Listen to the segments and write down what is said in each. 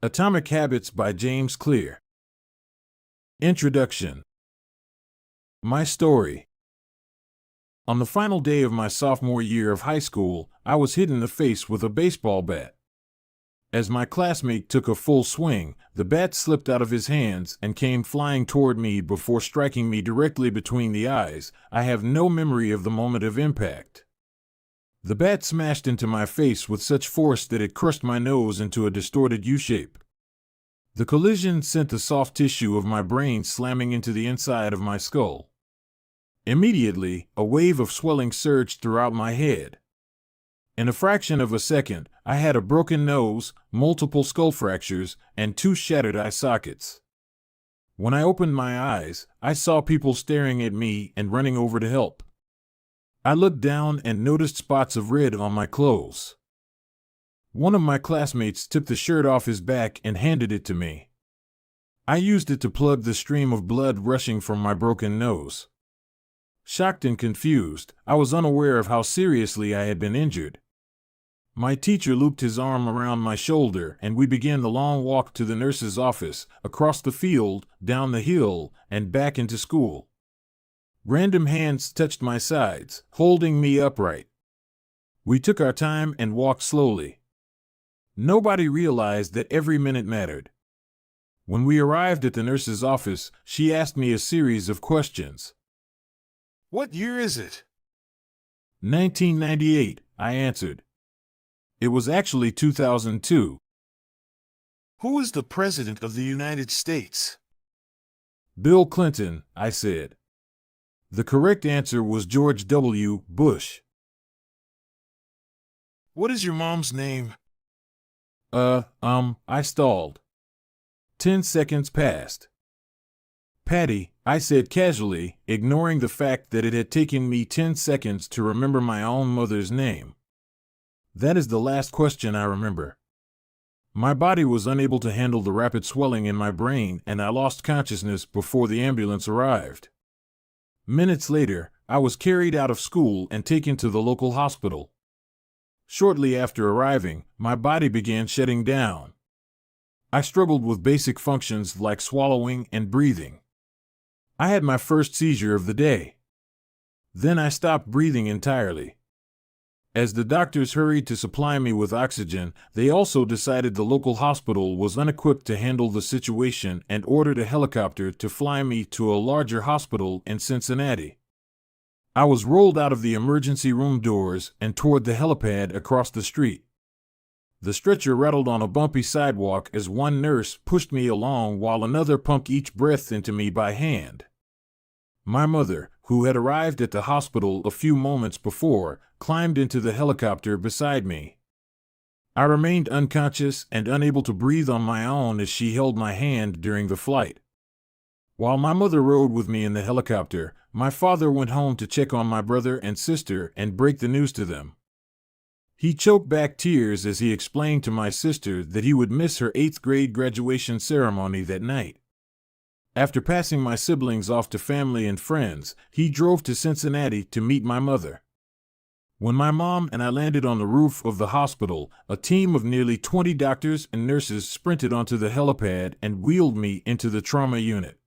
Atomic Habits by James Clear. Introduction. My story. On the final day of my sophomore year of high school, I was hit in the face with a baseball bat. As my classmate took a full swing, the bat slipped out of his hands and came flying toward me before striking me directly between the eyes. I have no memory of the moment of impact. The bat smashed into my face with such force that it crushed my nose into a distorted U-shape. The collision sent the soft tissue of my brain slamming into the inside of my skull. Immediately, a wave of swelling surged throughout my head. In a fraction of a second, I had a broken nose, multiple skull fractures, and 2 shattered eye sockets. When I opened my eyes, I saw people staring at me and running over to help. I looked down and noticed spots of red on my clothes. One of my classmates took the shirt off his back and handed it to me. I used it to plug the stream of blood rushing from my broken nose. Shocked and confused, I was unaware of how seriously I had been injured. My teacher looped his arm around my shoulder and we began the long walk to the nurse's office, across the field, down the hill, and back into school. Random hands touched my sides, holding me upright. We took our time and walked slowly. Nobody realized that every minute mattered. When we arrived at the nurse's office, she asked me a series of questions. What year is it? 1998, I answered. It was actually 2002. Who is the President of the United States? Bill Clinton, I said. The correct answer was George W. Bush. What is your mom's name? I stalled. 10 seconds passed. Patty, I said casually, ignoring the fact that it had taken me 10 seconds to remember my own mother's name. That is the last question I remember. My body was unable to handle the rapid swelling in my brain and I lost consciousness before the ambulance arrived. Minutes later, I was carried out of school and taken to the local hospital. Shortly after arriving, my body began shutting down. I struggled with basic functions like swallowing and breathing. I had my first seizure of the day. Then I stopped breathing entirely. As the doctors hurried to supply me with oxygen, they also decided the local hospital was unequipped to handle the situation and ordered a helicopter to fly me to a larger hospital in Cincinnati. I was rolled out of the emergency room doors and toward the helipad across the street. The stretcher rattled on a bumpy sidewalk as one nurse pushed me along while another pumped each breath into me by hand. My mother, who had arrived at the hospital a few moments before, climbed into the helicopter beside me. I remained unconscious and unable to breathe on my own as she held my hand during the flight. While my mother rode with me in the helicopter, my father went home to check on my brother and sister and break the news to them. He choked back tears as he explained to my sister that he would miss her 8th grade graduation ceremony that night. After passing my siblings off to family and friends, he drove to Cincinnati to meet my mother. When my mom and I landed on the roof of the hospital, a team of nearly 20 doctors and nurses sprinted onto the helipad and wheeled me into the trauma unit.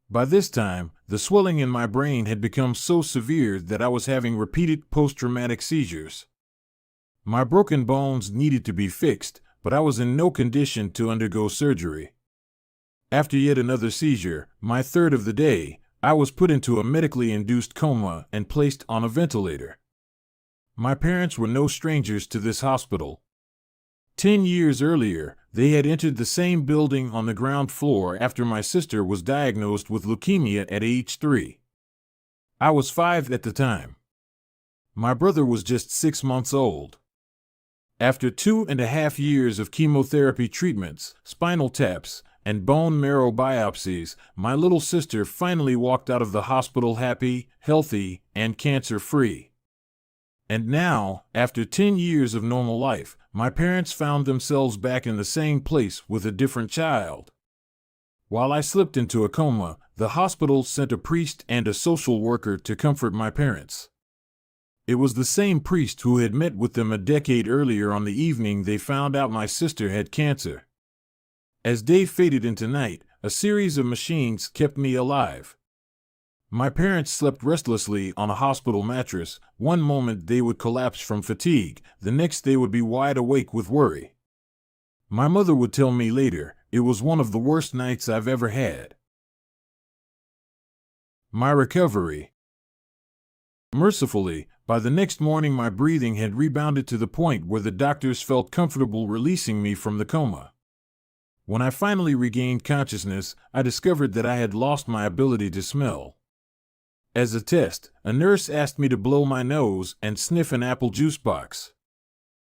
By this time, the swelling in my brain had become so severe that I was having repeated post-traumatic seizures. My broken bones needed to be fixed, but I was in no condition to undergo surgery. After yet another seizure, my third of the day, I was put into a medically induced coma and placed on a ventilator. My parents were no strangers to this hospital. 10 years earlier, they had entered the same building on the ground floor after my sister was diagnosed with leukemia at age 3. I was 5 at the time. My brother was just 6 months old. After 2.5 years of chemotherapy treatments, spinal taps, and bone marrow biopsies, my little sister finally walked out of the hospital happy, healthy, and cancer-free. And now, after 10 years of normal life, my parents found themselves back in the same place with a different child. While I slipped into a coma, the hospital sent a priest and a social worker to comfort my parents. It was the same priest who had met with them a decade earlier on the evening they found out my sister had cancer. As day faded into night, a series of machines kept me alive. My parents slept restlessly on a hospital mattress. One moment they would collapse from fatigue, the next they would be wide awake with worry. My mother would tell me later, it was one of the worst nights I've ever had. My recovery. Mercifully, by the next morning my breathing had rebounded to the point where the doctors felt comfortable releasing me from the coma. When I finally regained consciousness, I discovered that I had lost my ability to smell. As a test, a nurse asked me to blow my nose and sniff an apple juice box.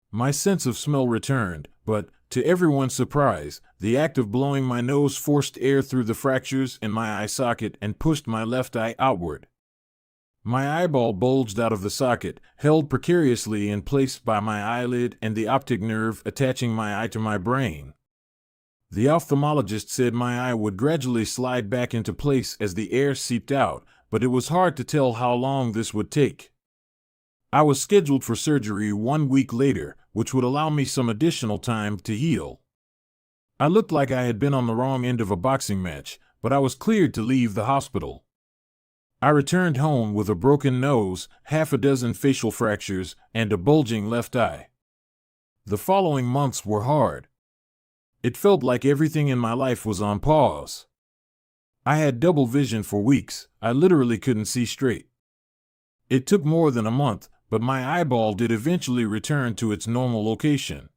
My sense of smell returned, but, to everyone's surprise, the act of blowing my nose forced air through the fractures in my eye socket and pushed my left eye outward. My eyeball bulged out of the socket, held precariously in place by my eyelid and the optic nerve attaching my eye to my brain. The ophthalmologist said my eye would gradually slide back into place as the air seeped out, but it was hard to tell how long this would take. I was scheduled for surgery 1 week later, which would allow me some additional time to heal. I looked like I had been on the wrong end of a boxing match, but I was cleared to leave the hospital. I returned home with a broken nose, half a dozen facial fractures, and a bulging left eye. The following months were hard. It felt like everything in my life was on pause. I had double vision for weeks. I literally couldn't see straight. It took more than a month, but my eyeball did eventually return to its normal location.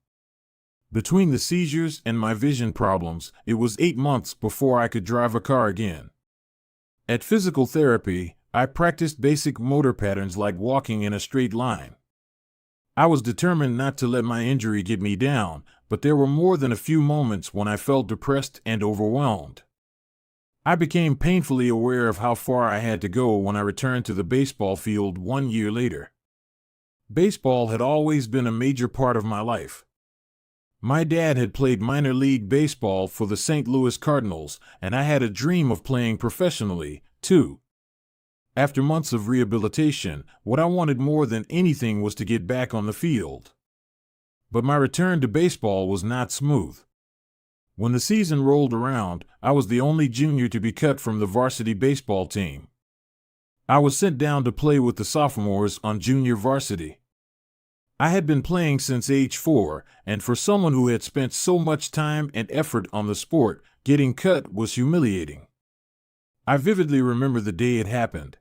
Between the seizures and my vision problems, it was 8 months before I could drive a car again. At physical therapy, I practiced basic motor patterns like walking in a straight line. I was determined not to let my injury get me down, but there were more than a few moments when I felt depressed and overwhelmed. I became painfully aware of how far I had to go when I returned to the baseball field 1 year later. Baseball had always been a major part of my life. My dad had played minor league baseball for the St. Louis Cardinals, and I had a dream of playing professionally, too. After months of rehabilitation, what I wanted more than anything was to get back on the field. But my return to baseball was not smooth. When the season rolled around, I was the only junior to be cut from the varsity baseball team. I was sent down to play with the sophomores on junior varsity. I had been playing since age 4, and for someone who had spent so much time and effort on the sport, getting cut was humiliating. I vividly remember the day it happened.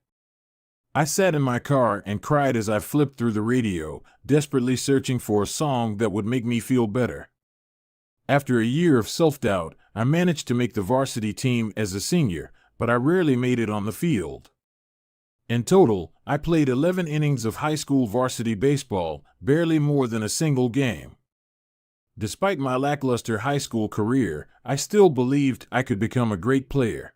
I sat in my car and cried as I flipped through the radio, desperately searching for a song that would make me feel better. After a year of self-doubt, I managed to make the varsity team as a senior, but I rarely made it on the field. In total, I played 11 innings of high school varsity baseball, barely more than a single game. Despite my lackluster high school career, I still believed I could become a great player.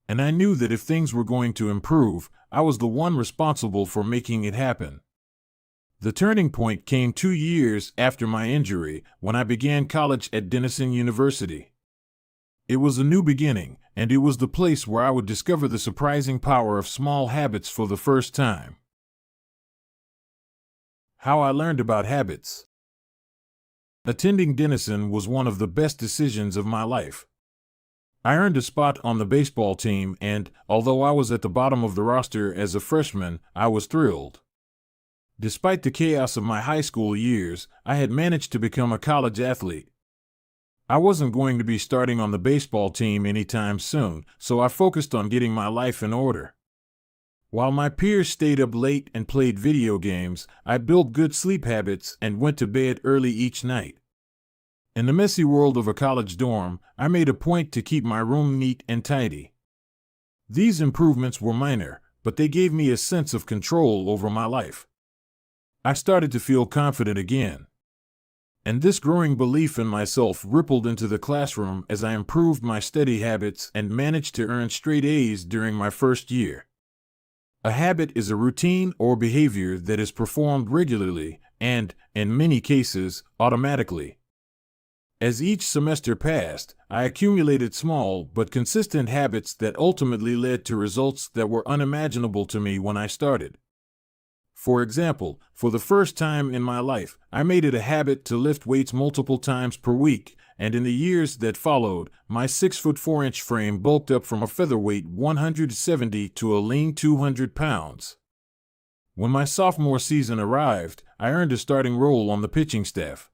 And I knew that if things were going to improve, I was the one responsible for making it happen. The turning point came 2 years after my injury, when I began college at Denison University. It was a new beginning, and it was the place where I would discover the surprising power of small habits for the first time. How I learned about habits. Attending Denison was one of the best decisions of my life. I earned a spot on the baseball team and, although I was at the bottom of the roster as a freshman, I was thrilled. Despite the chaos of my high school years, I had managed to become a college athlete. I wasn't going to be starting on the baseball team anytime soon, so I focused on getting my life in order. While my peers stayed up late and played video games, I built good sleep habits and went to bed early each night. In the messy world of a college dorm, I made a point to keep my room neat and tidy. These improvements were minor, but they gave me a sense of control over my life. I started to feel confident again. And this growing belief in myself rippled into the classroom as I improved my study habits and managed to earn straight A's during my first year. A habit is a routine or behavior that is performed regularly and, in many cases, automatically. As each semester passed, I accumulated small but consistent habits that ultimately led to results that were unimaginable to me when I started. For example, for the first time in my life, I made it a habit to lift weights multiple times per week, and in the years that followed, my 6'4" frame bulked up from a featherweight 170 to a lean 200 pounds. When my sophomore season arrived, I earned a starting role on the pitching staff.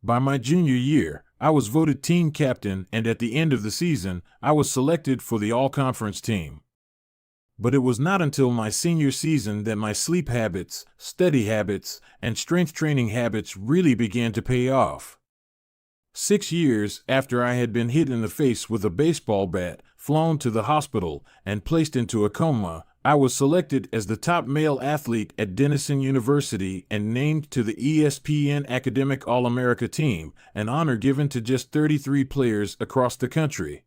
By my junior year, I was voted team captain, and at the end of the season, I was selected for the all-conference team. But it was not until my senior season that my sleep habits, study habits, and strength training habits really began to pay off. 6 years after I had been hit in the face with a baseball bat, flown to the hospital, and placed into a coma, I was selected as the top male athlete at Denison University and named to the ESPN Academic All-America team, an honor given to just 33 players across the country.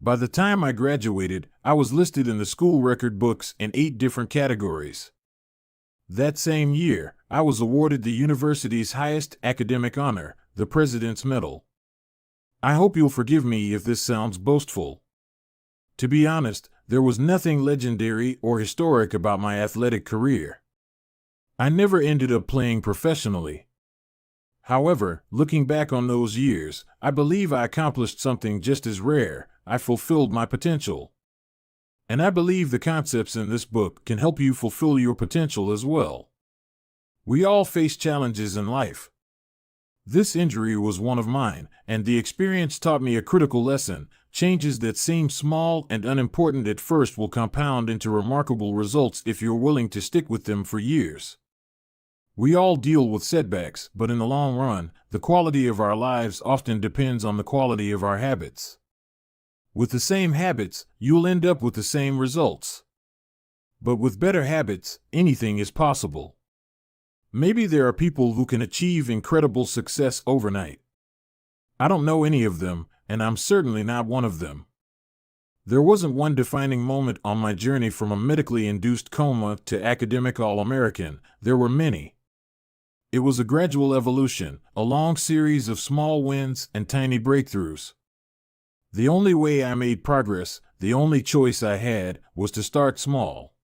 By the time I graduated, I was listed in the school record books in 8 different categories. That same year, I was awarded the university's highest academic honor, the President's Medal. I hope you'll forgive me if this sounds boastful. To be honest, there was nothing legendary or historic about my athletic career. I never ended up playing professionally. However, looking back on those years, I believe I accomplished something just as rare. I fulfilled my potential. And I believe the concepts in this book can help you fulfill your potential as well. We all face challenges in life. This injury was one of mine, and the experience taught me a critical lesson. Changes that seem small and unimportant at first will compound into remarkable results if you're willing to stick with them for years. We all deal with setbacks, but in the long run, the quality of our lives often depends on the quality of our habits. With the same habits, you'll end up with the same results. But with better habits, anything is possible. Maybe there are people who can achieve incredible success overnight. I don't know any of them, and I'm certainly not one of them. There wasn't one defining moment on my journey from a medically induced coma to academic All-American. There were many. It was a gradual evolution, a long series of small wins and tiny breakthroughs. The only way I made progress, the only choice I had, was to start small.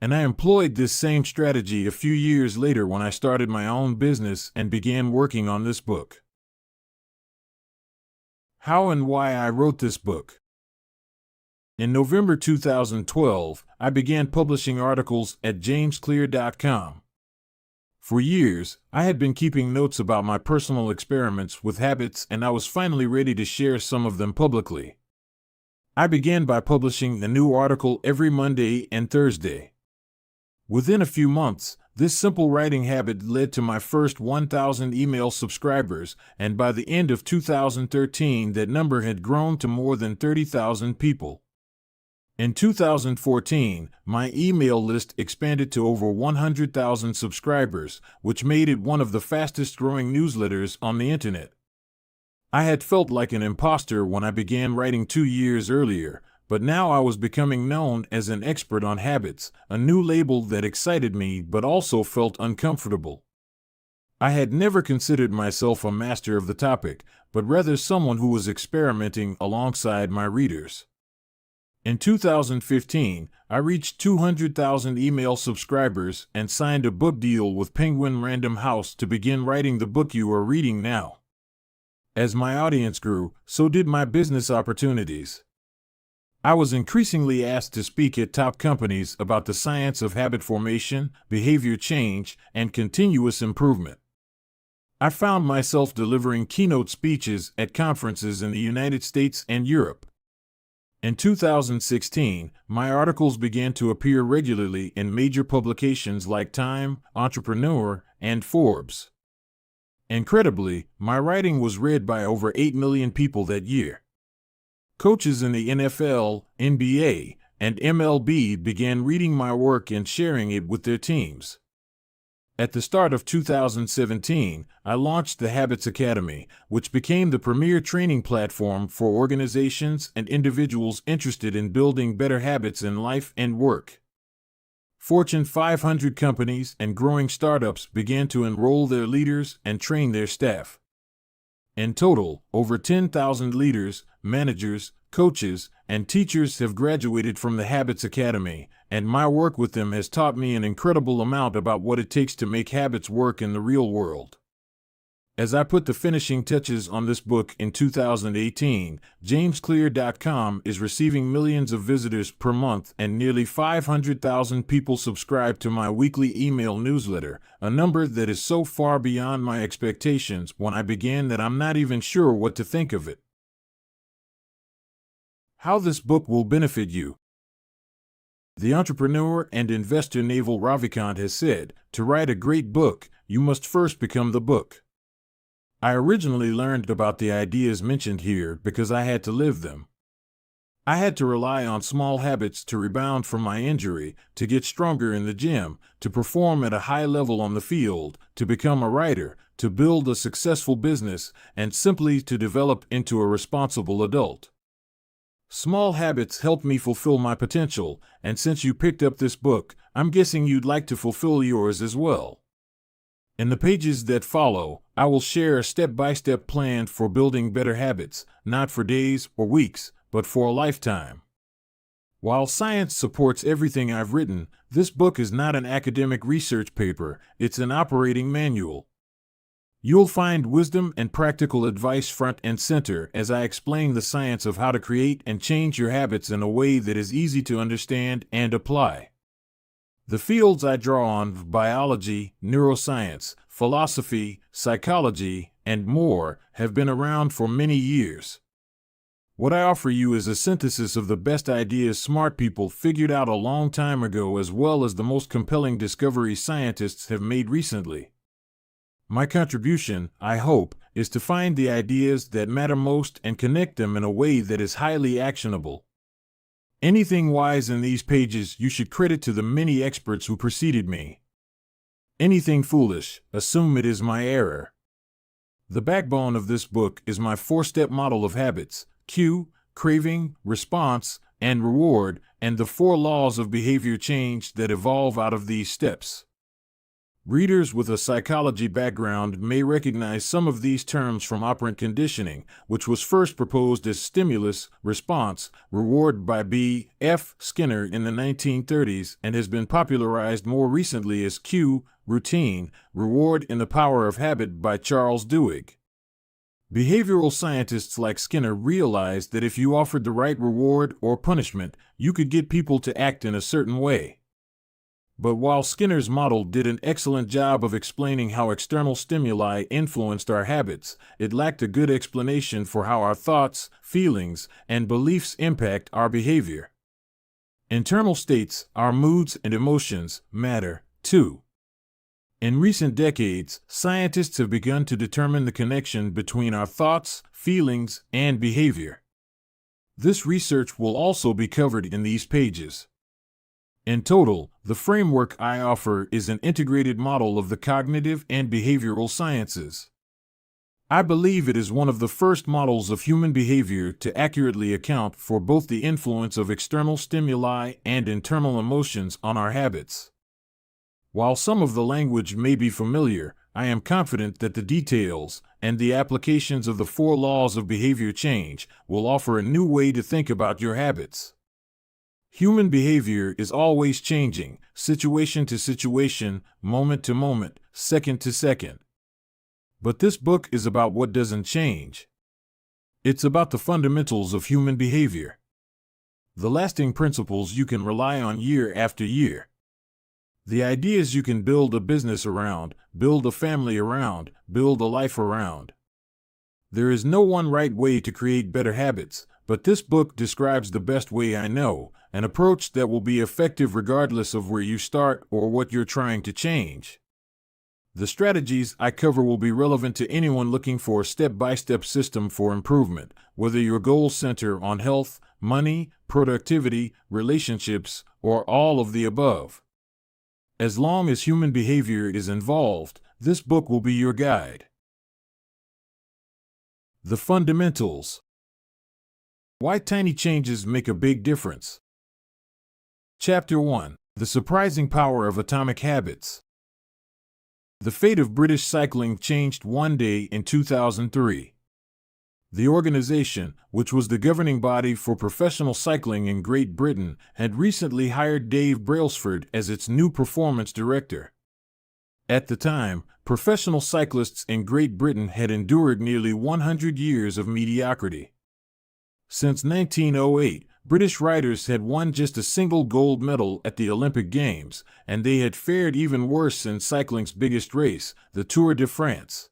And I employed this same strategy a few years later when I started my own business and began working on this book. How and why I wrote this book. In November 2012, I began publishing articles at jamesclear.com. For years, I had been keeping notes about my personal experiments with habits, and I was finally ready to share some of them publicly. I began by publishing a new article every Monday and Thursday. Within a few months, this simple writing habit led to my first 1,000 email subscribers, and by the end of 2013, that number had grown to more than 30,000 people. In 2014, my email list expanded to over 100,000 subscribers, which made it one of the fastest-growing newsletters on the internet. I had felt like an imposter when I began writing 2 years earlier, but now I was becoming known as an expert on habits, a new label that excited me but also felt uncomfortable. I had never considered myself a master of the topic, but rather someone who was experimenting alongside my readers. In 2015, I reached 200,000 email subscribers and signed a book deal with Penguin Random House to begin writing the book you are reading now. As my audience grew, so did my business opportunities. I was increasingly asked to speak at top companies about the science of habit formation, behavior change, and continuous improvement. I found myself delivering keynote speeches at conferences in the United States and Europe. In 2016, my articles began to appear regularly in major publications like Time, Entrepreneur, and Forbes. Incredibly, my writing was read by over 8 million people that year. Coaches in the NFL, NBA, and MLB began reading my work and sharing it with their teams. At the start of 2017, I launched the Habits Academy, which became the premier training platform for organizations and individuals interested in building better habits in life and work. Fortune 500 companies and growing startups began to enroll their leaders and train their staff. In total, over 10,000 leaders, managers, coaches, and teachers have graduated from the Habits Academy, and my work with them has taught me an incredible amount about what it takes to make habits work in the real world. As I put the finishing touches on this book in 2018, JamesClear.com is receiving millions of visitors per month and nearly 500,000 people subscribe to my weekly email newsletter, a number that is so far beyond my expectations when I began that I'm not even sure what to think of it. How this book will benefit you. The entrepreneur and investor Naval Ravikant has said, to write a great book, you must first become the book. I originally learned about the ideas mentioned here because I had to live them. I had to rely on small habits to rebound from my injury, to get stronger in the gym, to perform at a high level on the field, to become a writer, to build a successful business, and simply to develop into a responsible adult. Small habits helped me fulfill my potential, and since you picked up this book, I'm guessing you'd like to fulfill yours as well. In the pages that follow, I will share a step-by-step plan for building better habits, not for days or weeks, but for a lifetime. While science supports everything I've written, this book is not an academic research paper, it's an operating manual. You'll find wisdom and practical advice front and center as I explain the science of how to create and change your habits in a way that is easy to understand and apply. The fields I draw on, biology, neuroscience, philosophy, psychology, and more, have been around for many years. What I offer you is a synthesis of the best ideas smart people figured out a long time ago as well as the most compelling discoveries scientists have made recently. My contribution, I hope, is to find the ideas that matter most and connect them in a way that is highly actionable. Anything wise in these pages you should credit to the many experts who preceded me. Anything foolish, assume it is my error. The backbone of this book is my 4-step model of habits: cue, craving, response, and reward, and the 4 laws of behavior change that evolve out of these steps. Readers with a psychology background may recognize some of these terms from operant conditioning, which was first proposed as stimulus, response, reward by B. F. Skinner in the 1930s and has been popularized more recently as cue, routine, reward in The Power of Habit by Charles Duhigg. Behavioral scientists like Skinner realized that if you offered the right reward or punishment, you could get people to act in a certain way. But while Skinner's model did an excellent job of explaining how external stimuli influenced our habits, it lacked a good explanation for how our thoughts, feelings, and beliefs impact our behavior. Internal states, our moods and emotions, matter, too. In recent decades, scientists have begun to determine the connection between our thoughts, feelings, and behavior. This research will also be covered in these pages. In total, the framework I offer is an integrated model of the cognitive and behavioral sciences. I believe it is one of the first models of human behavior to accurately account for both the influence of external stimuli and internal emotions on our habits. While some of the language may be familiar, I am confident that the details and the applications of the 4 laws of behavior change will offer a new way to think about your habits. Human behavior is always changing, situation to situation, moment to moment, second to second. But this book is about what doesn't change. It's about the fundamentals of human behavior. The lasting principles you can rely on year after year. The ideas you can build a business around, build a family around, build a life around. There is no one right way to create better habits, but this book describes the best way I know, an approach that will be effective regardless of where you start or what you're trying to change. The strategies I cover will be relevant to anyone looking for a step-by-step system for improvement, whether your goals center on health, money, productivity, relationships, or all of the above. As long as human behavior is involved, this book will be your guide. The fundamentals. Why tiny changes make a big difference. Chapter 1. The surprising power of atomic habits. The fate of British cycling changed one day in 2003. The organization, which was the governing body for professional cycling in Great Britain, had recently hired Dave Brailsford as its new performance director. At the time, professional cyclists in Great Britain had endured nearly 100 years of mediocrity. Since 1908, British riders had won just a single gold medal at the Olympic Games, and they had fared even worse in cycling's biggest race, the Tour de France.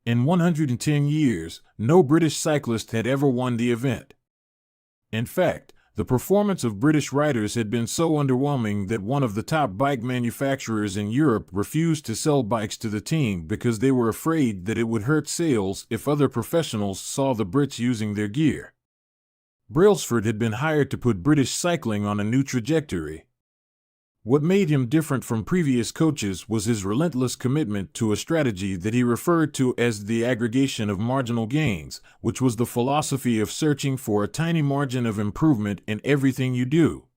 In 110 years, no British cyclist had ever won the event. In fact, the performance of British riders had been so underwhelming that one of the top bike manufacturers in Europe refused to sell bikes to the team because they were afraid that it would hurt sales if other professionals saw the Brits using their gear. Brailsford had been hired to put British cycling on a new trajectory. What made him different from previous coaches was his relentless commitment to a strategy that he referred to as the aggregation of marginal gains, which was the philosophy of searching for a tiny margin of improvement in everything you do.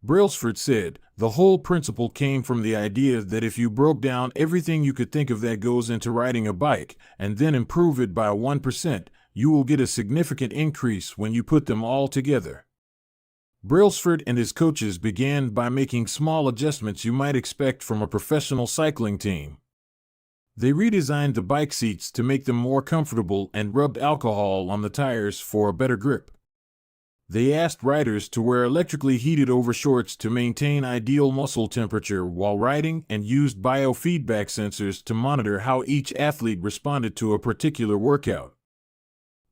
Brailsford said, "The whole principle came from the idea that if you broke down everything you could think of that goes into riding a bike, and then improve it by 1%, you will get a significant increase when you put them all together." Brailsford and his coaches began by making small adjustments you might expect from a professional cycling team. They redesigned the bike seats to make them more comfortable and rubbed alcohol on the tires for a better grip. They asked riders to wear electrically heated overshorts to maintain ideal muscle temperature while riding and used biofeedback sensors to monitor how each athlete responded to a particular workout.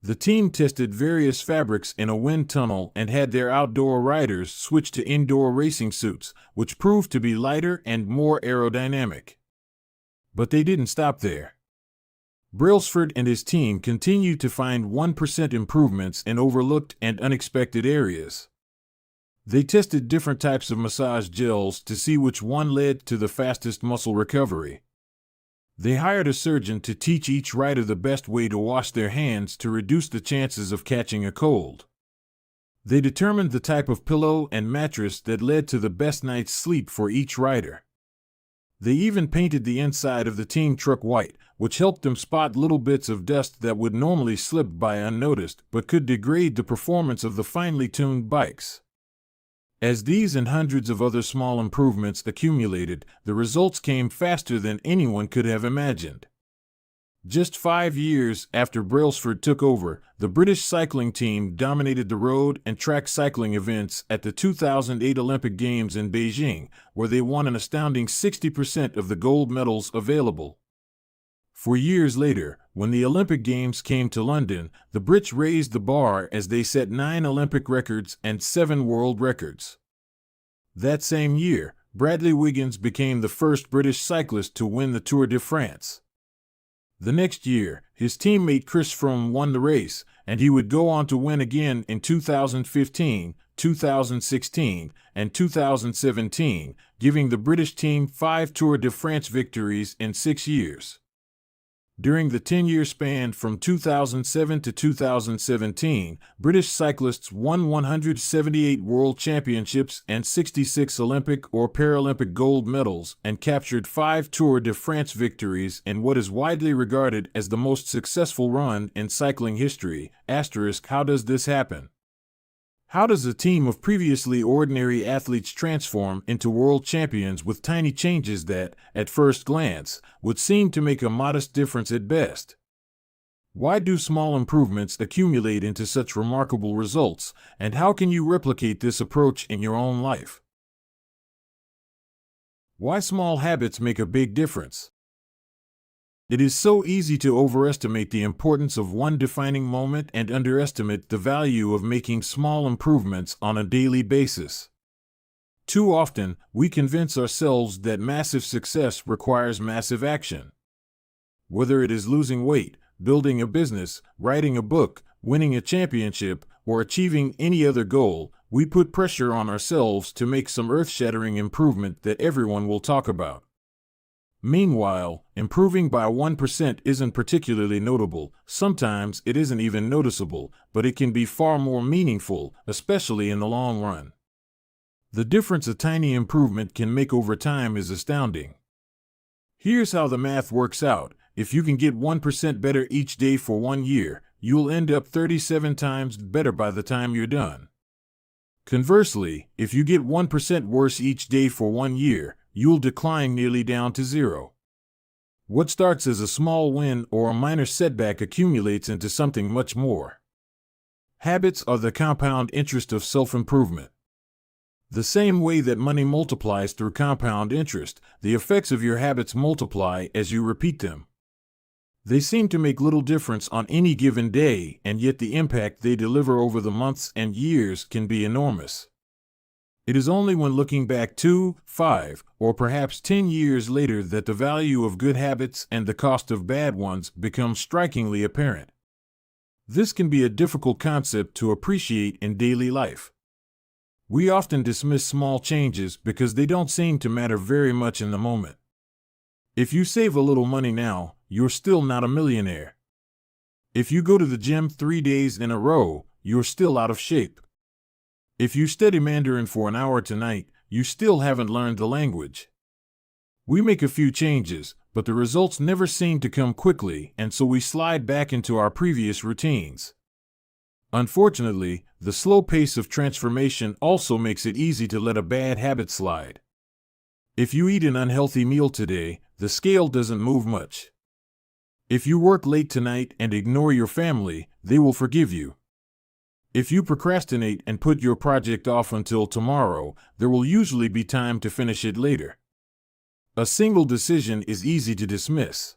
The team tested various fabrics in a wind tunnel and had their outdoor riders switch to indoor racing suits, which proved to be lighter and more aerodynamic. But they didn't stop there. Brailsford and his team continued to find 1% improvements in overlooked and unexpected areas. They tested different types of massage gels to see which one led to the fastest muscle recovery. They hired a surgeon to teach each rider the best way to wash their hands to reduce the chances of catching a cold. They determined the type of pillow and mattress that led to the best night's sleep for each rider. They even painted the inside of the team truck white, which helped them spot little bits of dust that would normally slip by unnoticed but could degrade the performance of the finely tuned bikes. As these and hundreds of other small improvements accumulated, the results came faster than anyone could have imagined. Just 5 years after Brailsford took over, the British cycling team dominated the road and track cycling events at the 2008 Olympic Games in Beijing, where they won an astounding 60% of the gold medals available. For years later, when the Olympic Games came to London, the Brits raised the bar as they set 9 Olympic records and 7 world records. That same year, Bradley Wiggins became the first British cyclist to win the Tour de France. The next year, his teammate Chris Froome won the race, and he would go on to win again in 2015, 2016, and 2017, giving the British team 5 Tour de France victories in 6 years. During the 10-year span from 2007 to 2017, British cyclists won 178 world championships and 66 Olympic or Paralympic gold medals and captured 5 Tour de France victories in what is widely regarded as the most successful run in cycling history. How does this happen? How does a team of previously ordinary athletes transform into world champions with tiny changes that, at first glance, would seem to make a modest difference at best? Why do small improvements accumulate into such remarkable results, and how can you replicate this approach in your own life? Why small habits make a big difference? It is so easy to overestimate the importance of one defining moment and underestimate the value of making small improvements on a daily basis. Too often, we convince ourselves that massive success requires massive action. Whether it is losing weight, building a business, writing a book, winning a championship, or achieving any other goal, we put pressure on ourselves to make some earth-shattering improvement that everyone will talk about. Meanwhile, improving by 1% isn't particularly notable, sometimes it isn't even noticeable, but it can be far more meaningful, especially in the long run. The difference a tiny improvement can make over time is astounding. Here's how the math works out. If you can get 1% better each day for 1 year, you'll end up 37 times better by the time you're done. Conversely, if you get 1% worse each day for 1 year, you'll decline nearly down to zero. What starts as a small win or a minor setback accumulates into something much more. Habits are the compound interest of self-improvement. The same way that money multiplies through compound interest, the effects of your habits multiply as you repeat them. They seem to make little difference on any given day, and yet the impact they deliver over the months and years can be enormous. It is only when looking back 2, 5, or perhaps 10 years later that the value of good habits and the cost of bad ones becomes strikingly apparent. This can be a difficult concept to appreciate in daily life. We often dismiss small changes because they don't seem to matter very much in the moment. If you save a little money now, you're still not a millionaire. If you go to the gym 3 days in a row, you're still out of shape. If you study Mandarin for an hour tonight, you still haven't learned the language. We make a few changes, but the results never seem to come quickly, and so we slide back into our previous routines. Unfortunately, the slow pace of transformation also makes it easy to let a bad habit slide. If you eat an unhealthy meal today, the scale doesn't move much. If you work late tonight and ignore your family, they will forgive you. If you procrastinate and put your project off until tomorrow, there will usually be time to finish it later. A single decision is easy to dismiss.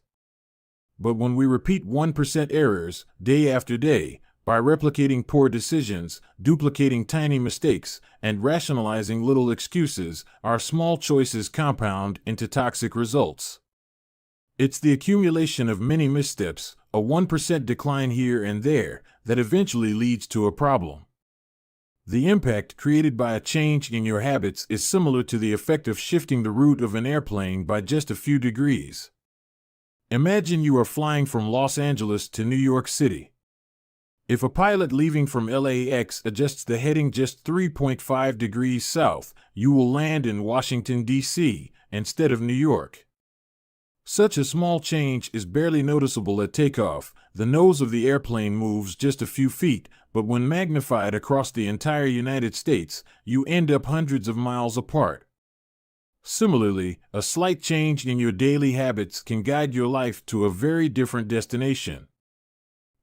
But when we repeat 1% errors day after day, by replicating poor decisions, duplicating tiny mistakes, and rationalizing little excuses, our small choices compound into toxic results. It's the accumulation of many missteps, a 1% decline here and there, that eventually leads to a problem. The impact created by a change in your habits is similar to the effect of shifting the route of an airplane by just a few degrees. Imagine you are flying from Los Angeles to New York City. If a pilot leaving from LAX adjusts the heading just 3.5 degrees south, you will land in Washington, D.C., instead of New York. Such a small change is barely noticeable at takeoff. The nose of the airplane moves just a few feet, but when magnified across the entire United States, you end up hundreds of miles apart. Similarly, a slight change in your daily habits can guide your life to a very different destination.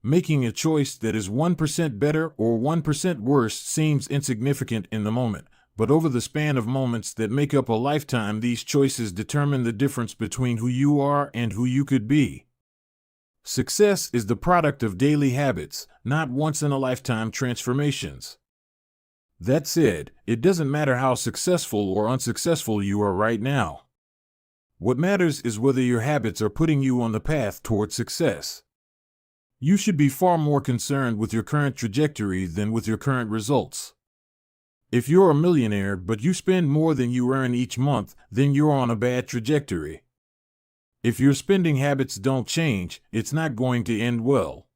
Making a choice that is 1% better or 1% worse seems insignificant in the moment, but over the span of moments that make up a lifetime, these choices determine the difference between who you are and who you could be. Success is the product of daily habits, not once-in-a-lifetime transformations. That said, it doesn't matter how successful or unsuccessful you are right now. What matters is whether your habits are putting you on the path toward success. You should be far more concerned with your current trajectory than with your current results. If you're a millionaire but you spend more than you earn each month, then you're on a bad trajectory. If your spending habits don't change, it's not going to end well.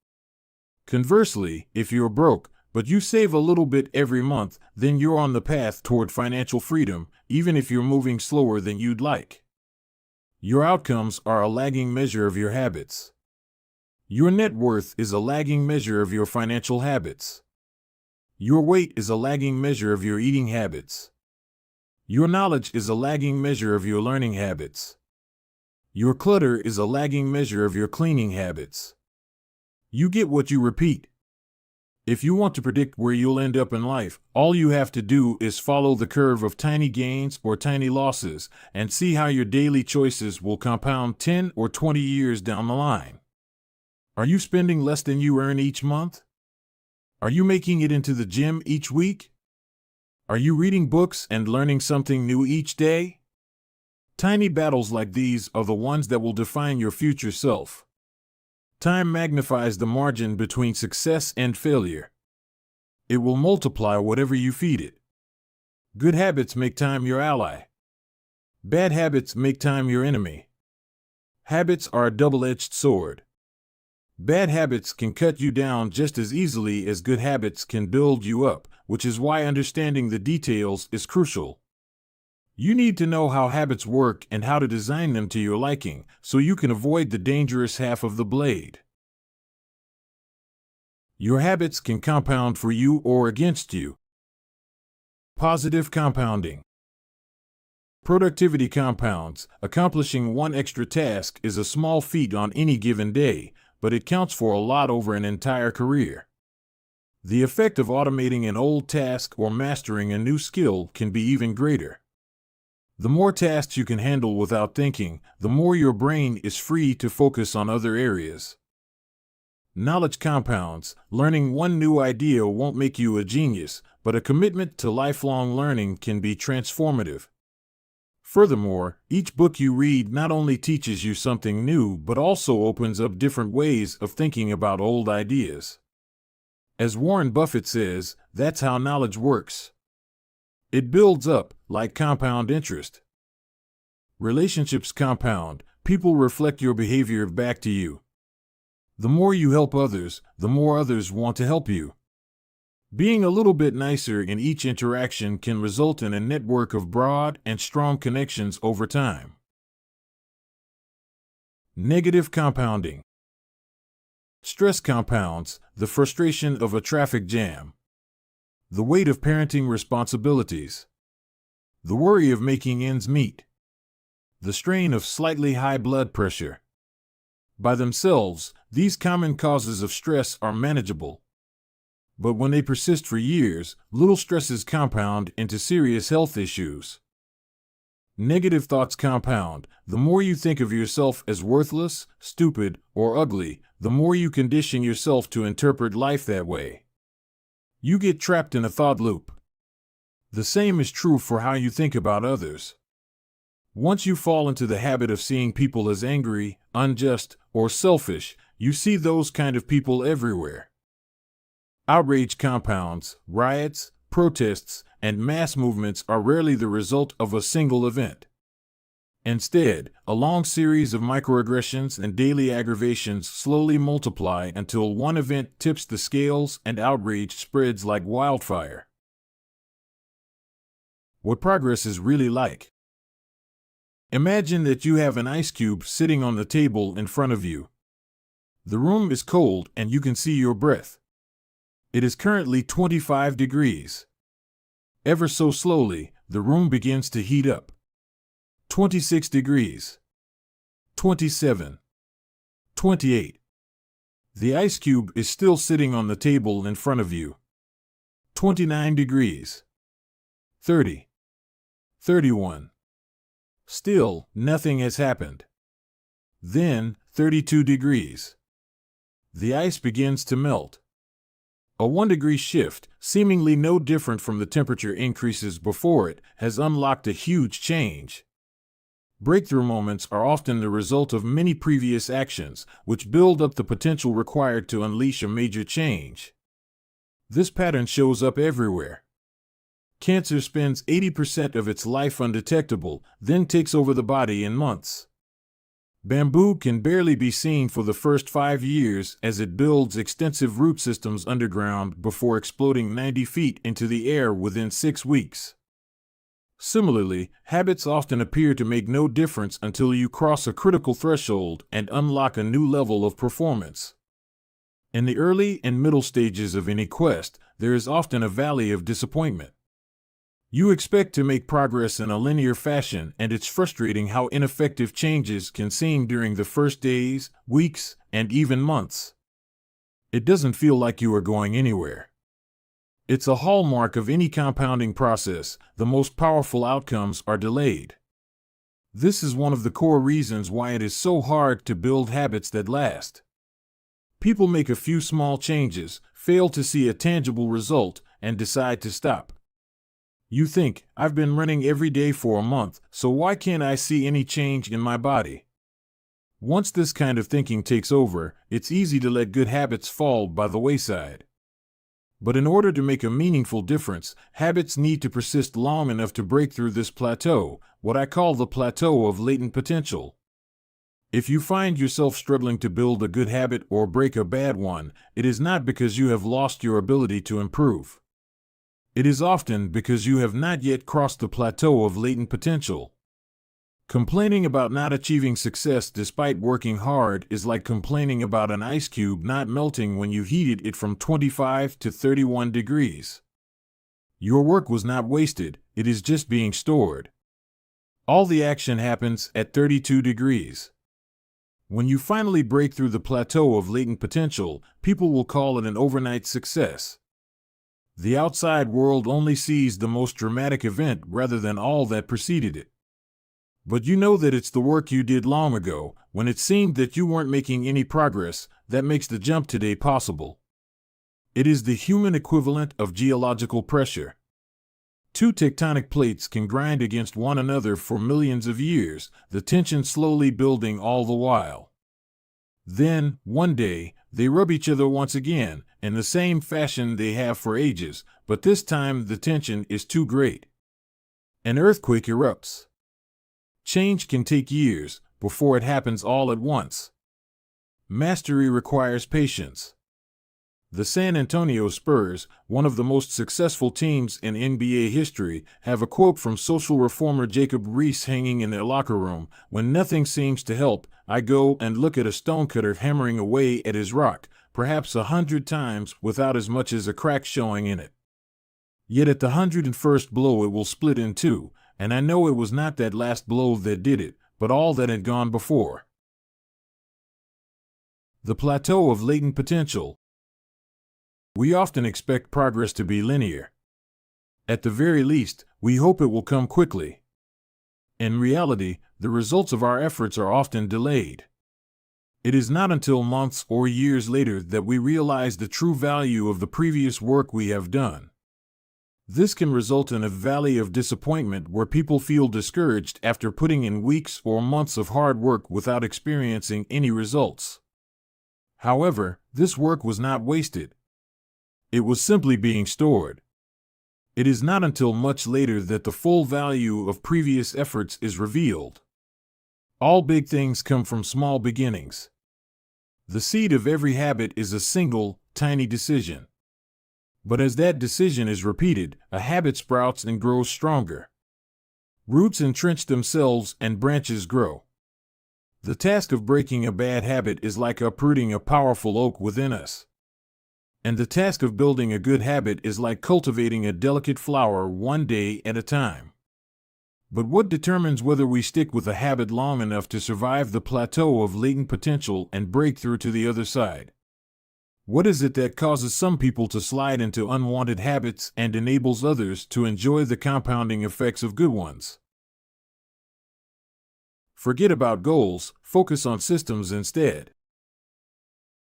Conversely, if you're broke, but you save a little bit every month, then you're on the path toward financial freedom, even if you're moving slower than you'd like. Your outcomes are a lagging measure of your habits. Your net worth is a lagging measure of your financial habits. Your weight is a lagging measure of your eating habits. Your knowledge is a lagging measure of your learning habits. Your clutter is a lagging measure of your cleaning habits. You get what you repeat. If you want to predict where you'll end up in life, all you have to do is follow the curve of tiny gains or tiny losses and see how your daily choices will compound 10 or 20 years down the line. Are you spending less than you earn each month? Are you making it into the gym each week? Are you reading books and learning something new each day? Tiny battles like these are the ones that will define your future self. Time magnifies the margin between success and failure. It will multiply whatever you feed it. Good habits make time your ally. Bad habits make time your enemy. Habits are a double-edged sword. Bad habits can cut you down just as easily as good habits can build you up, which is why understanding the details is crucial. You need to know how habits work and how to design them to your liking, so you can avoid the dangerous half of the blade. Your habits can compound for you or against you. Positive compounding. Productivity compounds. Accomplishing one extra task is a small feat on any given day, but it counts for a lot over an entire career. The effect of automating an old task or mastering a new skill can be even greater. The more tasks you can handle without thinking, the more your brain is free to focus on other areas. Knowledge compounds. Learning one new idea won't make you a genius, but a commitment to lifelong learning can be transformative. Furthermore, each book you read not only teaches you something new, but also opens up different ways of thinking about old ideas. As Warren Buffett says, that's how knowledge works. It builds up, like compound interest. Relationships compound. People reflect your behavior back to you. The more you help others, the more others want to help you. Being a little bit nicer in each interaction can result in a network of broad and strong connections over time. Negative compounding. Stress compounds. The frustration of a traffic jam. The weight of parenting responsibilities. The worry of making ends meet. The strain of slightly high blood pressure. By themselves, these common causes of stress are manageable. But when they persist for years, little stresses compound into serious health issues. Negative thoughts compound. The more you think of yourself as worthless, stupid, or ugly, the more you condition yourself to interpret life that way. You get trapped in a thought loop. The same is true for how you think about others. Once you fall into the habit of seeing people as angry, unjust, or selfish, you see those kind of people everywhere. Outrage compounds. Riots, protests, and mass movements are rarely the result of a single event. Instead, a long series of microaggressions and daily aggravations slowly multiply until one event tips the scales and outrage spreads like wildfire. What progress is really like. Imagine that you have an ice cube sitting on the table in front of you. The room is cold and you can see your breath. It is currently 25 degrees. Ever so slowly, the room begins to heat up. 26 degrees. 27. 28. The ice cube is still sitting on the table in front of you. 29 degrees. 30. 31. Still, nothing has happened. Then, 32 degrees. The ice begins to melt. A 1-degree shift, seemingly no different from the temperature increases before it, has unlocked a huge change. Breakthrough moments are often the result of many previous actions, which build up the potential required to unleash a major change. This pattern shows up everywhere. Cancer spends 80% of its life undetectable, then takes over the body in months. Bamboo can barely be seen for the first 5 years as it builds extensive root systems underground before exploding 90 feet into the air within 6 weeks. Similarly, habits often appear to make no difference until you cross a critical threshold and unlock a new level of performance. In the early and middle stages of any quest, there is often a valley of disappointment. You expect to make progress in a linear fashion, and it's frustrating how ineffective changes can seem during the first days, weeks, and even months. It doesn't feel like you are going anywhere. It's a hallmark of any compounding process. The most powerful outcomes are delayed. This is one of the core reasons why it is so hard to build habits that last. People make a few small changes, fail to see a tangible result, and decide to stop. You think, I've been running every day for a month, so why can't I see any change in my body? Once this kind of thinking takes over, it's easy to let good habits fall by the wayside. But in order to make a meaningful difference, habits need to persist long enough to break through this plateau, what I call the plateau of latent potential. If you find yourself struggling to build a good habit or break a bad one, it is not because you have lost your ability to improve. It is often because you have not yet crossed the plateau of latent potential. Complaining about not achieving success despite working hard is like complaining about an ice cube not melting when you heated it from 25 to 31 degrees. Your work was not wasted, it is just being stored. All the action happens at 32 degrees. When you finally break through the plateau of latent potential, people will call it an overnight success. The outside world only sees the most dramatic event rather than all that preceded it. But you know that it's the work you did long ago, when it seemed that you weren't making any progress, that makes the jump today possible. It is the human equivalent of geological pressure. Two tectonic plates can grind against one another for millions of years, the tension slowly building all the while. Then, one day, they rub each other once again, in the same fashion they have for ages, but this time the tension is too great. An earthquake erupts. Change can take years before it happens all at once. Mastery requires patience. The San Antonio Spurs, one of the most successful teams in NBA history, have a quote from social reformer Jacob Riis hanging in their locker room: "When nothing seems to help, I go and look at a stonecutter hammering away at his rock, perhaps 100 times without as much as a crack showing in it. Yet at the 101st blow it will split in two, and I know it was not that last blow that did it, but all that had gone before." The plateau of latent potential. We often expect progress to be linear. At the very least, we hope it will come quickly. In reality, the results of our efforts are often delayed. It is not until months or years later that we realize the true value of the previous work we have done. This can result in a valley of disappointment where people feel discouraged after putting in weeks or months of hard work without experiencing any results. However, this work was not wasted. It was simply being stored. It is not until much later that the full value of previous efforts is revealed. All big things come from small beginnings. The seed of every habit is a single, tiny decision. But as that decision is repeated, a habit sprouts and grows stronger. Roots entrench themselves and branches grow. The task of breaking a bad habit is like uprooting a powerful oak within us. And the task of building a good habit is like cultivating a delicate flower one day at a time. But what determines whether we stick with a habit long enough to survive the plateau of latent potential and break through to the other side? What is it that causes some people to slide into unwanted habits and enables others to enjoy the compounding effects of good ones? Forget about goals, focus on systems instead.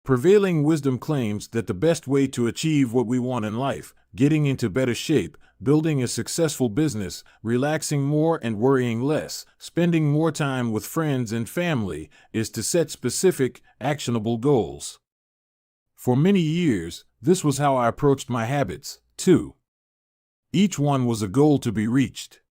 Prevailing wisdom claims that the best way to achieve what we want in life, getting into better shape, building a successful business, relaxing more and worrying less, spending more time with friends and family, is to set specific, actionable goals. For many years, this was how I approached my habits, too. Each one was a goal to be reached.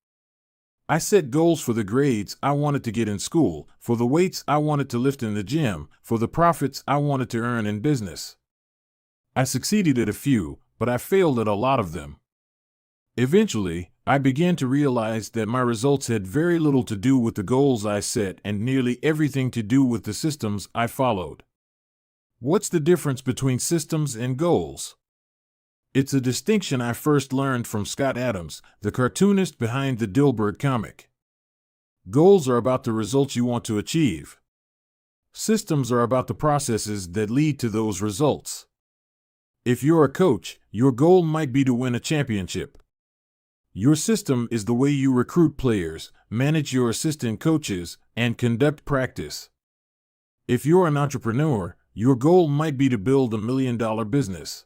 I set goals for the grades I wanted to get in school, for the weights I wanted to lift in the gym, for the profits I wanted to earn in business. I succeeded at a few, but I failed at a lot of them. Eventually, I began to realize that my results had very little to do with the goals I set and nearly everything to do with the systems I followed. What's the difference between systems and goals? It's a distinction I first learned from Scott Adams, the cartoonist behind the Dilbert comic. Goals are about the results you want to achieve. Systems are about the processes that lead to those results. If you're a coach, your goal might be to win a championship. Your system is the way you recruit players, manage your assistant coaches, and conduct practice. If you're an entrepreneur, your goal might be to build $1 million business.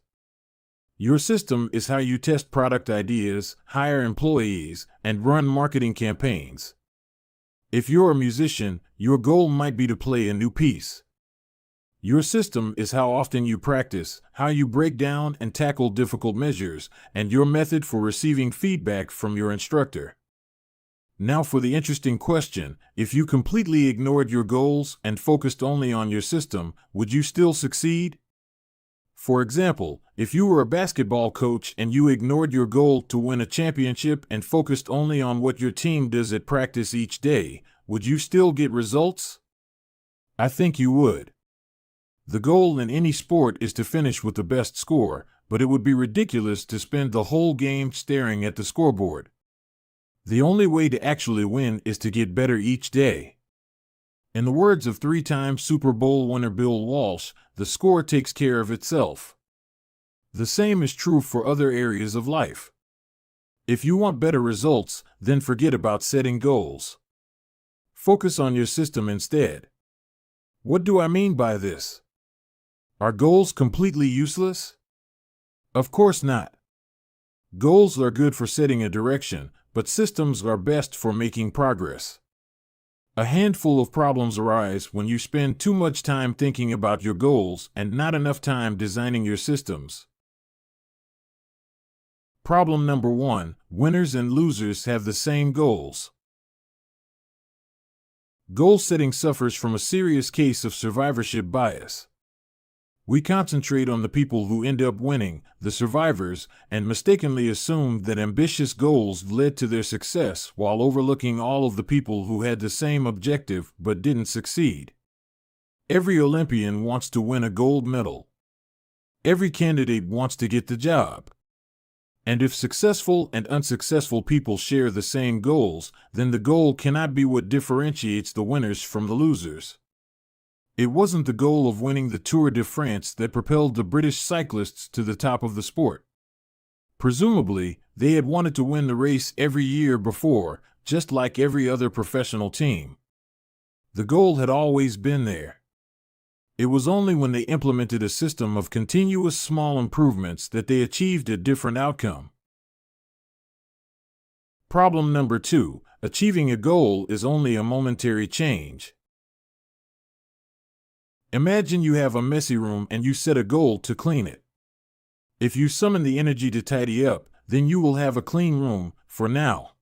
Your system is how you test product ideas, hire employees, and run marketing campaigns. If you're a musician, your goal might be to play a new piece. Your system is how often you practice, how you break down and tackle difficult measures, and your method for receiving feedback from your instructor. Now for the interesting question: if you completely ignored your goals and focused only on your system, would you still succeed? For example, If you were a basketball coach and you ignored your goal to win a championship and focused only on what your team does at practice each day, would you still get results? I think you would. The goal in any sport is to finish with the best score, but it would be ridiculous to spend the whole game staring at the scoreboard. The only way to actually win is to get better each day. In the words of three-time Super Bowl winner Bill Walsh, the score takes care of itself. The same is true for other areas of life. If you want better results, then forget about setting goals. Focus on your system instead. What do I mean by this? Are goals completely useless? Of course not. Goals are good for setting a direction, but systems are best for making progress. A handful of problems arise when you spend too much time thinking about your goals and not enough time designing your systems. Problem number 1: winners and losers have the same goals. Goal setting suffers from a serious case of survivorship bias. We concentrate on the people who end up winning, the survivors, and mistakenly assume that ambitious goals led to their success while overlooking all of the people who had the same objective but didn't succeed. Every Olympian wants to win a gold medal. Every candidate wants to get the job. And if successful and unsuccessful people share the same goals, then the goal cannot be what differentiates the winners from the losers. It wasn't the goal of winning the Tour de France that propelled the British cyclists to the top of the sport. Presumably, they had wanted to win the race every year before, just like every other professional team. The goal had always been there. It was only when they implemented a system of continuous small improvements that they achieved a different outcome. Problem number 2: achieving a goal is only a momentary change. Imagine you have a messy room and you set a goal to clean it. If you summon the energy to tidy up, then you will have a clean room, for now.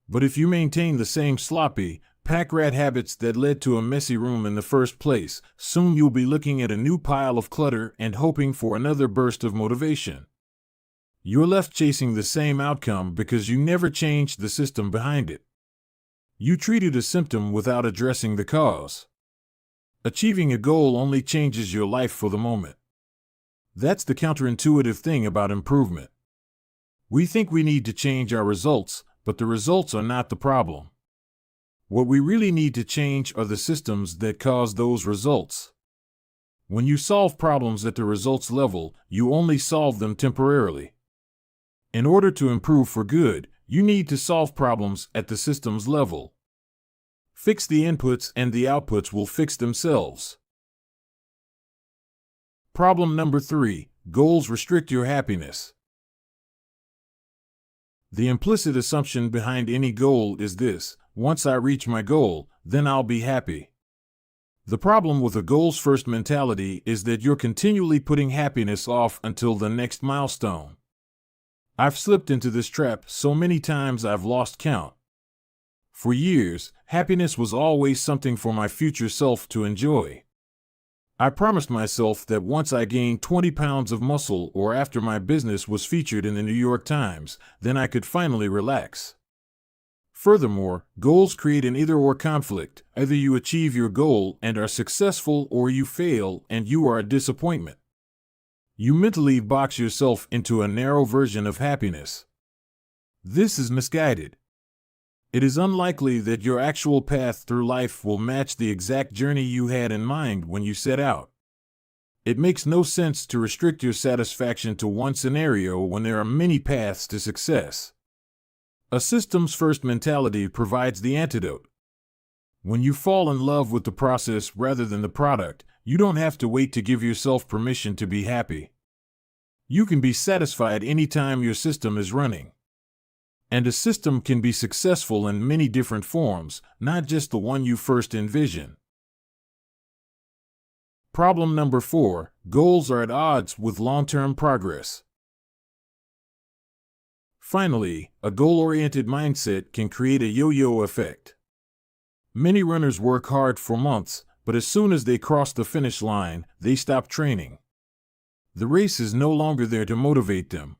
But if you maintain the same sloppy, pack-rat habits that led to a messy room in the first place, soon you'll be looking at a new pile of clutter and hoping for another burst of motivation. You're left chasing the same outcome because you never changed the system behind it. You treated a symptom without addressing the cause. Achieving a goal only changes your life for the moment. That's the counterintuitive thing about improvement. We think we need to change our results, but the results are not the problem. What we really need to change are the systems that cause those results. When you solve problems at the results level, you only solve them temporarily. In order to improve for good, you need to solve problems at the systems level. Fix the inputs and the outputs will fix themselves. Problem number 3: goals restrict your happiness. The implicit assumption behind any goal is this: once I reach my goal, then I'll be happy. The problem with a goals-first mentality is that you're continually putting happiness off until the next milestone. I've slipped into this trap so many times I've lost count. For years, happiness was always something for my future self to enjoy. I promised myself that once I gained 20 pounds of muscle or after my business was featured in the New York Times, then I could finally relax. Furthermore, goals create an either-or conflict. Either you achieve your goal and are successful, or you fail and you are a disappointment. You mentally box yourself into a narrow version of happiness. This is misguided. It is unlikely that your actual path through life will match the exact journey you had in mind when you set out. It makes no sense to restrict your satisfaction to one scenario when there are many paths to success. A systems-first mentality provides the antidote. When you fall in love with the process rather than the product, you don't have to wait to give yourself permission to be happy. You can be satisfied anytime your system is running. And a system can be successful in many different forms, not just the one you first envision. Problem number 4: goals are at odds with long-term progress. Finally, a goal-oriented mindset can create a yo-yo effect. Many runners work hard for months, but as soon as they cross the finish line, they stop training. The race is no longer there to motivate them.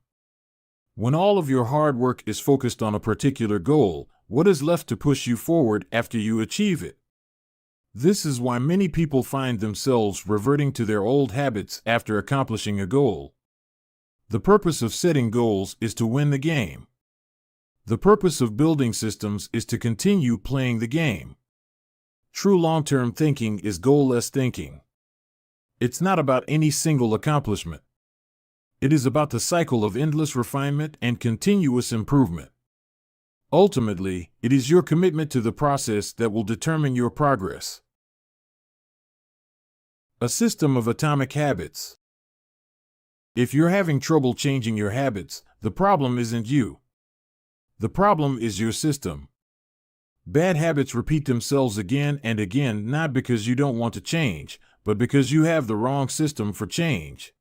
When all of your hard work is focused on a particular goal, what is left to push you forward after you achieve it? This is why many people find themselves reverting to their old habits after accomplishing a goal. The purpose of setting goals is to win the game. The purpose of building systems is to continue playing the game. True long-term thinking is goal-less thinking. It's not about any single accomplishment. It is about the cycle of endless refinement and continuous improvement. Ultimately, it is your commitment to the process that will determine your progress. A system of atomic habits. If you're having trouble changing your habits, the problem isn't you. The problem is your system. Bad habits repeat themselves again and again, not because you don't want to change, but because you have the wrong system for change.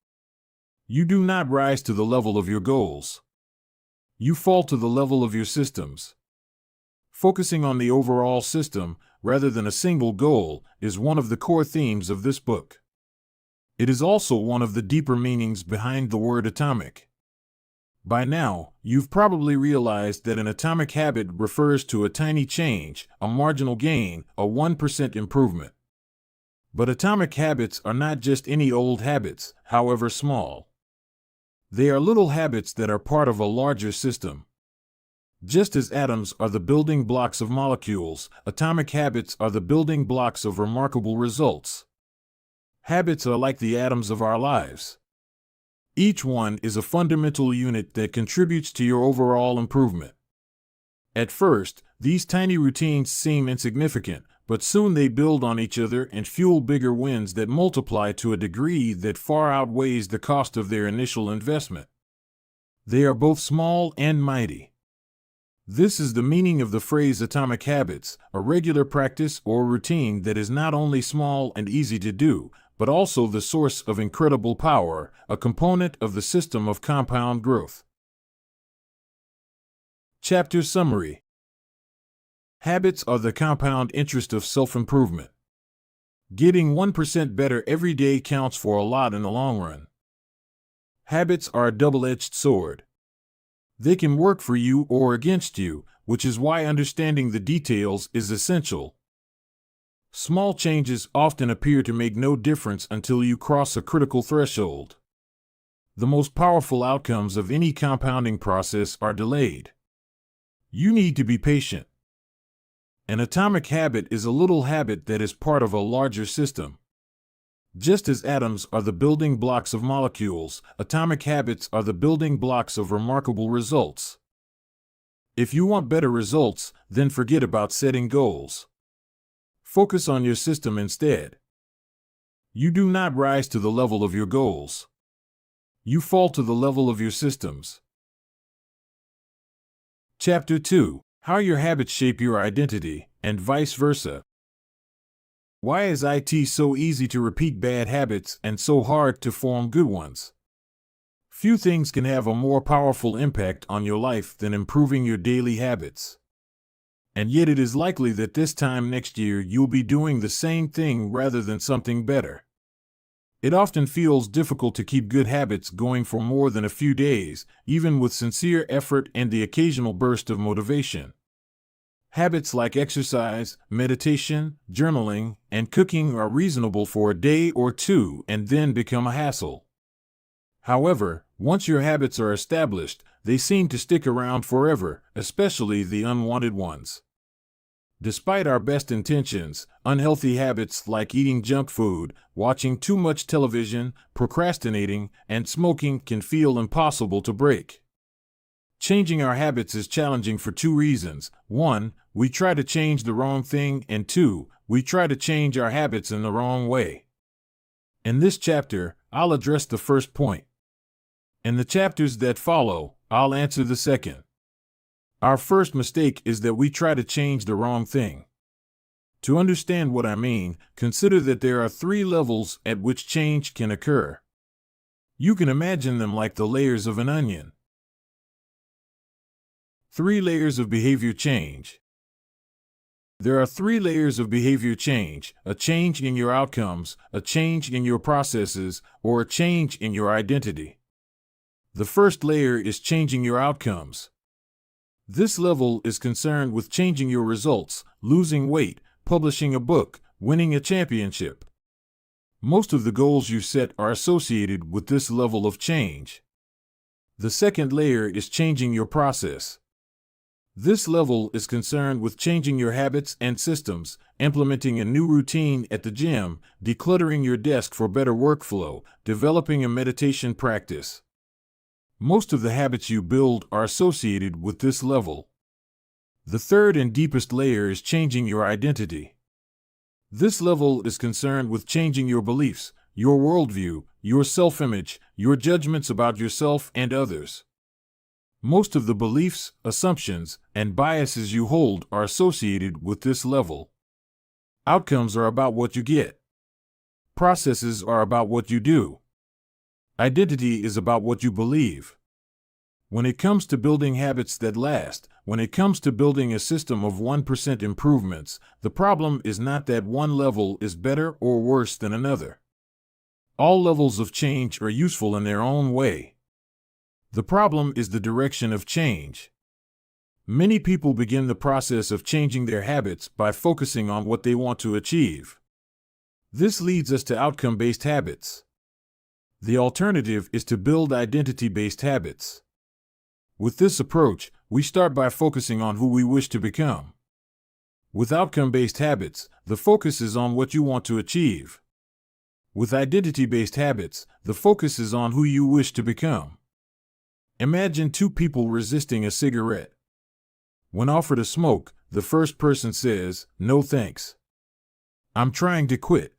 You do not rise to the level of your goals. You fall to the level of your systems. Focusing on the overall system, rather than a single goal, is one of the core themes of this book. It is also one of the deeper meanings behind the word atomic. By now, you've probably realized that an atomic habit refers to a tiny change, a marginal gain, a 1% improvement. But atomic habits are not just any old habits, however small. They are little habits that are part of a larger system. Just as atoms are the building blocks of molecules, atomic habits are the building blocks of remarkable results. Habits are like the atoms of our lives. Each one is a fundamental unit that contributes to your overall improvement. At first, these tiny routines seem insignificant, but soon they build on each other and fuel bigger wins that multiply to a degree that far outweighs the cost of their initial investment. They are both small and mighty. This is the meaning of the phrase atomic habits, a regular practice or routine that is not only small and easy to do, but also the source of incredible power, a component of the system of compound growth. Chapter Summary. Habits are the compound interest of self-improvement. Getting 1% better every day counts for a lot in the long run. Habits are a double-edged sword. They can work for you or against you, which is why understanding the details is essential. Small changes often appear to make no difference until you cross a critical threshold. The most powerful outcomes of any compounding process are delayed. You need to be patient. An atomic habit is a little habit that is part of a larger system. Just as atoms are the building blocks of molecules, atomic habits are the building blocks of remarkable results. If you want better results, then forget about setting goals. Focus on your system instead. You do not rise to the level of your goals. You fall to the level of your systems. Chapter 2. How your habits shape your identity, and vice versa. Why is it so easy to repeat bad habits and so hard to form good ones? Few things can have a more powerful impact on your life than improving your daily habits. And yet it is likely that this time next year you'll be doing the same thing rather than something better. It often feels difficult to keep good habits going for more than a few days, even with sincere effort and the occasional burst of motivation. Habits like exercise, meditation, journaling, and cooking are reasonable for a day or two and then become a hassle. However, once your habits are established, they seem to stick around forever, especially the unwanted ones. Despite our best intentions, unhealthy habits like eating junk food, watching too much television, procrastinating, and smoking can feel impossible to break. Changing our habits is challenging for two reasons. 1, we try to change the wrong thing, and 2, we try to change our habits in the wrong way. In this chapter, I'll address the first point. In the chapters that follow, I'll answer the second. Our first mistake is that we try to change the wrong thing. To understand what I mean, consider that there are 3 levels at which change can occur. You can imagine them like the layers of an onion. 3 layers of behavior change. There are three layers of behavior change: a change in your outcomes, a change in your processes, or a change in your identity. The first layer is changing your outcomes. This level is concerned with changing your results, losing weight, publishing a book, winning a championship. Most of the goals you set are associated with this level of change. The second layer is changing your process. This level is concerned with changing your habits and systems, implementing a new routine at the gym, decluttering your desk for better workflow, developing a meditation practice. Most of the habits you build are associated with this level. The third and deepest layer is changing your identity. This level is concerned with changing your beliefs, your worldview, your self-image, your judgments about yourself and others. Most of the beliefs, assumptions, and biases you hold are associated with this level. Outcomes are about what you get. Processes are about what you do. Identity is about what you believe. When it comes to building habits that last, when it comes to building a system of 1% improvements, the problem is not that one level is better or worse than another. All levels of change are useful in their own way. The problem is the direction of change. Many people begin the process of changing their habits by focusing on what they want to achieve. This leads us to outcome-based habits. The alternative is to build identity-based habits. With this approach, we start by focusing on who we wish to become. With outcome-based habits, the focus is on what you want to achieve. With identity-based habits, the focus is on who you wish to become. Imagine two people resisting a cigarette. When offered a smoke, the first person says, "No thanks. I'm trying to quit."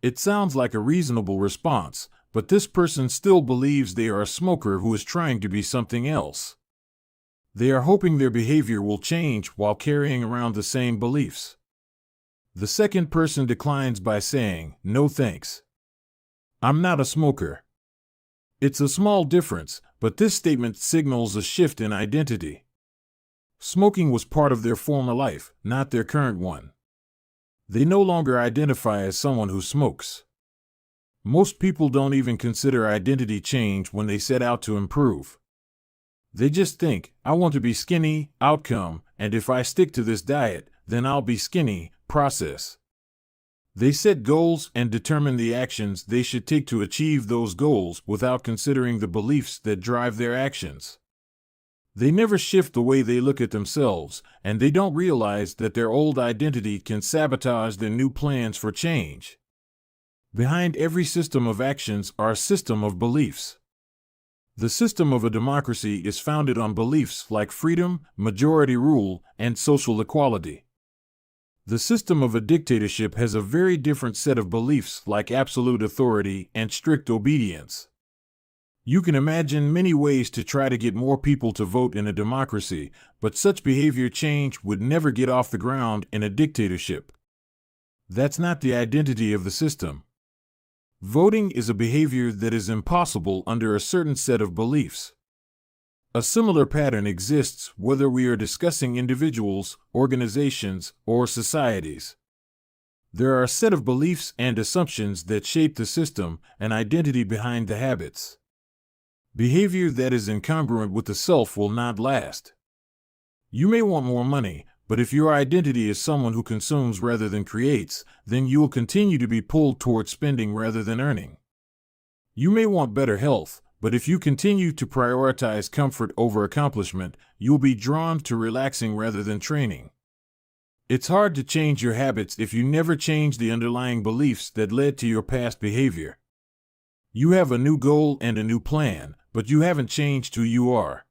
It sounds like a reasonable response, but this person still believes they are a smoker who is trying to be something else. They are hoping their behavior will change while carrying around the same beliefs. The second person declines by saying, "No thanks. I'm not a smoker." It's a small difference, but this statement signals a shift in identity. Smoking was part of their former life, not their current one. They no longer identify as someone who smokes. Most people don't even consider identity change when they set out to improve. They just think, "I want to be skinny," outcome, and if I stick to this diet, then I'll be skinny, process. They set goals and determine the actions they should take to achieve those goals without considering the beliefs that drive their actions. They never shift the way they look at themselves, and they don't realize that their old identity can sabotage their new plans for change. Behind every system of actions are a system of beliefs. The system of a democracy is founded on beliefs like freedom, majority rule, and social equality. The system of a dictatorship has a very different set of beliefs like absolute authority and strict obedience. You can imagine many ways to try to get more people to vote in a democracy, but such behavior change would never get off the ground in a dictatorship. That's not the identity of the system. Voting is a behavior that is impossible under a certain set of beliefs. A similar pattern exists whether we are discussing individuals, organizations, or societies. There are a set of beliefs and assumptions that shape the system, an identity behind the habits. Behavior that is incongruent with the self will not last. You may want more money, but if your identity is someone who consumes rather than creates, then you will continue to be pulled toward spending rather than earning. You may want better health, but if you continue to prioritize comfort over accomplishment, you'll be drawn to relaxing rather than training. It's hard to change your habits if you never change the underlying beliefs that led to your past behavior. You have a new goal and a new plan, but you haven't changed who you are.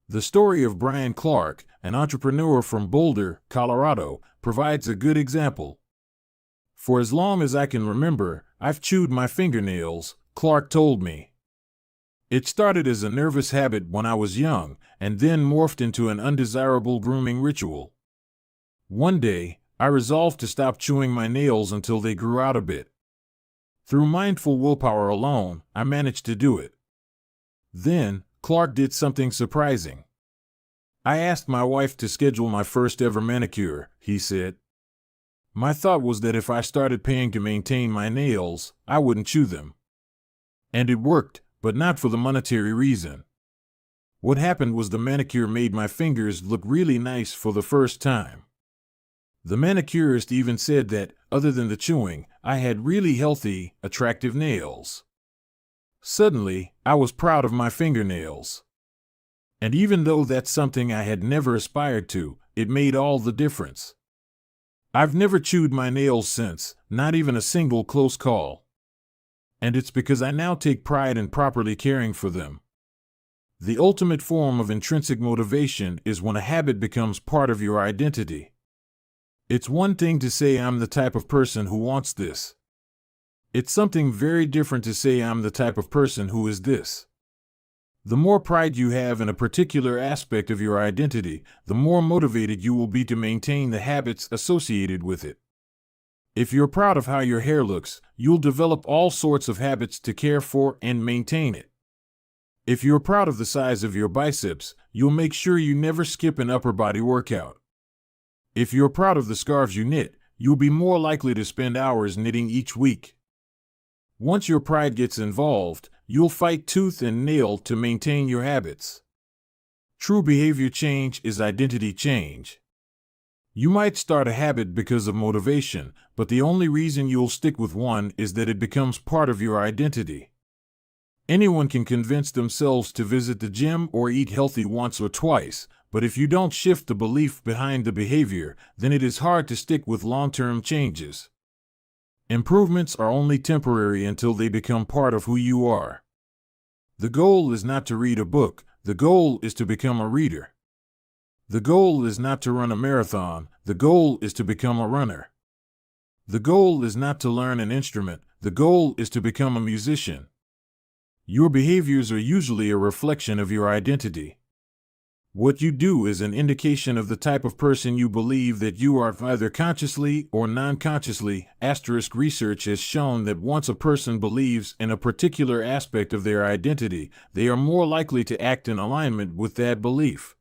The story of Brian Clark, an entrepreneur from Boulder, Colorado, provides a good example. "For as long as I can remember, I've chewed my fingernails," Clark told me. "It started as a nervous habit when I was young, and then morphed into an undesirable grooming ritual. One day, I resolved to stop chewing my nails until they grew out a bit. Through mindful willpower alone, I managed to do it. Then, Clark did something surprising. I asked my wife to schedule my first ever manicure, he said. My thought was that if I started paying to maintain my nails, I wouldn't chew them. And it worked, but not for the monetary reason. What happened was the manicure made my fingers look really nice for the first time. The manicurist even said that, other than the chewing, I had really healthy, attractive nails. Suddenly, I was proud of my fingernails. And even though that's something I had never aspired to, it made all the difference. I've never chewed my nails since, not even a single close call. And it's because I now take pride in properly caring for them. The ultimate form of intrinsic motivation is when a habit becomes part of your identity. It's one thing to say I'm the type of person who wants this. It's something very different to say I'm the type of person who is this. The more pride you have in a particular aspect of your identity, the more motivated you will be to maintain the habits associated with it. If you're proud of how your hair looks, you'll develop all sorts of habits to care for and maintain it. If you're proud of the size of your biceps, you'll make sure you never skip an upper body workout. If you're proud of the scarves you knit, you'll be more likely to spend hours knitting each week. Once your pride gets involved, you'll fight tooth and nail to maintain your habits. True behavior change is identity change. You might start a habit because of motivation, but the only reason you'll stick with one is that it becomes part of your identity. Anyone can convince themselves to visit the gym or eat healthy once or twice, but if you don't shift the belief behind the behavior, then it is hard to stick with long-term changes. Improvements are only temporary until they become part of who you are. The goal is not to read a book, the goal is to become a reader. The goal is not to run a marathon, the goal is to become a runner. The goal is not to learn an instrument, the goal is to become a musician. Your behaviors are usually a reflection of your identity. What you do is an indication of the type of person you believe that you are, either consciously or non-consciously. Research has shown that once a person believes in a particular aspect of their identity, they are more likely to act in alignment with that belief.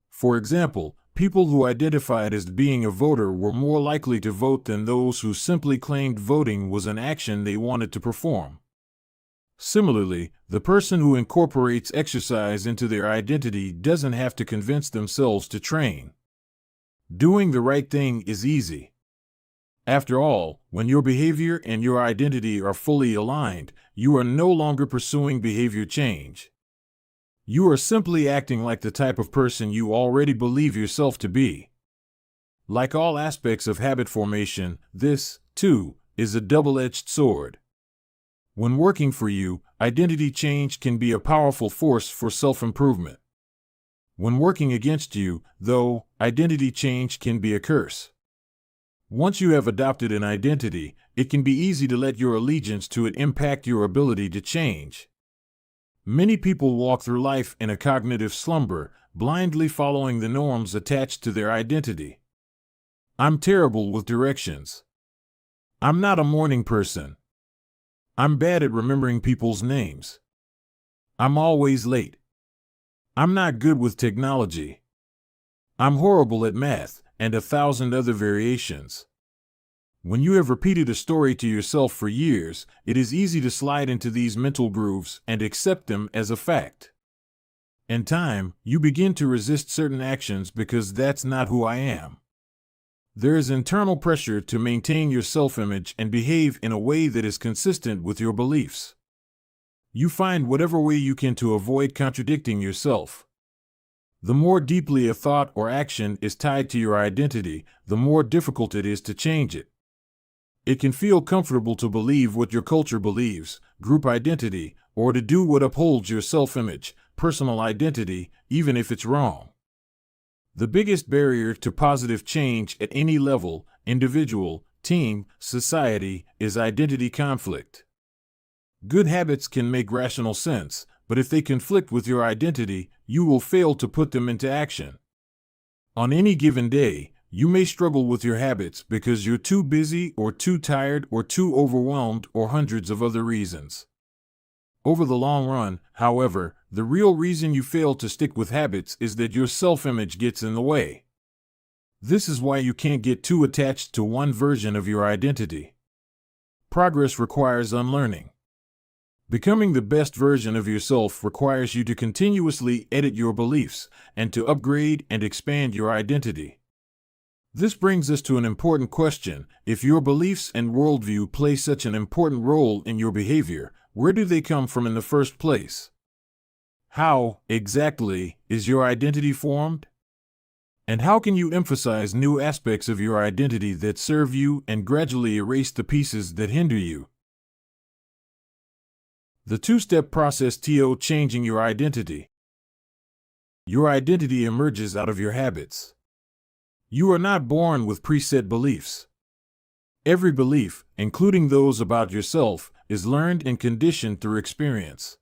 For example, people who identified as being a voter were more likely to vote than those who simply claimed voting was an action they wanted to perform. Similarly, the person who incorporates exercise into their identity doesn't have to convince themselves to train. Doing the right thing is easy. After all, when your behavior and your identity are fully aligned, you are no longer pursuing behavior change. You are simply acting like the type of person you already believe yourself to be. Like all aspects of habit formation, this, too, is a double-edged sword. When working for you, identity change can be a powerful force for self-improvement. When working against you, though, identity change can be a curse. Once you have adopted an identity, it can be easy to let your allegiance to it impact your ability to change. Many people walk through life in a cognitive slumber, blindly following the norms attached to their identity. I'm terrible with directions. I'm not a morning person. I'm bad at remembering people's names. I'm always late. I'm not good with technology. I'm horrible at math, and 1,000 other variations. When you have repeated a story to yourself for years, it is easy to slide into these mental grooves and accept them as a fact. In time, you begin to resist certain actions because that's not who I am. There is internal pressure to maintain your self-image and behave in a way that is consistent with your beliefs. You find whatever way you can to avoid contradicting yourself. The more deeply a thought or action is tied to your identity, the more difficult it is to change it. It can feel comfortable to believe what your culture believes, group identity, or to do what upholds your self-image, personal identity, even if it's wrong. The biggest barrier to positive change at any level, individual, team, society, is identity conflict. Good habits can make rational sense, but if they conflict with your identity, you will fail to put them into action. On any given day, you may struggle with your habits because you're too busy or too tired or too overwhelmed or hundreds of other reasons. Over the long run, however, the real reason you fail to stick with habits is that your self-image gets in the way. This is why you can't get too attached to one version of your identity. Progress requires unlearning. Becoming the best version of yourself requires you to continuously edit your beliefs and to upgrade and expand your identity. This brings us to an important question. If your beliefs and worldview play such an important role in your behavior, where do they come from in the first place? How, exactly, is your identity formed? And how can you emphasize new aspects of your identity that serve you and gradually erase the pieces that hinder you? The two-step process to changing your identity. Your identity emerges out of your habits. You are not born with preset beliefs. Every belief, including those about yourself, is learned and conditioned through experience.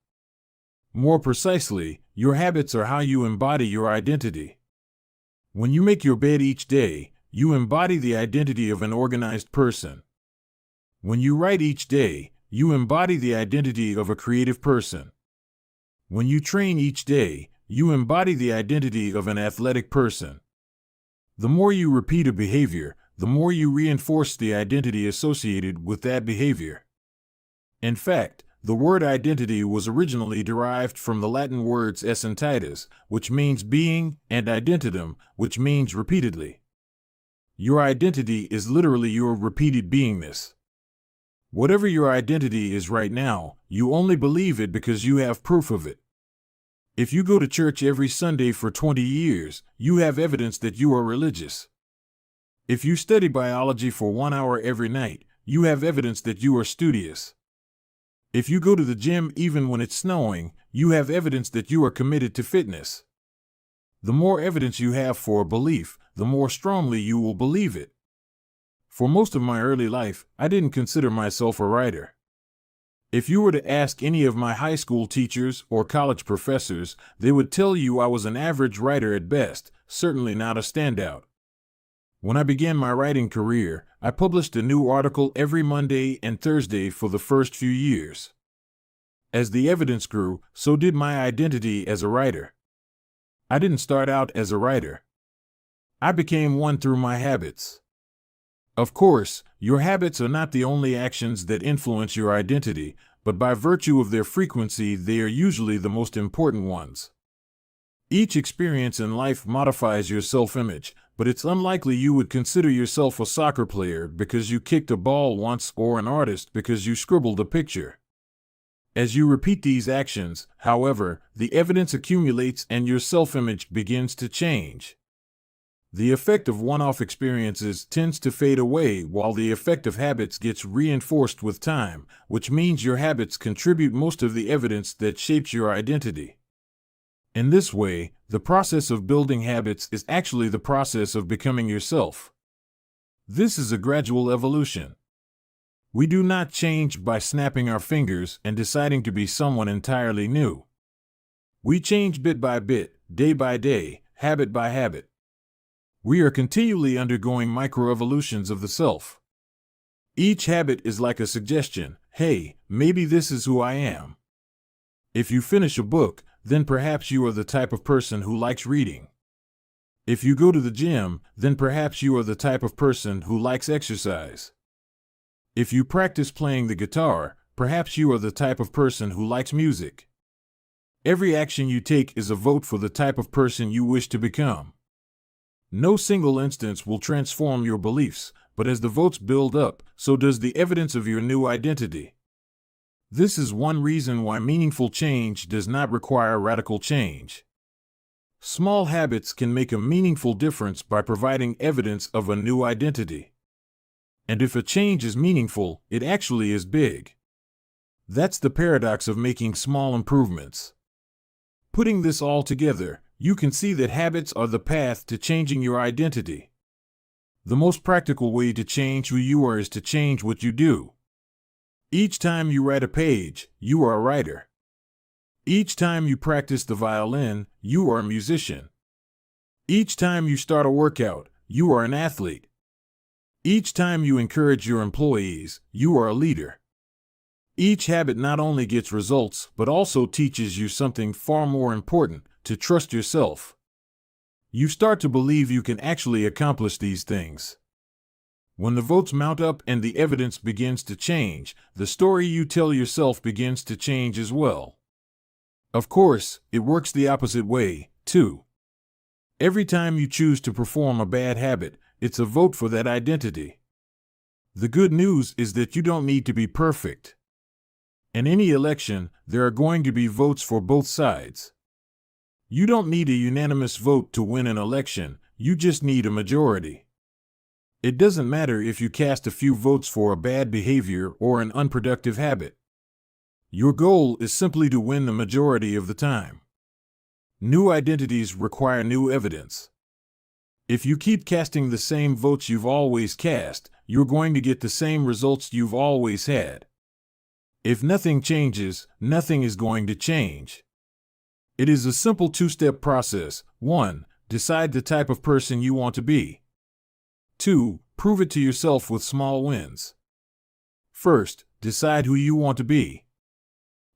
More precisely, your habits are how you embody your identity. When you make your bed each day, you embody the identity of an organized person. When you write each day, you embody the identity of a creative person. When you train each day, you embody the identity of an athletic person. The more you repeat a behavior, the more you reinforce the identity associated with that behavior. In fact, the word identity was originally derived from the Latin words essentitas, which means being, and identitum, which means repeatedly. Your identity is literally your repeated beingness. Whatever your identity is right now, you only believe it because you have proof of it. If you go to church every Sunday for 20 years, you have evidence that you are religious. If you study biology for 1 hour every night, you have evidence that you are studious. If you go to the gym even when it's snowing, you have evidence that you are committed to fitness. The more evidence you have for a belief, the more strongly you will believe it. For most of my early life, I didn't consider myself a writer. If you were to ask any of my high school teachers or college professors, they would tell you I was an average writer at best, certainly not a standout. When I began my writing career, I published a new article every Monday and Thursday for the first few years. As the evidence grew, so did my identity as a writer. I didn't start out as a writer. I became one through my habits. Of course, your habits are not the only actions that influence your identity, but by virtue of their frequency, they are usually the most important ones. Each experience in life modifies your self-image, but it's unlikely you would consider yourself a soccer player because you kicked a ball once or an artist because you scribbled a picture. As you repeat these actions, however, the evidence accumulates and your self-image begins to change. The effect of one-off experiences tends to fade away while the effect of habits gets reinforced with time, which means your habits contribute most of the evidence that shapes your identity. In this way, the process of building habits is actually the process of becoming yourself. This is a gradual evolution. We do not change by snapping our fingers and deciding to be someone entirely new. We change bit by bit, day by day, habit by habit. We are continually undergoing microevolutions of the self. Each habit is like a suggestion. Hey, maybe this is who I am. If you finish a book, then perhaps you are the type of person who likes reading. If you go to the gym, then perhaps you are the type of person who likes exercise. If you practice playing the guitar, perhaps you are the type of person who likes music. Every action you take is a vote for the type of person you wish to become. No single instance will transform your beliefs, but as the votes build up, so does the evidence of your new identity. This is one reason why meaningful change does not require radical change. Small habits can make a meaningful difference by providing evidence of a new identity. And if a change is meaningful, it actually is big. That's the paradox of making small improvements. Putting this all together, you can see that habits are the path to changing your identity. The most practical way to change who you are is to change what you do. Each time you write a page, you are a writer. Each time you practice the violin, you are a musician. Each time you start a workout, you are an athlete. Each time you encourage your employees, you are a leader. Each habit not only gets results, but also teaches you something far more important: to trust yourself. You start to believe you can actually accomplish these things. When the votes mount up and the evidence begins to change, the story you tell yourself begins to change as well. Of course, it works the opposite way, too. Every time you choose to perform a bad habit, it's a vote for that identity. The good news is that you don't need to be perfect. In any election, there are going to be votes for both sides. You don't need a unanimous vote to win an election, you just need a majority. It doesn't matter if you cast a few votes for a bad behavior or an unproductive habit. Your goal is simply to win the majority of the time. New identities require new evidence. If you keep casting the same votes you've always cast, you're going to get the same results you've always had. If nothing changes, nothing is going to change. It is a simple two-step process. 1. Decide the type of person you want to be. 2. Prove it to yourself with small wins. First, decide who you want to be.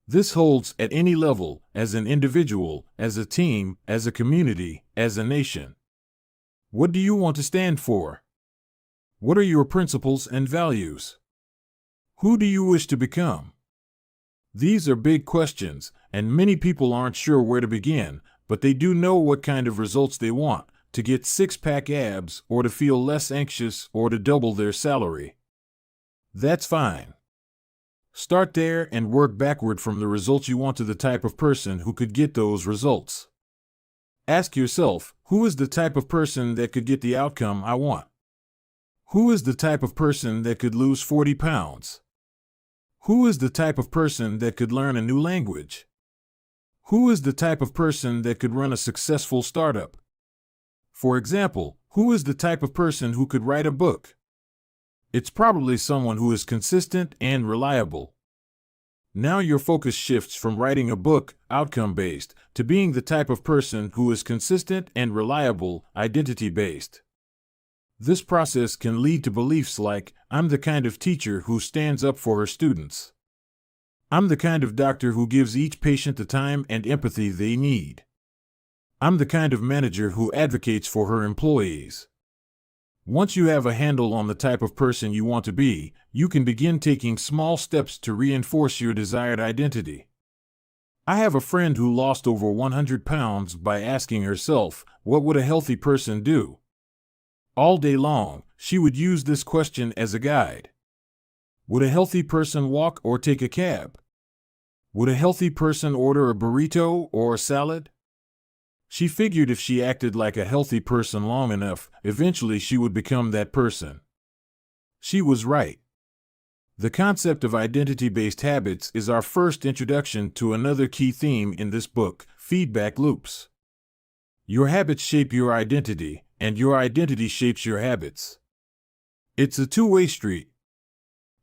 This holds at any level: as an individual, as a team, as a community, as a nation. What do you want to stand for? What are your principles and values? Who do you wish to become? These are big questions, and many people aren't sure where to begin, but they do know what kind of results they want: to get six-pack abs, or to feel less anxious, or to double their salary. That's fine. Start there and work backward from the results you want to the type of person who could get those results. Ask yourself, who is the type of person that could get the outcome I want? Who is the type of person that could lose 40 pounds? Who is the type of person that could learn a new language? Who is the type of person that could run a successful startup? For example, who is the type of person who could write a book? It's probably someone who is consistent and reliable. Now your focus shifts from writing a book, outcome-based, to being the type of person who is consistent and reliable, identity-based. This process can lead to beliefs like, I'm the kind of teacher who stands up for her students. I'm the kind of doctor who gives each patient the time and empathy they need. I'm the kind of manager who advocates for her employees. Once you have a handle on the type of person you want to be, you can begin taking small steps to reinforce your desired identity. I have a friend who lost over 100 pounds by asking herself, what would a healthy person do? All day long, she would use this question as a guide. Would a healthy person walk or take a cab? Would a healthy person order a burrito or a salad? She figured if she acted like a healthy person long enough, eventually she would become that person. She was right. The concept of identity-based habits is our first introduction to another key theme in this book: feedback loops. Your habits shape your identity, and your identity shapes your habits. It's a two-way street.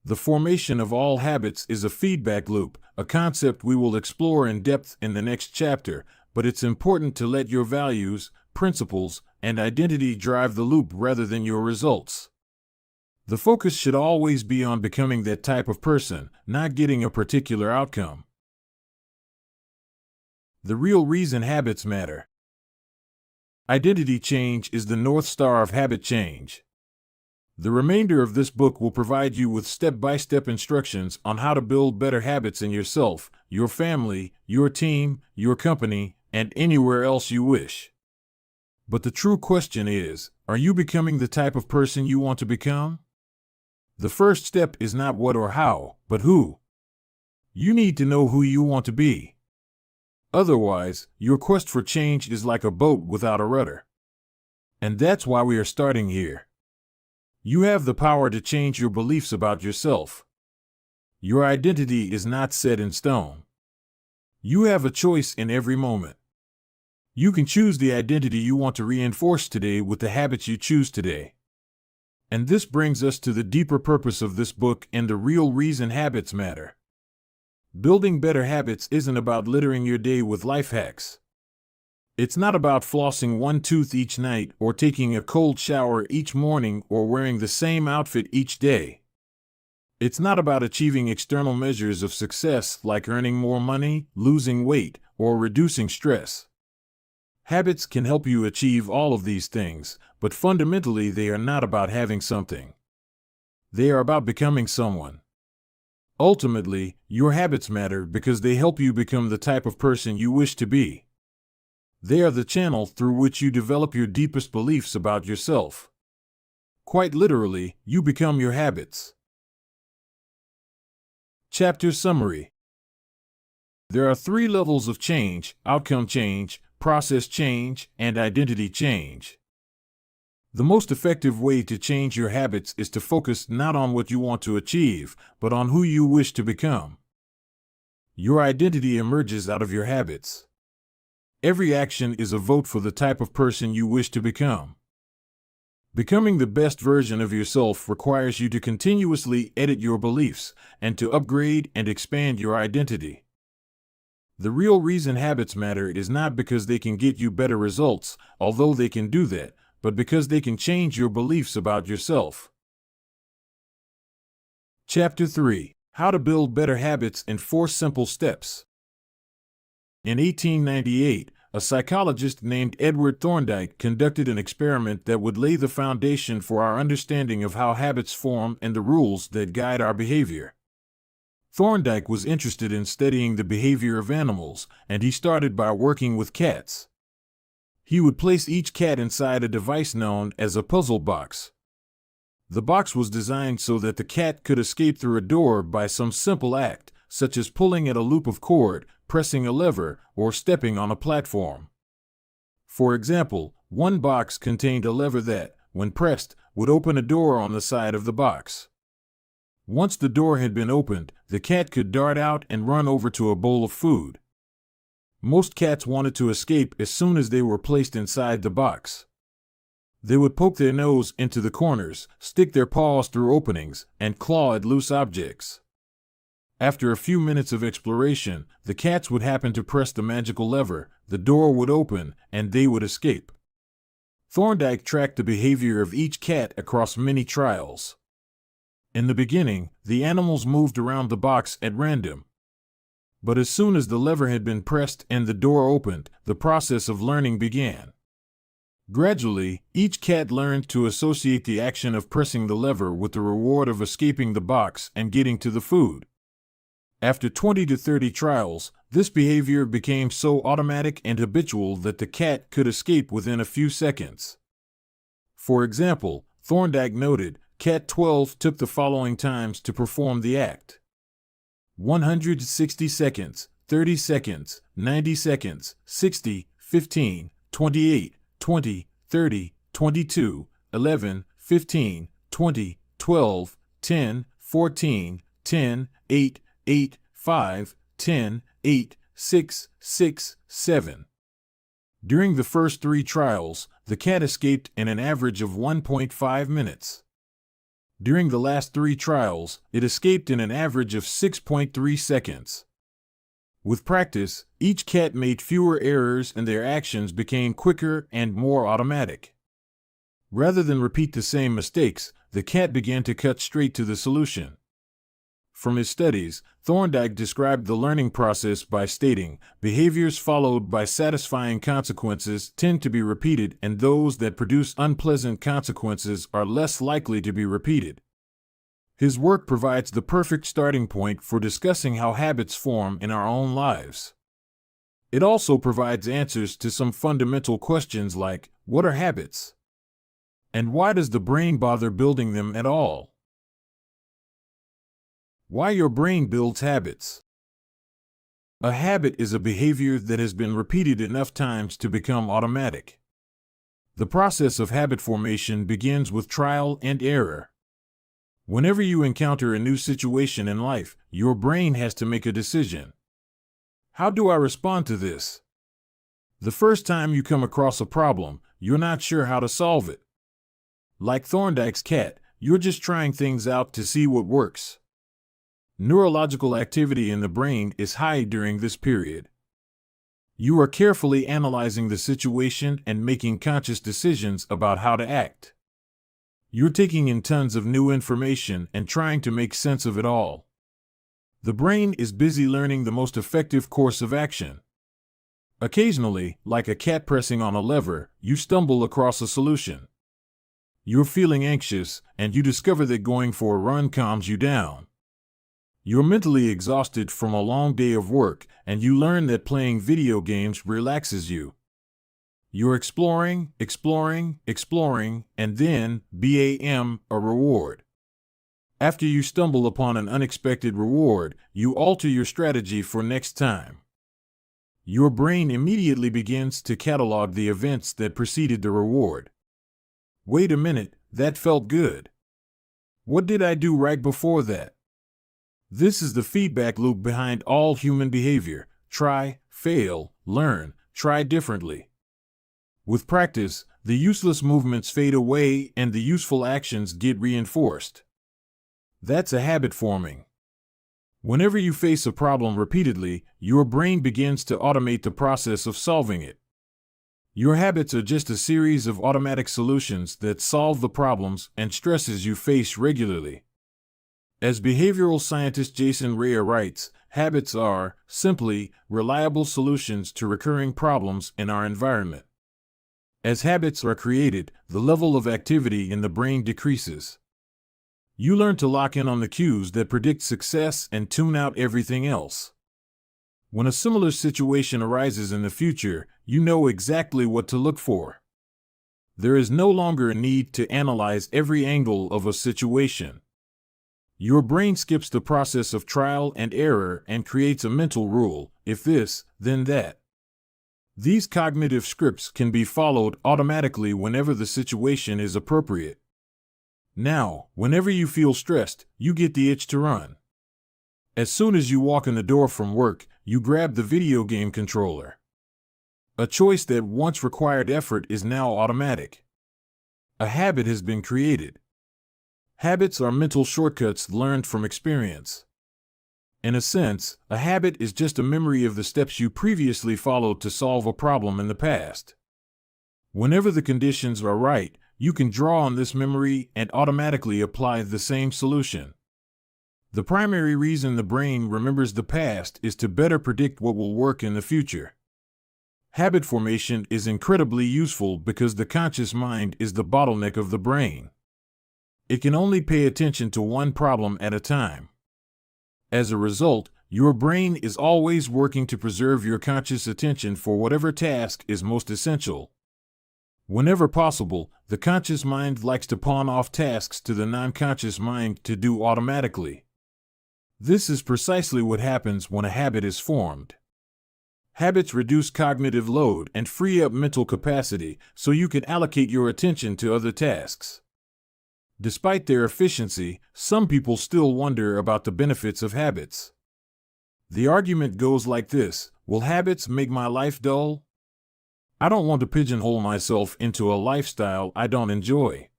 The formation of all habits is a feedback loop, a concept we will explore in depth in the next chapter, but it's important to let your values, principles, and identity drive the loop rather than your results. The focus should always be on becoming that type of person, not getting a particular outcome. The real reason habits matter. Identity change is the North Star of habit change. The remainder of this book will provide you with step-by-step instructions on how to build better habits in yourself, your family, your team, your company, and anywhere else you wish. But the true question is, are you becoming the type of person you want to become? The first step is not what or how, but who. You need to know who you want to be. Otherwise, your quest for change is like a boat without a rudder. And that's why we are starting here. You have the power to change your beliefs about yourself. Your identity is not set in stone. You have a choice in every moment. You can choose the identity you want to reinforce today with the habits you choose today. And this brings us to the deeper purpose of this book and the real reason habits matter. Building better habits isn't about littering your day with life hacks. It's not about flossing one tooth each night or taking a cold shower each morning or wearing the same outfit each day. It's not about achieving external measures of success like earning more money, losing weight, or reducing stress. Habits can help you achieve all of these things, but fundamentally they are not about having something. They are about becoming someone. Ultimately, your habits matter because they help you become the type of person you wish to be. They are the channel through which you develop your deepest beliefs about yourself. Quite literally, you become your habits. Chapter Summary. There are 3 levels of change: outcome change, process change, and identity change. The most effective way to change your habits is to focus not on what you want to achieve, but on who you wish to become. Your identity emerges out of your habits. Every action is a vote for the type of person you wish to become. Becoming the best version of yourself requires you to continuously edit your beliefs and to upgrade and expand your identity. The real reason habits matter is not because they can get you better results, although they can do that, but because they can change your beliefs about yourself. Chapter 3: How to Build Better Habits in 4 Simple Steps. In 1898, a psychologist named Edward Thorndike conducted an experiment that would lay the foundation for our understanding of how habits form and the rules that guide our behavior. Thorndike was interested in studying the behavior of animals, and he started by working with cats. He would place each cat inside a device known as a puzzle box. The box was designed so that the cat could escape through a door by some simple act, such as pulling at a loop of cord, pressing a lever, or stepping on a platform. For example, one box contained a lever that, when pressed, would open a door on the side of the box. Once the door had been opened, the cat could dart out and run over to a bowl of food. Most cats wanted to escape as soon as they were placed inside the box. They would poke their nose into the corners, stick their paws through openings, and claw at loose objects. After a few minutes of exploration, the cats would happen to press the magical lever, the door would open, and they would escape. Thorndike tracked the behavior of each cat across many trials. In the beginning, the animals moved around the box at random. But as soon as the lever had been pressed and the door opened, the process of learning began. Gradually, each cat learned to associate the action of pressing the lever with the reward of escaping the box and getting to the food. After 20 to 30 trials, this behavior became so automatic and habitual that the cat could escape within a few seconds. For example, Thorndike noted, Cat 12 took the following times to perform the act: 160 seconds, 30 seconds, 90 seconds, 60, 15, 28, 20, 30, 22, 11, 15, 20, 12, 10, 14, 10, 8, 8, 5, 10, 8, 6, 6, 7. During the first 3 trials, the cat escaped in an average of 1.5 minutes. During the last 3 trials, it escaped in an average of 6.3 seconds. With practice, each cat made fewer errors and their actions became quicker and more automatic. Rather than repeat the same mistakes, the cat began to cut straight to the solution. From his studies, Thorndike described the learning process by stating, behaviors followed by satisfying consequences tend to be repeated, and those that produce unpleasant consequences are less likely to be repeated. His work provides the perfect starting point for discussing how habits form in our own lives. It also provides answers to some fundamental questions like, what are habits? And why does the brain bother building them at all? Why your brain builds habits. A habit is a behavior that has been repeated enough times to become automatic. The process of habit formation begins with trial and error. Whenever you encounter a new situation in life, your brain has to make a decision. How do I respond to this? The first time you come across a problem, you're not sure how to solve it. Like Thorndike's cat, you're just trying things out to see what works. Neurological activity in the brain is high during this period. You are carefully analyzing the situation and making conscious decisions about how to act. You're taking in tons of new information and trying to make sense of it all. The brain is busy learning the most effective course of action. Occasionally, like a cat pressing on a lever, you stumble across a solution. You're feeling anxious, and you discover that going for a run calms you down. You're mentally exhausted from a long day of work, and you learn that playing video games relaxes you. You're exploring, and then, bam, a reward. After you stumble upon an unexpected reward, you alter your strategy for next time. Your brain immediately begins to catalog the events that preceded the reward. Wait a minute, that felt good. What did I do right before that? This is the feedback loop behind all human behavior. Try, fail, learn, try differently. With practice, the useless movements fade away and the useful actions get reinforced. That's a habit forming. Whenever you face a problem repeatedly, your brain begins to automate the process of solving it. Your habits are just a series of automatic solutions that solve the problems and stresses you face regularly. As behavioral scientist Jason Rea writes, habits are, simply, reliable solutions to recurring problems in our environment. As habits are created, the level of activity in the brain decreases. You learn to lock in on the cues that predict success and tune out everything else. When a similar situation arises in the future, you know exactly what to look for. There is no longer a need to analyze every angle of a situation. Your brain skips the process of trial and error and creates a mental rule: if this, then that. These cognitive scripts can be followed automatically whenever the situation is appropriate. Now, whenever you feel stressed, you get the itch to run. As soon as you walk in the door from work, you grab the video game controller. A choice that once required effort is now automatic. A habit has been created. Habits are mental shortcuts learned from experience. In a sense, a habit is just a memory of the steps you previously followed to solve a problem in the past. Whenever the conditions are right, you can draw on this memory and automatically apply the same solution. The primary reason the brain remembers the past is to better predict what will work in the future. Habit formation is incredibly useful because the conscious mind is the bottleneck of the brain. It can only pay attention to one problem at a time. As a result, your brain is always working to preserve your conscious attention for whatever task is most essential. Whenever possible, the conscious mind likes to pawn off tasks to the non-conscious mind to do automatically. This is precisely what happens when a habit is formed. Habits reduce cognitive load and free up mental capacity so you can allocate your attention to other tasks. Despite their efficiency, some people still wonder about the benefits of habits. The argument goes like this: will habits make my life dull? I don't want to pigeonhole myself into a lifestyle I don't enjoy.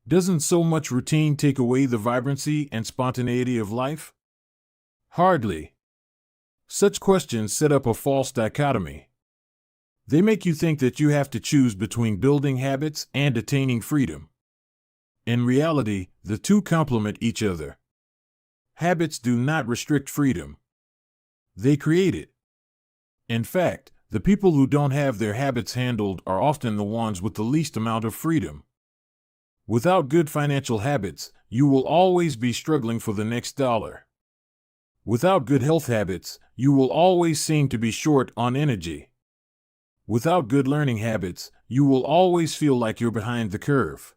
Doesn't so much routine take away the vibrancy and spontaneity of life? Hardly. Such questions set up a false dichotomy. They make you think that you have to choose between building habits and attaining freedom. In reality, the two complement each other. Habits do not restrict freedom. They create it. In fact, the people who don't have their habits handled are often the ones with the least amount of freedom. Without good financial habits, you will always be struggling for the next dollar. Without good health habits, you will always seem to be short on energy. Without good learning habits, you will always feel like you're behind the curve.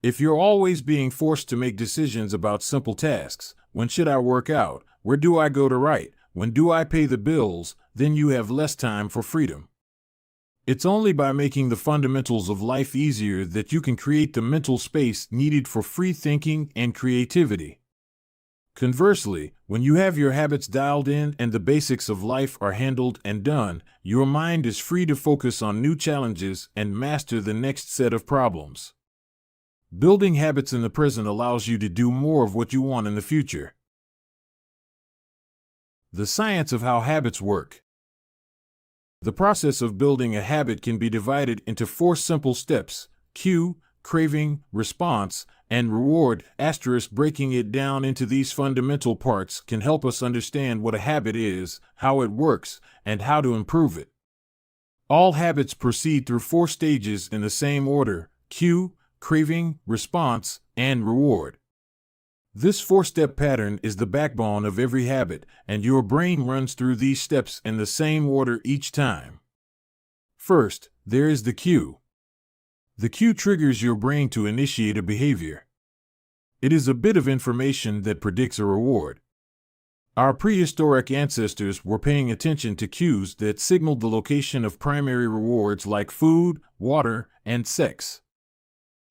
If you're always being forced to make decisions about simple tasks, when should I work out, where do I go to write, when do I pay the bills, then you have less time for freedom. It's only by making the fundamentals of life easier that you can create the mental space needed for free thinking and creativity. Conversely, when you have your habits dialed in and the basics of life are handled and done, your mind is free to focus on new challenges and master the next set of problems. Building habits in the present allows you to do more of what you want in the future. The science of how habits work. The process of building a habit can be divided into 4 simple steps: cue, craving, response, and reward, *, breaking it down into these fundamental parts can help us understand what a habit is, how it works, and how to improve it. All habits proceed through 4 stages in the same order: cue, craving, response, and reward. This 4-step pattern is the backbone of every habit, and your brain runs through these steps in the same order each time. First, there is the cue. The cue triggers your brain to initiate a behavior. It is a bit of information that predicts a reward. Our prehistoric ancestors were paying attention to cues that signaled the location of primary rewards like food, water, and sex.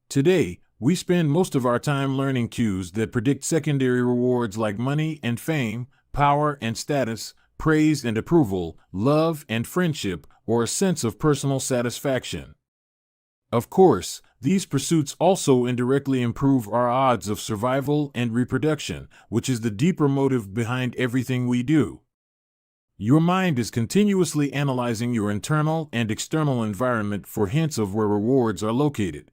Today, we spend most of our time learning cues that predict secondary rewards like money and fame, power and status, praise and approval, love and friendship, or a sense of personal satisfaction. Of course, these pursuits also indirectly improve our odds of survival and reproduction, which is the deeper motive behind everything we do. Your mind is continuously analyzing your internal and external environment for hints of where rewards are located.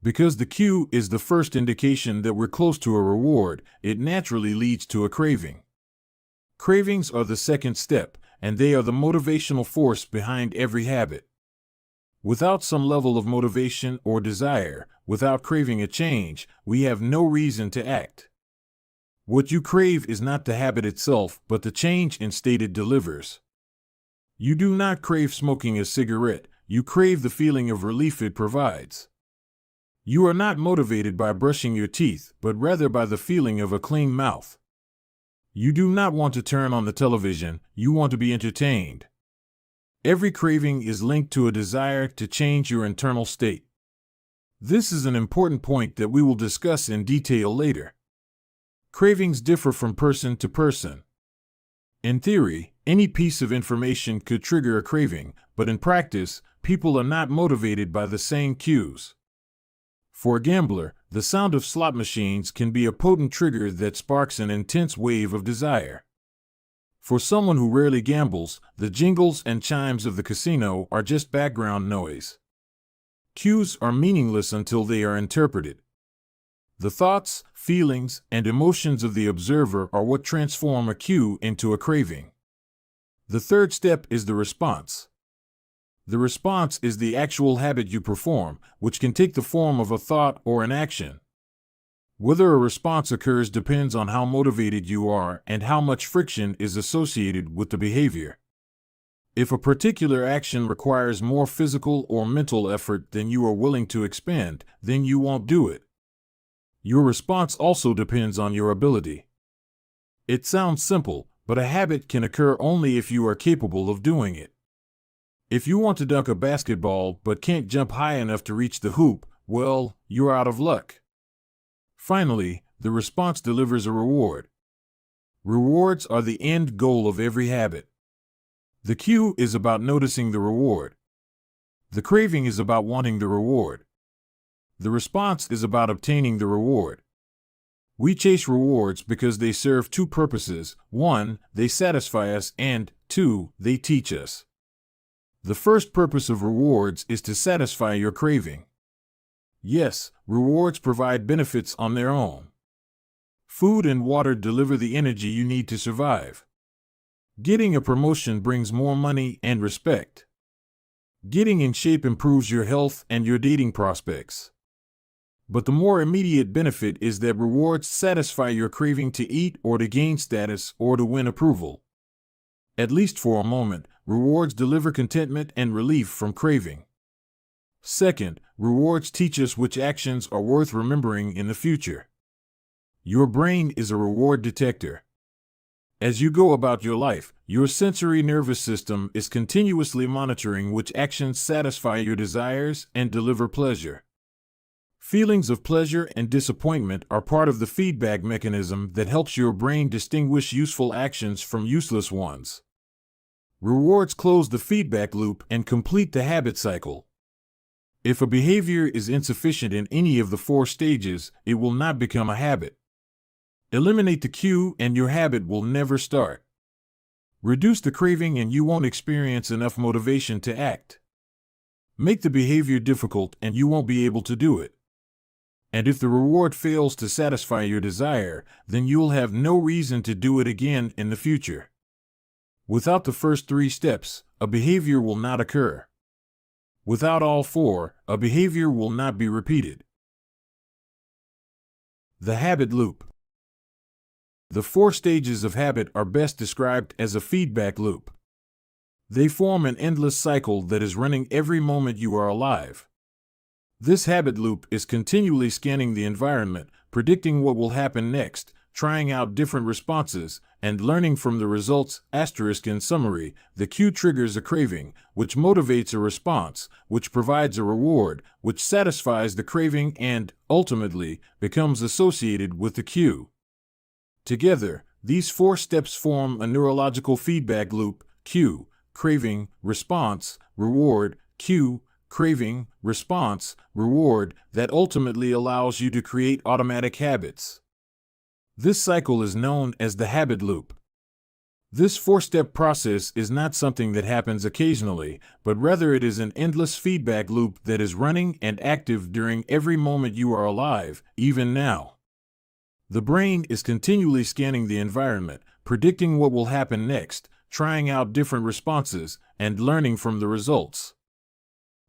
Because the cue is the first indication that we're close to a reward, it naturally leads to a craving. Cravings are the second step, and they are the motivational force behind every habit. Without some level of motivation or desire, without craving a change, we have no reason to act. What you crave is not the habit itself, but the change in state it delivers. You do not crave smoking a cigarette, you crave the feeling of relief it provides. You are not motivated by brushing your teeth, but rather by the feeling of a clean mouth. You do not want to turn on the television, you want to be entertained. Every craving is linked to a desire to change your internal state. This is an important point that we will discuss in detail later. Cravings differ from person to person. In theory, any piece of information could trigger a craving, but in practice, people are not motivated by the same cues. For a gambler, the sound of slot machines can be a potent trigger that sparks an intense wave of desire. For someone who rarely gambles, the jingles and chimes of the casino are just background noise. Cues are meaningless until they are interpreted. The thoughts, feelings, and emotions of the observer are what transform a cue into a craving. The third step is the response. The response is the actual habit you perform, which can take the form of a thought or an action. Whether a response occurs depends on how motivated you are and how much friction is associated with the behavior. If a particular action requires more physical or mental effort than you are willing to expend, then you won't do it. Your response also depends on your ability. It sounds simple, but a habit can occur only if you are capable of doing it. If you want to dunk a basketball but can't jump high enough to reach the hoop, well, you're out of luck. Finally, the response delivers a reward. Rewards are the end goal of every habit. The cue is about noticing the reward. The craving is about wanting the reward. The response is about obtaining the reward. We chase rewards because they serve 2 purposes: 1, they satisfy us, and 2, they teach us. The first purpose of rewards is to satisfy your craving. Yes, rewards provide benefits on their own. Food and water deliver the energy you need to survive. Getting a promotion brings more money and respect. Getting in shape improves your health and your dating prospects. But the more immediate benefit is that rewards satisfy your craving to eat or to gain status or to win approval. At least for a moment, rewards deliver contentment and relief from craving. Second, rewards teach us which actions are worth remembering in the future. Your brain is a reward detector. As you go about your life, your sensory nervous system is continuously monitoring which actions satisfy your desires and deliver pleasure. Feelings of pleasure and disappointment are part of the feedback mechanism that helps your brain distinguish useful actions from useless ones. Rewards close the feedback loop and complete the habit cycle. If a behavior is insufficient in any of the 4 stages, it will not become a habit. Eliminate the cue and your habit will never start. Reduce the craving and you won't experience enough motivation to act. Make the behavior difficult and you won't be able to do it. And if the reward fails to satisfy your desire, then you'll have no reason to do it again in the future. Without the first 3 steps, a behavior will not occur. Without all 4, a behavior will not be repeated. The habit loop. The 4 stages of habit are best described as a feedback loop. They form an endless cycle that is running every moment you are alive. This habit loop is continually scanning the environment, predicting what will happen next, trying out different responses, and learning from the results. In summary, the cue triggers a craving, which motivates a response, which provides a reward, which satisfies the craving and, ultimately, becomes associated with the cue. Together, these 4 steps form a neurological feedback loop: cue, craving, response, reward, cue, craving, response, reward, that ultimately allows you to create automatic habits. This cycle is known as the habit loop. This 4-step process is not something that happens occasionally, but rather it is an endless feedback loop that is running and active during every moment you are alive, even now. The brain is continually scanning the environment, predicting what will happen next, trying out different responses, and learning from the results.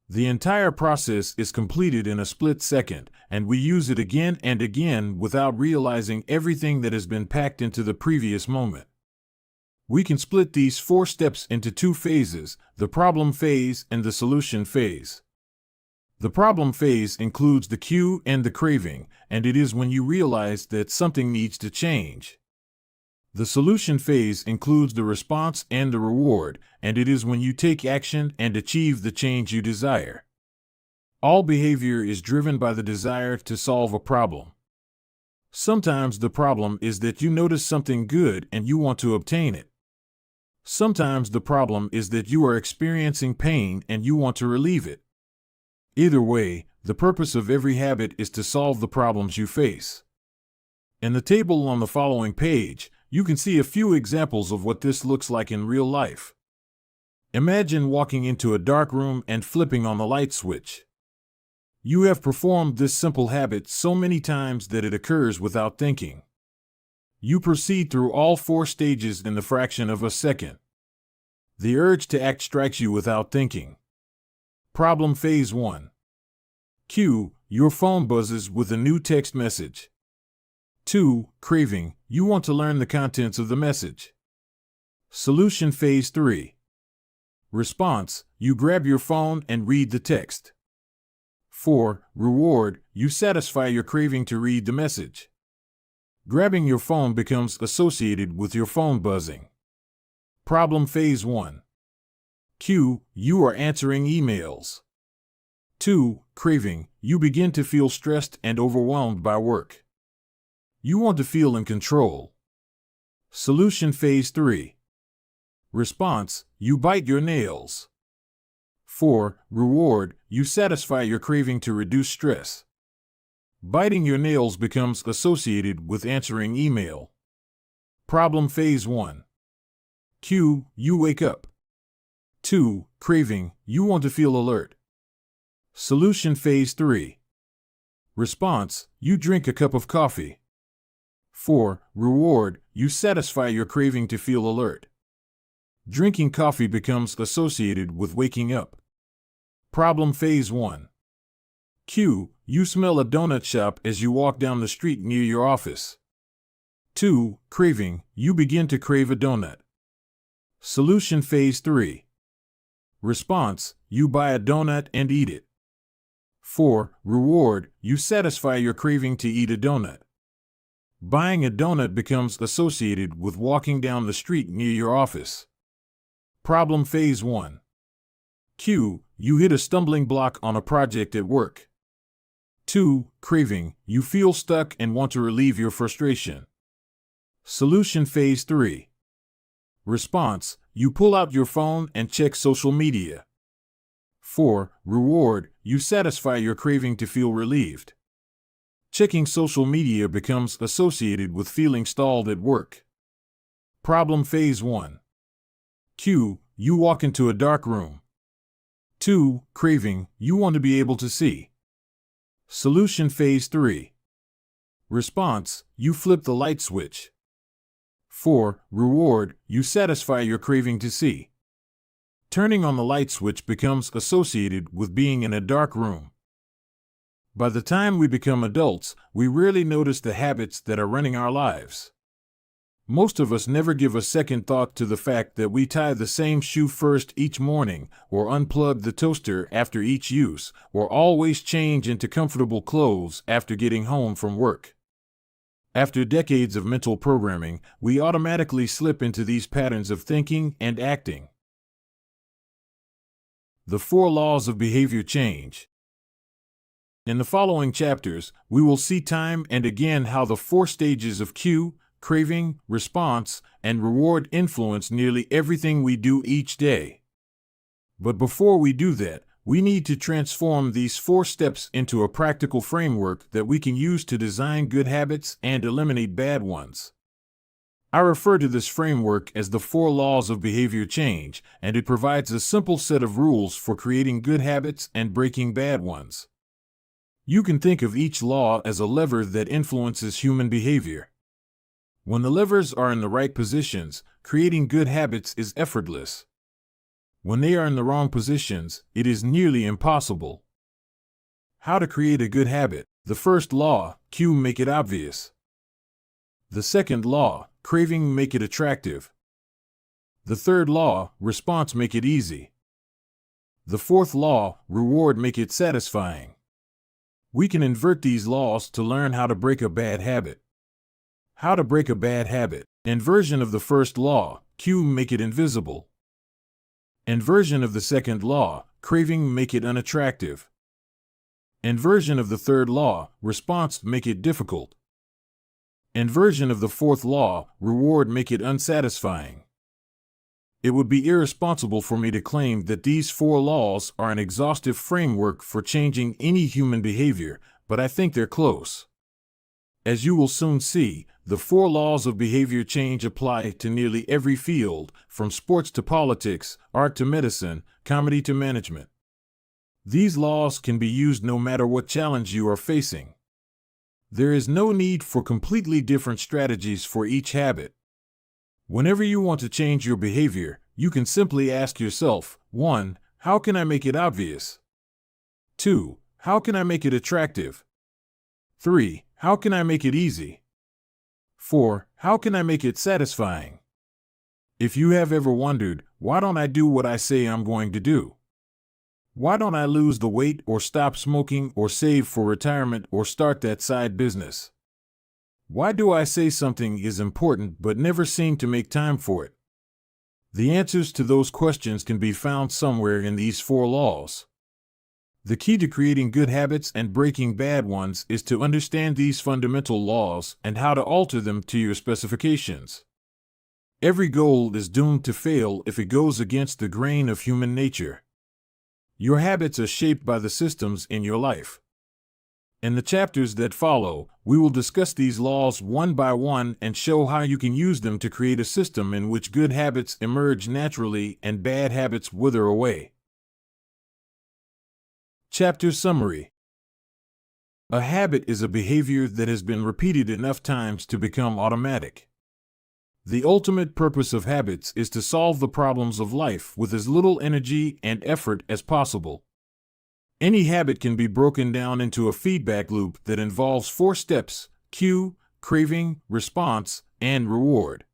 The entire process is completed in a split second, and we use it again and again without realizing everything that has been packed into the previous moment. We can split these 4 steps into 2 phases: the problem phase and the solution phase. The problem phase includes the cue and the craving, and it is when you realize that something needs to change. The solution phase includes the response and the reward, and it is when you take action and achieve the change you desire. All behavior is driven by the desire to solve a problem. Sometimes the problem is that you notice something good and you want to obtain it. Sometimes the problem is that you are experiencing pain and you want to relieve it. Either way, the purpose of every habit is to solve the problems you face. In the table on the following page, you can see a few examples of what this looks like in real life. Imagine walking into a dark room and flipping on the light switch. You have performed this simple habit so many times that it occurs without thinking. You proceed through all 4 stages in the fraction of a second. The urge to act strikes you without thinking. Problem phase 1. Cue, your phone buzzes with a new text message. 2. Craving, you want to learn the contents of the message. Solution phase 3. Response, you grab your phone and read the text. 4. Reward, you satisfy your craving to read the message. Grabbing your phone becomes associated with your phone buzzing. Problem phase 1. Cue, you are answering emails. 2. Craving, you begin to feel stressed and overwhelmed by work. You want to feel in control. Solution phase 3. Response, you bite your nails. 4. Reward, you satisfy your craving to reduce stress. Biting your nails becomes associated with answering email. Problem phase 1. Cue, you wake up. 2. Craving, you want to feel alert. Solution phase 3. Response, you drink a cup of coffee. 4. Reward, you satisfy your craving to feel alert. Drinking coffee becomes associated with waking up. Problem phase 1. Cue, you smell a donut shop as you walk down the street near your office. 2. Craving, you begin to crave a donut. Solution phase 3. Response, you buy a donut and eat it. 4. Reward, you satisfy your craving to eat a donut. Buying a donut becomes associated with walking down the street near your office. Problem phase 1. Cue, you hit a stumbling block on a project at work. 2. Craving, you feel stuck and want to relieve your frustration. Solution phase 3. Response, you pull out your phone and check social media. 4. Reward, you satisfy your craving to feel relieved. Checking social media becomes associated with feeling stalled at work. Problem phase 1. Cue, you walk into a dark room. 2. Craving, you want to be able to see. Solution phase 3. Response, you flip the light switch. 4. Reward, you satisfy your craving to see. Turning on the light switch becomes associated with being in a dark room. By the time we become adults, we rarely notice the habits that are running our lives. Most of us never give a second thought to the fact that we tie the same shoe first each morning, or unplug the toaster after each use, or always change into comfortable clothes after getting home from work. After decades of mental programming, we automatically slip into these patterns of thinking and acting. The 4 laws of behavior change. In the following chapters, we will see time and again how the 4 stages of cue, craving, response, and reward influence nearly everything we do each day. But before we do that, we need to transform these 4 steps into a practical framework that we can use to design good habits and eliminate bad ones. I refer to this framework as the 4 laws of behavior change, and it provides a simple set of rules for creating good habits and breaking bad ones. You can think of each law as a lever that influences human behavior. When the levers are in the right positions, creating good habits is effortless. When they are in the wrong positions, it is nearly impossible. How to create a good habit. The first law, cue, make it obvious. The second law, craving, make it attractive. The third law, response, make it easy. The fourth law, reward, make it satisfying. We can invert these laws to learn how to break a bad habit. How to break a bad habit. Inversion of the first law, cue, make it invisible. Inversion of the second law, craving, make it unattractive. Inversion of the third law, response, make it difficult. Inversion of the fourth law, reward, make it unsatisfying. It would be irresponsible for me to claim that these 4 laws are an exhaustive framework for changing any human behavior, but I think they're close. As you will soon see, the 4 laws of behavior change apply to nearly every field, from sports to politics, art to medicine, comedy to management. These laws can be used no matter what challenge you are facing. There is no need for completely different strategies for each habit. Whenever you want to change your behavior, you can simply ask yourself, 1. How can I make it obvious? 2. How can I make it attractive? 3. How can I make it easy? 4. How can I make it satisfying? If you have ever wondered, why don't I do what I say I'm going to do? Why don't I lose the weight or stop smoking or save for retirement or start that side business? Why do I say something is important but never seem to make time for it? The answers to those questions can be found somewhere in these 4 laws. The key to creating good habits and breaking bad ones is to understand these fundamental laws and how to alter them to your specifications. Every goal is doomed to fail if it goes against the grain of human nature. Your habits are shaped by the systems in your life. In the chapters that follow, we will discuss these laws one by one and show how you can use them to create a system in which good habits emerge naturally and bad habits wither away. Chapter Summary. A habit is a behavior that has been repeated enough times to become automatic. The ultimate purpose of habits is to solve the problems of life with as little energy and effort as possible. Any habit can be broken down into a feedback loop that involves 4 steps: cue, craving, response, and reward.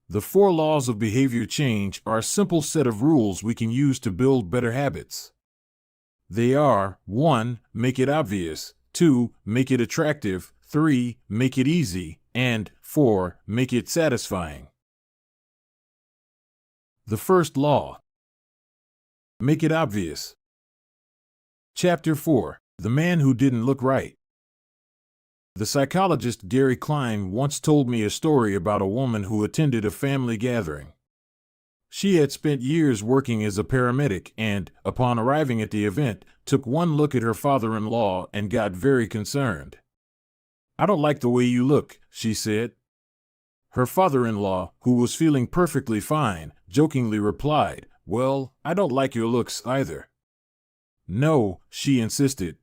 The 4 laws of behavior change are a simple set of rules we can use to build better habits. They are: 1. Make it obvious. 2. Make it attractive. 3. Make it easy. And 4. Make it satisfying. The first law. Make it obvious. Chapter 4. The Man Who Didn't Look Right. The psychologist Gary Klein once told me a story about a woman who attended a family gathering. She had spent years working as a paramedic and, upon arriving at the event, took one look at her father-in-law and got very concerned. "I don't like the way you look," she said. Her father-in-law, who was feeling perfectly fine, jokingly replied, "Well, I don't like your looks either." No, she insisted.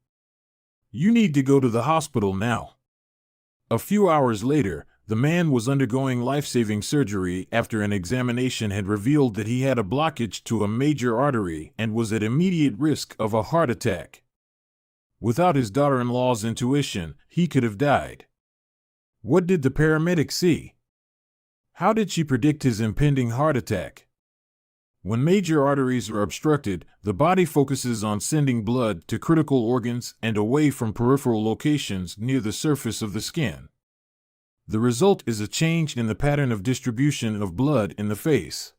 You need to go to the hospital now. A few hours later, the man was undergoing life-saving surgery after an examination had revealed that he had a blockage to a major artery and was at immediate risk of a heart attack. Without his daughter-in-law's intuition, he could have died. What did the paramedic see? How did she predict his impending heart attack? When major arteries are obstructed, the body focuses on sending blood to critical organs and away from peripheral locations near the surface of the skin. The result is a change in the pattern of distribution of blood in the face.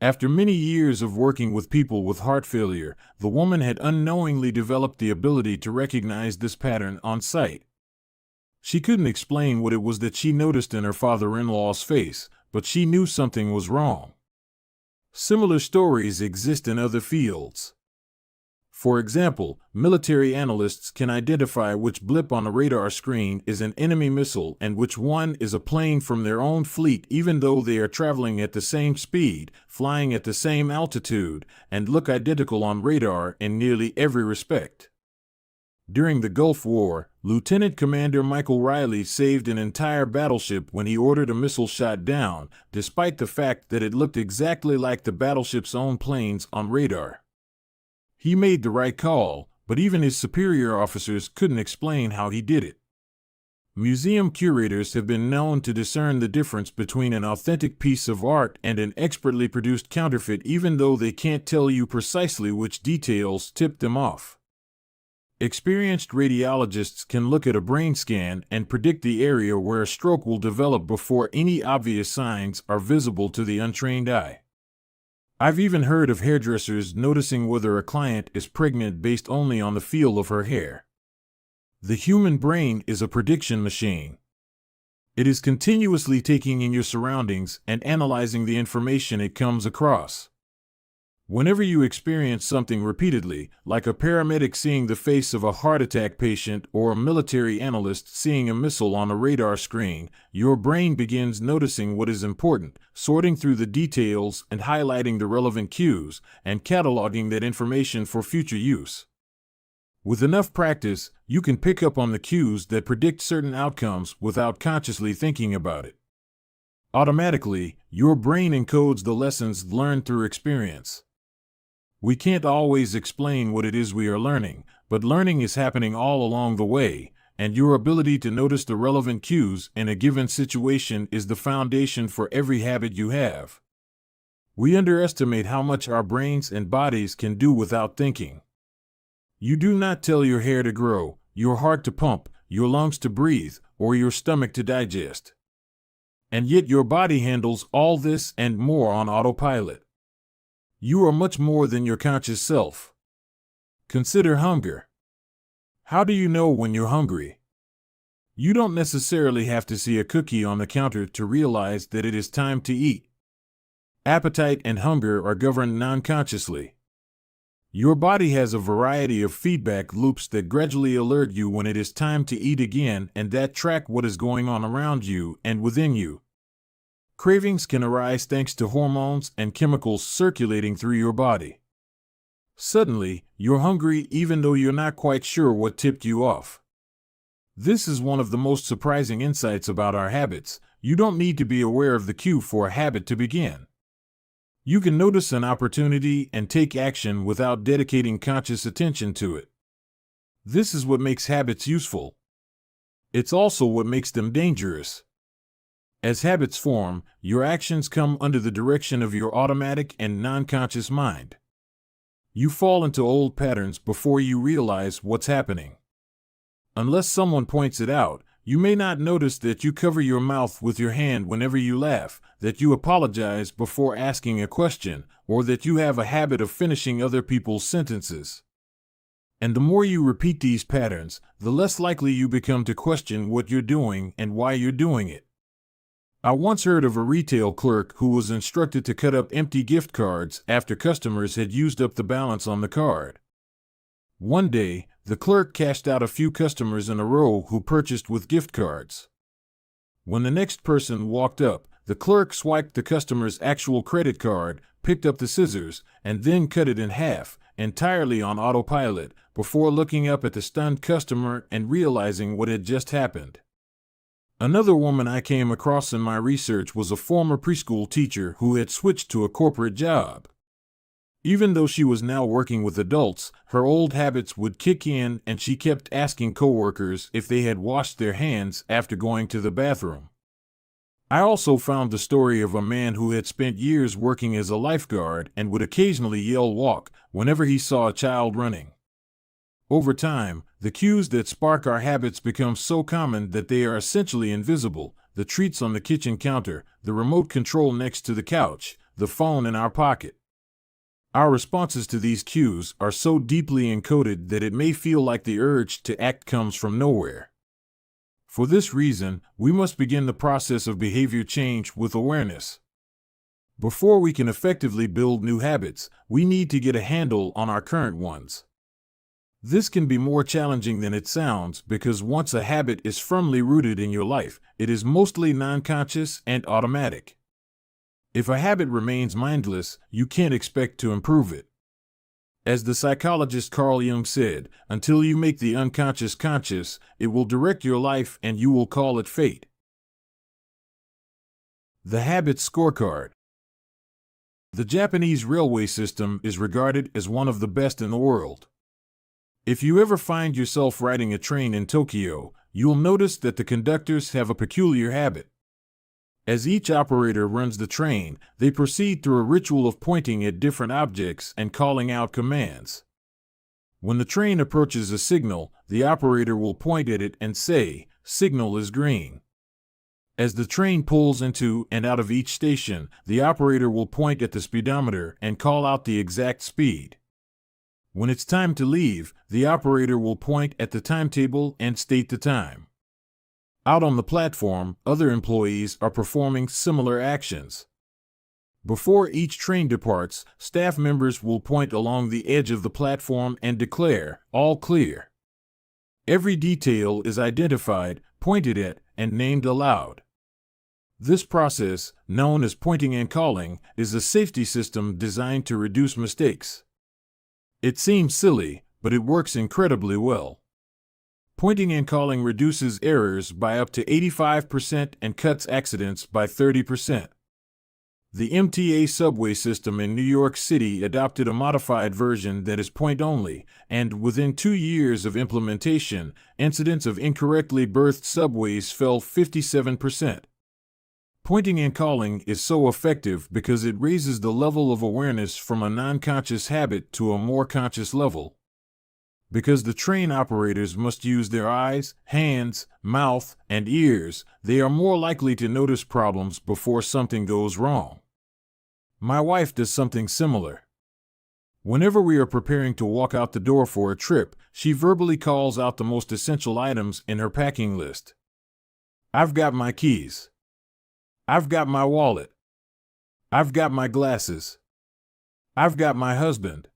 After many years of working with people with heart failure, the woman had unknowingly developed the ability to recognize this pattern on sight. She couldn't explain what it was that she noticed in her father-in-law's face, but she knew something was wrong. Similar stories exist in other fields. For example, military analysts can identify which blip on a radar screen is an enemy missile and which one is a plane from their own fleet, even though they are traveling at the same speed, flying at the same altitude, and look identical on radar in nearly every respect. During the Gulf War, Lieutenant Commander Michael Riley saved an entire battleship when he ordered a missile shot down, despite the fact that it looked exactly like the battleship's own planes on radar. He made the right call, but even his superior officers couldn't explain how he did it. Museum curators have been known to discern the difference between an authentic piece of art and an expertly produced counterfeit, even though they can't tell you precisely which details tipped them off. Experienced radiologists can look at a brain scan and predict the area where a stroke will develop before any obvious signs are visible to the untrained eye. I've even heard of hairdressers noticing whether a client is pregnant based only on the feel of her hair. The human brain is a prediction machine. It is continuously taking in your surroundings and analyzing the information it comes across. Whenever you experience something repeatedly, like a paramedic seeing the face of a heart attack patient or a military analyst seeing a missile on a radar screen, your brain begins noticing what is important, sorting through the details and highlighting the relevant cues, and cataloging that information for future use. With enough practice, you can pick up on the cues that predict certain outcomes without consciously thinking about it. Automatically, your brain encodes the lessons learned through experience. We can't always explain what it is we are learning, but learning is happening all along the way, and your ability to notice the relevant cues in a given situation is the foundation for every habit you have. We underestimate how much our brains and bodies can do without thinking. You do not tell your hair to grow, your heart to pump, your lungs to breathe, or your stomach to digest. And yet your body handles all this and more on autopilot. You are much more than your conscious self. Consider hunger. How do you know when you're hungry? You don't necessarily have to see a cookie on the counter to realize that it is time to eat. Appetite and hunger are governed non-consciously. Your body has a variety of feedback loops that gradually alert you when it is time to eat again and that track what is going on around you and within you. Cravings can arise thanks to hormones and chemicals circulating through your body. Suddenly, you're hungry even though you're not quite sure what tipped you off. This is one of the most surprising insights about our habits. You don't need to be aware of the cue for a habit to begin. You can notice an opportunity and take action without dedicating conscious attention to it. This is what makes habits useful. It's also what makes them dangerous. As habits form, your actions come under the direction of your automatic and non-conscious mind. You fall into old patterns before you realize what's happening. Unless someone points it out, you may not notice that you cover your mouth with your hand whenever you laugh, that you apologize before asking a question, or that you have a habit of finishing other people's sentences. And the more you repeat these patterns, the less likely you become to question what you're doing and why you're doing it. I once heard of a retail clerk who was instructed to cut up empty gift cards after customers had used up the balance on the card. One day, the clerk cashed out a few customers in a row who purchased with gift cards. When the next person walked up, the clerk swiped the customer's actual credit card, picked up the scissors, and then cut it in half, entirely on autopilot, before looking up at the stunned customer and realizing what had just happened. Another woman I came across in my research was a former preschool teacher who had switched to a corporate job. Even though she was now working with adults, her old habits would kick in and she kept asking coworkers if they had washed their hands after going to the bathroom. I also found the story of a man who had spent years working as a lifeguard and would occasionally yell "walk" whenever he saw a child running. Over time, the cues that spark our habits become so common that they are essentially invisible: the treats on the kitchen counter, the remote control next to the couch, the phone in our pocket. Our responses to these cues are so deeply encoded that it may feel like the urge to act comes from nowhere. For this reason, we must begin the process of behavior change with awareness. Before we can effectively build new habits, we need to get a handle on our current ones. This can be more challenging than it sounds because once a habit is firmly rooted in your life, it is mostly non-conscious and automatic. If a habit remains mindless, you can't expect to improve it. As the psychologist Carl Jung said, until you make the unconscious conscious, it will direct your life and you will call it fate. The Habit Scorecard. The Japanese railway system is regarded as one of the best in the world. If you ever find yourself riding a train in Tokyo, you'll notice that the conductors have a peculiar habit. As each operator runs the train, they proceed through a ritual of pointing at different objects and calling out commands. When the train approaches a signal, the operator will point at it and say, "Signal is green." As the train pulls into and out of each station, the operator will point at the speedometer and call out the exact speed. When it's time to leave, the operator will point at the timetable and state the time. Out on the platform, other employees are performing similar actions. Before each train departs, staff members will point along the edge of the platform and declare, "All clear." Every detail is identified, pointed at, and named aloud. This process, known as pointing and calling, is a safety system designed to reduce mistakes. It seems silly, but it works incredibly well. Pointing and calling reduces errors by up to 85% and cuts accidents by 30%. The MTA subway system in New York City adopted a modified version that is point-only, and within 2 years of implementation, incidents of incorrectly berthed subways fell 57%. Pointing and calling is so effective because it raises the level of awareness from a non-conscious habit to a more conscious level. Because the train operators must use their eyes, hands, mouth, and ears, they are more likely to notice problems before something goes wrong. My wife does something similar. Whenever we are preparing to walk out the door for a trip, she verbally calls out the most essential items in her packing list. "I've got my keys. I've got my wallet. I've got my glasses. I've got my husband."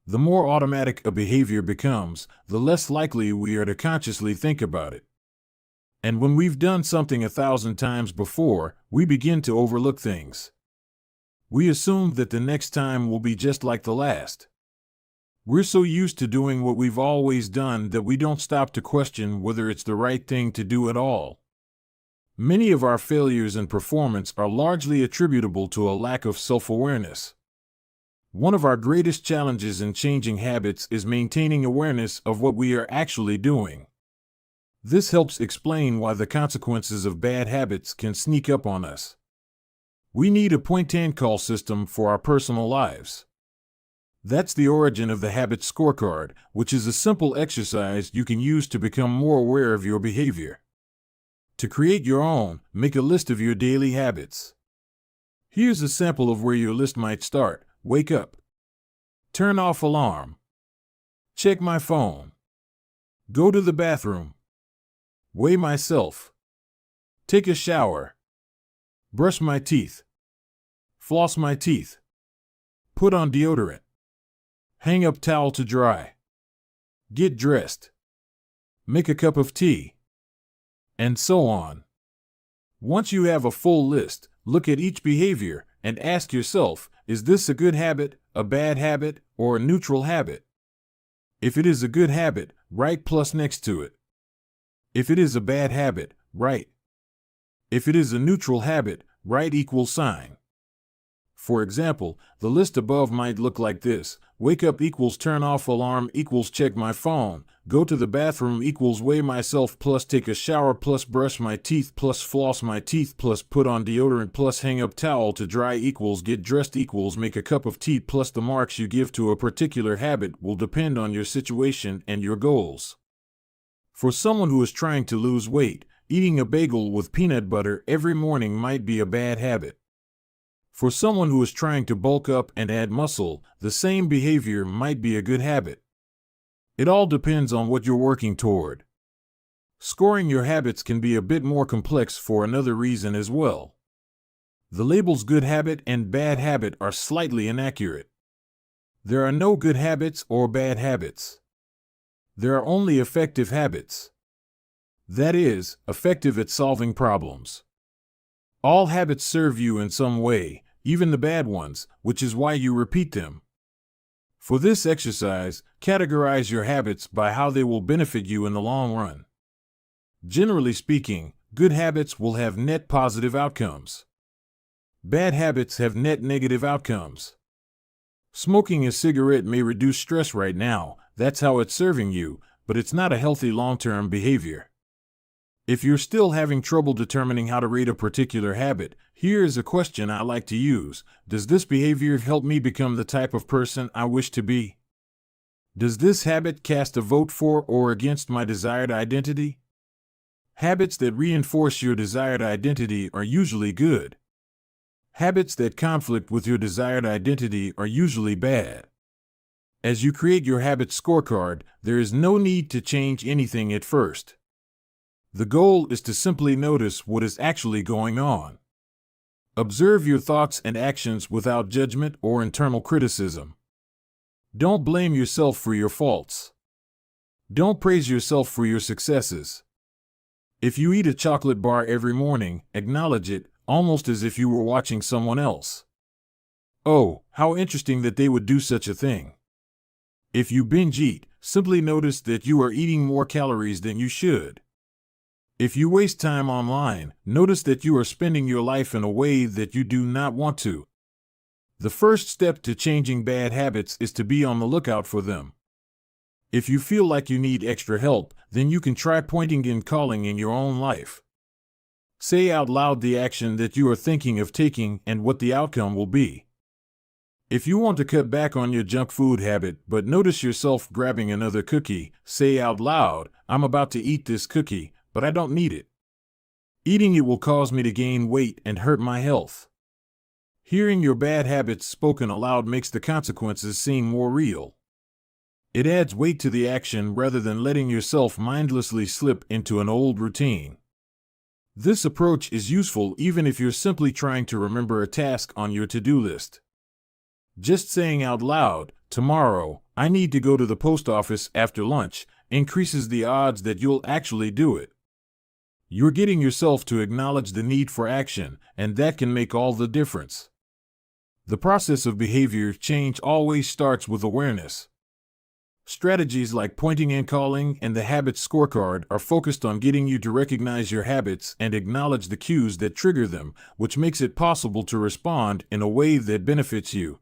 The more automatic a behavior becomes, the less likely we are to consciously think about it. And when we've done something 1,000 times before, we begin to overlook things. We assume that the next time will be just like the last. We're so used to doing what we've always done that we don't stop to question whether it's the right thing to do at all. Many of our failures in performance are largely attributable to a lack of self-awareness. One of our greatest challenges in changing habits is maintaining awareness of what we are actually doing. This helps explain why the consequences of bad habits can sneak up on us. We need a point-and-call system for our personal lives. That's the origin of the Habit Scorecard, which is a simple exercise you can use to become more aware of your behavior. To create your own, make a list of your daily habits. Here's a sample of where your list might start. Wake up. Turn off alarm. Check my phone. Go to the bathroom. Weigh myself. Take a shower. Brush my teeth. Floss my teeth. Put on deodorant. Hang up towel to dry. Get dressed. Make a cup of tea. And so on. Once you have a full list, look at each behavior and ask yourself, is this a good habit a bad habit, or a neutral habit. If it is a good habit, write plus next to it. If it is a bad habit, write. If it is a neutral habit, write equal sign. For example, the list above might look like this: wake up equals turn off alarm equals check my phone, go to the bathroom equals weigh myself plus take a shower plus brush my teeth plus floss my teeth plus put on deodorant plus hang up towel to dry equals get dressed equals make a cup of tea plus the marks you give to a particular habit will depend on your situation and your goals. For someone who is trying to lose weight, eating a bagel with peanut butter every morning might be a bad habit. For someone who is trying to bulk up and add muscle, the same behavior might be a good habit. It all depends on what you're working toward. Scoring your habits can be a bit more complex for another reason as well. The labels good habit and bad habit are slightly inaccurate. There are no good habits or bad habits. There are only effective habits. That is, effective at solving problems. All habits serve you in some way, even the bad ones, which is why you repeat them. For this exercise, categorize your habits by how they will benefit you in the long run. Generally speaking, good habits will have net positive outcomes. Bad habits have net negative outcomes. Smoking a cigarette may reduce stress right now, that's how it's serving you, but it's not a healthy long-term behavior. If you're still having trouble determining how to rate a particular habit, here is a question I like to use: does this behavior help me become the type of person I wish to be? Does this habit cast a vote for or against my desired identity? Habits that reinforce your desired identity are usually good. Habits that conflict with your desired identity are usually bad. As you create your habit scorecard, there is no need to change anything at first. The goal is to simply notice what is actually going on. Observe your thoughts and actions without judgment or internal criticism. Don't blame yourself for your faults. Don't praise yourself for your successes. If you eat a chocolate bar every morning, acknowledge it, almost as if you were watching someone else. Oh, how interesting that they would do such a thing. If you binge eat, simply notice that you are eating more calories than you should. If you waste time online, notice that you are spending your life in a way that you do not want to. The first step to changing bad habits is to be on the lookout for them. If you feel like you need extra help, then you can try pointing and calling in your own life. Say out loud the action that you are thinking of taking and what the outcome will be. If you want to cut back on your junk food habit but notice yourself grabbing another cookie, say out loud, "I'm about to eat this cookie, but I don't need it. Eating it will cause me to gain weight and hurt my health." Hearing your bad habits spoken aloud makes the consequences seem more real. It adds weight to the action rather than letting yourself mindlessly slip into an old routine. This approach is useful even if you're simply trying to remember a task on your to-do list. Just saying out loud, "Tomorrow, I need to go to the post office after lunch," increases the odds that you'll actually do it. You're getting yourself to acknowledge the need for action, and that can make all the difference. The process of behavior change always starts with awareness. Strategies like pointing and calling and the habit scorecard are focused on getting you to recognize your habits and acknowledge the cues that trigger them, which makes it possible to respond in a way that benefits you.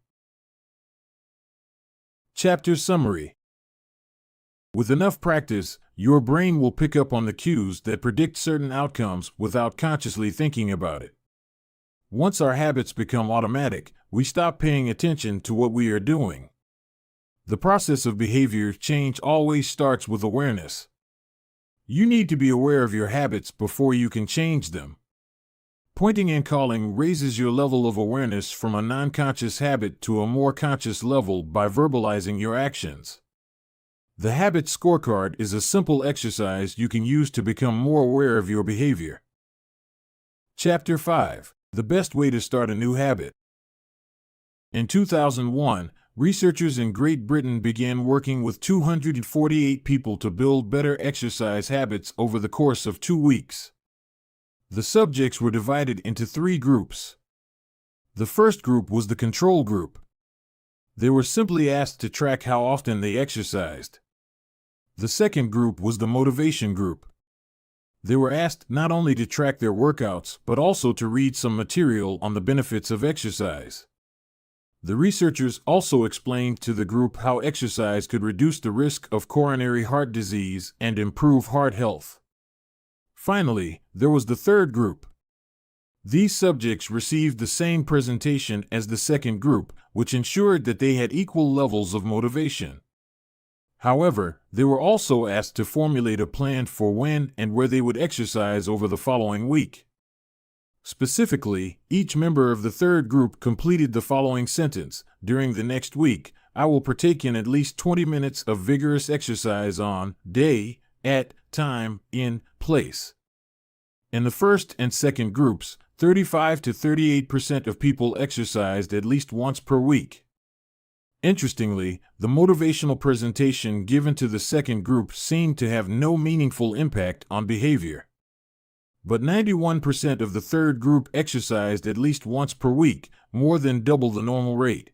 Chapter Summary. With enough practice, your brain will pick up on the cues that predict certain outcomes without consciously thinking about it. Once our habits become automatic, we stop paying attention to what we are doing. The process of behavior change always starts with awareness. You need to be aware of your habits before you can change them. Pointing and calling raises your level of awareness from a non-conscious habit to a more conscious level by verbalizing your actions. The habit scorecard is a simple exercise you can use to become more aware of your behavior. Chapter 5. The best way to start a new habit. In 2001, researchers in Great Britain began working with 248 people to build better exercise habits over the course of 2 weeks. The subjects were divided into 3 groups. The first group was the control group. They were simply asked to track how often they exercised. The second group was the motivation group. They were asked not only to track their workouts, but also to read some material on the benefits of exercise. The researchers also explained to the group how exercise could reduce the risk of coronary heart disease and improve heart health. Finally, there was the third group. These subjects received the same presentation as the second group, which ensured that they had equal levels of motivation. However, they were also asked to formulate a plan for when and where they would exercise over the following week. Specifically, each member of the third group completed the following sentence: during the next week, I will partake in at least 20 minutes of vigorous exercise on day, at time, in place. In the first and second groups, 35 to 38% of people exercised at least once per week. Interestingly, the motivational presentation given to the second group seemed to have no meaningful impact on behavior. But 91% of the third group exercised at least once per week, more than double the normal rate.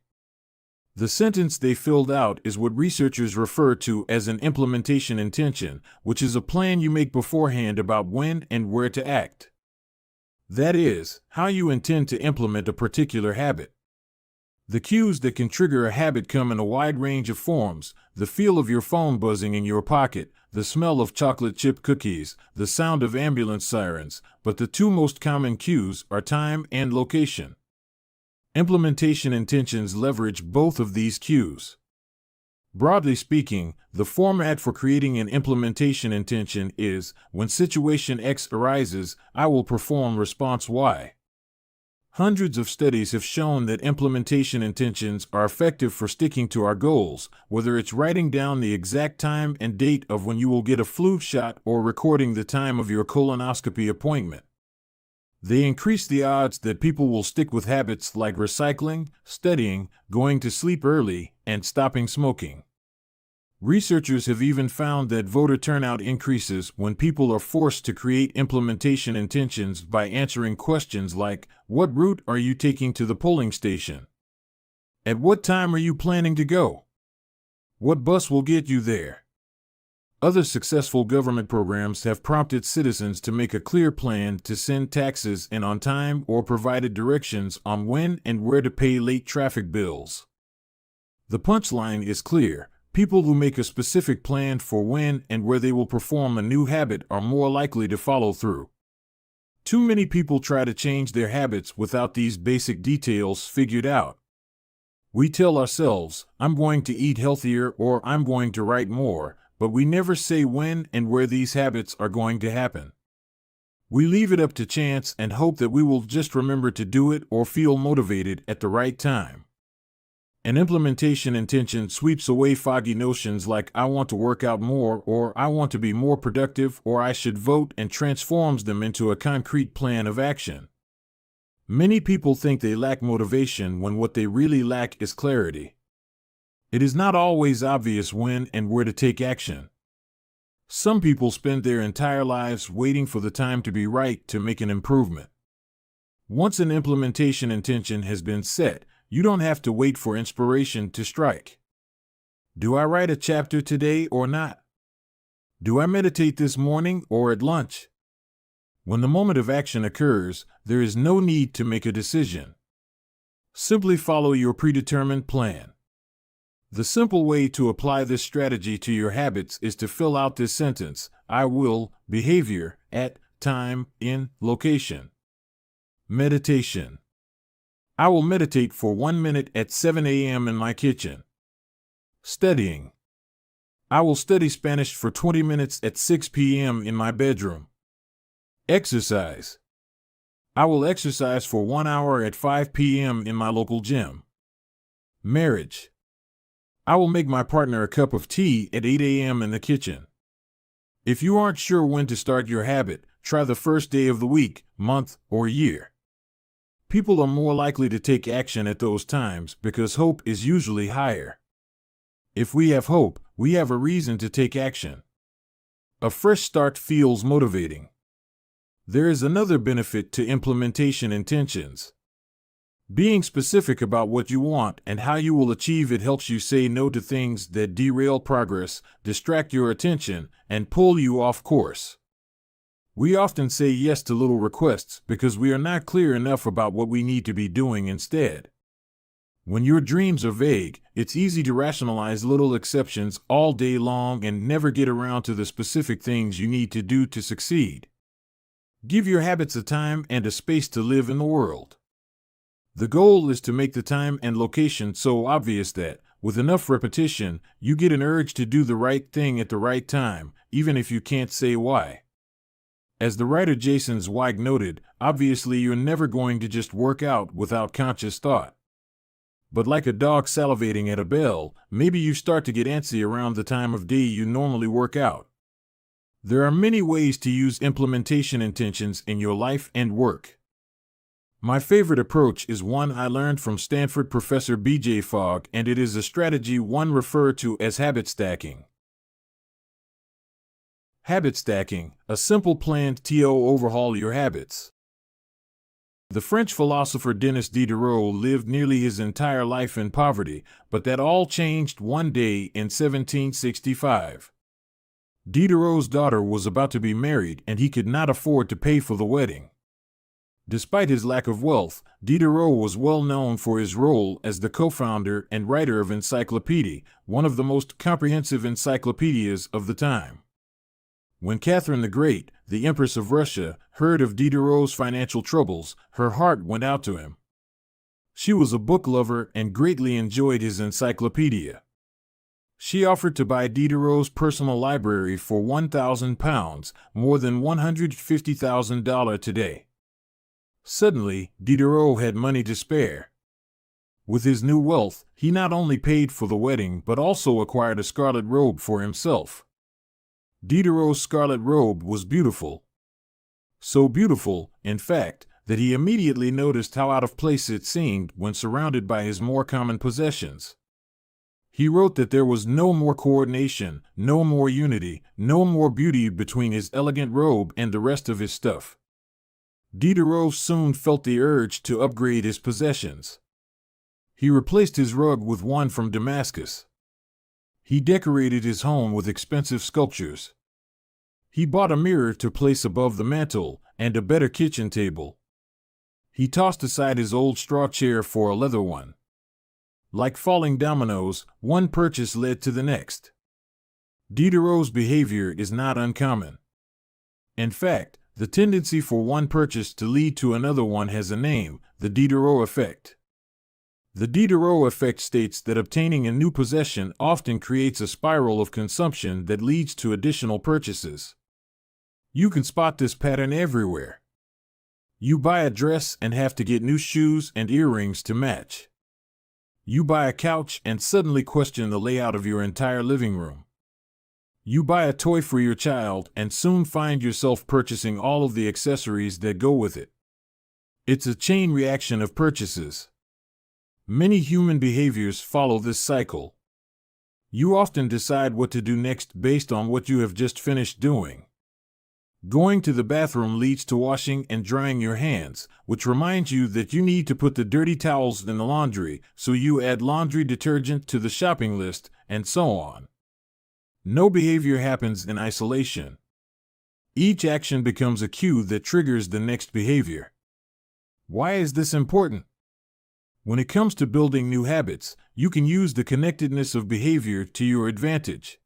The sentence they filled out is what researchers refer to as an implementation intention, which is a plan you make beforehand about when and where to act. That is, how you intend to implement a particular habit. The cues that can trigger a habit come in a wide range of forms: the feel of your phone buzzing in your pocket, the smell of chocolate chip cookies, the sound of ambulance sirens, but the two most common cues are time and location. Implementation intentions leverage both of these cues. Broadly speaking, the format for creating an implementation intention is: when situation X arises, I will perform response Y. Hundreds of studies have shown that implementation intentions are effective for sticking to our goals, whether it's writing down the exact time and date of when you will get a flu shot or recording the time of your colonoscopy appointment. They increase the odds that people will stick with habits like recycling, studying, going to sleep early, and stopping smoking. Researchers have even found that voter turnout increases when people are forced to create implementation intentions by answering questions like, what route are you taking to the polling station? At what time are you planning to go? What bus will get you there? Other successful government programs have prompted citizens to make a clear plan to send taxes in on time or provided directions on when and where to pay late traffic bills. The punchline is clear. People who make a specific plan for when and where they will perform a new habit are more likely to follow through. Too many people try to change their habits without these basic details figured out. We tell ourselves, I'm going to eat healthier or I'm going to write more, but we never say when and where these habits are going to happen. We leave it up to chance and hope that we will just remember to do it or feel motivated at the right time. An implementation intention sweeps away foggy notions like I want to work out more or I want to be more productive or I should vote and transforms them into a concrete plan of action. Many people think they lack motivation when what they really lack is clarity. It is not always obvious when and where to take action. Some people spend their entire lives waiting for the time to be right to make an improvement. Once an implementation intention has been set, you don't have to wait for inspiration to strike. Do I write a chapter today or not? Do I meditate this morning or at lunch? When the moment of action occurs, there is no need to make a decision. Simply follow your predetermined plan. The simple way to apply this strategy to your habits is to fill out this sentence: I will, behavior, at, time, in, location. Meditation. I will meditate for 1 minute at 7 a.m. in my kitchen. Studying. I will study Spanish for 20 minutes at 6 p.m. in my bedroom. Exercise. I will exercise for 1 hour at 5 p.m. in my local gym. Marriage. I will make my partner a cup of tea at 8 a.m. in the kitchen. If you aren't sure when to start your habit, try the first day of the week, month, or year. People are more likely to take action at those times because hope is usually higher. If we have hope, we have a reason to take action. A fresh start feels motivating. There is another benefit to implementation intentions. Being specific about what you want and how you will achieve it helps you say no to things that derail progress, distract your attention, and pull you off course. We often say yes to little requests because we are not clear enough about what we need to be doing instead. When your dreams are vague, it's easy to rationalize little exceptions all day long and never get around to the specific things you need to do to succeed. Give your habits a time and a space to live in the world. The goal is to make the time and location so obvious that, with enough repetition, you get an urge to do the right thing at the right time, even if you can't say why. As the writer Jason Zweig noted, obviously you're never going to just work out without conscious thought. But like a dog salivating at a bell, maybe you start to get antsy around the time of day you normally work out. There are many ways to use implementation intentions in your life and work. My favorite approach is one I learned from Stanford professor B.J. Fogg, and it is a strategy one referred to as habit stacking. Habit stacking, a simple plan to overhaul your habits. The French philosopher Denis Diderot lived nearly his entire life in poverty, but that all changed one day in 1765. Diderot's daughter was about to be married and he could not afford to pay for the wedding. Despite his lack of wealth, Diderot was well known for his role as the co-founder and writer of Encyclopedia, one of the most comprehensive encyclopedias of the time. When Catherine the Great, the Empress of Russia, heard of Diderot's financial troubles, her heart went out to him. She was a book lover and greatly enjoyed his encyclopedia. She offered to buy Diderot's personal library for £1,000, more than $150,000 today. Suddenly, Diderot had money to spare. With his new wealth, he not only paid for the wedding but also acquired a scarlet robe for himself. Diderot's scarlet robe was beautiful. So beautiful, in fact, that he immediately noticed how out of place it seemed when surrounded by his more common possessions. He wrote that there was no more coordination, no more unity, no more beauty between his elegant robe and the rest of his stuff. Diderot soon felt the urge to upgrade his possessions. He replaced his rug with one from Damascus. He decorated his home with expensive sculptures. He bought a mirror to place above the mantel and a better kitchen table. He tossed aside his old straw chair for a leather one. Like falling dominoes, one purchase led to the next. Diderot's behavior is not uncommon. In fact, the tendency for one purchase to lead to another one has a name: the Diderot effect. The Diderot effect states that obtaining a new possession often creates a spiral of consumption that leads to additional purchases. You can spot this pattern everywhere. You buy a dress and have to get new shoes and earrings to match. You buy a couch and suddenly question the layout of your entire living room. You buy a toy for your child and soon find yourself purchasing all of the accessories that go with it. It's a chain reaction of purchases. Many human behaviors follow this cycle. You often decide what to do next based on what you have just finished doing. Going to the bathroom leads to washing and drying your hands, which reminds you that you need to put the dirty towels in the laundry, so you add laundry detergent to the shopping list, and so on. No behavior happens in isolation. Each action becomes a cue that triggers the next behavior. Why is this important? When it comes to building new habits, you can use the connectedness of behavior to your advantage.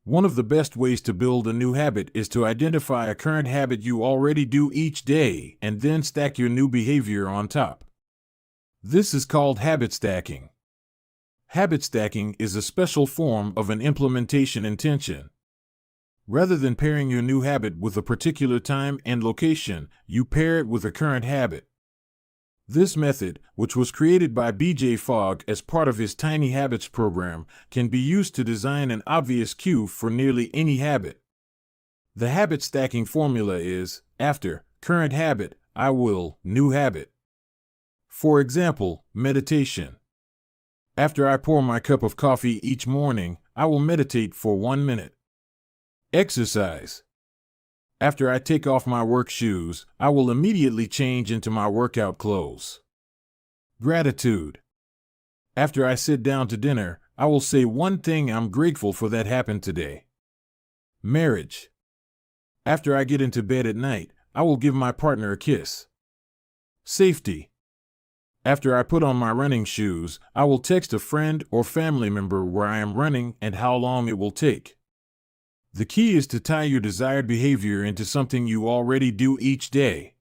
One of the best ways to build a new habit is to identify a current habit you already do each day and then stack your new behavior on top. This is called habit stacking. Habit stacking is a special form of an implementation intention. Rather than pairing your new habit with a particular time and location, you pair it with a current habit. This method, which was created by B.J. Fogg as part of his Tiny Habits program, can be used to design an obvious cue for nearly any habit. The habit stacking formula is, after current habit, I will new habit. For example, meditation. After I pour my cup of coffee each morning, I will meditate for 1 minute. Exercise. After I take off my work shoes, I will immediately change into my workout clothes. Gratitude. After I sit down to dinner, I will say one thing I'm grateful for that happened today. Marriage. After I get into bed at night, I will give my partner a kiss. Safety. After I put on my running shoes, I will text a friend or family member where I am running and how long it will take. The key is to tie your desired behavior into something you already do each day.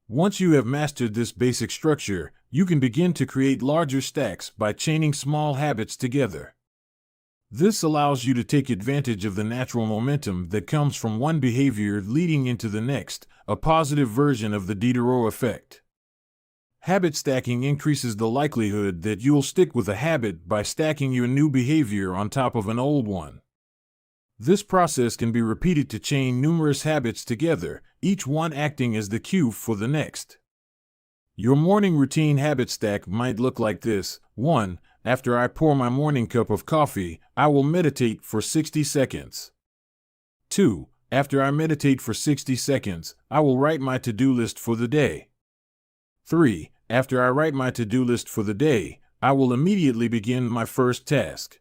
Once you have mastered this basic structure, you can begin to create larger stacks by chaining small habits together. This allows you to take advantage of the natural momentum that comes from one behavior leading into the next, a positive version of the Diderot effect. Habit stacking increases the likelihood that you'll stick with a habit by stacking your new behavior on top of an old one. This process can be repeated to chain numerous habits together, each one acting as the cue for the next. Your morning routine habit stack might look like this. 1. After I pour my morning cup of coffee, I will meditate for 60 seconds. 2. After I meditate for 60 seconds, I will write my to-do list for the day. 3. After I write my to-do list for the day, I will immediately begin my first task.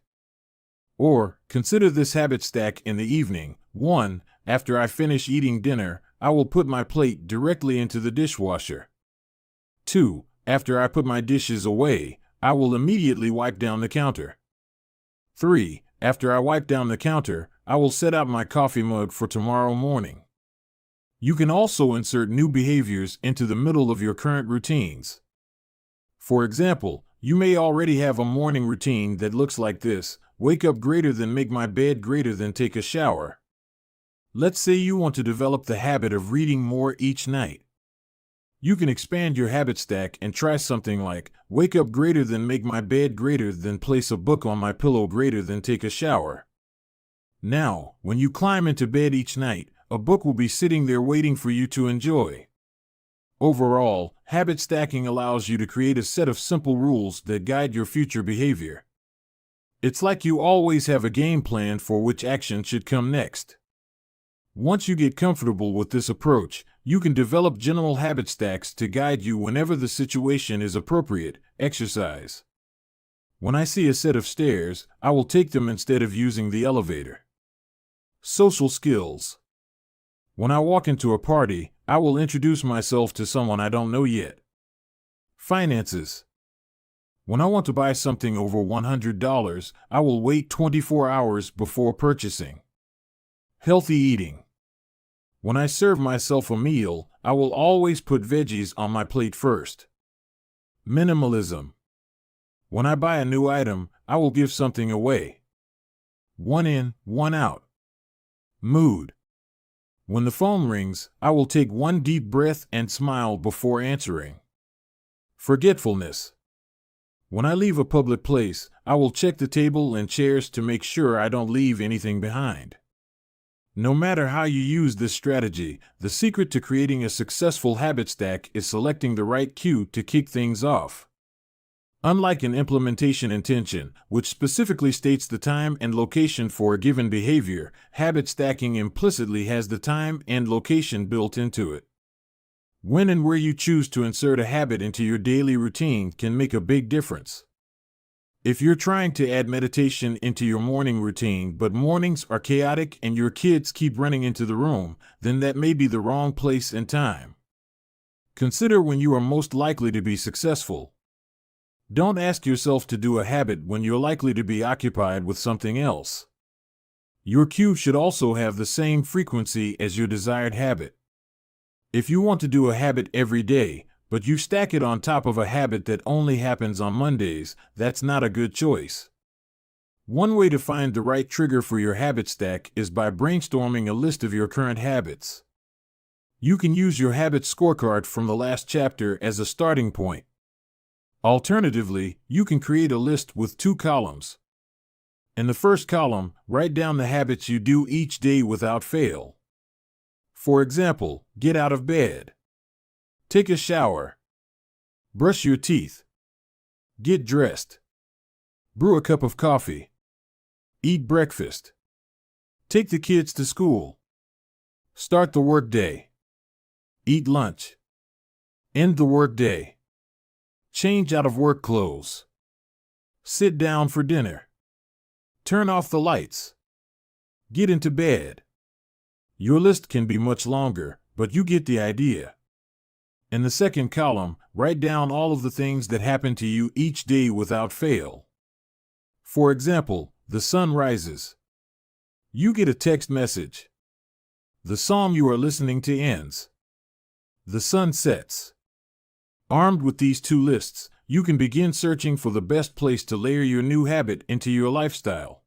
Or, consider this habit stack in the evening. 1. After I finish eating dinner, I will put my plate directly into the dishwasher. 2. After I put my dishes away, I will immediately wipe down the counter. 3. After I wipe down the counter, I will set out my coffee mug for tomorrow morning. You can also insert new behaviors into the middle of your current routines. For example, you may already have a morning routine that looks like this: wake up greater than make my bed greater than take a shower. Let's say you want to develop the habit of reading more each night. You can expand your habit stack and try something like, wake up greater than make my bed greater than place a book on my pillow greater than take a shower. Now, when you climb into bed each night, a book will be sitting there waiting for you to enjoy. Overall, habit stacking allows you to create a set of simple rules that guide your future behavior. It's like you always have a game plan for which action should come next. Once you get comfortable with this approach, you can develop general habit stacks to guide you whenever the situation is appropriate. Exercise. When I see a set of stairs, I will take them instead of using the elevator. Social skills. When I walk into a party, I will introduce myself to someone I don't know yet. Finances. When I want to buy something over $100, I will wait 24 hours before purchasing. Healthy eating. When I serve myself a meal, I will always put veggies on my plate first. Minimalism. When I buy a new item, I will give something away. One in, one out. Mood. When the phone rings, I will take one deep breath and smile before answering. Forgetfulness. When I leave a public place, I will check the table and chairs to make sure I don't leave anything behind. No matter how you use this strategy, the secret to creating a successful habit stack is selecting the right cue to kick things off. Unlike an implementation intention, which specifically states the time and location for a given behavior, habit stacking implicitly has the time and location built into it. When and where you choose to insert a habit into your daily routine can make a big difference. If you're trying to add meditation into your morning routine, but mornings are chaotic and your kids keep running into the room, then that may be the wrong place and time. Consider when you are most likely to be successful. Don't ask yourself to do a habit when you're likely to be occupied with something else. Your cue should also have the same frequency as your desired habit. If you want to do a habit every day, but you stack it on top of a habit that only happens on Mondays, that's not a good choice. One way to find the right trigger for your habit stack is by brainstorming a list of your current habits. You can use your habit scorecard from the last chapter as a starting point. Alternatively, you can create a list with 2 columns. In the first column, write down the habits you do each day without fail. For example, get out of bed, take a shower, brush your teeth, get dressed, brew a cup of coffee, eat breakfast, take the kids to school, start the workday, eat lunch, end the workday. Change out of work clothes. Sit down for dinner. Turn off the lights. Get into bed. Your list can be much longer, but you get the idea. In the second column, write down all of the things that happen to you each day without fail. For example, the sun rises. You get a text message. The psalm you are listening to ends. The sun sets. Armed with these two lists, you can begin searching for the best place to layer your new habit into your lifestyle.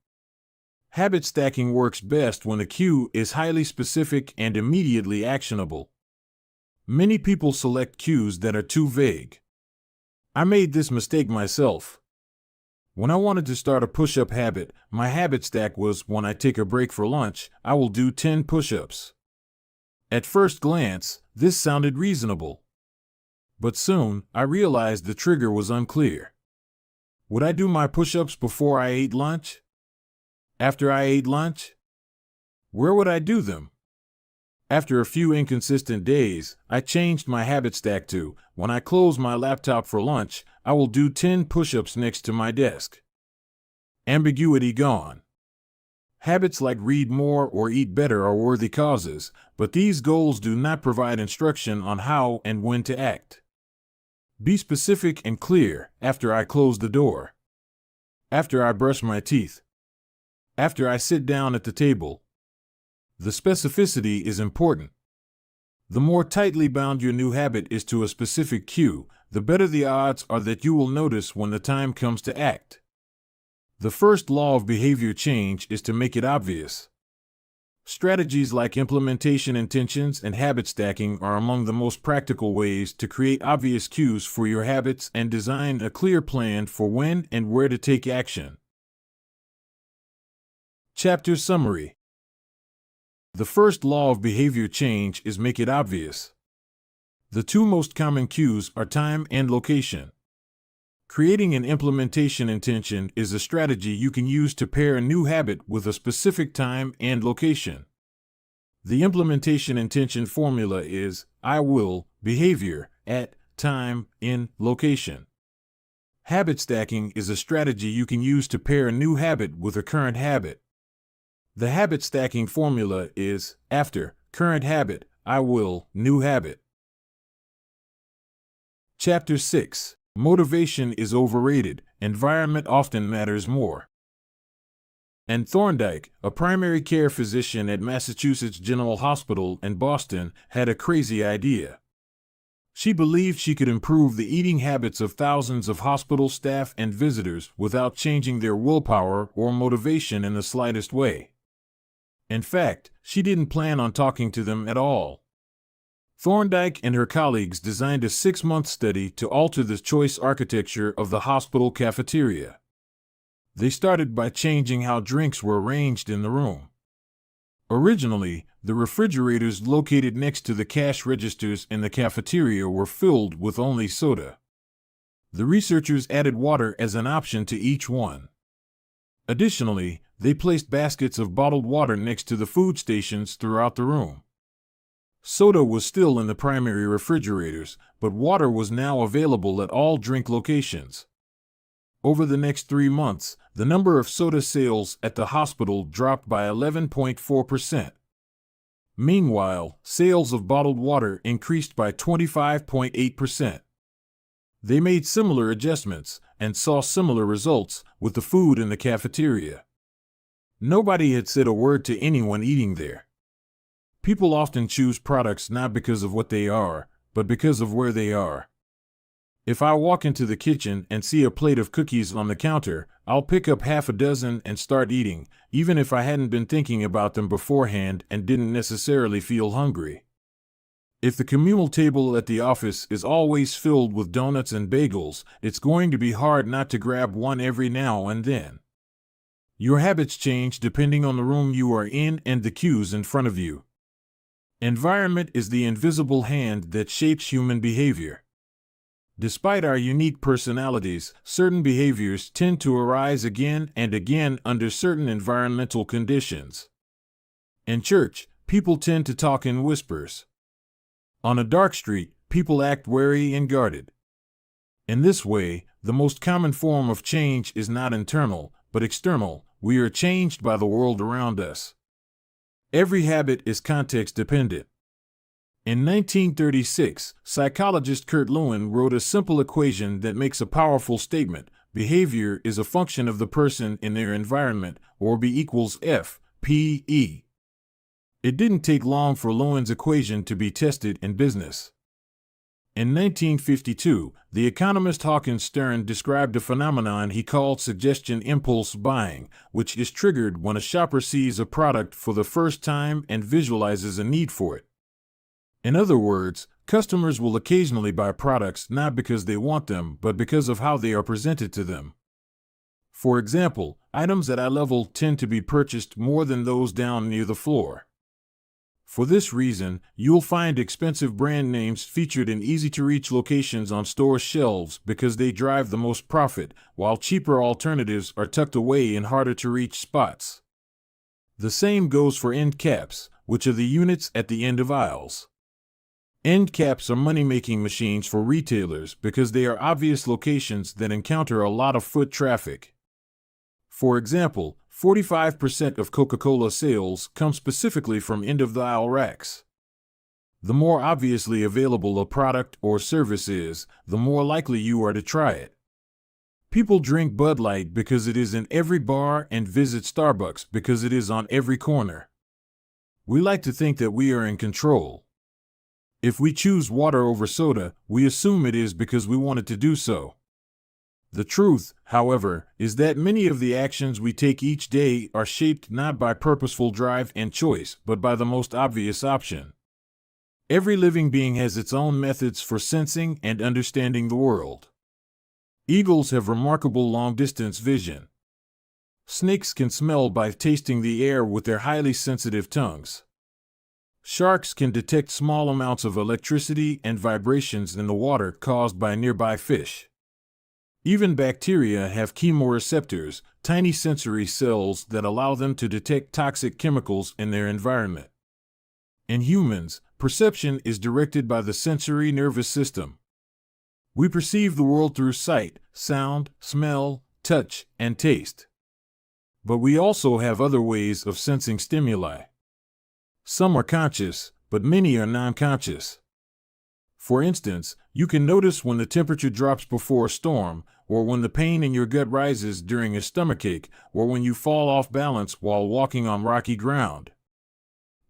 Habit stacking works best when a cue is highly specific and immediately actionable. Many people select cues that are too vague. I made this mistake myself. When I wanted to start a push-up habit, my habit stack was when I take a break for lunch, I will do 10 push-ups. At first glance, this sounded reasonable. But soon, I realized the trigger was unclear. Would I do my push-ups before I ate lunch? After I ate lunch? Where would I do them? After a few inconsistent days, I changed my habit stack to, when I close my laptop for lunch, I will do 10 push-ups next to my desk. Ambiguity gone. Habits like read more or eat better are worthy causes, but these goals do not provide instruction on how and when to act. Be specific and clear. After I close the door. After I brush my teeth. After I sit down at the table. The specificity is important. The more tightly bound your new habit is to a specific cue, the better the odds are that you will notice when the time comes to act. The first law of behavior change is to make it obvious. Strategies like implementation intentions and habit stacking are among the most practical ways to create obvious cues for your habits and design a clear plan for when and where to take action. Chapter Summary. The first law of behavior change is make it obvious. The two most common cues are time and location. Creating an implementation intention is a strategy you can use to pair a new habit with a specific time and location. The implementation intention formula is I will, behavior, at, time, in, location. Habit stacking is a strategy you can use to pair a new habit with a current habit. The habit stacking formula is after, current habit, I will, new habit. Chapter 6. Motivation is overrated. Environment often matters more. Anne Thorndike, a primary care physician at Massachusetts General Hospital in Boston, had a crazy idea. She believed she could improve the eating habits of thousands of hospital staff and visitors without changing their willpower or motivation in the slightest way. In fact, she didn't plan on talking to them at all. Thorndike and her colleagues designed a 6-month study to alter the choice architecture of the hospital cafeteria. They started by changing how drinks were arranged in the room. Originally, the refrigerators located next to the cash registers in the cafeteria were filled with only soda. The researchers added water as an option to each one. Additionally, they placed baskets of bottled water next to the food stations throughout the room. Soda was still in the primary refrigerators, but water was now available at all drink locations. Over the next 3 months, the number of soda sales at the hospital dropped by 11.4%. Meanwhile, sales of bottled water increased by 25.8%. They made similar adjustments and saw similar results with the food in the cafeteria. Nobody had said a word to anyone eating there. People often choose products not because of what they are, but because of where they are. If I walk into the kitchen and see a plate of cookies on the counter, I'll pick up half a dozen and start eating, even if I hadn't been thinking about them beforehand and didn't necessarily feel hungry. If the communal table at the office is always filled with donuts and bagels, it's going to be hard not to grab one every now and then. Your habits change depending on the room you are in and the cues in front of you. Environment is the invisible hand that shapes human behavior. Despite our unique personalities, certain behaviors tend to arise again and again under certain environmental conditions. In church, people tend to talk in whispers. On a dark street, people act wary and guarded. In this way, the most common form of change is not internal, but external. We are changed by the world around us. Every habit is context dependent. In 1936, psychologist Kurt Lewin wrote a simple equation that makes a powerful statement. Behavior is a function of the person in their environment, or B equals F, P, E. It didn't take long for Lewin's equation to be tested in business. In 1952, the economist Hawkins Stern described a phenomenon he called suggestion impulse buying, which is triggered when a shopper sees a product for the first time and visualizes a need for it. In other words, customers will occasionally buy products not because they want them, but because of how they are presented to them. For example, items at eye level tend to be purchased more than those down near the floor. For this reason, you'll find expensive brand names featured in easy-to-reach locations on store shelves because they drive the most profit, while cheaper alternatives are tucked away in harder-to-reach spots. The same goes for end caps, which are the units at the end of aisles. End caps are money-making machines for retailers because they are obvious locations that encounter a lot of foot traffic. For example, 45% of Coca-Cola sales come specifically from end-of-the-aisle racks. The more obviously available a product or service is, the more likely you are to try it. People drink Bud Light because it is in every bar and visit Starbucks because it is on every corner. We like to think that we are in control. If we choose water over soda, we assume it is because we wanted to do so. The truth, however, is that many of the actions we take each day are shaped not by purposeful drive and choice, but by the most obvious option. Every living being has its own methods for sensing and understanding the world. Eagles have remarkable long-distance vision. Snakes can smell by tasting the air with their highly sensitive tongues. Sharks can detect small amounts of electricity and vibrations in the water caused by nearby fish. Even bacteria have chemoreceptors, tiny sensory cells that allow them to detect toxic chemicals in their environment. In humans, perception is directed by the sensory nervous system. We perceive the world through sight, sound, smell, touch, and taste. But we also have other ways of sensing stimuli. Some are conscious, but many are non-conscious. For instance, you can notice when the temperature drops before a storm, or when the pain in your gut rises during a stomachache, or when you fall off balance while walking on rocky ground.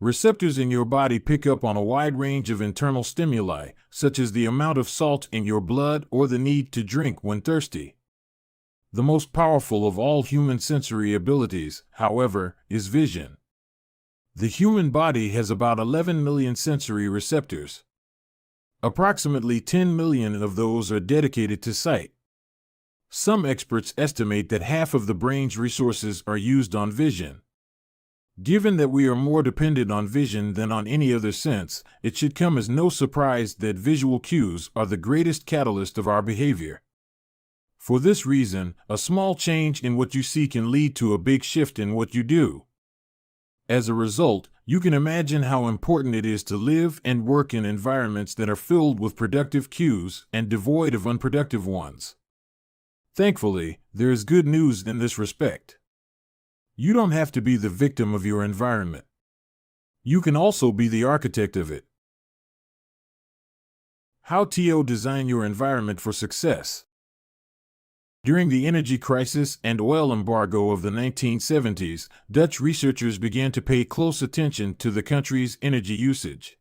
Receptors in your body pick up on a wide range of internal stimuli, such as the amount of salt in your blood or the need to drink when thirsty. The most powerful of all human sensory abilities, however, is vision. The human body has about 11 million sensory receptors. Approximately 10 million of those are dedicated to sight. Some experts estimate that half of the brain's resources are used on vision. Given that we are more dependent on vision than on any other sense, it should come as no surprise that visual cues are the greatest catalyst of our behavior. For this reason, a small change in what you see can lead to a big shift in what you do. As a result, you can imagine how important it is to live and work in environments that are filled with productive cues and devoid of unproductive ones. Thankfully, there is good news in this respect. You don't have to be the victim of your environment. You can also be the architect of it. How to design your environment for success. During the energy crisis and oil embargo of the 1970s, Dutch researchers began to pay close attention to the country's energy usage.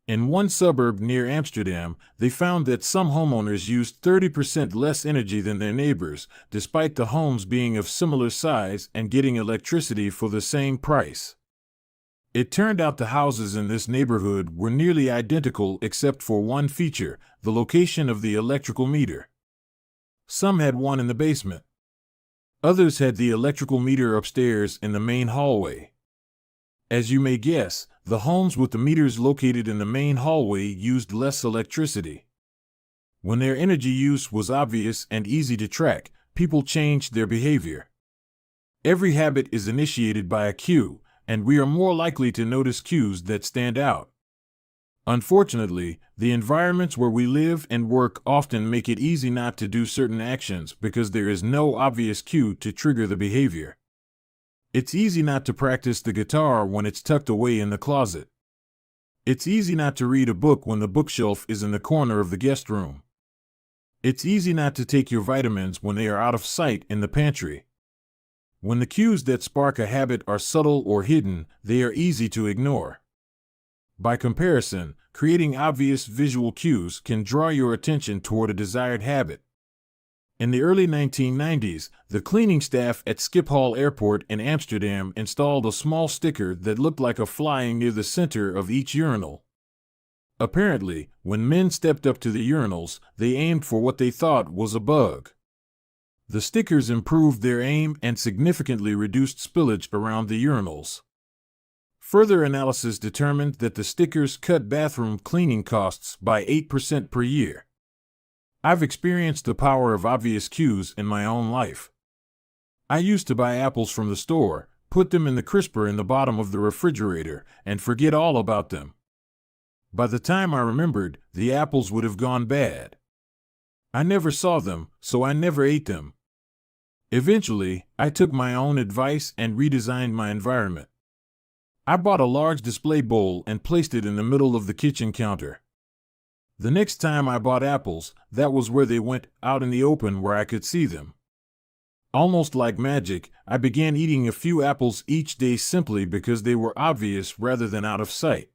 In one suburb near Amsterdam, they found that some homeowners used 30% less energy than their neighbors, despite the homes being of similar size and getting electricity for the same price. It turned out the houses in this neighborhood were nearly identical except for one feature, the location of the electrical meter. Some had one in the basement. Others had the electrical meter upstairs in the main hallway. As you may guess, the homes with the meters located in the main hallway used less electricity. When their energy use was obvious and easy to track, people changed their behavior. Every habit is initiated by a cue, and we are more likely to notice cues that stand out. Unfortunately, the environments where we live and work often make it easy not to do certain actions because there is no obvious cue to trigger the behavior. It's easy not to practice the guitar when it's tucked away in the closet. It's easy not to read a book when the bookshelf is in the corner of the guest room. It's easy not to take your vitamins when they are out of sight in the pantry. When the cues that spark a habit are subtle or hidden, they are easy to ignore. By comparison, creating obvious visual cues can draw your attention toward a desired habit. In the early 1990s, the cleaning staff at Schiphol Airport in Amsterdam installed a small sticker that looked like a flying near the center of each urinal. Apparently, when men stepped up to the urinals, they aimed for what they thought was a bug. The stickers improved their aim and significantly reduced spillage around the urinals. Further analysis determined that the stickers cut bathroom cleaning costs by 8% per year. I've experienced the power of obvious cues in my own life. I used to buy apples from the store, put them in the crisper in the bottom of the refrigerator, and forget all about them. By the time I remembered, the apples would have gone bad. I never saw them, so I never ate them. Eventually, I took my own advice and redesigned my environment. I bought a large display bowl and placed it in the middle of the kitchen counter. The next time I bought apples, that was where they went, out in the open where I could see them. Almost like magic, I began eating a few apples each day simply because they were obvious rather than out of sight.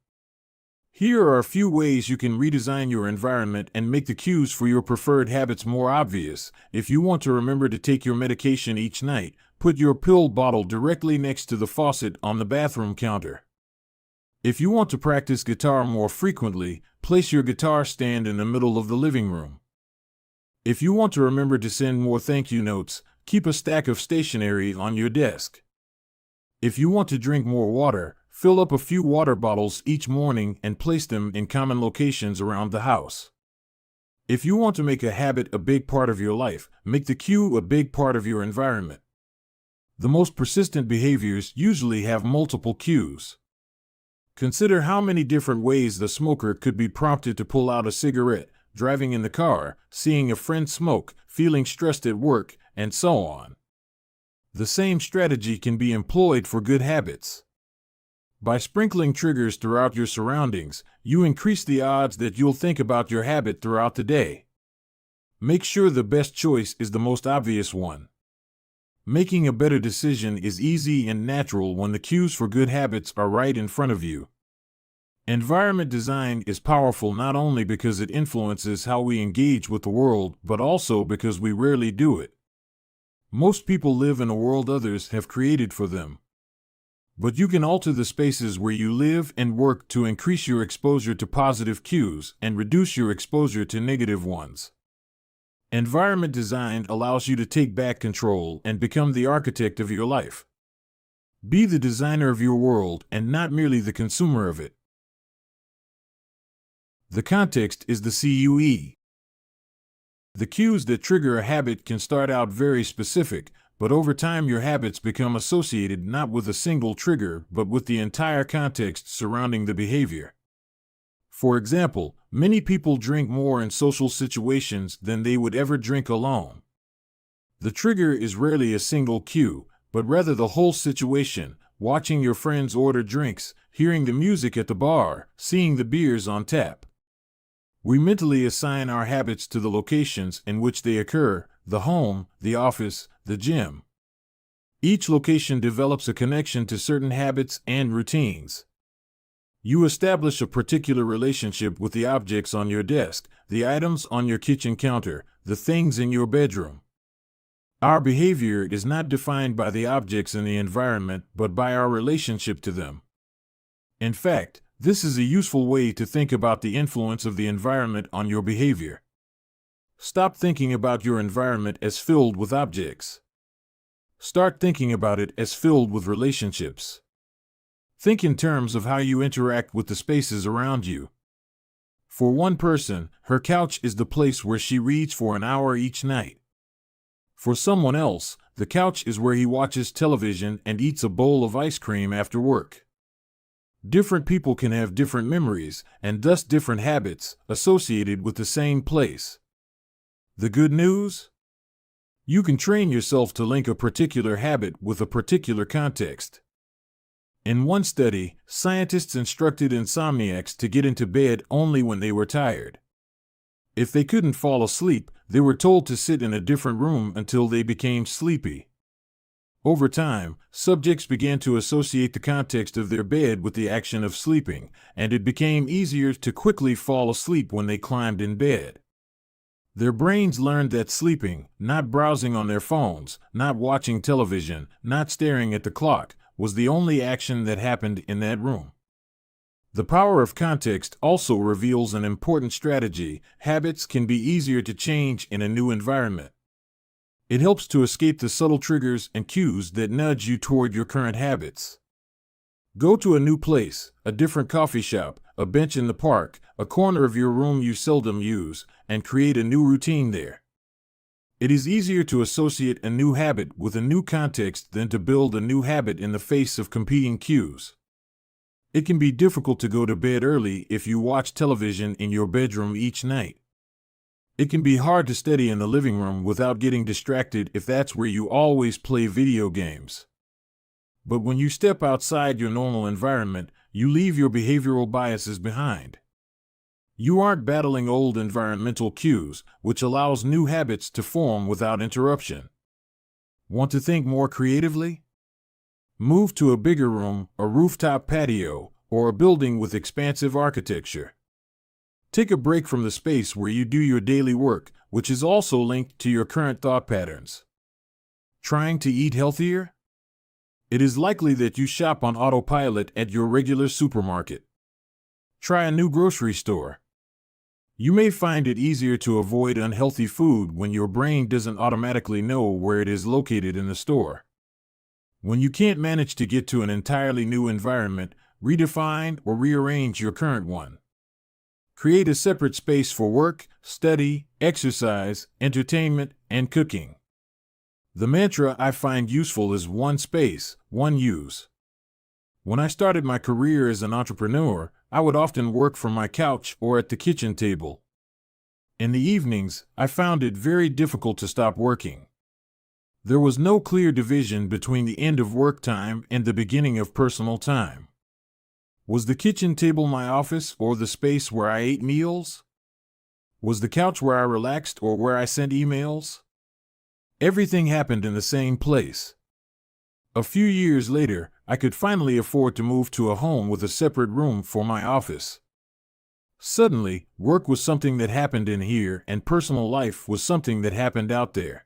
Here are a few ways you can redesign your environment and make the cues for your preferred habits more obvious. If you want to remember to take your medication each night, put your pill bottle directly next to the faucet on the bathroom counter. If you want to practice guitar more frequently, place your guitar stand in the middle of the living room. If you want to remember to send more thank you notes, keep a stack of stationery on your desk. If you want to drink more water, fill up a few water bottles each morning and place them in common locations around the house. If you want to make a habit a big part of your life, make the cue a big part of your environment. The most persistent behaviors usually have multiple cues. Consider how many different ways the smoker could be prompted to pull out a cigarette, driving in the car, seeing a friend smoke, feeling stressed at work, and so on. The same strategy can be employed for good habits. By sprinkling triggers throughout your surroundings, you increase the odds that you'll think about your habit throughout the day. Make sure the best choice is the most obvious one. Making a better decision is easy and natural when the cues for good habits are right in front of you. Environment design is powerful not only because it influences how we engage with the world, but also because we rarely do it. Most people live in a world others have created for them. But you can alter the spaces where you live and work to increase your exposure to positive cues and reduce your exposure to negative ones. Environment design allows you to take back control and become the architect of your life. Be the designer of your world and not merely the consumer of it. The context is the CUE. The cues that trigger a habit can start out very specific, but over time your habits become associated not with a single trigger but with the entire context surrounding the behavior. For example, many people drink more in social situations than they would ever drink alone. The trigger is rarely a single cue, but rather the whole situation: watching your friends order drinks, hearing the music at the bar, seeing the beers on tap. We mentally assign our habits to the locations in which they occur: the home, the office, the gym. Each location develops a connection to certain habits and routines. You establish a particular relationship with the objects on your desk, the items on your kitchen counter, the things in your bedroom. Our behavior is not defined by the objects in the environment, but by our relationship to them. In fact, this is a useful way to think about the influence of the environment on your behavior. Stop thinking about your environment as filled with objects. Start thinking about it as filled with relationships. Think in terms of how you interact with the spaces around you. For one person, her couch is the place where she reads for an hour each night. For someone else, the couch is where he watches television and eats a bowl of ice cream after work. Different people can have different memories and thus different habits associated with the same place. The good news? You can train yourself to link a particular habit with a particular context. In one study, scientists instructed insomniacs to get into bed only when they were tired. If they couldn't fall asleep, they were told to sit in a different room until they became sleepy. Over time, subjects began to associate the context of their bed with the action of sleeping, and it became easier to quickly fall asleep when they climbed in bed. Their brains learned that sleeping, not browsing on their phones, not watching television, not staring at the clock, was the only action that happened in that room. The power of context also reveals an important strategy. Habits can be easier to change in a new environment. It helps to escape the subtle triggers and cues that nudge you toward your current habits. Go to a new place, a different coffee shop, a bench in the park, a corner of your room you seldom use, and create a new routine there. It is easier to associate a new habit with a new context than to build a new habit in the face of competing cues. It can be difficult to go to bed early if you watch television in your bedroom each night. It can be hard to study in the living room without getting distracted if that's where you always play video games. But when you step outside your normal environment, you leave your behavioral biases behind. You aren't battling old environmental cues, which allows new habits to form without interruption. Want to think more creatively? Move to a bigger room, a rooftop patio, or a building with expansive architecture. Take a break from the space where you do your daily work, which is also linked to your current thought patterns. Trying to eat healthier? It is likely that you shop on autopilot at your regular supermarket. Try a new grocery store. You may find it easier to avoid unhealthy food when your brain doesn't automatically know where it is located in the store. When you can't manage to get to an entirely new environment, redefine or rearrange your current one. Create a separate space for work, study, exercise, entertainment, and cooking. The mantra I find useful is one space, one use. When I started my career as an entrepreneur, I would often work from my couch or at the kitchen table. In the evenings, I found it very difficult to stop working. There was no clear division between the end of work time and the beginning of personal time. Was the kitchen table my office or the space where I ate meals? Was the couch where I relaxed or where I sent emails? Everything happened in the same place. A few years later, I could finally afford to move to a home with a separate room for my office. Suddenly, work was something that happened in here and personal life was something that happened out there.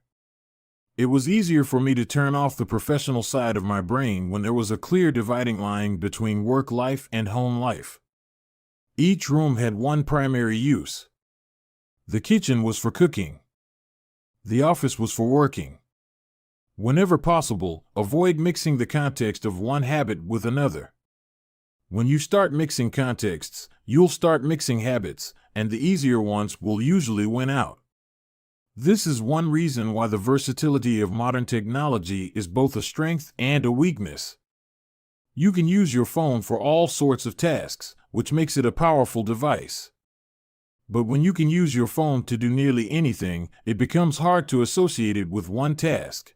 It was easier for me to turn off the professional side of my brain when there was a clear dividing line between work life and home life. Each room had one primary use. The kitchen was for cooking. The office was for working. Whenever possible, avoid mixing the context of one habit with another. When you start mixing contexts, you'll start mixing habits, and the easier ones will usually win out. This is one reason why the versatility of modern technology is both a strength and a weakness. You can use your phone for all sorts of tasks, which makes it a powerful device. But when you can use your phone to do nearly anything, it becomes hard to associate it with one task.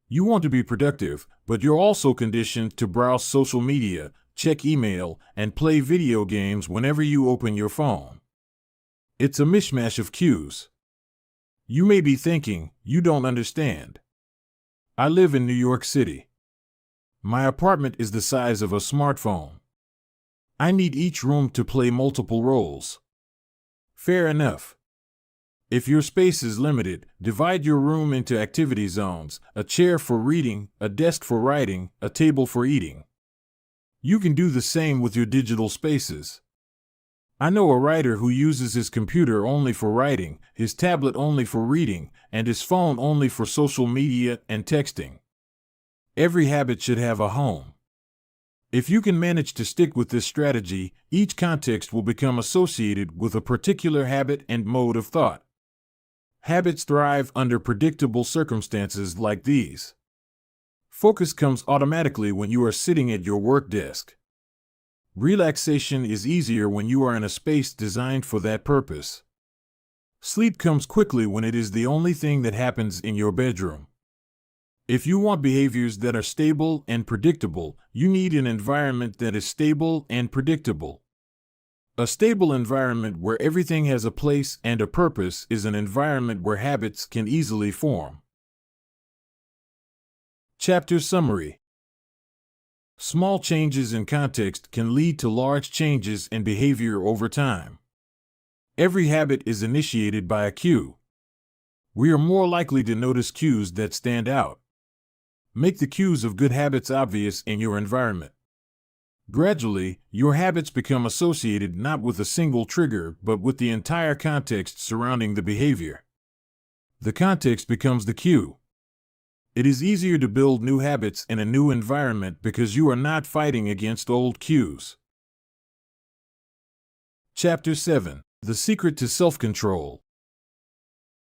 You want to be productive, but you're also conditioned to browse social media, check email, and play video games whenever you open your phone. It's a mishmash of cues. You may be thinking, you don't understand. I live in New York City. My apartment is the size of a smartphone. I need each room to play multiple roles. Fair enough. If your space is limited, divide your room into activity zones, a chair for reading, a desk for writing, a table for eating. You can do the same with your digital spaces. I know a writer who uses his computer only for writing, his tablet only for reading, and his phone only for social media and texting. Every habit should have a home. If you can manage to stick with this strategy, each context will become associated with a particular habit and mode of thought. Habits thrive under predictable circumstances like these. Focus comes automatically when you are sitting at your work desk. Relaxation is easier when you are in a space designed for that purpose. Sleep comes quickly when it is the only thing that happens in your bedroom. If you want behaviors that are stable and predictable, you need an environment that is stable and predictable. A stable environment where everything has a place and a purpose is an environment where habits can easily form. Chapter Summary. Small changes in context can lead to large changes in behavior over time. Every habit is initiated by a cue. We are more likely to notice cues that stand out. Make the cues of good habits obvious in your environment. Gradually, your habits become associated not with a single trigger but with the entire context surrounding the behavior. The context becomes the cue. It is easier to build new habits in a new environment because you are not fighting against old cues. Chapter 7. The Secret to Self-Control.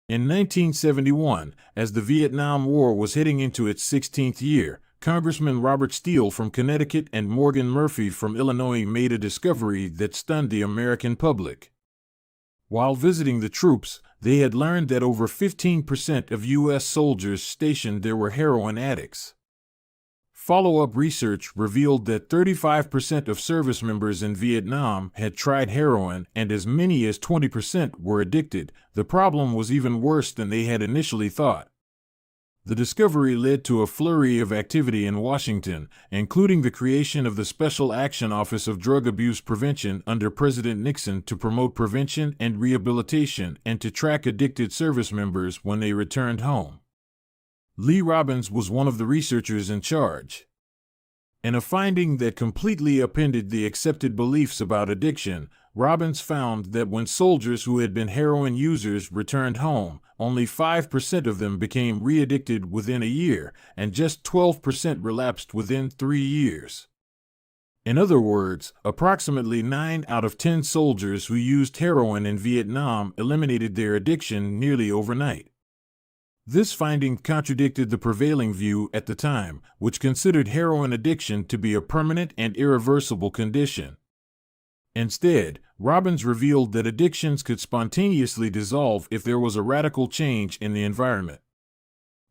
In 1971, as the Vietnam War was heading into its 16th year, Congressman Robert Steele from Connecticut and Morgan Murphy from Illinois made a discovery that stunned the American public. While visiting the troops, they had learned that over 15% of U.S. soldiers stationed there were heroin addicts. Follow-up research revealed that 35% of service members in Vietnam had tried heroin and as many as 20% were addicted. The problem was even worse than they had initially thought. The discovery led to a flurry of activity in Washington, including the creation of the Special Action Office of Drug Abuse Prevention under President Nixon to promote prevention and rehabilitation and to track addicted service members when they returned home. Lee Robbins was one of the researchers in charge. In a finding that completely upended the accepted beliefs about addiction, Robbins found that when soldiers who had been heroin users returned home, only 5% of them became re-addicted within a year, and just 12% relapsed within 3 years. In other words, approximately 9 out of 10 soldiers who used heroin in Vietnam eliminated their addiction nearly overnight. This finding contradicted the prevailing view at the time, which considered heroin addiction to be a permanent and irreversible condition. Instead, Robbins revealed that addictions could spontaneously dissolve if there was a radical change in the environment.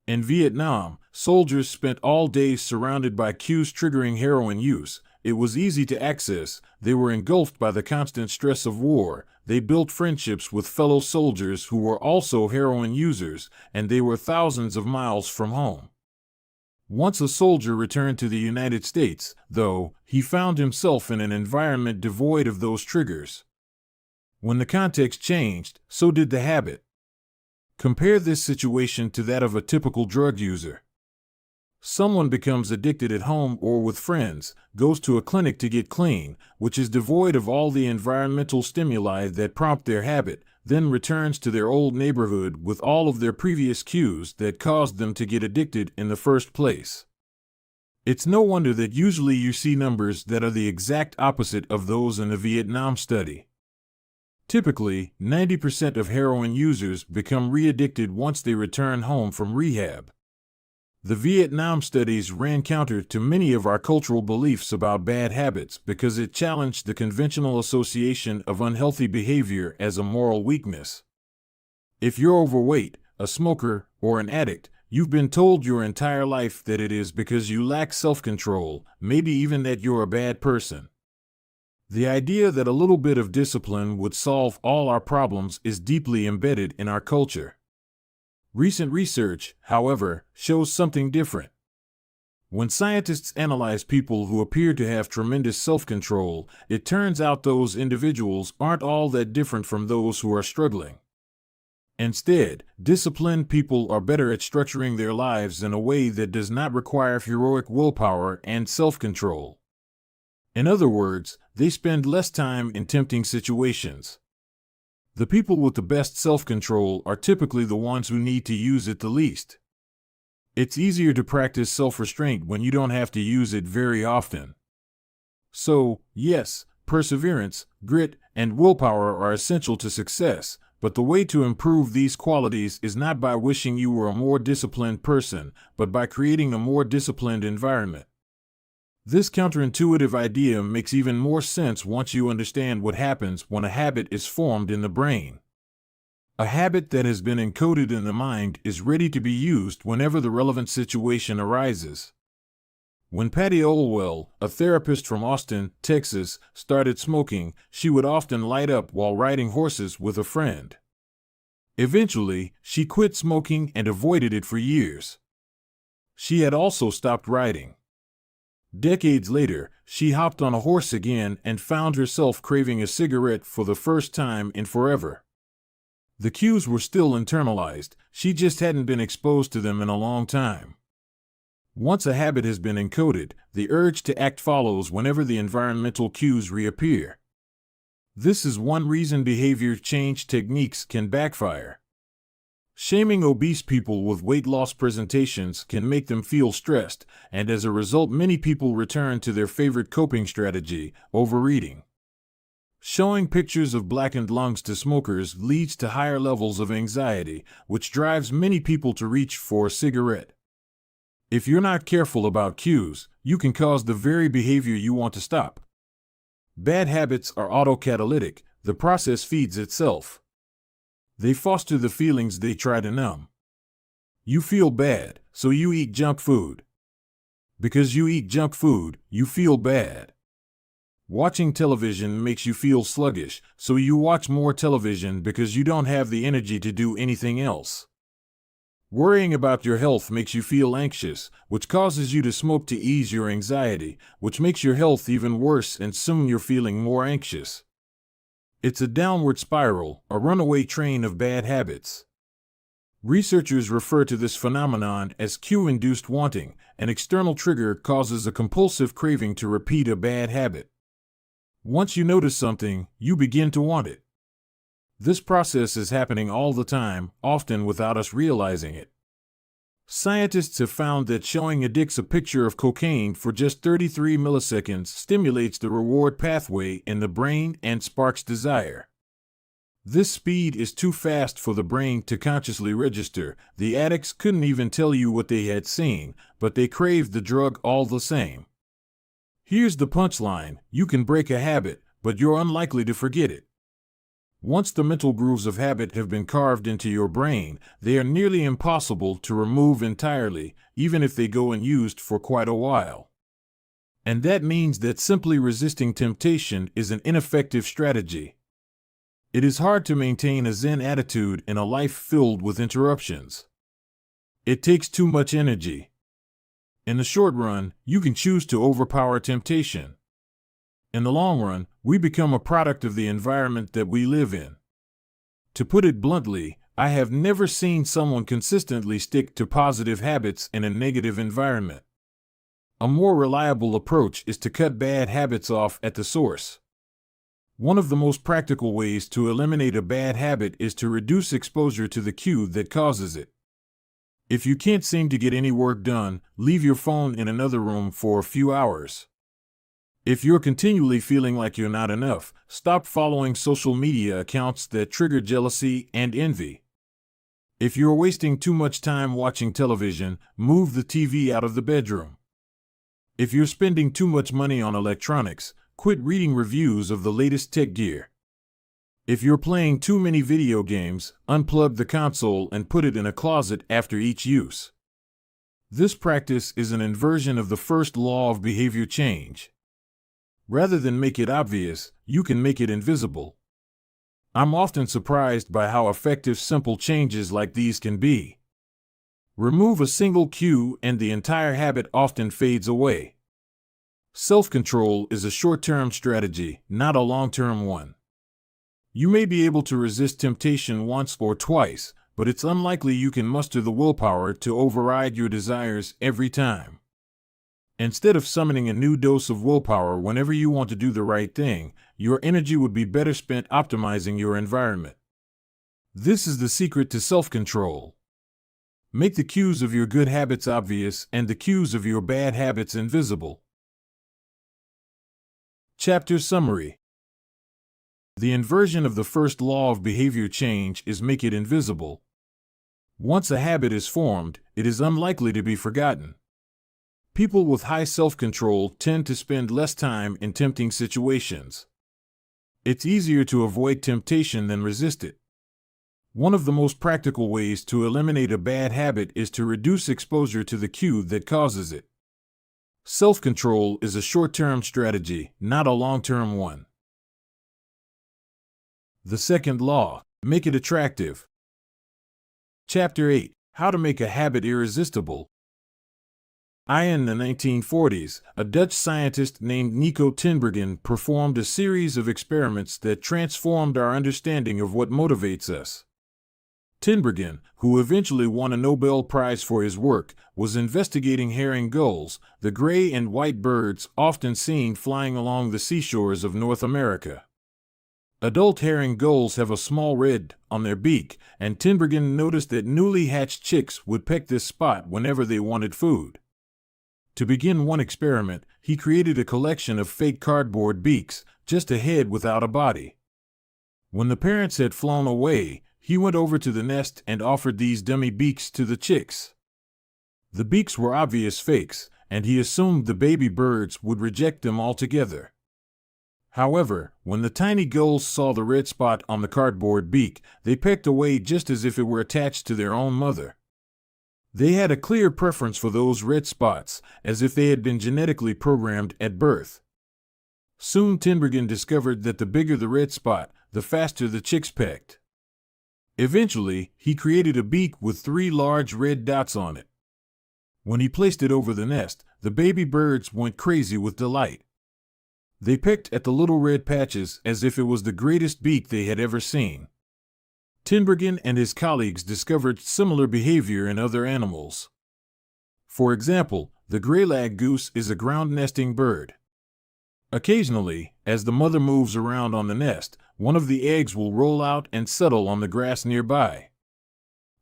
In Vietnam, soldiers spent all day surrounded by cues triggering heroin use. It was easy to access, they were engulfed by the constant stress of war, they built friendships with fellow soldiers who were also heroin users, and they were thousands of miles from home. Once a soldier returned to the United States, though, he found himself in an environment devoid of those triggers. When the context changed, so did the habit. Compare this situation to that of a typical drug user. Someone becomes addicted at home or with friends, goes to a clinic to get clean, which is devoid of all the environmental stimuli that prompt their habit, then returns to their old neighborhood with all of their previous cues that caused them to get addicted in the first place. It's no wonder that usually you see numbers that are the exact opposite of those in the Vietnam study. Typically, 90% of heroin users become re-addicted once they return home from rehab. The Vietnam studies ran counter to many of our cultural beliefs about bad habits because it challenged the conventional association of unhealthy behavior as a moral weakness. If you're overweight, a smoker, or an addict, you've been told your entire life that it is because you lack self-control, maybe even that you're a bad person. The idea that a little bit of discipline would solve all our problems is deeply embedded in our culture. Recent research, however, shows something different. When scientists analyze people who appear to have tremendous self-control, it turns out those individuals aren't all that different from those who are struggling. Instead, disciplined people are better at structuring their lives in a way that does not require heroic willpower and self-control. In other words, they spend less time in tempting situations. The people with the best self-control are typically the ones who need to use it the least. It's easier to practice self-restraint when you don't have to use it very often. So, yes, perseverance, grit, and willpower are essential to success, but the way to improve these qualities is not by wishing you were a more disciplined person, but by creating a more disciplined environment. This counterintuitive idea makes even more sense once you understand what happens when a habit is formed in the brain. A habit that has been encoded in the mind is ready to be used whenever the relevant situation arises. When Patty Olwell, a therapist from Austin, Texas, started smoking, she would often light up while riding horses with a friend. Eventually, she quit smoking and avoided it for years. She had also stopped riding. Decades later, she hopped on a horse again and found herself craving a cigarette for the first time in forever. The cues were still internalized, she just hadn't been exposed to them in a long time. Once a habit has been encoded, the urge to act follows whenever the environmental cues reappear. This is one reason behavior change techniques can backfire. Shaming obese people with weight loss presentations can make them feel stressed, and as a result many people return to their favorite coping strategy, overeating. Showing pictures of blackened lungs to smokers leads to higher levels of anxiety, which drives many people to reach for a cigarette. If you're not careful about cues, you can cause the very behavior you want to stop. Bad habits are autocatalytic, the process feeds itself. They foster the feelings they try to numb. You feel bad, so you eat junk food. Because you eat junk food, you feel bad. Watching television makes you feel sluggish, so you watch more television because you don't have the energy to do anything else. Worrying about your health makes you feel anxious, which causes you to smoke to ease your anxiety, which makes your health even worse and soon you're feeling more anxious. It's a downward spiral, a runaway train of bad habits. Researchers refer to this phenomenon as cue-induced wanting. An external trigger causes a compulsive craving to repeat a bad habit. Once you notice something, you begin to want it. This process is happening all the time, often without us realizing it. Scientists have found that showing addicts a picture of cocaine for just 33 milliseconds stimulates the reward pathway in the brain and sparks desire. This speed is too fast for the brain to consciously register. The addicts couldn't even tell you what they had seen, but they craved the drug all the same. Here's the punchline: you can break a habit, but you're unlikely to forget it. Once the mental grooves of habit have been carved into your brain, they are nearly impossible to remove entirely, even if they go unused for quite a while. And that means that simply resisting temptation is an ineffective strategy. It is hard to maintain a Zen attitude in a life filled with interruptions. It takes too much energy. In the short run, you can choose to overpower temptation. In the long run, we become a product of the environment that we live in. To put it bluntly, I have never seen someone consistently stick to positive habits in a negative environment. A more reliable approach is to cut bad habits off at the source. One of the most practical ways to eliminate a bad habit is to reduce exposure to the cue that causes it. If you can't seem to get any work done, leave your phone in another room for a few hours. If you're continually feeling like you're not enough, stop following social media accounts that trigger jealousy and envy. If you're wasting too much time watching television, move the TV out of the bedroom. If you're spending too much money on electronics, quit reading reviews of the latest tech gear. If you're playing too many video games, unplug the console and put it in a closet after each use. This practice is an inversion of the first law of behavior change. Rather than make it obvious, you can make it invisible. I'm often surprised by how effective simple changes like these can be. Remove a single cue and the entire habit often fades away. Self-control is a short-term strategy, not a long-term one. You may be able to resist temptation once or twice, but it's unlikely you can muster the willpower to override your desires every time. Instead of summoning a new dose of willpower whenever you want to do the right thing, your energy would be better spent optimizing your environment. This is the secret to self-control. Make the cues of your good habits obvious and the cues of your bad habits invisible. Chapter Summary. The inversion of the first law of behavior change is make it invisible. Once a habit is formed, it is unlikely to be forgotten. People with high self-control tend to spend less time in tempting situations. It's easier to avoid temptation than resist it. One of the most practical ways to eliminate a bad habit is to reduce exposure to the cue that causes it. Self-control is a short-term strategy, not a long-term one. The second law: make it attractive. Chapter 8: How to make a habit irresistible. In the 1940s, a Dutch scientist named Nico Tinbergen performed a series of experiments that transformed our understanding of what motivates us. Tinbergen, who eventually won a Nobel Prize for his work, was investigating herring gulls, the gray and white birds often seen flying along the seashores of North America. Adult herring gulls have a small red on their beak, and Tinbergen noticed that newly hatched chicks would peck this spot whenever they wanted food. To begin one experiment, he created a collection of fake cardboard beaks, just a head without a body. When the parents had flown away, he went over to the nest and offered these dummy beaks to the chicks. The beaks were obvious fakes, and he assumed the baby birds would reject them altogether. However, when the tiny gulls saw the red spot on the cardboard beak, they pecked away just as if it were attached to their own mother. They had a clear preference for those red spots, as if they had been genetically programmed at birth. Soon Tinbergen discovered that the bigger the red spot, the faster the chicks pecked. Eventually, he created a beak with 3 large red dots on it. When he placed it over the nest, the baby birds went crazy with delight. They pecked at the little red patches as if it was the greatest beak they had ever seen. Tinbergen and his colleagues discovered similar behavior in other animals. For example, the greylag goose is a ground-nesting bird. Occasionally, as the mother moves around on the nest, one of the eggs will roll out and settle on the grass nearby.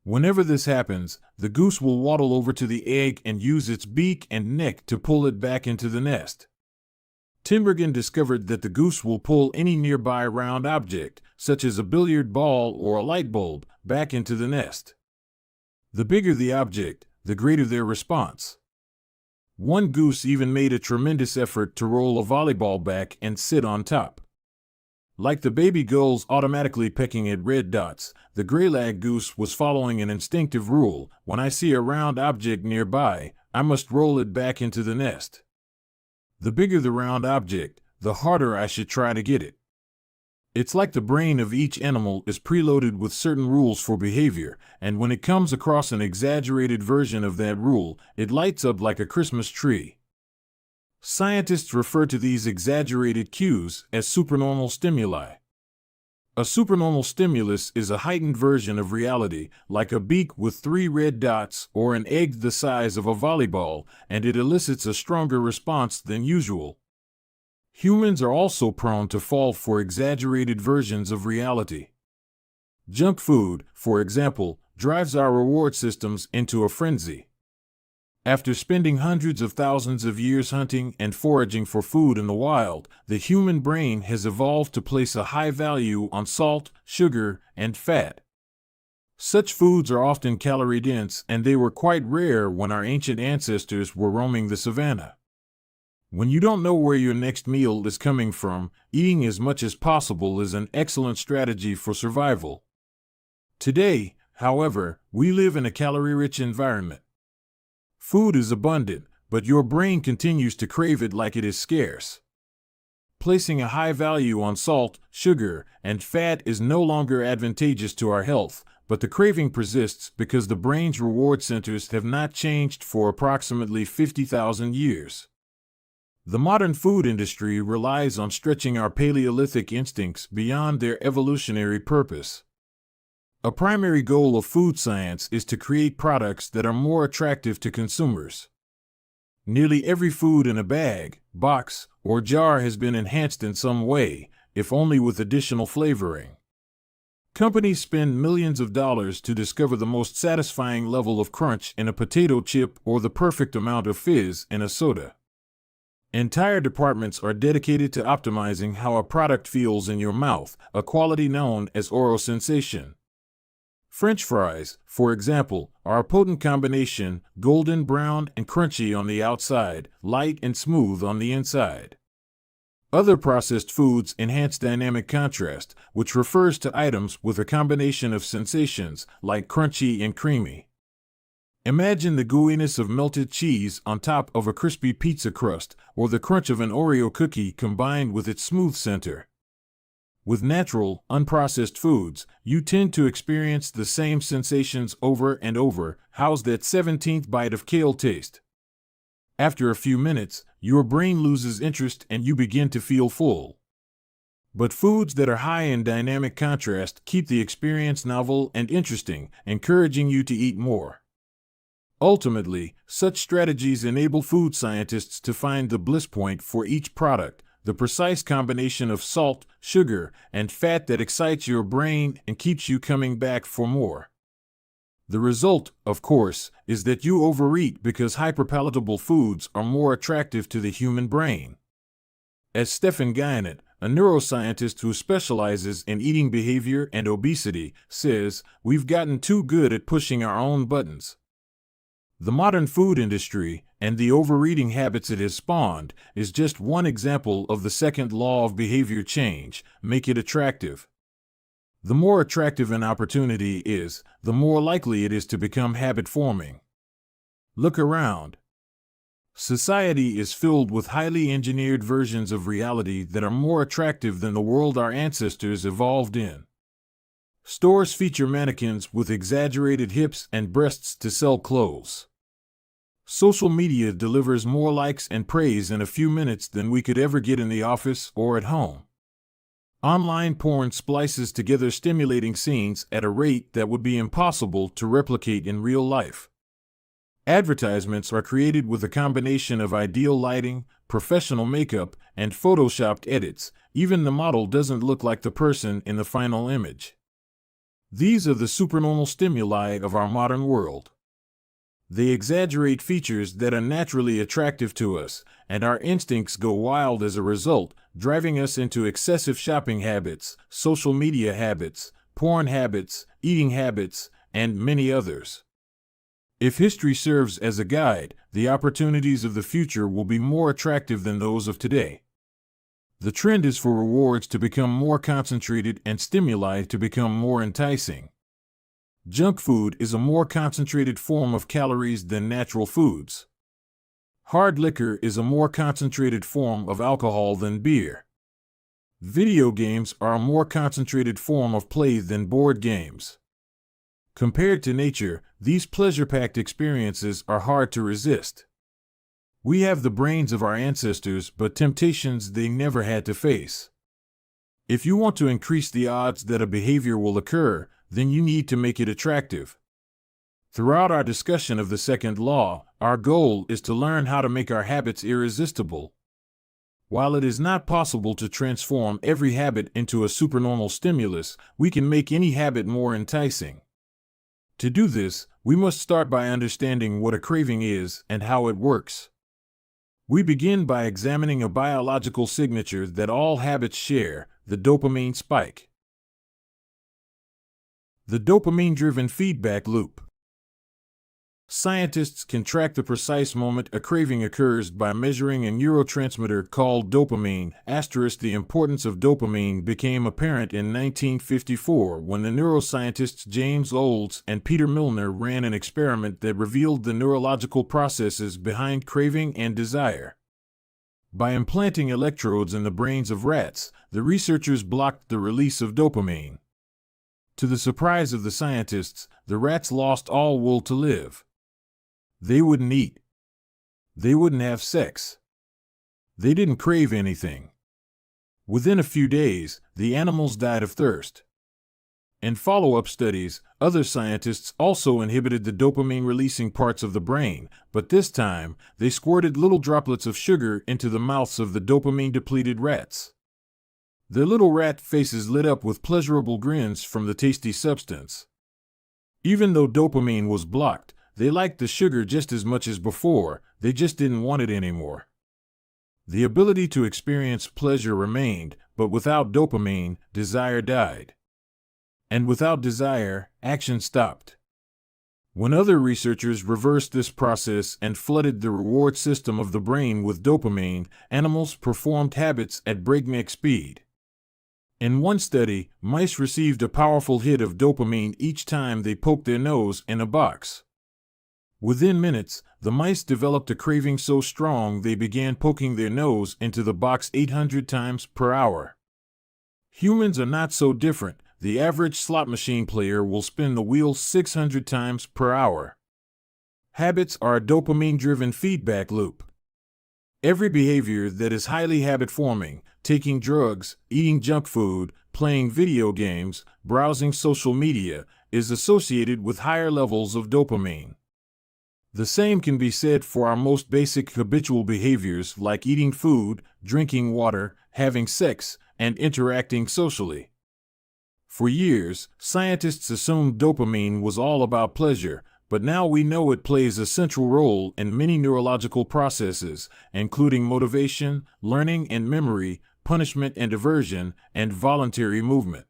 Whenever this happens, the goose will waddle over to the egg and use its beak and neck to pull it back into the nest. Tinbergen discovered that the goose will pull any nearby round object, such as a billiard ball or a light bulb, back into the nest. The bigger the object, the greater their response. One goose even made a tremendous effort to roll a volleyball back and sit on top. Like the baby gulls automatically pecking at red dots, the greylag goose was following an instinctive rule: when I see a round object nearby, I must roll it back into the nest. The bigger the round object, the harder I should try to get it. It's like the brain of each animal is preloaded with certain rules for behavior, and when it comes across an exaggerated version of that rule, it lights up like a Christmas tree. Scientists refer to these exaggerated cues as supernormal stimuli. A supernormal stimulus is a heightened version of reality, like a beak with 3 red dots or an egg the size of a volleyball, and it elicits a stronger response than usual. Humans are also prone to fall for exaggerated versions of reality. Junk food, for example, drives our reward systems into a frenzy. After spending hundreds of thousands of years hunting and foraging for food in the wild, the human brain has evolved to place a high value on salt, sugar, and fat. Such foods are often calorie-dense, and they were quite rare when our ancient ancestors were roaming the savannah. When you don't know where your next meal is coming from, eating as much as possible is an excellent strategy for survival. Today, however, we live in a calorie-rich environment. Food is abundant, but your brain continues to crave it like it is scarce. Placing a high value on salt, sugar, and fat is no longer advantageous to our health, but the craving persists because the brain's reward centers have not changed for approximately 50,000 years. The modern food industry relies on stretching our Paleolithic instincts beyond their evolutionary purpose. A primary goal of food science is to create products that are more attractive to consumers. Nearly every food in a bag, box, or jar has been enhanced in some way, if only with additional flavoring. Companies spend millions of dollars to discover the most satisfying level of crunch in a potato chip or the perfect amount of fizz in a soda. Entire departments are dedicated to optimizing how a product feels in your mouth, a quality known as oral sensation. French fries, for example, are a potent combination, golden brown and crunchy on the outside, light and smooth on the inside. Other processed foods enhance dynamic contrast, which refers to items with a combination of sensations, like crunchy and creamy. Imagine the gooiness of melted cheese on top of a crispy pizza crust, or the crunch of an Oreo cookie combined with its smooth center. With natural, unprocessed foods, you tend to experience the same sensations over and over. How's that 17th bite of kale taste? After a few minutes, your brain loses interest and you begin to feel full. But foods that are high in dynamic contrast keep the experience novel and interesting, encouraging you to eat more. Ultimately, such strategies enable food scientists to find the bliss point for each product, the precise combination of salt, sugar, and fat that excites your brain and keeps you coming back for more. The result, of course, is that you overeat because hyperpalatable foods are more attractive to the human brain. As Stephen Guyenet, a neuroscientist who specializes in eating behavior and obesity, says, we've gotten too good at pushing our own buttons. The modern food industry, and the overeating habits it has spawned, is just one example of the second law of behavior change: make it attractive. The more attractive an opportunity is, the more likely it is to become habit-forming. Look around. Society is filled with highly engineered versions of reality that are more attractive than the world our ancestors evolved in. Stores feature mannequins with exaggerated hips and breasts to sell clothes. Social media delivers more likes and praise in a few minutes than we could ever get in the office or at home. Online porn splices together stimulating scenes at a rate that would be impossible to replicate in real life. Advertisements are created with a combination of ideal lighting, professional makeup, and photoshopped edits. Even the model doesn't look like the person in the final image. These are the supernormal stimuli of our modern world. They exaggerate features that are naturally attractive to us, and our instincts go wild as a result, driving us into excessive shopping habits, social media habits, porn habits, eating habits, and many others. If history serves as a guide, the opportunities of the future will be more attractive than those of today. The trend is for rewards to become more concentrated and stimuli to become more enticing. Junk food is a more concentrated form of calories than natural foods. Hard liquor is a more concentrated form of alcohol than beer. Video games are a more concentrated form of play than board games. Compared to nature, these pleasure-packed experiences are hard to resist. We have the brains of our ancestors, but temptations they never had to face. If you want to increase the odds that a behavior will occur, then you need to make it attractive. Throughout our discussion of the second law, our goal is to learn how to make our habits irresistible. While it is not possible to transform every habit into a supernormal stimulus, we can make any habit more enticing. To do this, we must start by understanding what a craving is and how it works. We begin by examining a biological signature that all habits share: the dopamine spike. The dopamine-driven feedback loop. Scientists can track the precise moment a craving occurs by measuring a neurotransmitter called dopamine. The importance of dopamine became apparent in 1954 when the neuroscientists James Olds and Peter Milner ran an experiment that revealed the neurological processes behind craving and desire. By implanting electrodes in the brains of rats, the researchers blocked the release of dopamine. To the surprise of the scientists, the rats lost all will to live. They wouldn't eat. They wouldn't have sex. They didn't crave anything. Within a few days, the animals died of thirst. In follow-up studies, other scientists also inhibited the dopamine-releasing parts of the brain, but this time, they squirted little droplets of sugar into the mouths of the dopamine-depleted rats. Their little rat faces lit up with pleasurable grins from the tasty substance. Even though dopamine was blocked, they liked the sugar just as much as before, they just didn't want it anymore. The ability to experience pleasure remained, but without dopamine, desire died. And without desire, action stopped. When other researchers reversed this process and flooded the reward system of the brain with dopamine, animals performed habits at breakneck speed. In one study, mice received a powerful hit of dopamine each time they poked their nose in a box. Within minutes, the mice developed a craving so strong they began poking their nose into the box 800 times per hour. Humans are not so different. The average slot machine player will spin the wheel 600 times per hour. Habits are a dopamine-driven feedback loop. Every behavior that is highly habit-forming, taking drugs, eating junk food, playing video games, browsing social media, is associated with higher levels of dopamine. The same can be said for our most basic habitual behaviors like eating food, drinking water, having sex, and interacting socially. For years, scientists assumed dopamine was all about pleasure, but now we know it plays a central role in many neurological processes, including motivation, learning and memory, punishment and aversion, and voluntary movement.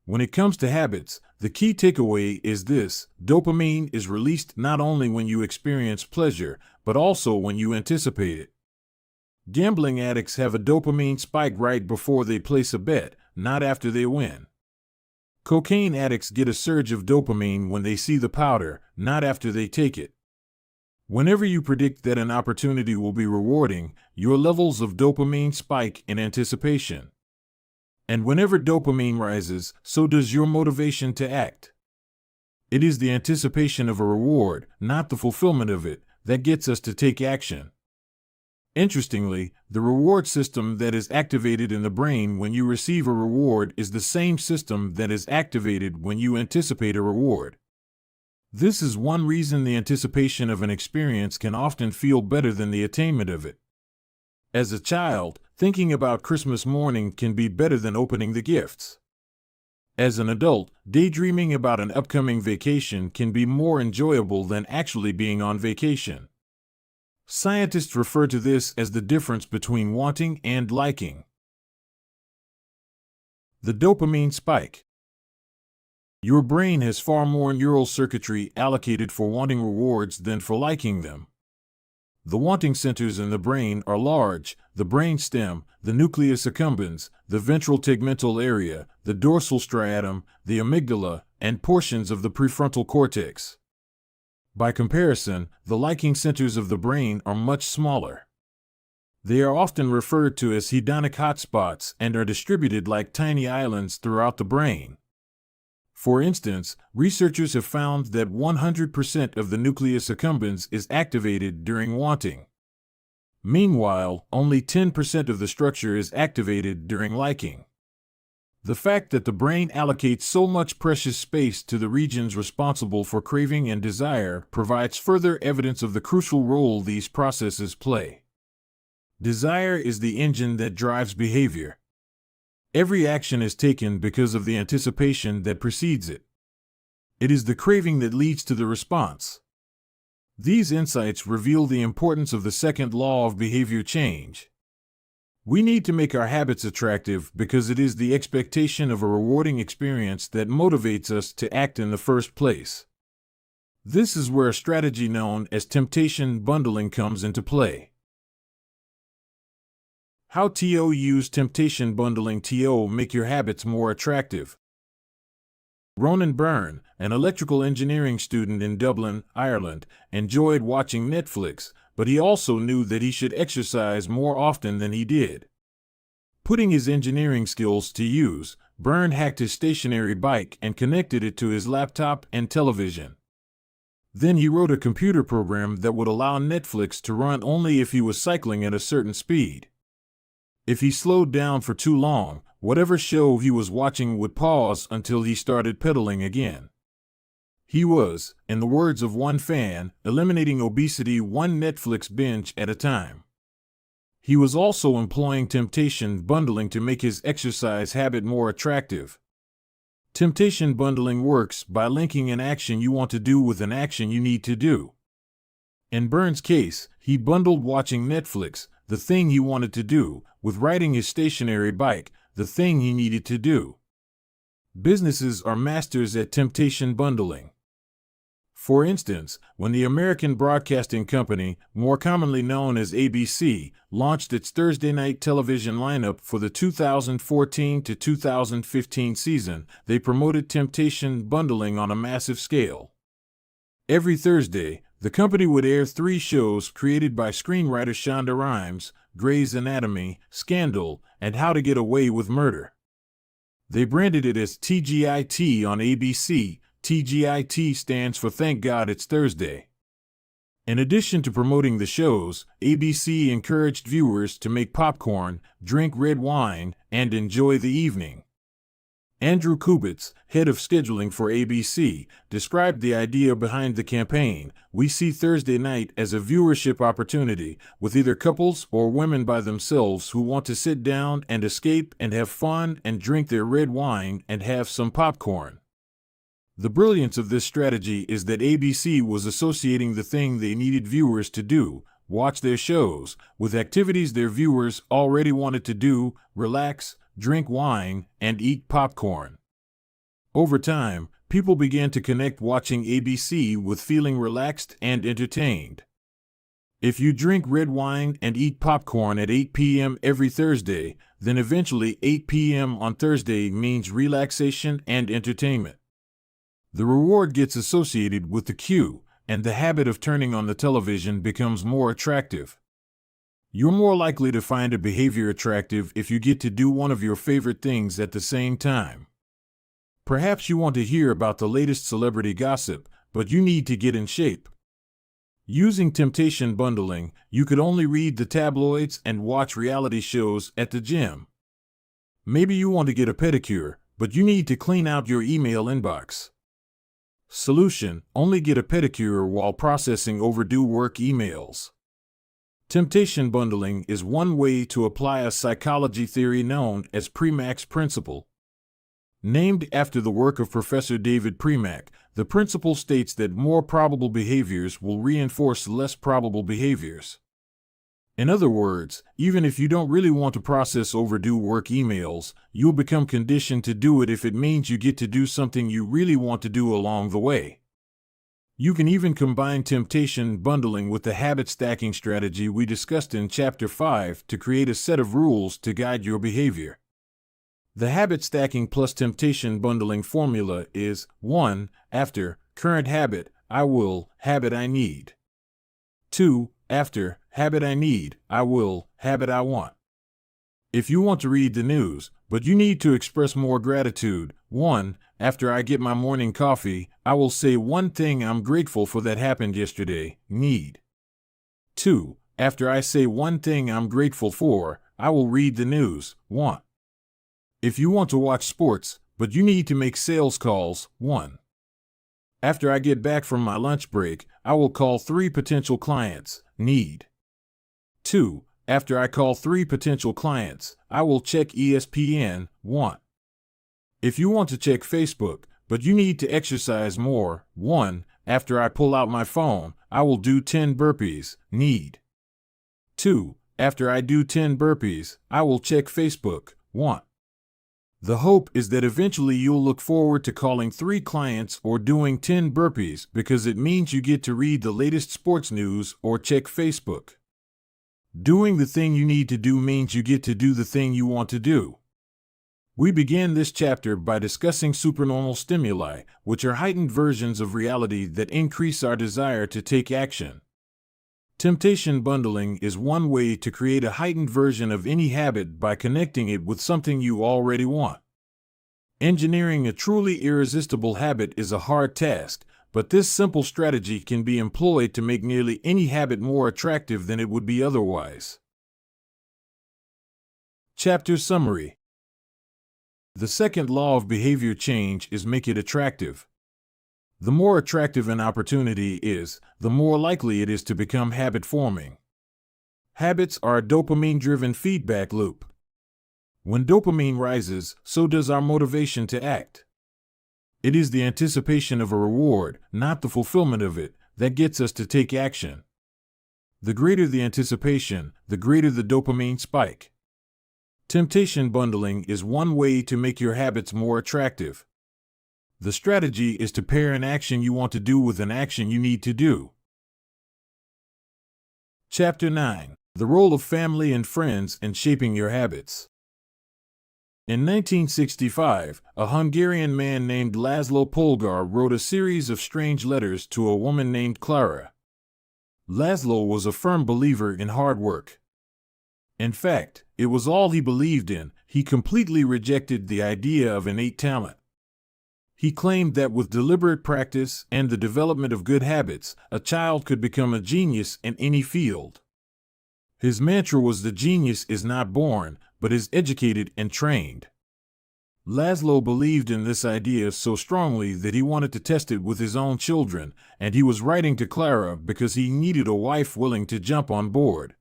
When it comes to habits, the key takeaway is this: dopamine is released not only when you experience pleasure, but also when you anticipate it. Gambling addicts have a dopamine spike right before they place a bet, not after they win. Cocaine addicts get a surge of dopamine when they see the powder, not after they take it. Whenever you predict that an opportunity will be rewarding, your levels of dopamine spike in anticipation. And whenever dopamine rises, so does your motivation to act. It is the anticipation of a reward, not the fulfillment of it, that gets us to take action. Interestingly, the reward system that is activated in the brain when you receive a reward is the same system that is activated when you anticipate a reward. This is one reason the anticipation of an experience can often feel better than the attainment of it. As a child, thinking about Christmas morning can be better than opening the gifts. As an adult, daydreaming about an upcoming vacation can be more enjoyable than actually being on vacation. Scientists refer to this as the difference between wanting and liking. The dopamine spike. Your brain has far more neural circuitry allocated for wanting rewards than for liking them. The wanting centers in the brain are large: the brainstem, the nucleus accumbens, the ventral tegmental area, the dorsal striatum, the amygdala, and portions of the prefrontal cortex. By comparison, the liking centers of the brain are much smaller. They are often referred to as hedonic hotspots and are distributed like tiny islands throughout the brain. For instance, researchers have found that 100% of the nucleus accumbens is activated during wanting. Meanwhile, only 10% of the structure is activated during liking. The fact that the brain allocates so much precious space to the regions responsible for craving and desire provides further evidence of the crucial role these processes play. Desire is the engine that drives behavior. Every action is taken because of the anticipation that precedes it. It is the craving that leads to the response. These insights reveal the importance of the second law of behavior change. We need to make our habits attractive because it is the expectation of a rewarding experience that motivates us to act in the first place. This is where a strategy known as temptation bundling comes into play. How to use temptation bundling to make your habits more attractive. Ronan Byrne, an electrical engineering student in Dublin, Ireland, enjoyed watching Netflix, but he also knew that he should exercise more often than he did. Putting his engineering skills to use, Byrne hacked his stationary bike and connected it to his laptop and television. Then he wrote a computer program that would allow Netflix to run only if he was cycling at a certain speed. If he slowed down for too long, whatever show he was watching would pause until he started pedaling again. He was, in the words of one fan, eliminating obesity one Netflix binge at a time. He was also employing temptation bundling to make his exercise habit more attractive. Temptation bundling works by linking an action you want to do with an action you need to do. In Byrne's case, he bundled watching Netflix, the thing he wanted to do, with riding his stationary bike, the thing he needed to do. Businesses are masters at temptation bundling. For instance, when the American Broadcasting Company, more commonly known as ABC, launched its Thursday night television lineup for the 2014 to 2015 season, they promoted temptation bundling on a massive scale. Every Thursday, the company would air 3 shows created by screenwriter Shonda Rhimes: Grey's Anatomy, Scandal, and How to Get Away with Murder. They branded it as TGIT on ABC. TGIT stands for Thank God It's Thursday. In addition to promoting the shows, ABC encouraged viewers to make popcorn, drink red wine, and enjoy the evening. Andrew Kubitz, head of scheduling for ABC, described the idea behind the campaign. We see Thursday night as a viewership opportunity, with either couples or women by themselves who want to sit down and escape and have fun and drink their red wine and have some popcorn. The brilliance of this strategy is that ABC was associating the thing they needed viewers to do, watch their shows, with activities their viewers already wanted to do: relax, drink wine, and eat popcorn. Over time, people began to connect watching ABC with feeling relaxed and entertained. If you drink red wine and eat popcorn at 8 p.m. every Thursday, then eventually 8 p.m. on Thursday means relaxation and entertainment. The reward gets associated with the cue, and the habit of turning on the television becomes more attractive. You're more likely to find a behavior attractive if you get to do one of your favorite things at the same time. Perhaps you want to hear about the latest celebrity gossip, but you need to get in shape. Using temptation bundling, you could only read the tabloids and watch reality shows at the gym. Maybe you want to get a pedicure, but you need to clean out your email inbox. Solution: only get a pedicure while processing overdue work emails. Temptation bundling is one way to apply a psychology theory known as Premack's principle. Named after the work of Professor David Premack, the principle states that more probable behaviors will reinforce less probable behaviors. In other words, even if you don't really want to process overdue work emails, you'll become conditioned to do it if it means you get to do something you really want to do along the way. You can even combine temptation bundling with the habit stacking strategy we discussed in Chapter 5 to create a set of rules to guide your behavior. The habit stacking plus temptation bundling formula is: 1. After current habit, I will, habit I need. 2. After habit I need, I will, habit I want. If you want to read the news, but you need to express more gratitude: 1. After I get my morning coffee, I will say one thing I'm grateful for that happened yesterday, need. 2. After I say one thing I'm grateful for, I will read the news, want. If you want to watch sports, but you need to make sales calls: 1. After I get back from my lunch break, I will call 3 potential clients, need. 2. After I call 3 potential clients, I will check ESPN, want. If you want to check Facebook, but you need to exercise more: 1. After I pull out my phone, I will do 10 burpees, need. 2. After I do 10 burpees, I will check Facebook, want. The hope is that eventually you'll look forward to calling 3 clients or doing 10 burpees because it means you get to read the latest sports news or check Facebook. Doing the thing you need to do means you get to do the thing you want to do. We began this chapter by discussing supernormal stimuli, which are heightened versions of reality that increase our desire to take action. Temptation bundling is one way to create a heightened version of any habit by connecting it with something you already want. Engineering a truly irresistible habit is a hard task, but this simple strategy can be employed to make nearly any habit more attractive than it would be otherwise. Chapter Summary. The second law of behavior change is make it attractive. The more attractive an opportunity is, the more likely it is to become habit-forming. Habits are a dopamine-driven feedback loop. When dopamine rises, so does our motivation to act. It is the anticipation of a reward, not the fulfillment of it, that gets us to take action. The greater the anticipation, the greater the dopamine spike. Temptation bundling is one way to make your habits more attractive. The strategy is to pair an action you want to do with an action you need to do. Chapter 9. The Role of Family and Friends in Shaping Your Habits. In 1965, a Hungarian man named Laszlo Polgar wrote a series of strange letters to a woman named Clara. Laszlo was a firm believer in hard work. In fact, it was all he believed in. He completely rejected the idea of innate talent. He claimed that with deliberate practice and the development of good habits, a child could become a genius in any field. His mantra was the genius is not born, but is educated and trained. Laszlo believed in this idea so strongly that he wanted to test it with his own children, and he was writing to Clara because he needed a wife willing to jump on board.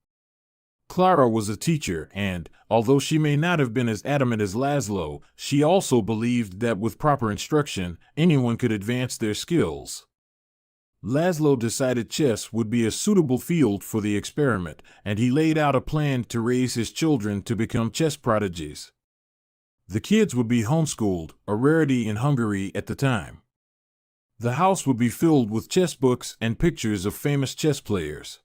Clara was a teacher and, although she may not have been as adamant as Laszlo, she also believed that with proper instruction, anyone could advance their skills. Laszlo decided chess would be a suitable field for the experiment, and he laid out a plan to raise his children to become chess prodigies. The kids would be homeschooled, a rarity in Hungary at the time. The house would be filled with chess books and pictures of famous chess players.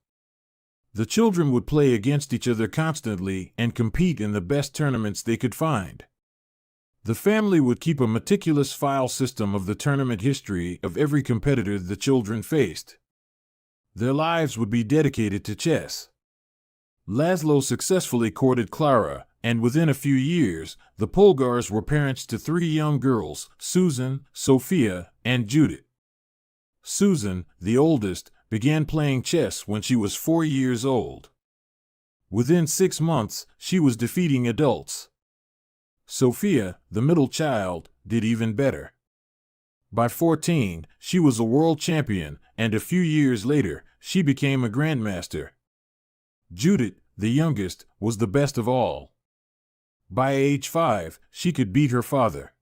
The children would play against each other constantly and compete in the best tournaments they could find. The family would keep a meticulous file system of the tournament history of every competitor the children faced. Their lives would be dedicated to chess. Laszlo successfully courted Clara, and within a few years, the Polgars were parents to 3 young girls, Susan, Sophia, and Judith. Susan, the oldest, began playing chess when she was 4 years old. Within 6 months, she was defeating adults. Sophia, the middle child, did even better. By 14, she was a world champion, and a few years later, she became a grandmaster. Judith, the youngest, was the best of all. By age 5, she could beat her father.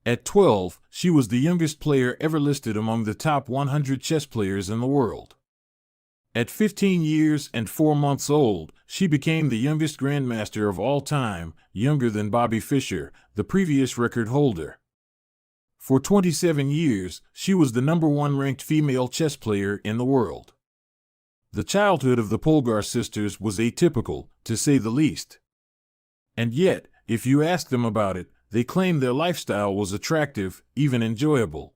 At 12, she was the youngest player ever listed among the top 100 chess players in the world. At 15 years and 4 months old, she became the youngest grandmaster of all time, younger than Bobby Fischer, the previous record holder. For 27 years, she was the #1 ranked female chess player in the world. The childhood of the Polgar sisters was atypical, to say the least. And yet, if you ask them about it, they claim their lifestyle was attractive, even enjoyable.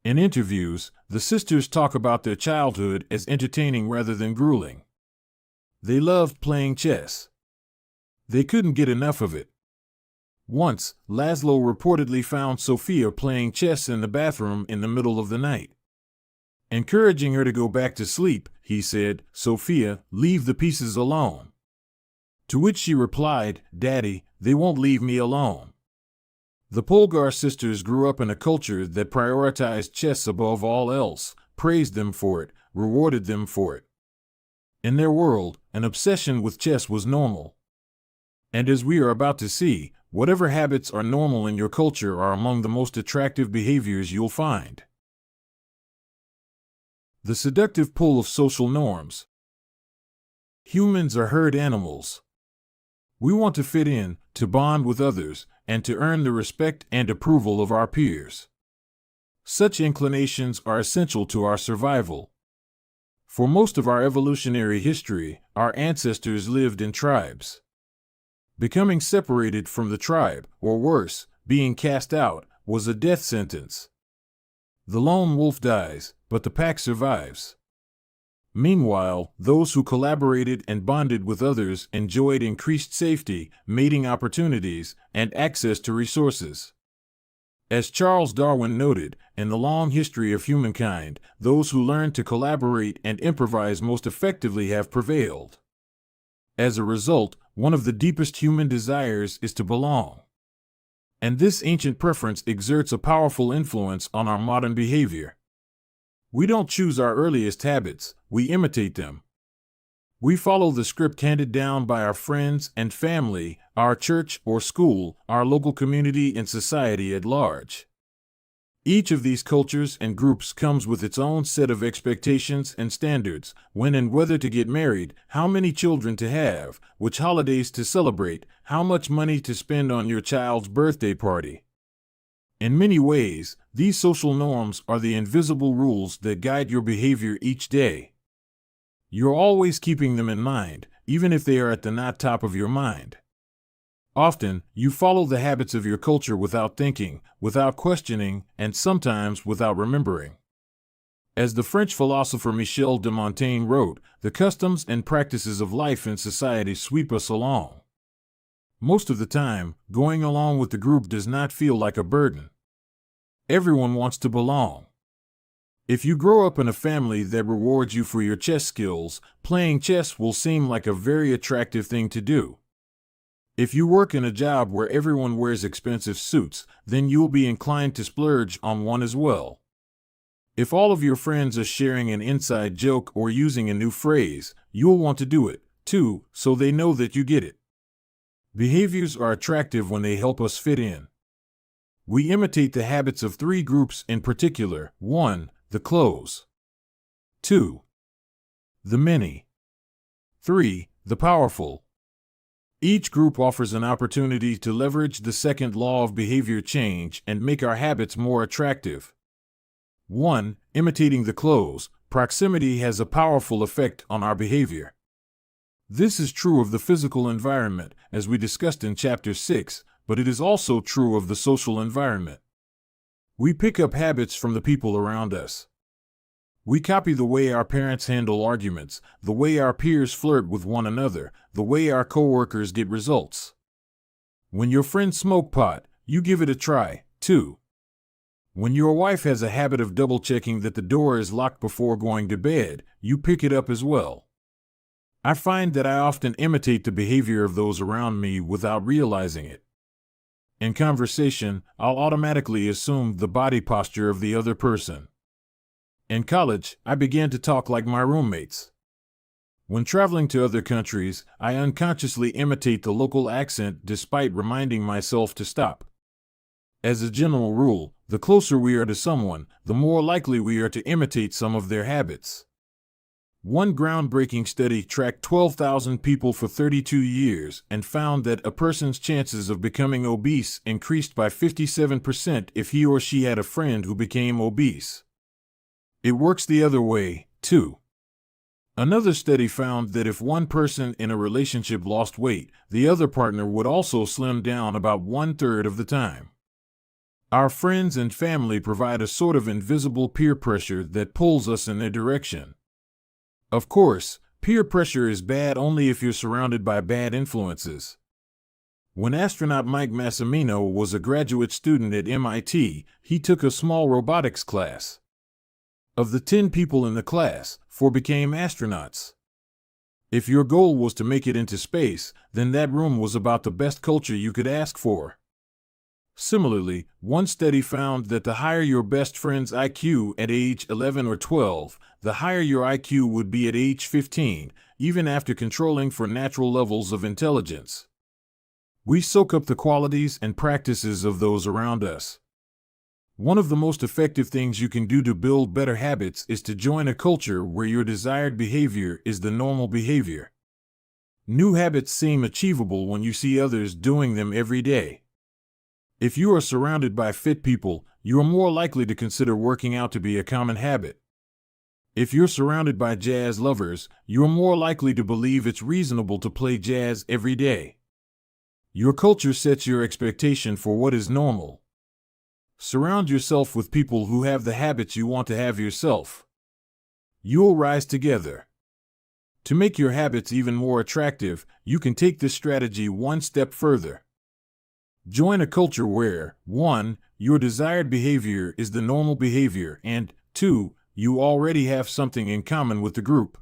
In interviews, the sisters talk about their childhood as entertaining rather than grueling. They loved playing chess. They couldn't get enough of it. Once, Laszlo reportedly found Sophia playing chess in the bathroom in the middle of the night. Encouraging her to go back to sleep, he said, "Sophia, leave the pieces alone." To which she replied, "Daddy, they won't leave me alone." The Polgar sisters grew up in a culture that prioritized chess above all else, praised them for it, rewarded them for it. In their world, an obsession with chess was normal. And as we are about to see, whatever habits are normal in your culture are among the most attractive behaviors you'll find. The seductive pull of social norms. Humans are herd animals. We want to fit in, to bond with others, and to earn the respect and approval of our peers. Such inclinations are essential to our survival. For most of our evolutionary history, our ancestors lived in tribes. Becoming separated from the tribe, or worse, being cast out, was a death sentence. The lone wolf dies, but the pack survives. Meanwhile, those who collaborated and bonded with others enjoyed increased safety, mating opportunities, and access to resources. As Charles Darwin noted, in the long history of humankind, those who learned to collaborate and improvise most effectively have prevailed. As a result, one of the deepest human desires is to belong. And this ancient preference exerts a powerful influence on our modern behavior. We don't choose our earliest habits, we imitate them. We follow the script handed down by our friends and family, our church or school, our local community and society at large. Each of these cultures and groups comes with its own set of expectations and standards: when and whether to get married, how many children to have, which holidays to celebrate, how much money to spend on your child's birthday party. In many ways, these social norms are the invisible rules that guide your behavior each day. You're always keeping them in mind, even if they are at the not top of your mind. Often, you follow the habits of your culture without thinking, without questioning, and sometimes without remembering. As the French philosopher Michel de Montaigne wrote, the customs and practices of life in society sweep us along. Most of the time, going along with the group does not feel like a burden. Everyone wants to belong. If you grow up in a family that rewards you for your chess skills, playing chess will seem like a very attractive thing to do. If you work in a job where everyone wears expensive suits, then you'll be inclined to splurge on one as well. If all of your friends are sharing an inside joke or using a new phrase, you'll want to do it, too, so they know that you get it. Behaviors are attractive when they help us fit in. We imitate the habits of three groups in particular: 1. The close. 2. The many. 3. The powerful. Each group offers an opportunity to leverage the second law of behavior change and make our habits more attractive. 1. Imitating the close. Proximity has a powerful effect on our behavior. This is true of the physical environment, as we discussed in Chapter 6, but it is also true of the social environment. We pick up habits from the people around us. We copy the way our parents handle arguments, the way our peers flirt with one another, the way our coworkers get results. When your friends smoke pot, you give it a try, too. When your wife has a habit of double-checking that the door is locked before going to bed, you pick it up as well. I find that I often imitate the behavior of those around me without realizing it. In conversation, I'll automatically assume the body posture of the other person. In college, I began to talk like my roommates. When traveling to other countries, I unconsciously imitate the local accent despite reminding myself to stop. As a general rule, the closer we are to someone, the more likely we are to imitate some of their habits. One groundbreaking study tracked 12,000 people for 32 years and found that a person's chances of becoming obese increased by 57% if he or she had a friend who became obese. It works the other way, too. Another study found that if one person in a relationship lost weight, the other partner would also slim down about 1/3 of the time. Our friends and family provide a sort of invisible peer pressure that pulls us in their direction. Of course, peer pressure is bad only if you're surrounded by bad influences. When astronaut Mike Massimino was a graduate student at MIT, he took a small robotics class. Of the 10 people in the class, 4 became astronauts. If your goal was to make it into space, then that room was about the best culture you could ask for. Similarly, one study found that the higher your best friend's IQ at age 11 or 12, the higher your IQ would be at age 15, even after controlling for natural levels of intelligence. We soak up the qualities and practices of those around us. One of the most effective things you can do to build better habits is to join a culture where your desired behavior is the normal behavior. New habits seem achievable when you see others doing them every day. If you are surrounded by fit people, you are more likely to consider working out to be a common habit. If you're surrounded by jazz lovers, you are more likely to believe it's reasonable to play jazz every day. Your culture sets your expectation for what is normal. Surround yourself with people who have the habits you want to have yourself. You'll rise together. To make your habits even more attractive, you can take this strategy one step further. Join a culture where, 1. Your desired behavior is the normal behavior, and 2. You already have something in common with the group.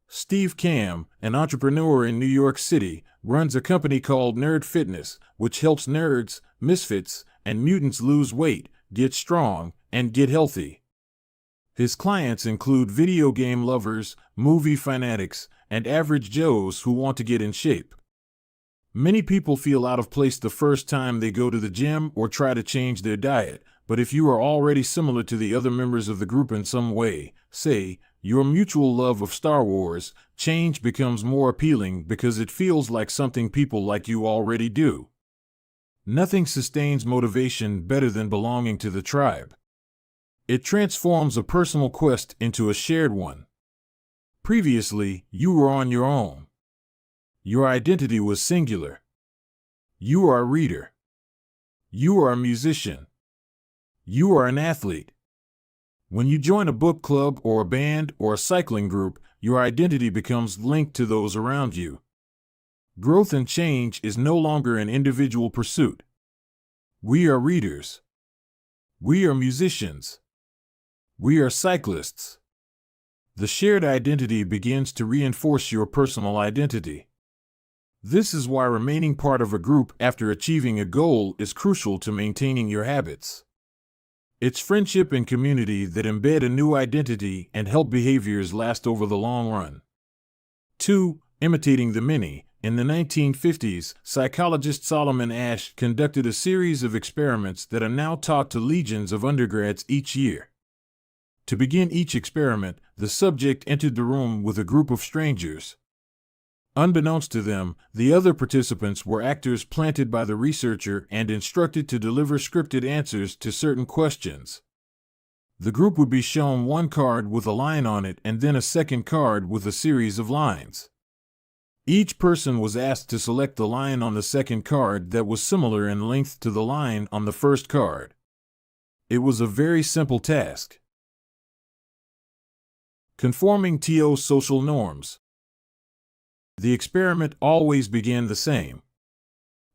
Steve Kamb, an entrepreneur in New York City, runs a company called Nerd Fitness, which helps nerds, misfits, and mutants lose weight, get strong, and get healthy. His clients include video game lovers, movie fanatics, and average Joes who want to get in shape. Many people feel out of place the first time they go to the gym or try to change their diet, but if you are already similar to the other members of the group in some way, say, your mutual love of Star Wars, change becomes more appealing because it feels like something people like you already do. Nothing sustains motivation better than belonging to the tribe. It transforms a personal quest into a shared one. Previously, you were on your own. Your identity was singular. You are a reader. You are a musician. You are an athlete. When you join a book club or a band or a cycling group, your identity becomes linked to those around you. Growth and change is no longer an individual pursuit. We are readers. We are musicians. We are cyclists. The shared identity begins to reinforce your personal identity. This is why remaining part of a group after achieving a goal is crucial to maintaining your habits. It's friendship and community that embed a new identity and help behaviors last over the long run. 2. Imitating the many. In the 1950s, psychologist Solomon Asch conducted a series of experiments that are now taught to legions of undergrads each year. To begin each experiment, the subject entered the room with a group of strangers. Unbeknownst to them, the other participants were actors planted by the researcher and instructed to deliver scripted answers to certain questions. The group would be shown one card with a line on it and then a second card with a series of lines. Each person was asked to select the line on the second card that was similar in length to the line on the first card. It was a very simple task. Conforming to social norms. The experiment always began the same.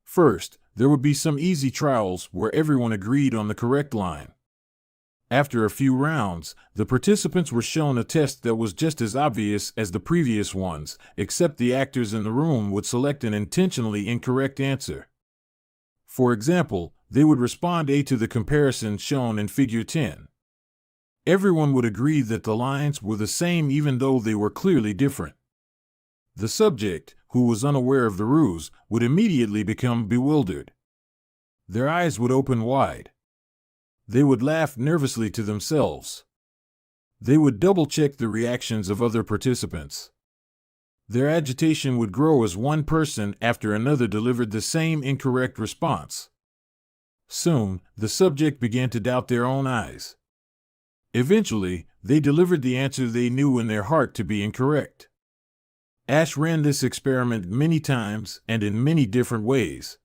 First, there would be some easy trials where everyone agreed on the correct line. After a few rounds, the participants were shown a test that was just as obvious as the previous ones, except the actors in the room would select an intentionally incorrect answer. For example, they would respond A to the comparison shown in Figure 10. Everyone would agree that the lines were the same even though they were clearly different. The subject, who was unaware of the ruse, would immediately become bewildered. Their eyes would open wide. They would laugh nervously to themselves. They would double-check the reactions of other participants. Their agitation would grow as one person after another delivered the same incorrect response. Soon, the subject began to doubt their own eyes. Eventually, they delivered the answer they knew in their heart to be incorrect. Asch ran this experiment many times and in many different ways.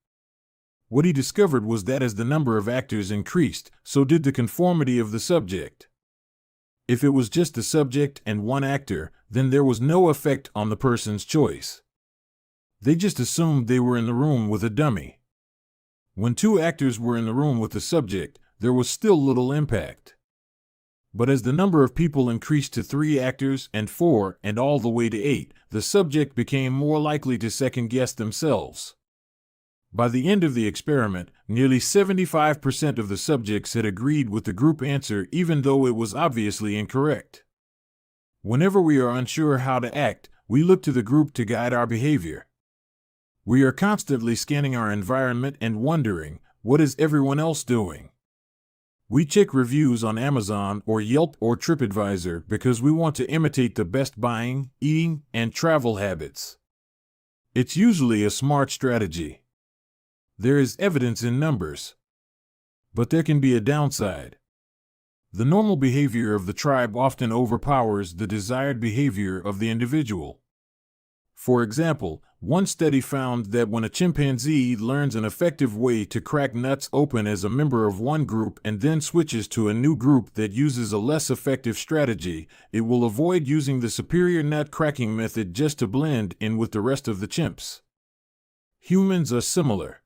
What he discovered was that as the number of actors increased, so did the conformity of the subject. If it was just the subject and one actor, then there was no effect on the person's choice. They just assumed they were in the room with a dummy. When two actors were in the room with the subject, there was still little impact. But as the number of people increased to 3 actors and 4 and all the way to 8, the subject became more likely to second-guess themselves. By the end of the experiment, nearly 75% of the subjects had agreed with the group answer even though it was obviously incorrect. Whenever we are unsure how to act, we look to the group to guide our behavior. We are constantly scanning our environment and wondering, what is everyone else doing? We check reviews on Amazon or Yelp or TripAdvisor because we want to imitate the best buying, eating, and travel habits. It's usually a smart strategy. There is evidence in numbers. But there can be a downside. The normal behavior of the tribe often overpowers the desired behavior of the individual. For example, one study found that when a chimpanzee learns an effective way to crack nuts open as a member of one group and then switches to a new group that uses a less effective strategy, it will avoid using the superior nut cracking method just to blend in with the rest of the chimps. Humans are similar.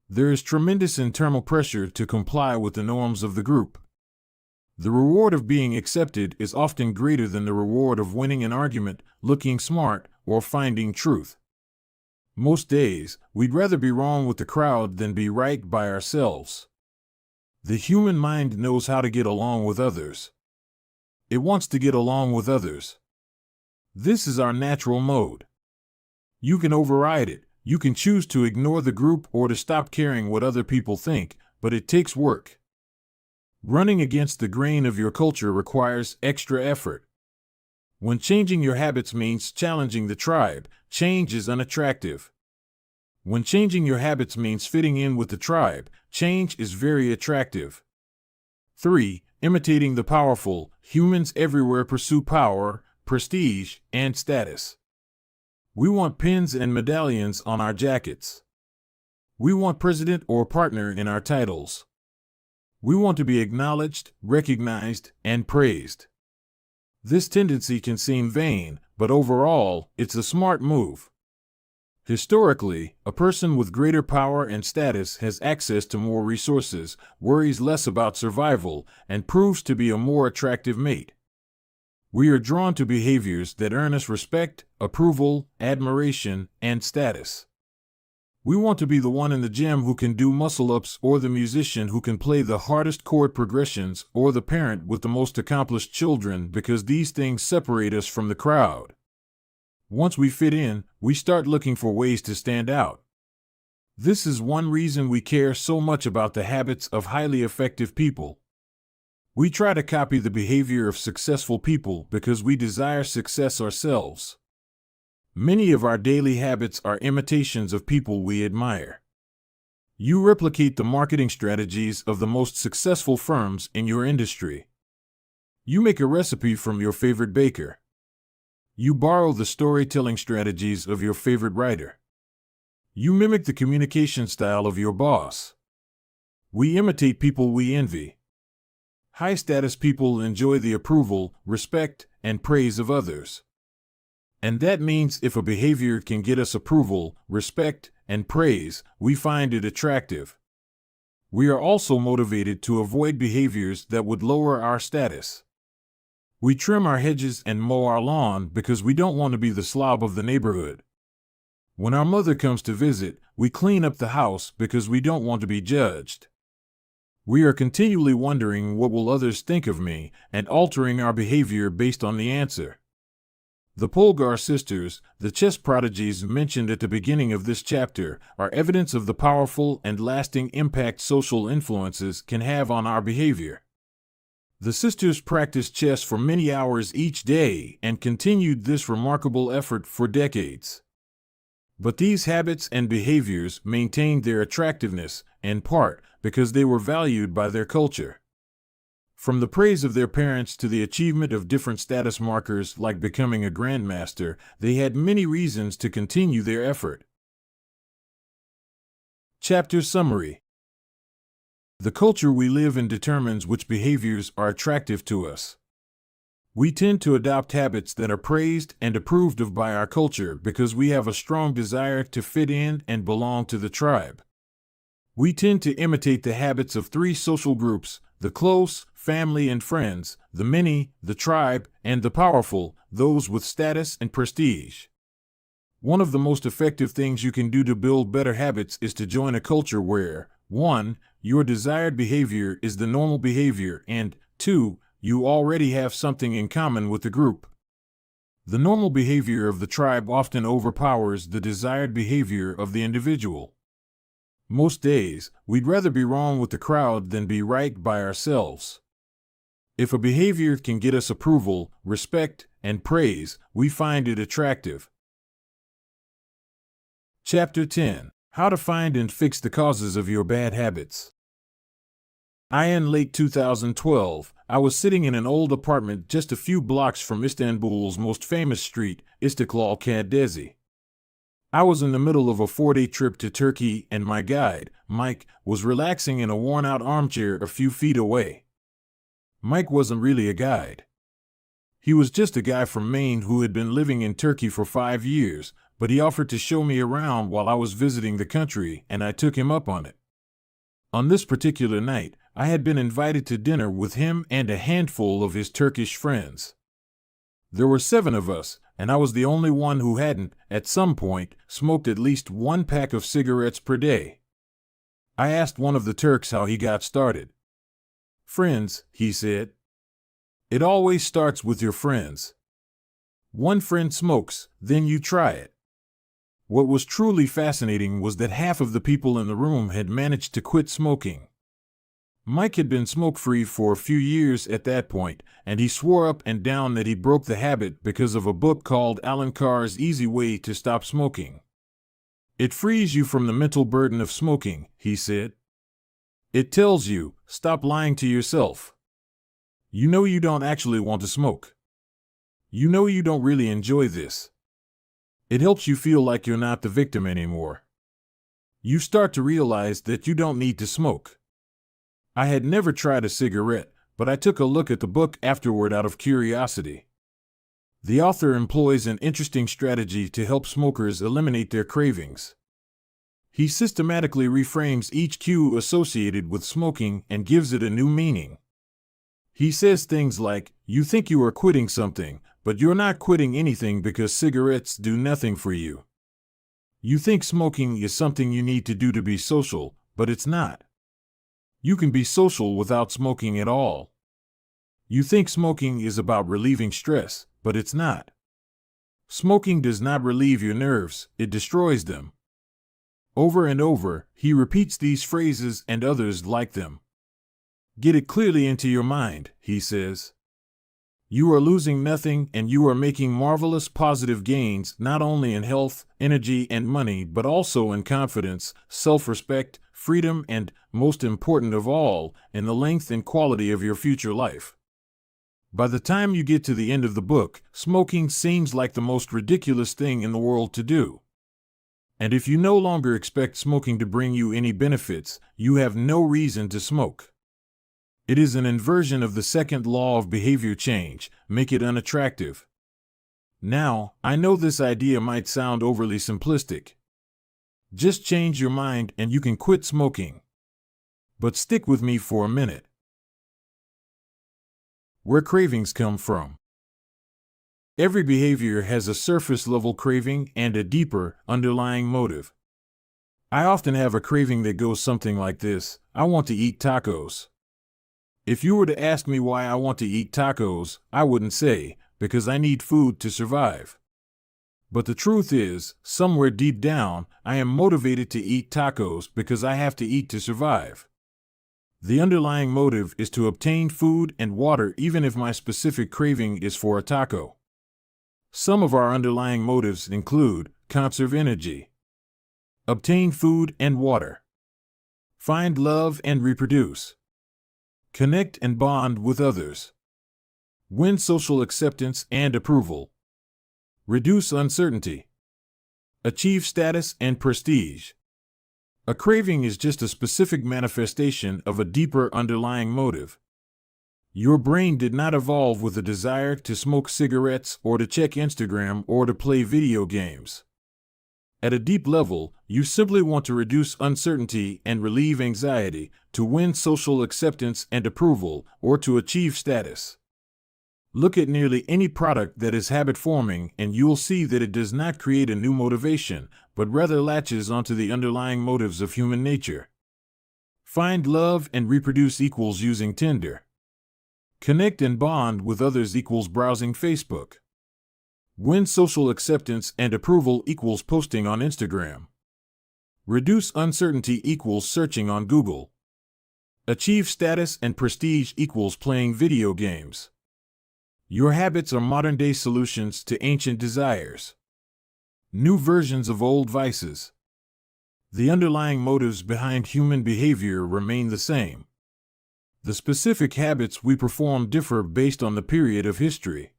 There is tremendous internal pressure to comply with the norms of the group. The reward of being accepted is often greater than the reward of winning an argument, looking smart, or finding truth. Most days, we'd rather be wrong with the crowd than be right by ourselves. The human mind knows how to get along with others. It wants to get along with others. This is our natural mode. You can override it. You can choose to ignore the group or to stop caring what other people think, but it takes work. Running against the grain of your culture requires extra effort. When changing your habits means challenging the tribe, change is unattractive. When changing your habits means fitting in with the tribe, change is very attractive. 3. Imitating the powerful. Humans everywhere pursue power, prestige, and status. We want pins and medallions on our jackets. We want president or partner in our titles. We want to be acknowledged, recognized, and praised. This tendency can seem vain, but overall, it's a smart move. Historically, a person with greater power and status has access to more resources, worries less about survival, and proves to be a more attractive mate. We are drawn to behaviors that earn us respect, approval, admiration, and status. We want to be the one in the gym who can do muscle-ups, or the musician who can play the hardest chord progressions, or the parent with the most accomplished children, because these things separate us from the crowd. Once we fit in, we start looking for ways to stand out. This is one reason we care so much about the habits of highly effective people. We try to copy the behavior of successful people because we desire success ourselves. Many of our daily habits are imitations of people we admire. You replicate the marketing strategies of the most successful firms in your industry. You make a recipe from your favorite baker. You borrow the storytelling strategies of your favorite writer. You mimic the communication style of your boss. We imitate people we envy. High-status people enjoy the approval, respect, and praise of others. And that means if a behavior can get us approval, respect, and praise, we find it attractive. We are also motivated to avoid behaviors that would lower our status. We trim our hedges and mow our lawn because we don't want to be the slob of the neighborhood. When our mother comes to visit, we clean up the house because we don't want to be judged. We are continually wondering what will others think of me, and altering our behavior based on the answer. The Polgar sisters, the chess prodigies mentioned at the beginning of this chapter, are evidence of the powerful and lasting impact social influences can have on our behavior. The sisters practiced chess for many hours each day and continued this remarkable effort for decades. But these habits and behaviors maintained their attractiveness, in part, because they were valued by their culture. From the praise of their parents to the achievement of different status markers like becoming a grandmaster, they had many reasons to continue their effort. Chapter Summary. The culture we live in determines which behaviors are attractive to us. We tend to adopt habits that are praised and approved of by our culture because we have a strong desire to fit in and belong to the tribe. We tend to imitate the habits of 3 social groups: the close, family and friends; the many, the tribe; and the powerful, those with status and prestige. One of the most effective things you can do to build better habits is to join a culture where 1. Your desired behavior is the normal behavior, and 2. You already have something in common with the group. The normal behavior of the tribe often overpowers the desired behavior of the individual. Most days, we'd rather be wrong with the crowd than be right by ourselves. If a behavior can get us approval, respect, and praise, we find it attractive. Chapter 10. How to find and fix the causes of your bad habits. In late 2012, I was sitting in an old apartment just a few blocks from Istanbul's most famous street, Istiklal Caddesi. I was in the middle of a 4-day trip to Turkey, and my guide, Mike, was relaxing in a worn-out armchair a few feet away. Mike wasn't really a guide. He was just a guy from Maine who had been living in Turkey for 5 years, but he offered to show me around while I was visiting the country, and I took him up on it. On this particular night, I had been invited to dinner with him and a handful of his Turkish friends. There were 7 of us, and I was the only one who hadn't, at some point, smoked at least 1 pack of cigarettes per day. I asked one of the Turks how he got started. "Friends," he said. "It always starts with your friends. One friend smokes, then you try it." What was truly fascinating was that half of the people in the room had managed to quit smoking. Mike had been smoke-free for a few years at that point, and he swore up and down that he broke the habit because of a book called Alan Carr's Easy Way to Stop Smoking. It frees you from the mental burden of smoking, he said. It tells you, stop lying to yourself. You know you don't actually want to smoke. You know you don't really enjoy this. It helps you feel like you're not the victim anymore. You start to realize that you don't need to smoke. I had never tried a cigarette, but I took a look at the book afterward out of curiosity. The author employs an interesting strategy to help smokers eliminate their cravings. He systematically reframes each cue associated with smoking and gives it a new meaning. He says things like, you think you are quitting something, but you're not quitting anything because cigarettes do nothing for you. You think smoking is something you need to do to be social, but it's not. You can be social without smoking at all. You think smoking is about relieving stress, but it's not. Smoking does not relieve your nerves, it destroys them. Over and over, he repeats these phrases and others like them. Get it clearly into your mind, he says. You are losing nothing and you are making marvelous positive gains not only in health, energy, and money, but also in confidence, self-respect, freedom, and, most important of all, in the length and quality of your future life. By the time you get to the end of the book, smoking seems like the most ridiculous thing in the world to do. And if you no longer expect smoking to bring you any benefits, you have no reason to smoke. It is an inversion of the second law of behavior change, make it unattractive. Now, I know this idea might sound overly simplistic. Just change your mind and you can quit smoking. But stick with me for a minute. Where cravings come from. Every behavior has a surface-level craving and a deeper, underlying motive. I often have a craving that goes something like this: I want to eat tacos. If you were to ask me why I want to eat tacos, I wouldn't say, because I need food to survive. But the truth is, somewhere deep down, I am motivated to eat tacos because I have to eat to survive. The underlying motive is to obtain food and water even if my specific craving is for a taco. Some of our underlying motives include: conserve energy, obtain food and water, find love and reproduce, connect and bond with others, win social acceptance and approval, reduce uncertainty, achieve status and prestige. A craving is just a specific manifestation of a deeper underlying motive. Your brain did not evolve with a desire to smoke cigarettes or to check Instagram or to play video games. At a deep level, you simply want to reduce uncertainty and relieve anxiety, to win social acceptance and approval, or to achieve status. Look at nearly any product that is habit-forming and you'll see that it does not create a new motivation, but rather latches onto the underlying motives of human nature. Find love and reproduce equals using Tinder. Connect and bond with others equals browsing Facebook. Win social acceptance and approval equals posting on Instagram. Reduce uncertainty equals searching on Google. Achieve status and prestige equals playing video games. Your habits are modern-day solutions to ancient desires. New versions of old vices. The underlying motives behind human behavior remain the same. The specific habits we perform differ based on the period of history.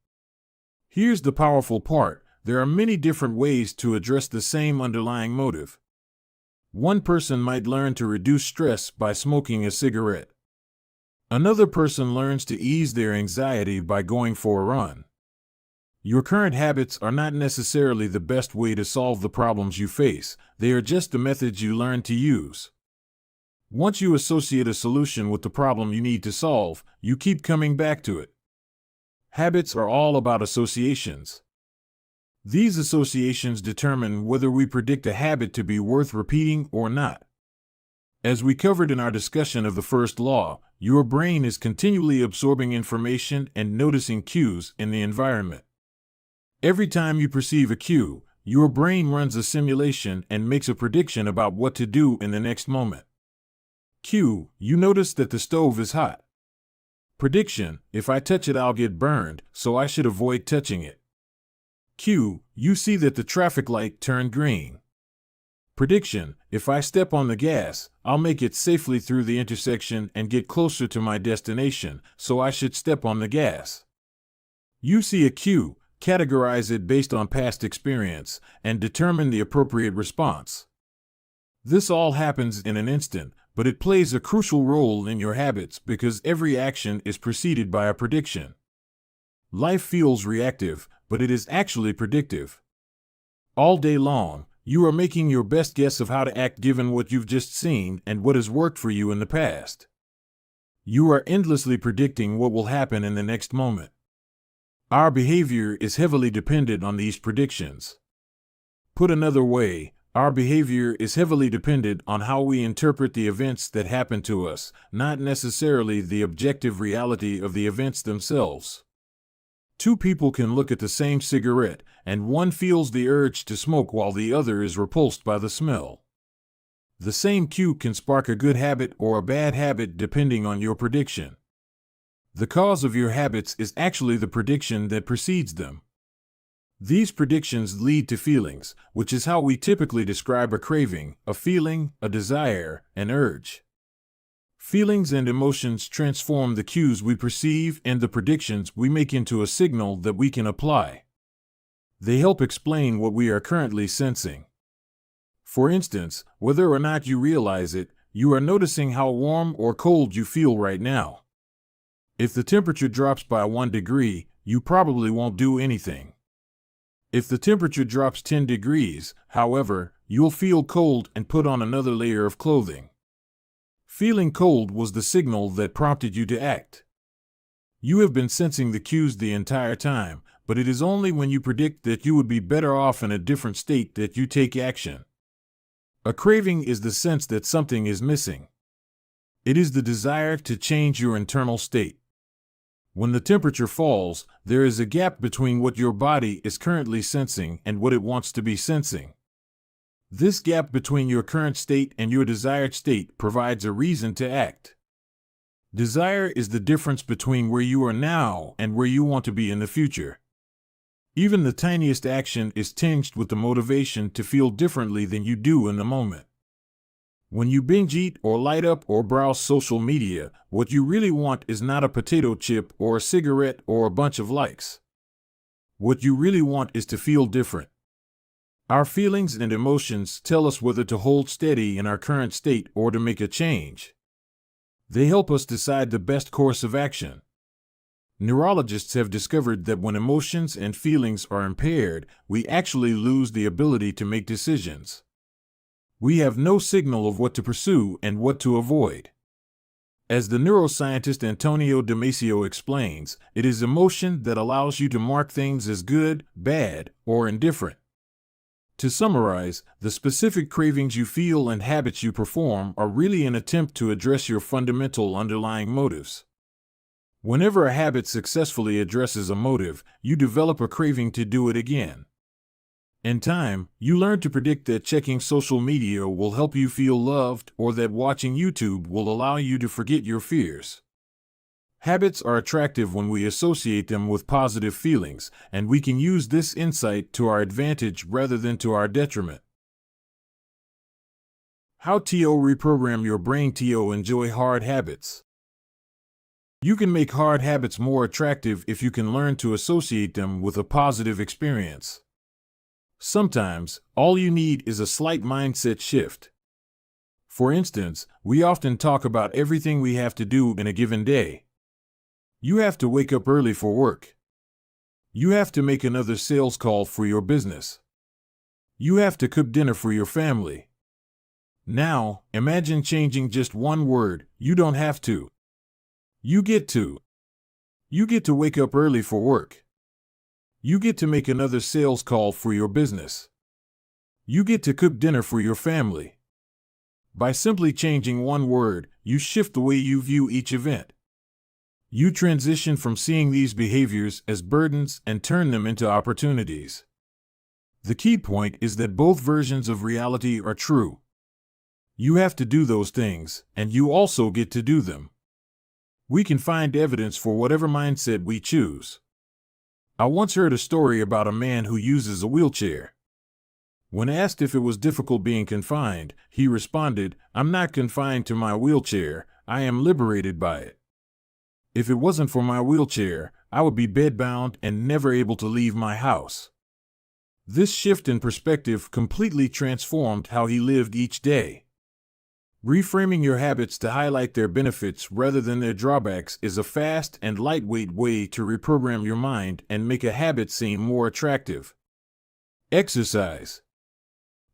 Here's the powerful part: there are many different ways to address the same underlying motive. One person might learn to reduce stress by smoking a cigarette. Another person learns to ease their anxiety by going for a run. Your current habits are not necessarily the best way to solve the problems you face, they are just the methods you learn to use. Once you associate a solution with the problem you need to solve, you keep coming back to it. Habits are all about associations. These associations determine whether we predict a habit to be worth repeating or not. As we covered in our discussion of the first law, your brain is continually absorbing information and noticing cues in the environment. Every time you perceive a cue, your brain runs a simulation and makes a prediction about what to do in the next moment. Q. You notice that the stove is hot. Prediction. If I touch it, I'll get burned, so I should avoid touching it. Q. You see that the traffic light turned green. Prediction. If I step on the gas, I'll make it safely through the intersection and get closer to my destination, so I should step on the gas. You see a Q, categorize it based on past experience, and determine the appropriate response. This all happens in an instant, but it plays a crucial role in your habits because every action is preceded by a prediction. Life feels reactive, but it is actually predictive. All day long, you are making your best guess of how to act given what you've just seen and what has worked for you in the past. You are endlessly predicting what will happen in the next moment. Our behavior is heavily dependent on these predictions. Put another way, our behavior is heavily dependent on how we interpret the events that happen to us, not necessarily the objective reality of the events themselves. Two people can look at the same cigarette, and one feels the urge to smoke while the other is repulsed by the smell. The same cue can spark a good habit or a bad habit depending on your prediction. The cause of your habits is actually the prediction that precedes them. These predictions lead to feelings, which is how we typically describe a craving, a feeling, a desire, an urge. Feelings and emotions transform the cues we perceive and the predictions we make into a signal that we can apply. They help explain what we are currently sensing. For instance, whether or not you realize it, you are noticing how warm or cold you feel right now. If the temperature drops by 1 degree, you probably won't do anything. If the temperature drops 10 degrees, however, you'll feel cold and put on another layer of clothing. Feeling cold was the signal that prompted you to act. You have been sensing the cues the entire time, but it is only when you predict that you would be better off in a different state that you take action. A craving is the sense that something is missing. It is the desire to change your internal state. When the temperature falls, there is a gap between what your body is currently sensing and what it wants to be sensing. This gap between your current state and your desired state provides a reason to act. Desire is the difference between where you are now and where you want to be in the future. Even the tiniest action is tinged with the motivation to feel differently than you do in the moment. When you binge eat or light up or browse social media, what you really want is not a potato chip or a cigarette or a bunch of likes. What you really want is to feel different. Our feelings and emotions tell us whether to hold steady in our current state or to make a change. They help us decide the best course of action. Neurologists have discovered that when emotions and feelings are impaired, we actually lose the ability to make decisions. We have no signal of what to pursue and what to avoid. As the neuroscientist Antonio Damasio explains, it is emotion that allows you to mark things as good, bad, or indifferent. To summarize, the specific cravings you feel and habits you perform are really an attempt to address your fundamental underlying motives. Whenever a habit successfully addresses a motive, you develop a craving to do it again. In time, you learn to predict that checking social media will help you feel loved or that watching YouTube will allow you to forget your fears. Habits are attractive when we associate them with positive feelings, and we can use this insight to our advantage rather than to our detriment. How to reprogram your brain to enjoy hard habits. You can make hard habits more attractive if you can learn to associate them with a positive experience. Sometimes, all you need is a slight mindset shift. For instance, we often talk about everything we have to do in a given day. You have to wake up early for work. You have to make another sales call for your business. You have to cook dinner for your family. Now, imagine changing just one word. You don't have to. You get to. You get to wake up early for work. You get to make another sales call for your business. You get to cook dinner for your family. By simply changing one word, you shift the way you view each event. You transition from seeing these behaviors as burdens and turn them into opportunities. The key point is that both versions of reality are true. You have to do those things, and you also get to do them. We can find evidence for whatever mindset we choose. I once heard a story about a man who uses a wheelchair. When asked if it was difficult being confined, he responded, "I'm not confined to my wheelchair, I am liberated by it. If it wasn't for my wheelchair, I would be bedbound and never able to leave my house." This shift in perspective completely transformed how he lived each day. Reframing your habits to highlight their benefits rather than their drawbacks is a fast and lightweight way to reprogram your mind and make a habit seem more attractive. Exercise.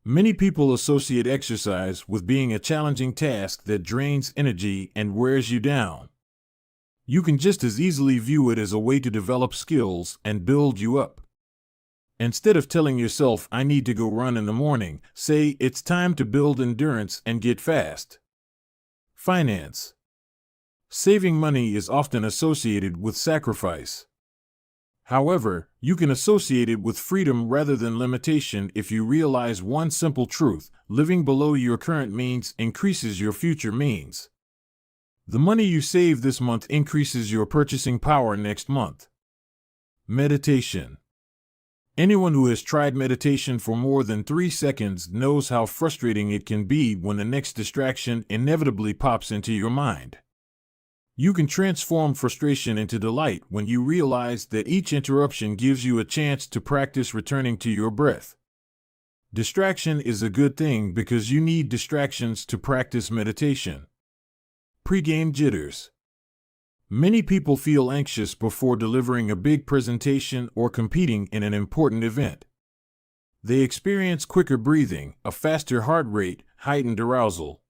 Many people associate exercise with being a challenging task that drains energy and wears you down. You can just as easily view it as a way to develop skills and build you up. Instead of telling yourself, "I need to go run in the morning," say, "It's time to build endurance and get fast." Finance. Saving money is often associated with sacrifice. However, you can associate it with freedom rather than limitation if you realize one simple truth: living below your current means increases your future means. The money you save this month increases your purchasing power next month. Meditation. Anyone who has tried meditation for more than 3 seconds knows how frustrating it can be when the next distraction inevitably pops into your mind. You can transform frustration into delight when you realize that each interruption gives you a chance to practice returning to your breath. Distraction is a good thing because you need distractions to practice meditation. Pre-game jitters. Many people feel anxious before delivering a big presentation or competing in an important event. They experience quicker breathing, a faster heart rate, heightened arousal.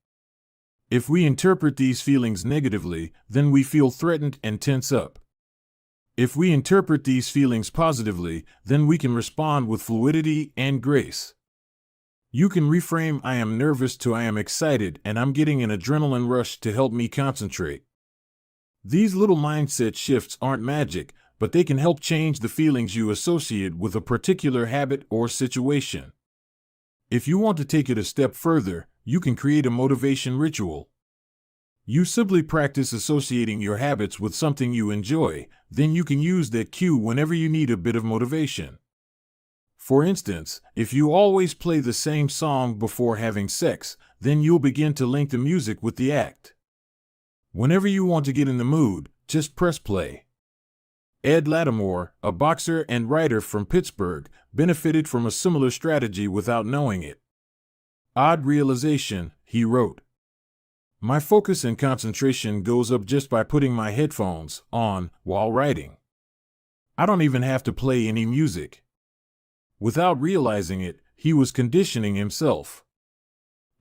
If we interpret these feelings negatively, then we feel threatened and tense up. If we interpret these feelings positively, then we can respond with fluidity and grace. You can reframe "I am nervous" to "I am excited and I'm getting an adrenaline rush to help me concentrate." These little mindset shifts aren't magic, but they can help change the feelings you associate with a particular habit or situation. If you want to take it a step further, you can create a motivation ritual. You simply practice associating your habits with something you enjoy, then you can use that cue whenever you need a bit of motivation. For instance, if you always play the same song before having sex, then you'll begin to link the music with the act. Whenever you want to get in the mood, just press play. Ed Lattimore, a boxer and writer from Pittsburgh, benefited from a similar strategy without knowing it. "Odd realization," he wrote. "My focus and concentration goes up just by putting my headphones on while writing. I don't even have to play any music." Without realizing it, he was conditioning himself.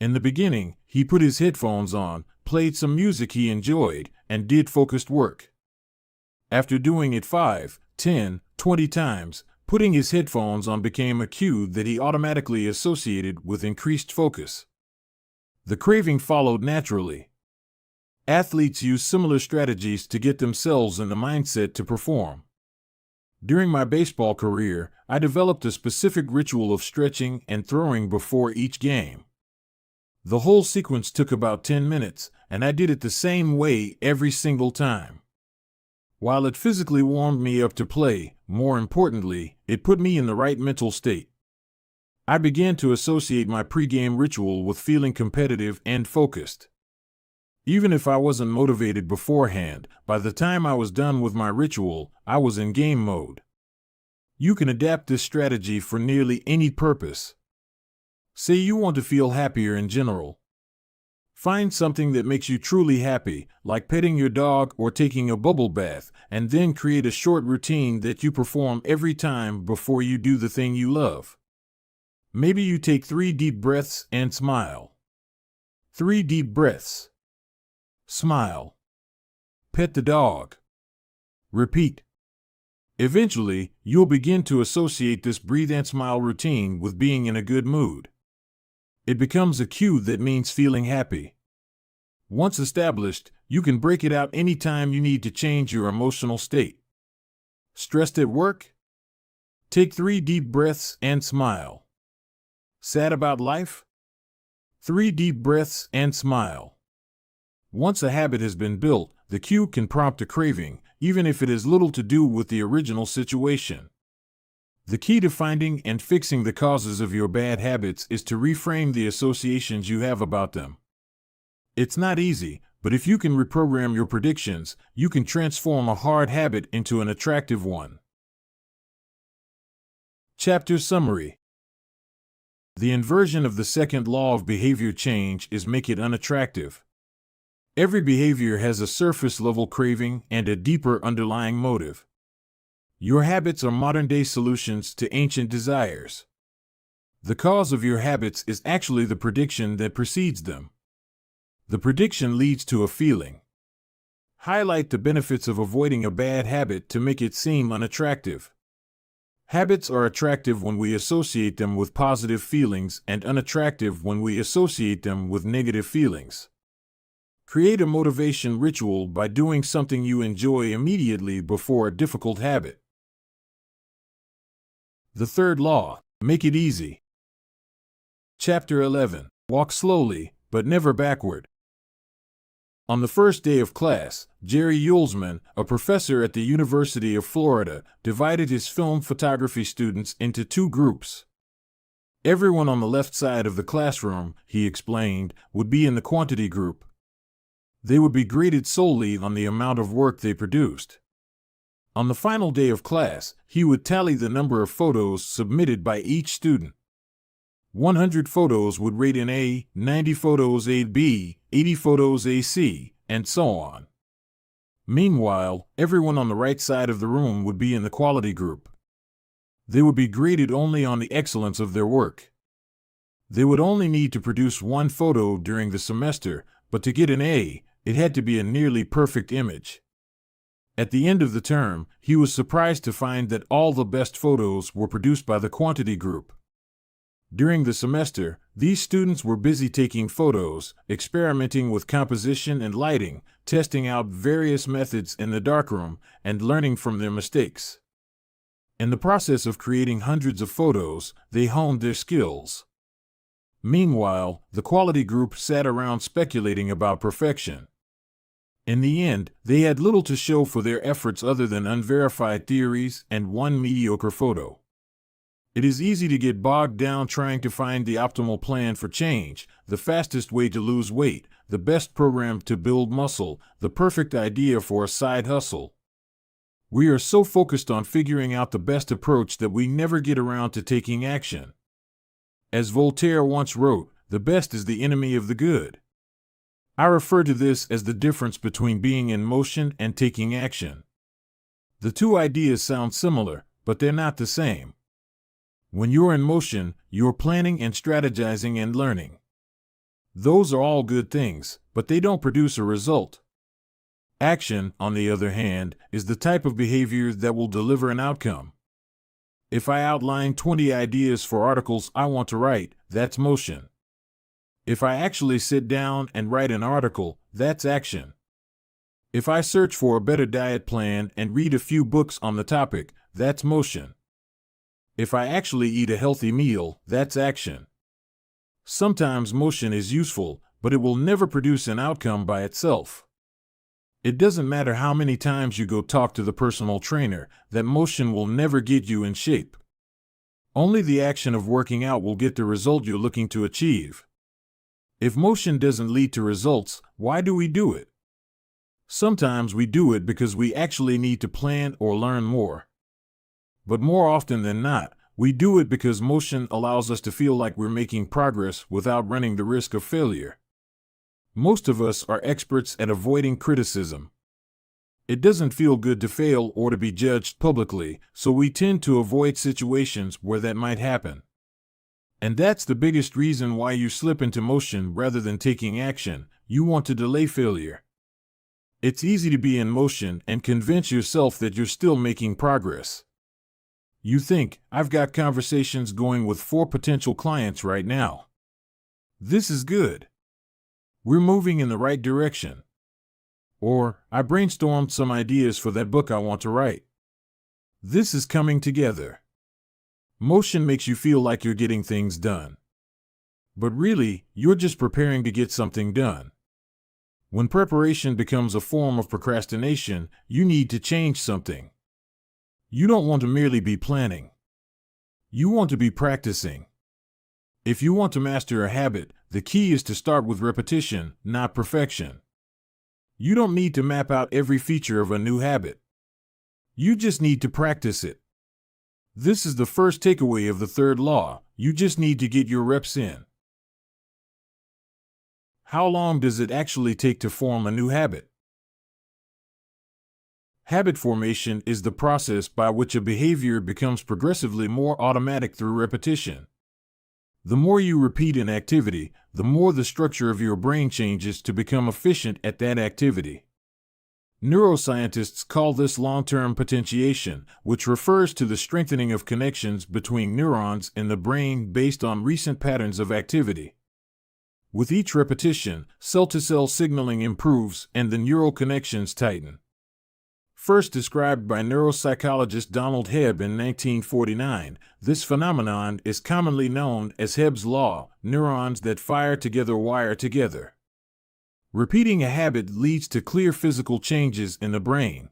In the beginning, he put his headphones on, played some music he enjoyed, and did focused work. After doing it 5, 10, 20 times, putting his headphones on became a cue that he automatically associated with increased focus. The craving followed naturally. Athletes use similar strategies to get themselves in the mindset to perform. During my baseball career, I developed a specific ritual of stretching and throwing before each game. The whole sequence took about 10 minutes, and I did it the same way every single time. While it physically warmed me up to play, more importantly, it put me in the right mental state. I began to associate my pregame ritual with feeling competitive and focused. Even if I wasn't motivated beforehand, by the time I was done with my ritual, I was in game mode. You can adapt this strategy for nearly any purpose. Say you want to feel happier in general. Find something that makes you truly happy, like petting your dog or taking a bubble bath, and then create a short routine that you perform every time before you do the thing you love. Maybe you take 3 deep breaths and smile. 3 deep breaths. Smile. Pet the dog. Repeat. Eventually, you'll begin to associate this breathe and smile routine with being in a good mood. It becomes a cue that means feeling happy. Once established, you can break it out anytime you need to change your emotional state. Stressed at work? Take 3 deep breaths and smile. Sad about life? 3 deep breaths and smile. Once a habit has been built, the cue can prompt a craving, even if it has little to do with the original situation. The key to finding and fixing the causes of your bad habits is to reframe the associations you have about them. It's not easy, but if you can reprogram your predictions, you can transform a hard habit into an attractive one. Chapter Summary. The inversion of the second law of behavior change is make it unattractive. Every behavior has a surface-level craving and a deeper underlying motive. Your habits are modern-day solutions to ancient desires. The cause of your habits is actually the prediction that precedes them. The prediction leads to a feeling. Highlight the benefits of avoiding a bad habit to make it seem unattractive. Habits are attractive when we associate them with positive feelings and unattractive when we associate them with negative feelings. Create a motivation ritual by doing something you enjoy immediately before a difficult habit. The third law, make it easy. Chapter 11, walk slowly, but never backward. On the first day of class, Jerry Yulesman, a professor at the University of Florida, divided his film photography students into 2 groups. Everyone on the left side of the classroom, he explained, would be in the quantity group. They would be graded solely on the amount of work they produced. On the final day of class, he would tally the number of photos submitted by each student. 100 photos would rate an A, 90 photos a B, 80 photos a C, and so on. Meanwhile, everyone on the right side of the room would be in the quality group. They would be graded only on the excellence of their work. They would only need to produce 1 photo during the semester, but to get an A, it had to be a nearly perfect image. At the end of the term, he was surprised to find that all the best photos were produced by the quantity group. During the semester, these students were busy taking photos, experimenting with composition and lighting, testing out various methods in the darkroom, and learning from their mistakes. In the process of creating hundreds of photos, they honed their skills. Meanwhile, the quality group sat around speculating about perfection. In the end, they had little to show for their efforts other than unverified theories and 1 mediocre photo. It is easy to get bogged down trying to find the optimal plan for change, the fastest way to lose weight, the best program to build muscle, the perfect idea for a side hustle. We are so focused on figuring out the best approach that we never get around to taking action. As Voltaire once wrote, the best is the enemy of the good. I refer to this as the difference between being in motion and taking action. The 2 ideas sound similar, but they're not the same. When you're in motion, you're planning and strategizing and learning. Those are all good things, but they don't produce a result. Action, on the other hand, is the type of behavior that will deliver an outcome. If I outline 20 ideas for articles I want to write, that's motion. If I actually sit down and write an article, that's action. If I search for a better diet plan and read a few books on the topic, that's motion. If I actually eat a healthy meal, that's action. Sometimes motion is useful, but it will never produce an outcome by itself. It doesn't matter how many times you go talk to the personal trainer, that motion will never get you in shape. Only the action of working out will get the result you're looking to achieve. If motion doesn't lead to results, why do we do it? Sometimes we do it because we actually need to plan or learn more. But more often than not, we do it because motion allows us to feel like we're making progress without running the risk of failure. Most of us are experts at avoiding criticism. It doesn't feel good to fail or to be judged publicly, so we tend to avoid situations where that might happen. And that's the biggest reason why you slip into motion rather than taking action. You want to delay failure. It's easy to be in motion and convince yourself that you're still making progress. You think, I've got conversations going with 4 potential clients right now. This is good. We're moving in the right direction. Or, I brainstormed some ideas for that book I want to write. This is coming together. Motion makes you feel like you're getting things done. But really, you're just preparing to get something done. When preparation becomes a form of procrastination, you need to change something. You don't want to merely be planning. You want to be practicing. If you want to master a habit, the key is to start with repetition, not perfection. You don't need to map out every feature of a new habit. You just need to practice it. This is the first takeaway of the third law. You just need to get your reps in. How long does it actually take to form a new habit? Habit formation is the process by which a behavior becomes progressively more automatic through repetition. The more you repeat an activity, the more the structure of your brain changes to become efficient at that activity. Neuroscientists call this long-term potentiation, which refers to the strengthening of connections between neurons in the brain based on recent patterns of activity. With each repetition, cell-to-cell signaling improves and the neural connections tighten. First described by neuropsychologist Donald Hebb in 1949, this phenomenon is commonly known as Hebb's law: neurons that fire together wire together. Repeating a habit leads to clear physical changes in the brain.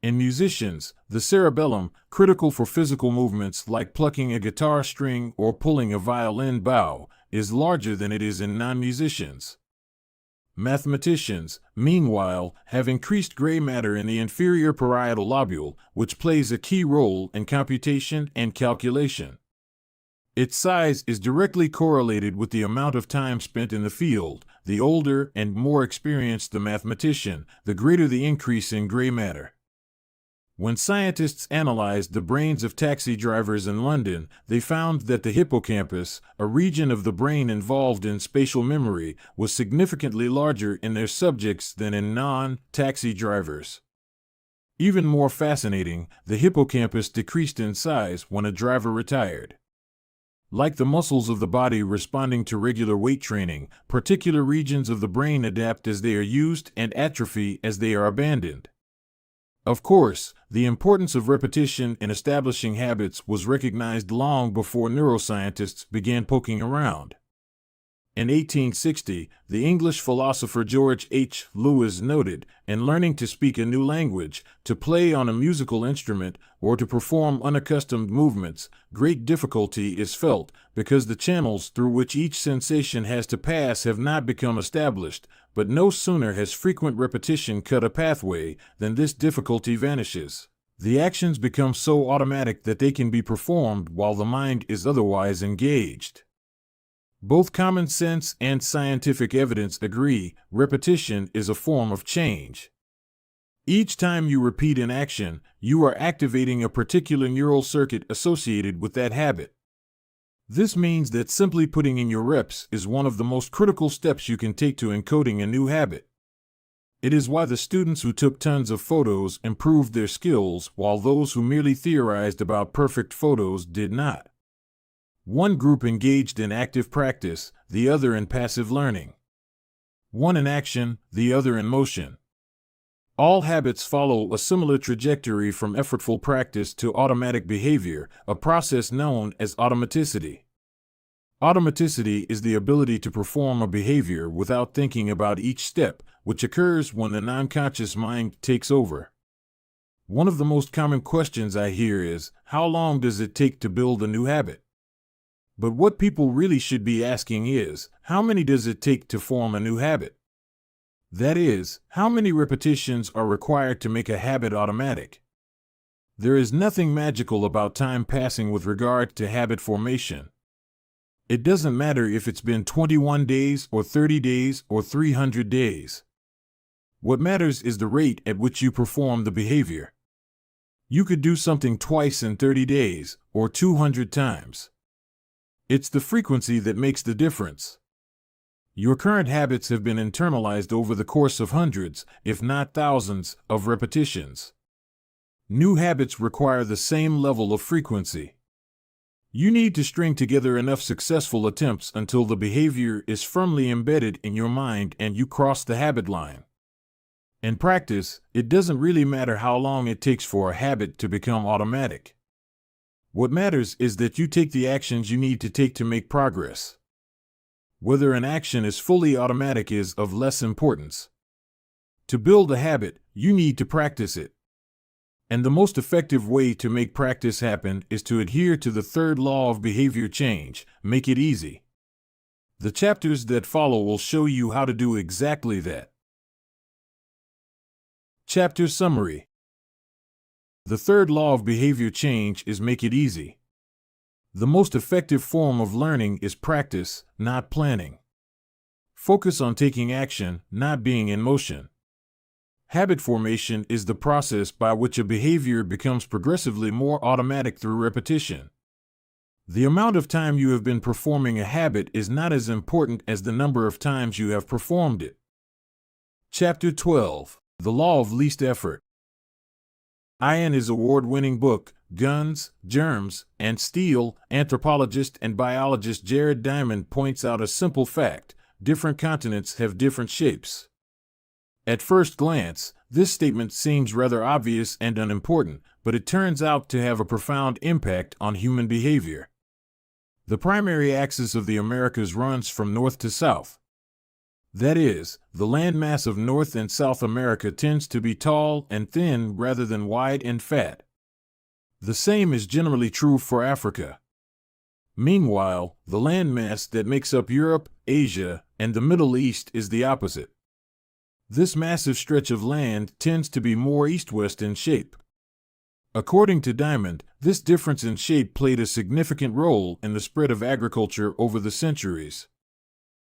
In musicians, the cerebellum, critical for physical movements like plucking a guitar string or pulling a violin bow, is larger than it is in non-musicians. Mathematicians, meanwhile, have increased gray matter in the inferior parietal lobule, which plays a key role in computation and calculation. Its size is directly correlated with the amount of time spent in the field. The older and more experienced the mathematician, the greater the increase in gray matter. When scientists analyzed the brains of taxi drivers in London, they found that the hippocampus, a region of the brain involved in spatial memory, was significantly larger in their subjects than in non-taxi drivers. Even more fascinating, the hippocampus decreased in size when a driver retired. Like the muscles of the body responding to regular weight training, particular regions of the brain adapt as they are used and atrophy as they are abandoned. Of course, the importance of repetition in establishing habits was recognized long before neuroscientists began poking around. In 1860, the English philosopher George H. Lewis noted, in learning to speak a new language, to play on a musical instrument, or to perform unaccustomed movements, great difficulty is felt, because the channels through which each sensation has to pass have not become established, but no sooner has frequent repetition cut a pathway than this difficulty vanishes. The actions become so automatic that they can be performed while the mind is otherwise engaged. Both common sense and scientific evidence agree, repetition is a form of change. Each time you repeat an action, you are activating a particular neural circuit associated with that habit. This means that simply putting in your reps is one of the most critical steps you can take to encoding a new habit. It is why the students who took tons of photos improved their skills, while those who merely theorized about perfect photos did not. One group engaged in active practice, the other in passive learning. One in action, the other in motion. All habits follow a similar trajectory from effortful practice to automatic behavior, a process known as automaticity. Automaticity is the ability to perform a behavior without thinking about each step, which occurs when the non-conscious mind takes over. One of the most common questions I hear is, how long does it take to build a new habit? But what people really should be asking is, how many does it take to form a new habit? That is, how many repetitions are required to make a habit automatic? There is nothing magical about time passing with regard to habit formation. It doesn't matter if it's been 21 days or 30 days or 300 days. What matters is the rate at which you perform the behavior. You could do something twice in 30 days, or 200 times. It's the frequency that makes the difference. Your current habits have been internalized over the course of hundreds, if not thousands, of repetitions. New habits require the same level of frequency. You need to string together enough successful attempts until the behavior is firmly embedded in your mind and you cross the habit line. In practice, it doesn't really matter how long it takes for a habit to become automatic. What matters is that you take the actions you need to take to make progress. Whether an action is fully automatic is of less importance. To build a habit, you need to practice it. And the most effective way to make practice happen is to adhere to the third law of behavior change: make it easy. The chapters that follow will show you how to do exactly that. Chapter Summary. The third law of behavior change is make it easy. The most effective form of learning is practice, not planning. Focus on taking action, not being in motion. Habit formation is the process by which a behavior becomes progressively more automatic through repetition. The amount of time you have been performing a habit is not as important as the number of times you have performed it. Chapter 12. The Law of Least Effort. In his award-winning book, Guns, Germs, and Steel, anthropologist and biologist Jared Diamond points out a simple fact: different continents have different shapes. At first glance, this statement seems rather obvious and unimportant, but it turns out to have a profound impact on human behavior. The primary axis of the Americas runs from north to south. That is, the landmass of North and South America tends to be tall and thin rather than wide and fat. The same is generally true for Africa. Meanwhile, the landmass that makes up Europe, Asia, and the Middle East is the opposite. This massive stretch of land tends to be more east-west in shape. According to Diamond, this difference in shape played a significant role in the spread of agriculture over the centuries.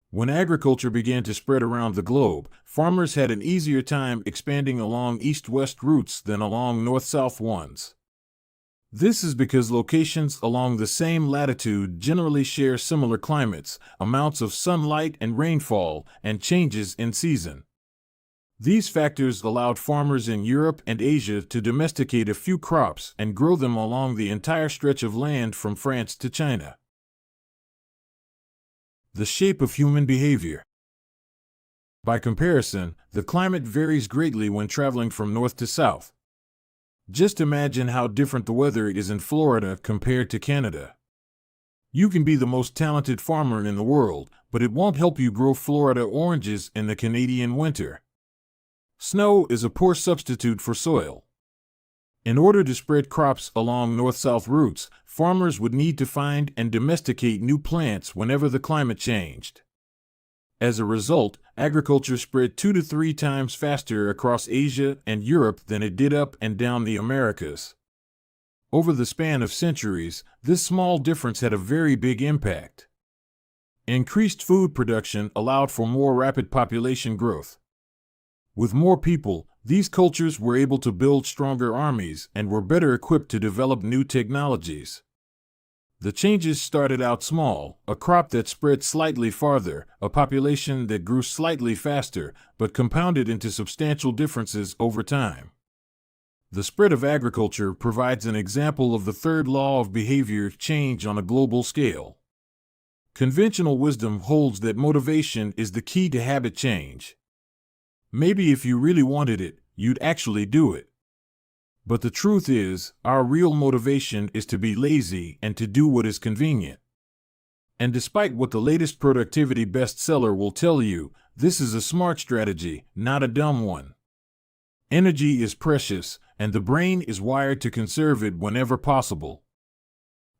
When agriculture began to spread around the globe, farmers had an easier time expanding along east-west routes than along north-south ones. This is because locations along the same latitude generally share similar climates, amounts of sunlight and rainfall, and changes in season. These factors allowed farmers in Europe and Asia to domesticate a few crops and grow them along the entire stretch of land from France to China. The shape of human behavior. By comparison, the climate varies greatly when traveling from north to south. Just imagine how different the weather is in Florida compared to Canada. You can be the most talented farmer in the world, but it won't help you grow Florida oranges in the Canadian winter. Snow is a poor substitute for soil. In order to spread crops along north-south routes, farmers would need to find and domesticate new plants whenever the climate changed. As a result, agriculture spread 2 to 3 times faster across Asia and Europe than it did up and down the Americas. Over the span of centuries, this small difference had a very big impact. Increased food production allowed for more rapid population growth. With more people, these cultures were able to build stronger armies and were better equipped to develop new technologies. The changes started out small: a crop that spread slightly farther, a population that grew slightly faster, but compounded into substantial differences over time. The spread of agriculture provides an example of the third law of behavior change on a global scale. Conventional wisdom holds that motivation is the key to habit change. Maybe if you really wanted it, you'd actually do it. But the truth is, our real motivation is to be lazy and to do what is convenient. And despite what the latest productivity bestseller will tell you, this is a smart strategy, not a dumb one. Energy is precious, and the brain is wired to conserve it whenever possible.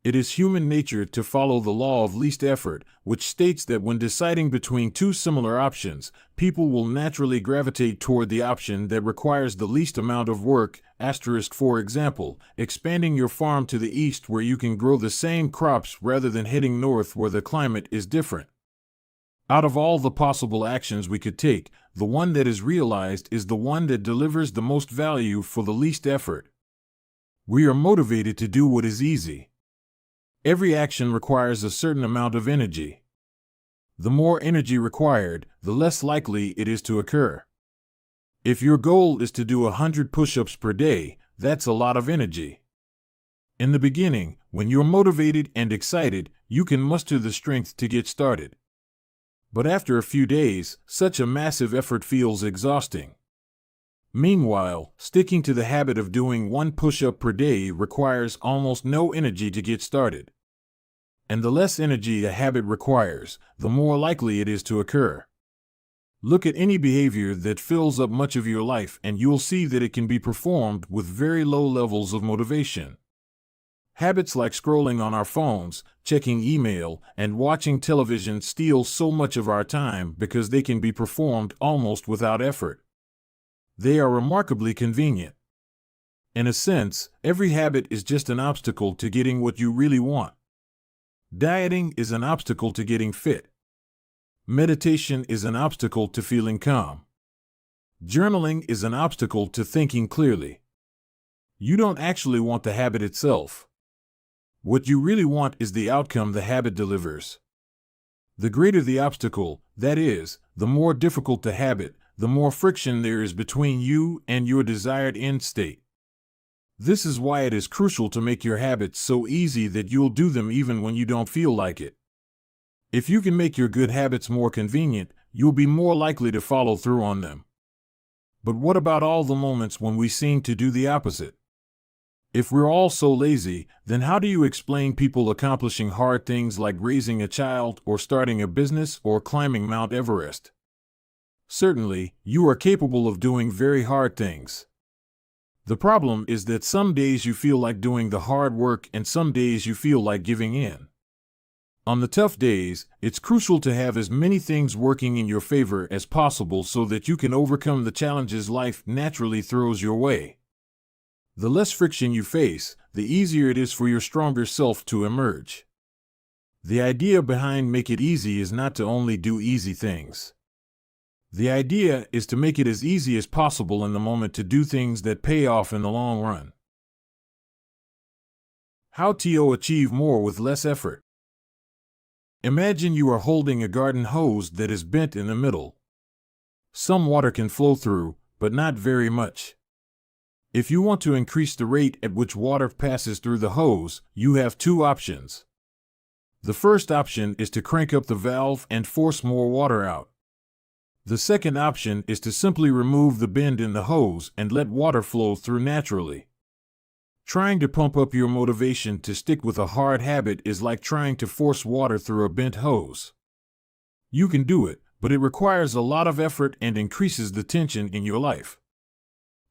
It is human nature to follow the law of least effort, which states that when deciding between two similar options, people will naturally gravitate toward the option that requires the least amount of work. For example, expanding your farm to the east where you can grow the same crops rather than heading north where the climate is different. Out of all the possible actions we could take, the one that is realized is the one that delivers the most value for the least effort. We are motivated to do what is easy. Every action requires a certain amount of energy. The more energy required, the less likely it is to occur. If your goal is to do 100 push-ups per day, that's a lot of energy. In the beginning, when you're motivated and excited, you can muster the strength to get started. But after a few days, such a massive effort feels exhausting. Meanwhile, sticking to the habit of doing 1 push-up per day requires almost no energy to get started. And the less energy a habit requires, the more likely it is to occur. Look at any behavior that fills up much of your life and you'll see that it can be performed with very low levels of motivation. Habits like scrolling on our phones, checking email, and watching television steal so much of our time because they can be performed almost without effort. They are remarkably convenient. In a sense, every habit is just an obstacle to getting what you really want. Dieting is an obstacle to getting fit. Meditation is an obstacle to feeling calm. Journaling is an obstacle to thinking clearly. You don't actually want the habit itself. What you really want is the outcome the habit delivers. The greater the obstacle, that is, the more difficult the habit, the more friction there is between you and your desired end state. This is why it is crucial to make your habits so easy that you'll do them even when you don't feel like it. If you can make your good habits more convenient, you'll be more likely to follow through on them. But what about all the moments when we seem to do the opposite? If we're all so lazy, then how do you explain people accomplishing hard things like raising a child or starting a business or climbing Mount Everest? Certainly, you are capable of doing very hard things. The problem is that some days you feel like doing the hard work and some days you feel like giving in. On the tough days, it's crucial to have as many things working in your favor as possible so that you can overcome the challenges life naturally throws your way. The less friction you face, the easier it is for your stronger self to emerge. The idea behind Make It Easy is not to only do easy things. The idea is to make it as easy as possible in the moment to do things that pay off in the long run. How to achieve more with less effort. Imagine you are holding a garden hose that is bent in the middle. Some water can flow through, but not very much. If you want to increase the rate at which water passes through the hose, you have two options. The first option is to crank up the valve and force more water out. The second option is to simply remove the bend in the hose and let water flow through naturally. Trying to pump up your motivation to stick with a hard habit is like trying to force water through a bent hose. You can do it, but it requires a lot of effort and increases the tension in your life.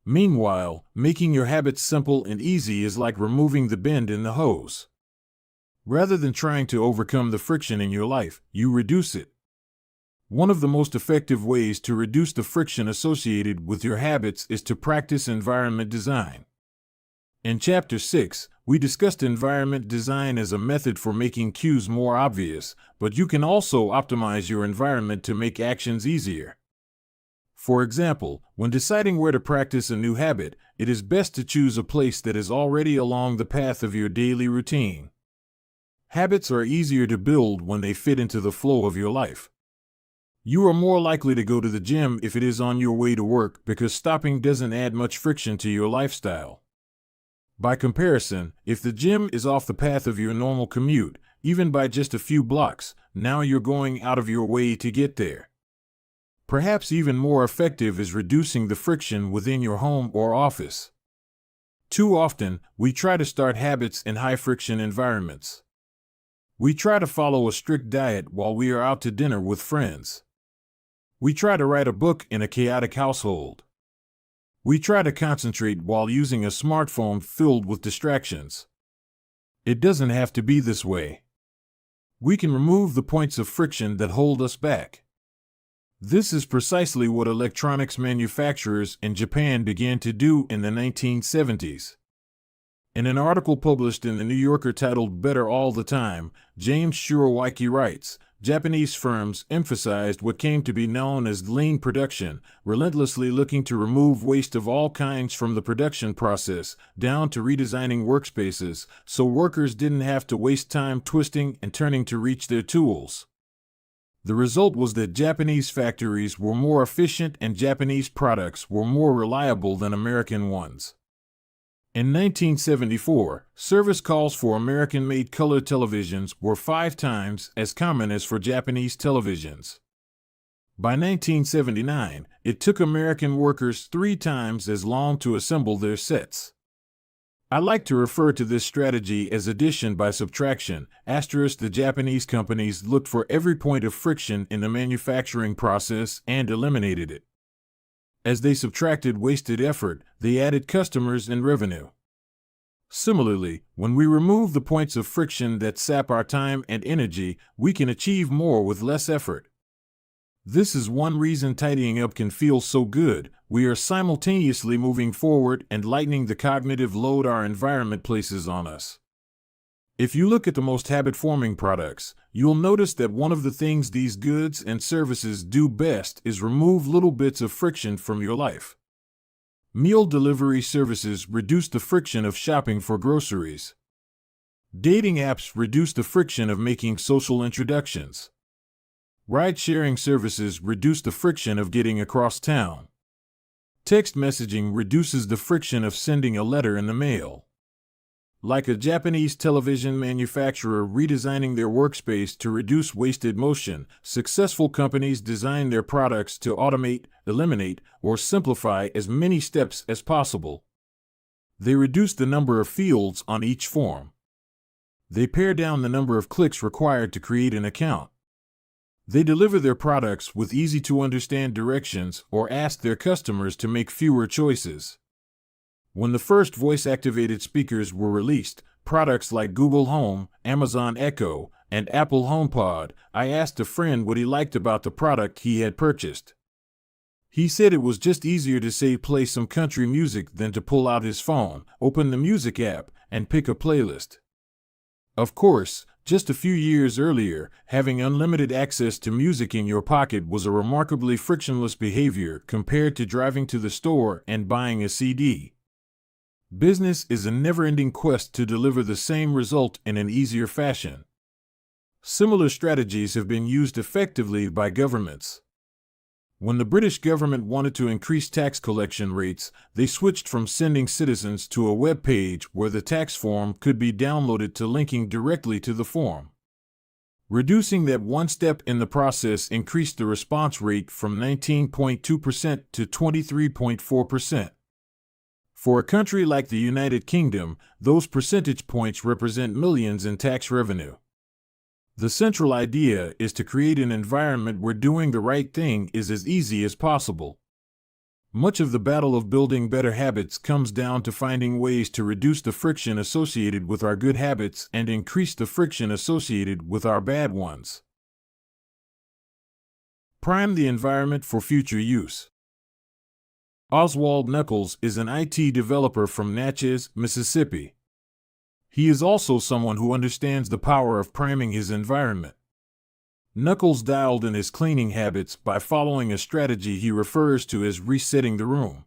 Meanwhile, making your habits simple and easy is like removing the bend in the hose. Rather than trying to overcome the friction in your life, you reduce it. One of the most effective ways to reduce the friction associated with your habits is to practice environment design. In Chapter 6, we discussed environment design as a method for making cues more obvious, but you can also optimize your environment to make actions easier. For example, when deciding where to practice a new habit, it is best to choose a place that is already along the path of your daily routine. Habits are easier to build when they fit into the flow of your life. You are more likely to go to the gym if it is on your way to work because stopping doesn't add much friction to your lifestyle. By comparison, if the gym is off the path of your normal commute, even by just a few blocks, now you're going out of your way to get there. Perhaps even more effective is reducing the friction within your home or office. Too often, we try to start habits in high-friction environments. We try to follow a strict diet while we are out to dinner with friends. We try to write a book in a chaotic household. We try to concentrate while using a smartphone filled with distractions. It doesn't have to be this way. We can remove the points of friction that hold us back. This is precisely what electronics manufacturers in Japan began to do in the 1970s. In an article published in the New Yorker titled Better All the Time, James Shiroaki writes, Japanese firms emphasized what came to be known as lean production, relentlessly looking to remove waste of all kinds from the production process, down to redesigning workspaces, so workers didn't have to waste time twisting and turning to reach their tools. The result was that Japanese factories were more efficient and Japanese products were more reliable than American ones. In 1974, service calls for American-made color televisions were 5 times as common as for Japanese televisions. By 1979, it took American workers 3 times as long to assemble their sets. I like to refer to this strategy as addition by subtraction. Asterisk, the Japanese companies looked for every point of friction in the manufacturing process and eliminated it. As they subtracted wasted effort, they added customers and revenue. Similarly, when we remove the points of friction that sap our time and energy, we can achieve more with less effort. This is one reason tidying up can feel so good. We are simultaneously moving forward and lightening the cognitive load our environment places on us. If you look at the most habit-forming products, you'll notice that one of the things these goods and services do best is remove little bits of friction from your life. Meal delivery services reduce the friction of shopping for groceries. Dating apps reduce the friction of making social introductions. Ride-sharing services reduce the friction of getting across town. Text messaging reduces the friction of sending a letter in the mail. Like a Japanese television manufacturer redesigning their workspace to reduce wasted motion, successful companies design their products to automate, eliminate, or simplify as many steps as possible. They reduce the number of fields on each form. They pare down the number of clicks required to create an account. They deliver their products with easy-to-understand directions or ask their customers to make fewer choices. When the first voice-activated speakers were released, products like Google Home, Amazon Echo, and Apple HomePod, I asked a friend what he liked about the product he had purchased. He said it was just easier to say play some country music than to pull out his phone, open the music app, and pick a playlist. Of course, just a few years earlier, having unlimited access to music in your pocket was a remarkably frictionless behavior compared to driving to the store and buying a CD. Business is a never-ending quest to deliver the same result in an easier fashion. Similar strategies have been used effectively by governments. When the British government wanted to increase tax collection rates, they switched from sending citizens to a web page where the tax form could be downloaded to linking directly to the form. Reducing that one step in the process increased the response rate from 19.2% to 23.4%. For a country like the United Kingdom, those percentage points represent millions in tax revenue. The central idea is to create an environment where doing the right thing is as easy as possible. Much of the battle of building better habits comes down to finding ways to reduce the friction associated with our good habits and increase the friction associated with our bad ones. Prime the environment for future use. Oswald Knuckles is an IT developer from Natchez, Mississippi. He is also someone who understands the power of priming his environment. Knuckles dialed in his cleaning habits by following a strategy he refers to as resetting the room.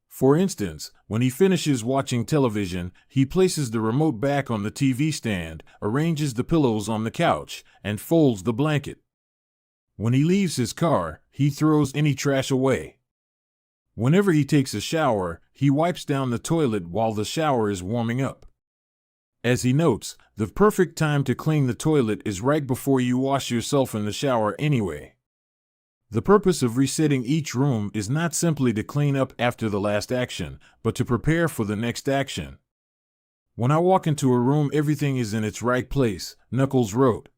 For instance, when he finishes watching television, he places the remote back on the TV stand, arranges the pillows on the couch, and folds the blanket. When he leaves his car, he throws any trash away. Whenever he takes a shower, he wipes down the toilet while the shower is warming up. As he notes, the perfect time to clean the toilet is right before you wash yourself in the shower anyway. The purpose of resetting each room is not simply to clean up after the last action, but to prepare for the next action. When I walk into a room, everything is in its right place, Knuckles wrote.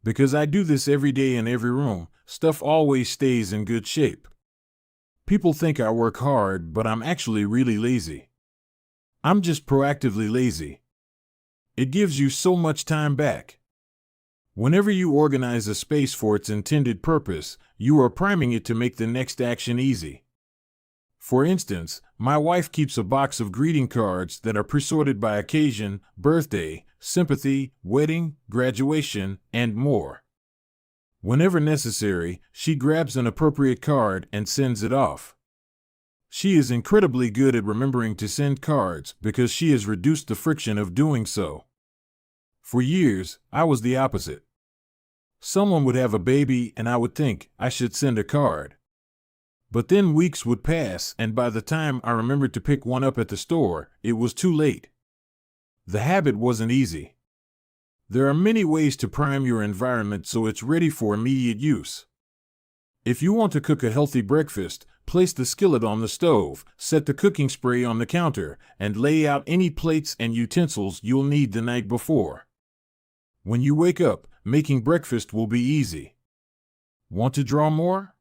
Because I do this every day in every room, stuff always stays in good shape. People think I work hard, but I'm actually really lazy. I'm just proactively lazy. It gives you so much time back. Whenever you organize a space for its intended purpose, you are priming it to make the next action easy. For instance, my wife keeps a box of greeting cards that are pre-sorted by occasion, birthday, sympathy, wedding, graduation, and more. Whenever necessary, she grabs an appropriate card and sends it off. She is incredibly good at remembering to send cards because she has reduced the friction of doing so. For years, I was the opposite. Someone would have a baby and I would think I should send a card. But then weeks would pass and by the time I remembered to pick one up at the store, it was too late. The habit wasn't easy. There are many ways to prime your environment so it's ready for immediate use. If you want to cook a healthy breakfast, Place the skillet on the stove, set the cooking spray on the counter, and lay out any plates and utensils you'll need the night before. When you wake up, making breakfast will be easy. Want to draw more?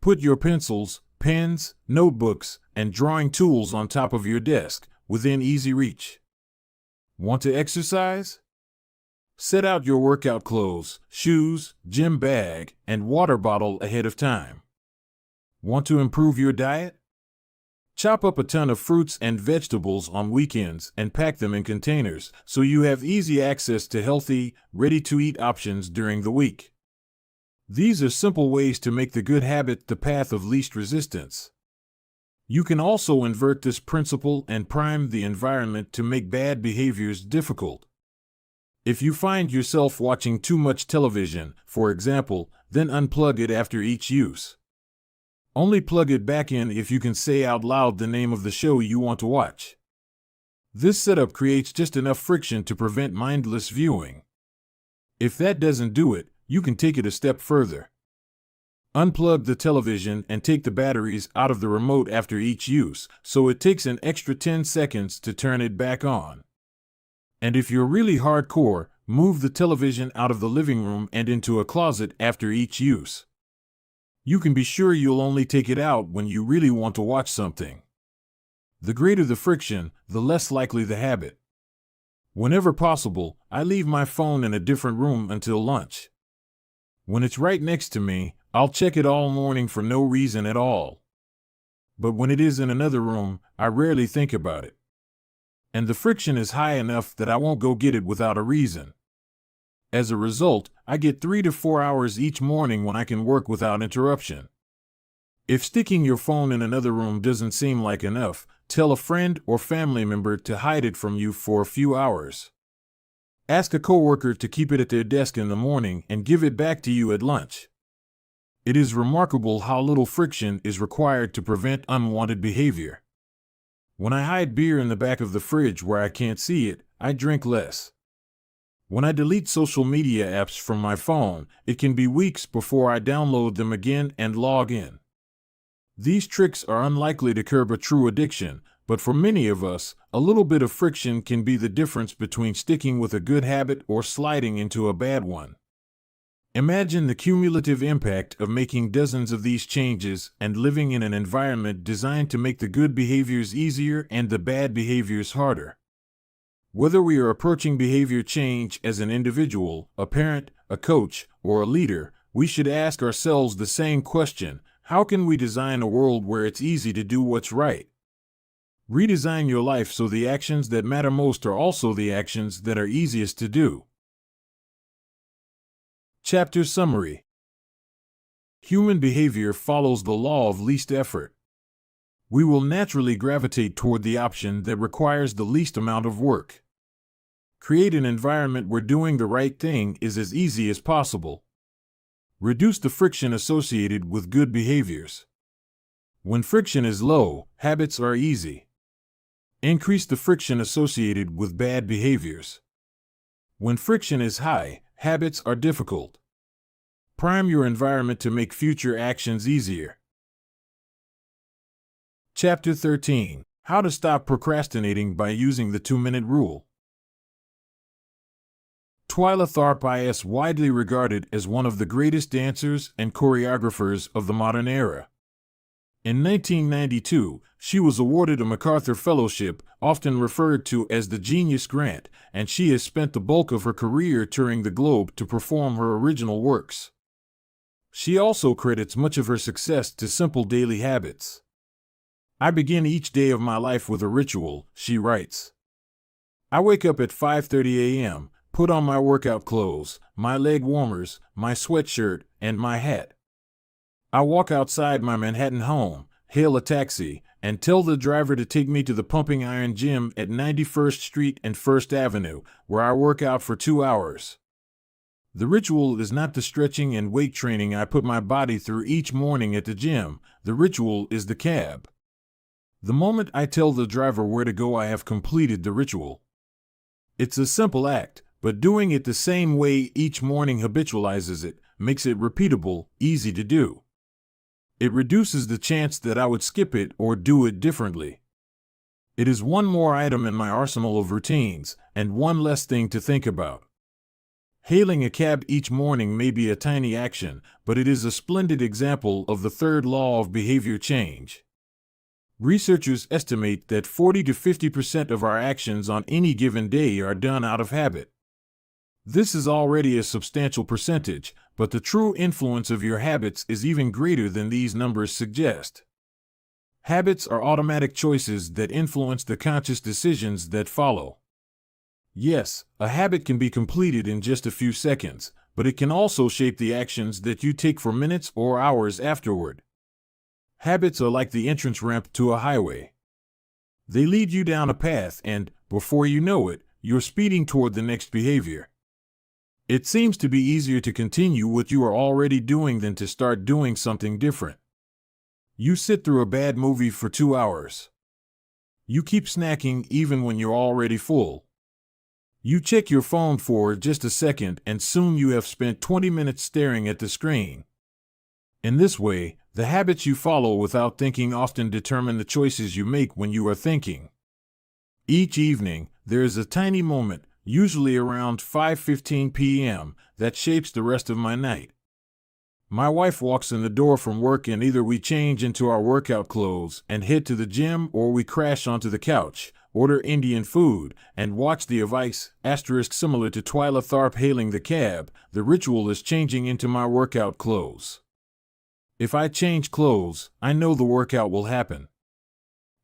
Put your pencils, pens, notebooks, and drawing tools on top of your desk, within easy reach. Want to exercise? Set out your workout clothes, shoes, gym bag, and water bottle ahead of time. Want to improve your diet? Chop up a ton of fruits and vegetables on weekends and pack them in containers so you have easy access to healthy, ready-to-eat options during the week. These are simple ways to make the good habit the path of least resistance. You can also invert this principle and prime the environment to make bad behaviors difficult. If you find yourself watching too much television, for example, then unplug it after each use. Only plug it back in if you can say out loud the name of the show you want to watch. This setup creates just enough friction to prevent mindless viewing. If that doesn't do it, you can take it a step further. Unplug the television and take the batteries out of the remote after each use, so it takes an extra 10 seconds to turn it back on. And if you're really hardcore, move the television out of the living room and into a closet after each use. You can be sure you'll only take it out when you really want to watch something. The greater the friction, the less likely the habit. Whenever possible, I leave my phone in a different room until lunch. When it's right next to me, I'll check it all morning for no reason at all. But when it is in another room, I rarely think about it. And the friction is high enough that I won't go get it without a reason. As a result, I get 3 to 4 hours each morning when I can work without interruption. If sticking your phone in another room doesn't seem like enough, tell a friend or family member to hide it from you for a few hours. Ask a coworker to keep it at their desk in the morning and give it back to you at lunch. It is remarkable how little friction is required to prevent unwanted behavior. When I hide beer in the back of the fridge where I can't see it, I drink less. When I delete social media apps from my phone, it can be weeks before I download them again and log in. These tricks are unlikely to curb a true addiction, but for many of us, a little bit of friction can be the difference between sticking with a good habit or sliding into a bad one. Imagine the cumulative impact of making dozens of these changes and living in an environment designed to make the good behaviors easier and the bad behaviors harder. Whether we are approaching behavior change as an individual, a parent, a coach, or a leader, we should ask ourselves the same question: how can we design a world where it's easy to do what's right? Redesign your life so the actions that matter most are also the actions that are easiest to do. Chapter Summary. Human behavior follows the law of least effort. We will naturally gravitate toward the option that requires the least amount of work. Create an environment where doing the right thing is as easy as possible. Reduce the friction associated with good behaviors. When friction is low, habits are easy. Increase the friction associated with bad behaviors. When friction is high, habits are difficult. Prime your environment to make future actions easier. Chapter 13. How to stop procrastinating by using the 2-minute rule. Twyla Tharp is widely regarded as one of the greatest dancers and choreographers of the modern era. In 1992, she was awarded a MacArthur Fellowship, often referred to as the Genius Grant, and she has spent the bulk of her career touring the globe to perform her original works. She also credits much of her success to simple daily habits. I begin each day of my life with a ritual, she writes. I wake up at 5:30 a.m., put on my workout clothes, my leg warmers, my sweatshirt, and my hat. I walk outside my Manhattan home, hail a taxi, and tell the driver to take me to the Pumping Iron Gym at 91st Street and 1st Avenue, where I work out for 2 hours. The ritual is not the stretching and weight training I put my body through each morning at the gym. The ritual is the cab. The moment I tell the driver where to go, I have completed the ritual. It's a simple act, but doing it the same way each morning habitualizes it, makes it repeatable, easy to do. It reduces the chance that I would skip it or do it differently. It is one more item in my arsenal of routines, and one less thing to think about. Hailing a cab each morning may be a tiny action, but it is a splendid example of the third law of behavior change. Researchers estimate that 40 to 50% of our actions on any given day are done out of habit. This is already a substantial percentage, but the true influence of your habits is even greater than these numbers suggest. Habits are automatic choices that influence the conscious decisions that follow. Yes, a habit can be completed in just a few seconds, but it can also shape the actions that you take for minutes or hours afterward. Habits are like the entrance ramp to a highway. They lead you down a path and, before you know it, you're speeding toward the next behavior. It seems to be easier to continue what you are already doing than to start doing something different. You sit through a bad movie for 2 hours. You keep snacking even when you're already full. You check your phone for just a second and soon you have spent 20 minutes staring at the screen. In this way, the habits you follow without thinking often determine the choices you make when you are thinking. Each evening, there is a tiny moment, usually around 5:15 p.m., that shapes the rest of my night. My wife walks in the door from work and either we change into our workout clothes and head to the gym or we crash onto the couch, order Indian food, and watch the advice, similar to Twyla Tharp hailing the cab. The ritual is changing into my workout clothes. If I change clothes, I know the workout will happen.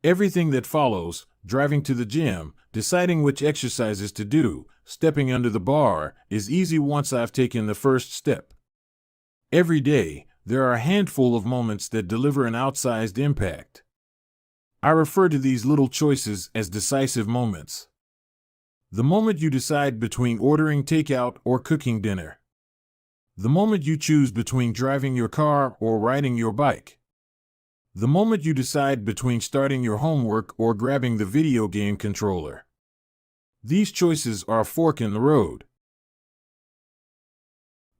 Everything that follows, driving to the gym, deciding which exercises to do, stepping under the bar, is easy once I've taken the first step. Every day, there are a handful of moments that deliver an outsized impact. I refer to these little choices as decisive moments. The moment you decide between ordering takeout or cooking dinner. The moment you choose between driving your car or riding your bike. The moment you decide between starting your homework or grabbing the video game controller. These choices are a fork in the road.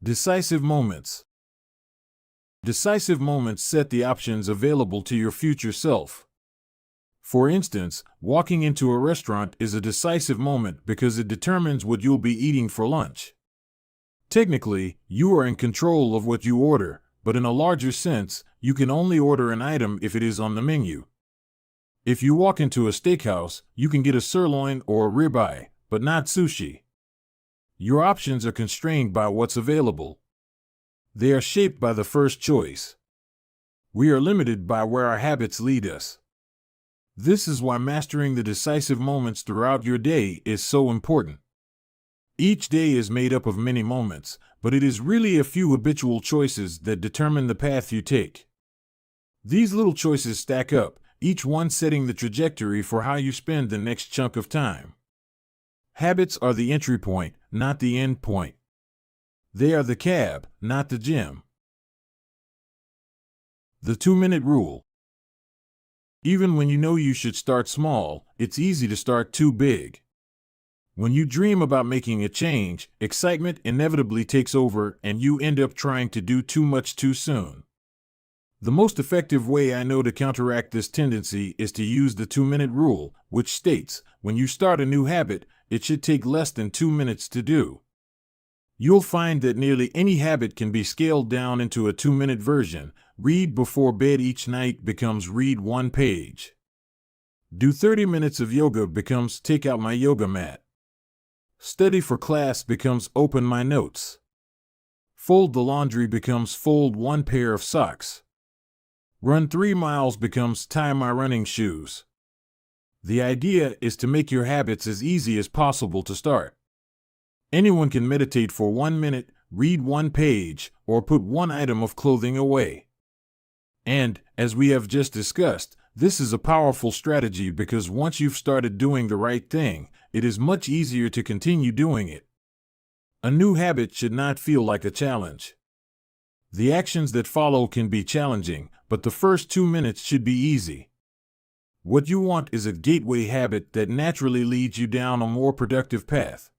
Decisive moments. Decisive moments set the options available to your future self. For instance, walking into a restaurant is a decisive moment because it determines what you'll be eating for lunch. Technically, you are in control of what you order, but in a larger sense, you can only order an item if it is on the menu. If you walk into a steakhouse, you can get a sirloin or a ribeye, but not sushi. Your options are constrained by what's available. They are shaped by the first choice. We are limited by where our habits lead us. This is why mastering the decisive moments throughout your day is so important. Each day is made up of many moments, but it is really a few habitual choices that determine the path you take. These little choices stack up, each one setting the trajectory for how you spend the next chunk of time. Habits are the entry point, not the end point. They are the cab, not the gym. The 2-minute rule. Even when you know you should start small, it's easy to start too big. When you dream about making a change, excitement inevitably takes over and you end up trying to do too much too soon. The most effective way I know to counteract this tendency is to use the 2-minute rule, which states, when you start a new habit, it should take less than 2 minutes to do. You'll find that nearly any habit can be scaled down into a 2-minute version. Read before bed each night becomes read 1 page. Do 30 minutes of yoga becomes take out my yoga mat. Study for class becomes open my notes. Fold the laundry becomes fold 1 pair of socks. Run 3 miles becomes tie my running shoes. The idea is to make your habits as easy as possible to start. Anyone can meditate for 1 minute, read 1 page, or put 1 item of clothing away. And, as we have just discussed, this is a powerful strategy because once you've started doing the right thing, it is much easier to continue doing it. A new habit should not feel like a challenge. The actions that follow can be challenging, but the first 2 minutes should be easy. What you want is a gateway habit that naturally leads you down a more productive path.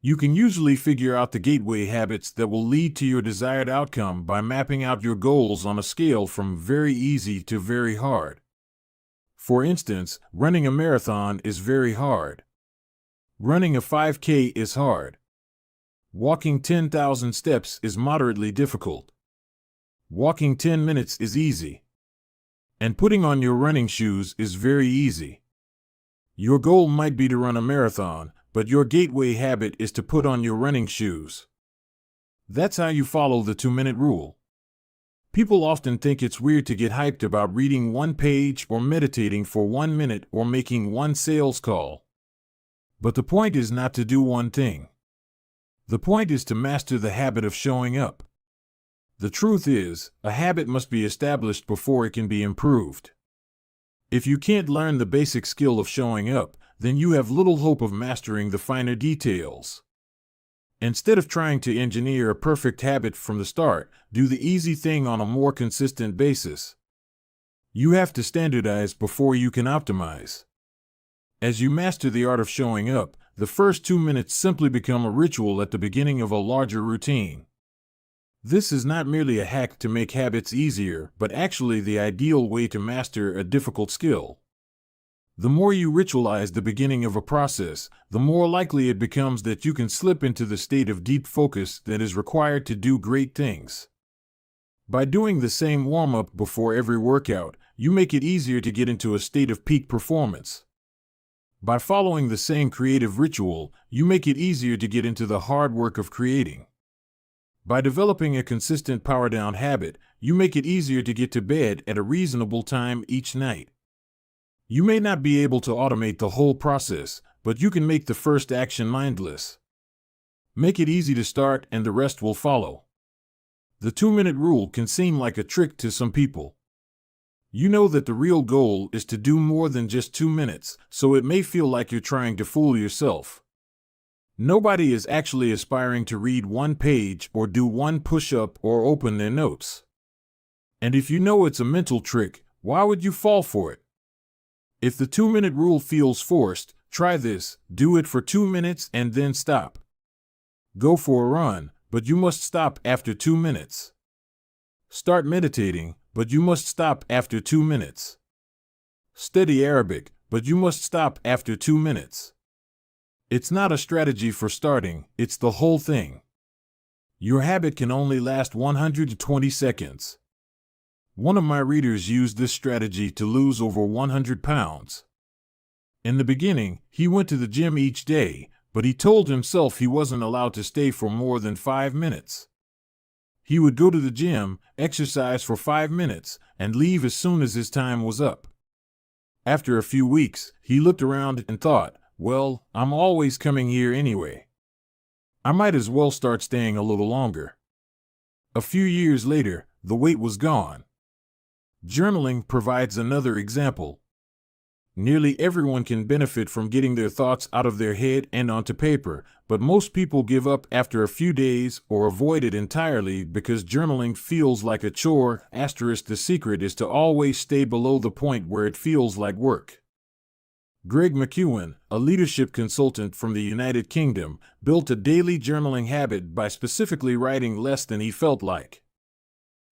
You can usually figure out the gateway habits that will lead to your desired outcome by mapping out your goals on a scale from very easy to very hard. For instance, running a marathon is very hard. Running a 5K is hard. Walking 10,000 steps is moderately difficult. Walking 10 minutes is easy. And putting on your running shoes is very easy. Your goal might be to run a marathon, but your gateway habit is to put on your running shoes. That's how you follow the 2-minute rule. People often think it's weird to get hyped about reading one page or meditating for 1 minute or making one sales call. But the point is not to do one thing. The point is to master the habit of showing up. The truth is, a habit must be established before it can be improved. If you can't learn the basic skill of showing up, then you have little hope of mastering the finer details. Instead of trying to engineer a perfect habit from the start, do the easy thing on a more consistent basis. You have to standardize before you can optimize. As you master the art of showing up, the first 2 minutes simply become a ritual at the beginning of a larger routine. This is not merely a hack to make habits easier, but actually the ideal way to master a difficult skill. The more you ritualize the beginning of a process, the more likely it becomes that you can slip into the state of deep focus that is required to do great things. By doing the same warm-up before every workout, you make it easier to get into a state of peak performance. By following the same creative ritual, you make it easier to get into the hard work of creating. By developing a consistent power-down habit, you make it easier to get to bed at a reasonable time each night. You may not be able to automate the whole process, but you can make the first action mindless. Make it easy to start and the rest will follow. The 2-minute rule can seem like a trick to some people. You know that the real goal is to do more than just 2 minutes, so it may feel like you're trying to fool yourself. Nobody is actually aspiring to read one page or do one push-up or open their notes. And if you know it's a mental trick, why would you fall for it? If the 2-minute rule feels forced, try this: do it for 2 minutes and then stop. Go for a run, but you must stop after 2 minutes. Start meditating, but you must stop after 2 minutes. Study Arabic, but you must stop after 2 minutes. It's not a strategy for starting, it's the whole thing. Your habit can only last 120 seconds. One of my readers used this strategy to lose over 100 pounds. In the beginning, he went to the gym each day, but he told himself he wasn't allowed to stay for more than 5 minutes. He would go to the gym, exercise for 5 minutes, and leave as soon as his time was up. After a few weeks, he looked around and thought, well, I'm always coming here anyway. I might as well start staying a little longer. A few years later, the weight was gone. Journaling provides another example. Nearly everyone can benefit from getting their thoughts out of their head and onto paper, but most people give up after a few days or avoid it entirely because journaling feels like a chore. The secret is to always stay below the point where it feels like work. Greg McEwen, a leadership consultant from the United Kingdom, built a daily journaling habit by specifically writing less than he felt like.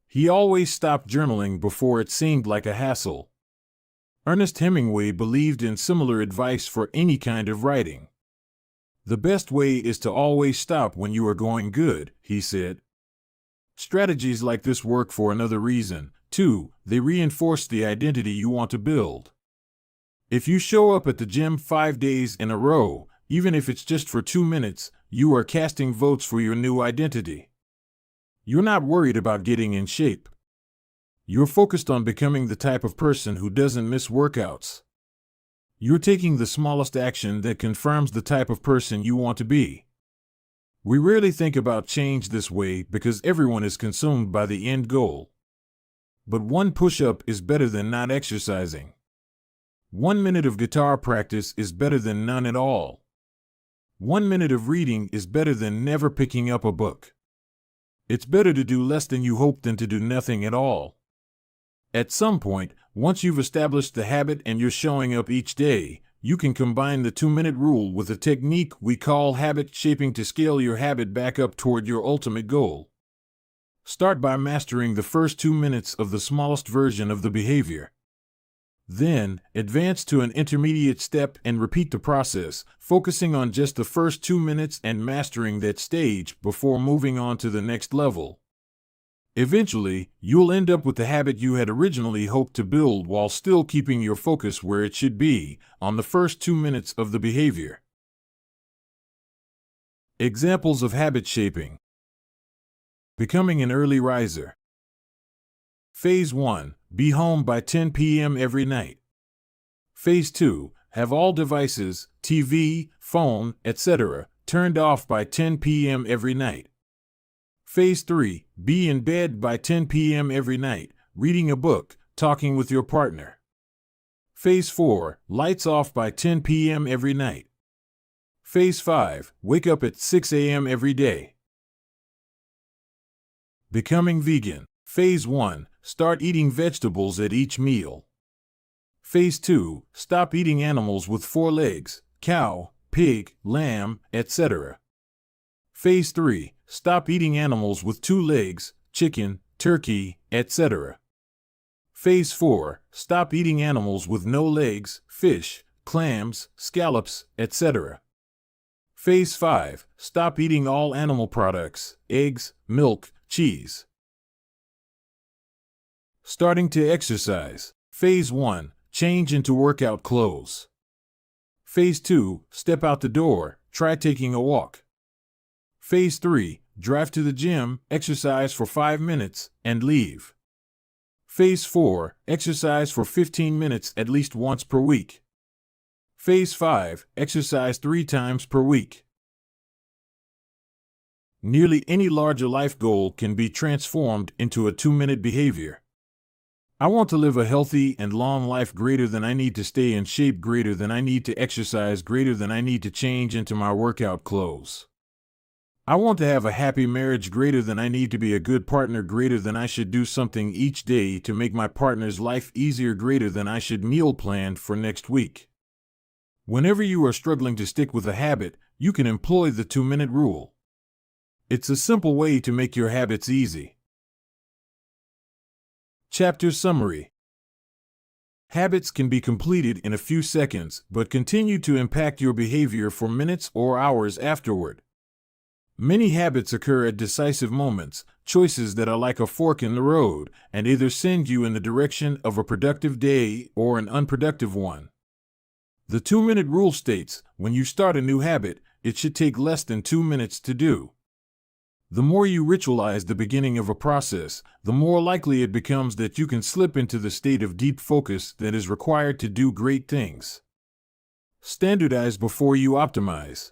He always stopped journaling before it seemed like a hassle. Ernest Hemingway believed in similar advice for any kind of writing. The best way is to always stop when you are going good, he said. Strategies like this work for another reason, too. They reinforce the identity you want to build. If you show up at the gym 5 days in a row, even if it's just for 2 minutes, you are casting votes for your new identity. You're not worried about getting in shape. You're focused on becoming the type of person who doesn't miss workouts. You're taking the smallest action that confirms the type of person you want to be. We rarely think about change this way because everyone is consumed by the end goal. But one push-up is better than not exercising. 1 minute of guitar practice is better than none at all. 1 minute of reading is better than never picking up a book. It's better to do less than you hope than to do nothing at all. At some point, once you've established the habit and you're showing up each day, you can combine the 2-minute rule with a technique we call habit shaping to scale your habit back up toward your ultimate goal. Start by mastering the first 2 minutes of the smallest version of the behavior. Then, advance to an intermediate step and repeat the process, focusing on just the first 2 minutes and mastering that stage before moving on to the next level. Eventually, you'll end up with the habit you had originally hoped to build while still keeping your focus where it should be, on the first 2 minutes of the behavior. Examples of habit shaping. Becoming an early riser. Phase 1. Be home by 10 p.m. every night. Phase 2. Have all devices, TV, phone, etc., turned off by 10 p.m. every night. Phase 3. Be in bed by 10 p.m. every night, reading a book, talking with your partner. Phase 4. Lights off by 10 p.m. every night. Phase 5. Wake up at 6 a.m. every day. Becoming vegan. Phase 1. Start eating vegetables at each meal. Phase 2. Stop eating animals with 4 legs, cow, pig, lamb, etc. Phase 3. Stop eating animals with 2 legs, chicken, turkey, etc. Phase 4. Stop eating animals with no legs, fish, clams, scallops, etc. Phase 5. Stop eating all animal products, eggs, milk, cheese. Starting to exercise. Phase 1. Change into workout clothes. Phase 2. Step out the door, try taking a walk. Phase 3. Drive to the gym, exercise for 5 minutes, and leave. Phase 4. Exercise for 15 minutes at least once per week. Phase 5. Exercise 3 times per week. Nearly any larger life goal can be transformed into a 2-minute behavior. I want to live a healthy and long life greater than I need to stay in shape, greater than I need to exercise, greater than I need to change into my workout clothes. I want to have a happy marriage, greater than I need to be a good partner, greater than I should do something each day to make my partner's life easier, greater than I should meal plan for next week. Whenever you are struggling to stick with a habit, you can employ the 2-minute rule. It's a simple way to make your habits easy. Chapter Summary. Habits can be completed in a few seconds, but continue to impact your behavior for minutes or hours afterward. Many habits occur at decisive moments, choices that are like a fork in the road, and either send you in the direction of a productive day or an unproductive one. The 2-minute rule states, when you start a new habit, it should take less than 2 minutes to do. The more you ritualize the beginning of a process, the more likely it becomes that you can slip into the state of deep focus that is required to do great things. Standardize before you optimize.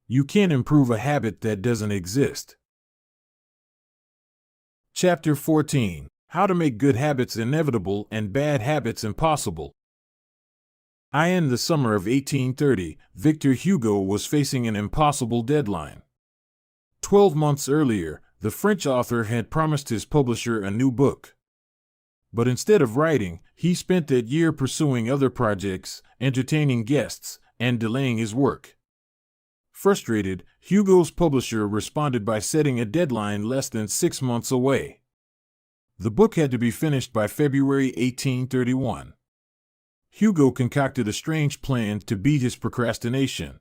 You can't improve a habit that doesn't exist. Chapter 14. How to make good habits inevitable and bad habits impossible. In the summer of 1830, Victor Hugo was facing an impossible deadline. 12 months earlier, the French author had promised his publisher a new book. But instead of writing, he spent that year pursuing other projects, entertaining guests, and delaying his work. Frustrated, Hugo's publisher responded by setting a deadline less than 6 months away. The book had to be finished by February 1831. Hugo concocted a strange plan to beat his procrastination.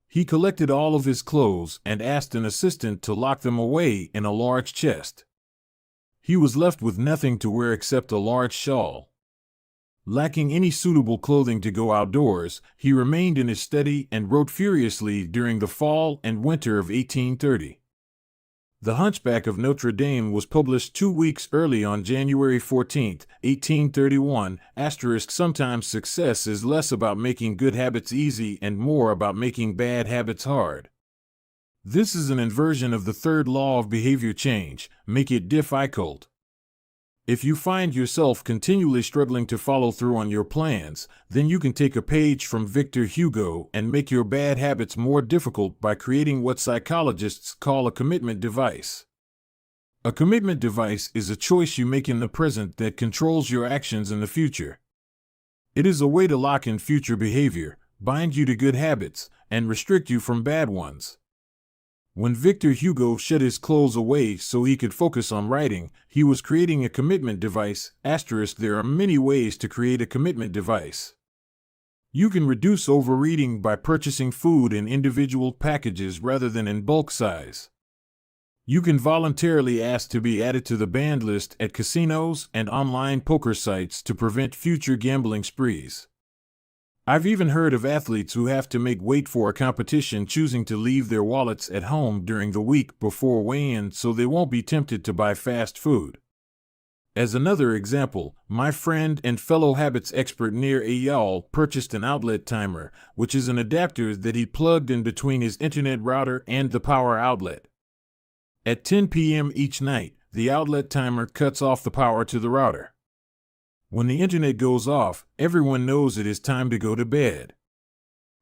He collected all of his clothes and asked an assistant to lock them away in a large chest. He was left with nothing to wear except a large shawl. Lacking any suitable clothing to go outdoors, he remained in his study and wrote furiously during the fall and winter of 1830. The Hunchback of Notre Dame was published 2 weeks early on January 14, 1831. Sometimes success is less about making good habits easy and more about making bad habits hard. This is an inversion of the third law of behavior change: make it difficult. If you find yourself continually struggling to follow through on your plans, then you can take a page from Victor Hugo and make your bad habits more difficult by creating what psychologists call a commitment device. A commitment device is a choice you make in the present that controls your actions in the future. It is a way to lock in future behavior, bind you to good habits, and restrict you from bad ones. When Victor Hugo shut his clothes away so he could focus on writing, he was creating a commitment device. There are many ways to create a commitment device. You can reduce overeating by purchasing food in individual packages rather than in bulk size. You can voluntarily ask to be added to the banned list at casinos and online poker sites to prevent future gambling sprees. I've even heard of athletes who have to make weight for a competition choosing to leave their wallets at home during the week before weigh-in so they won't be tempted to buy fast food. As another example, my friend and fellow habits expert Nir Eyal purchased an outlet timer, which is an adapter that he plugged in between his internet router and the power outlet. At 10 p.m. each night, the outlet timer cuts off the power to the router. When the internet goes off, everyone knows it is time to go to bed.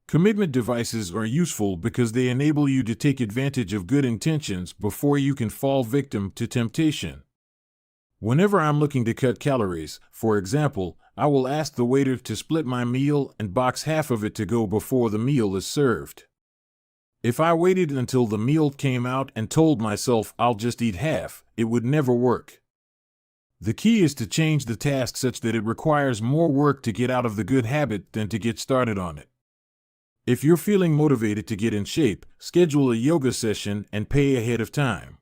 Commitment devices are useful because they enable you to take advantage of good intentions before you can fall victim to temptation. Whenever I'm looking to cut calories, for example, I will ask the waiter to split my meal and box half of it to go before the meal is served. If I waited until the meal came out and told myself I'll just eat half, it would never work. The key is to change the task such that it requires more work to get out of the good habit than to get started on it. If you're feeling motivated to get in shape, schedule a yoga session and pay ahead of time.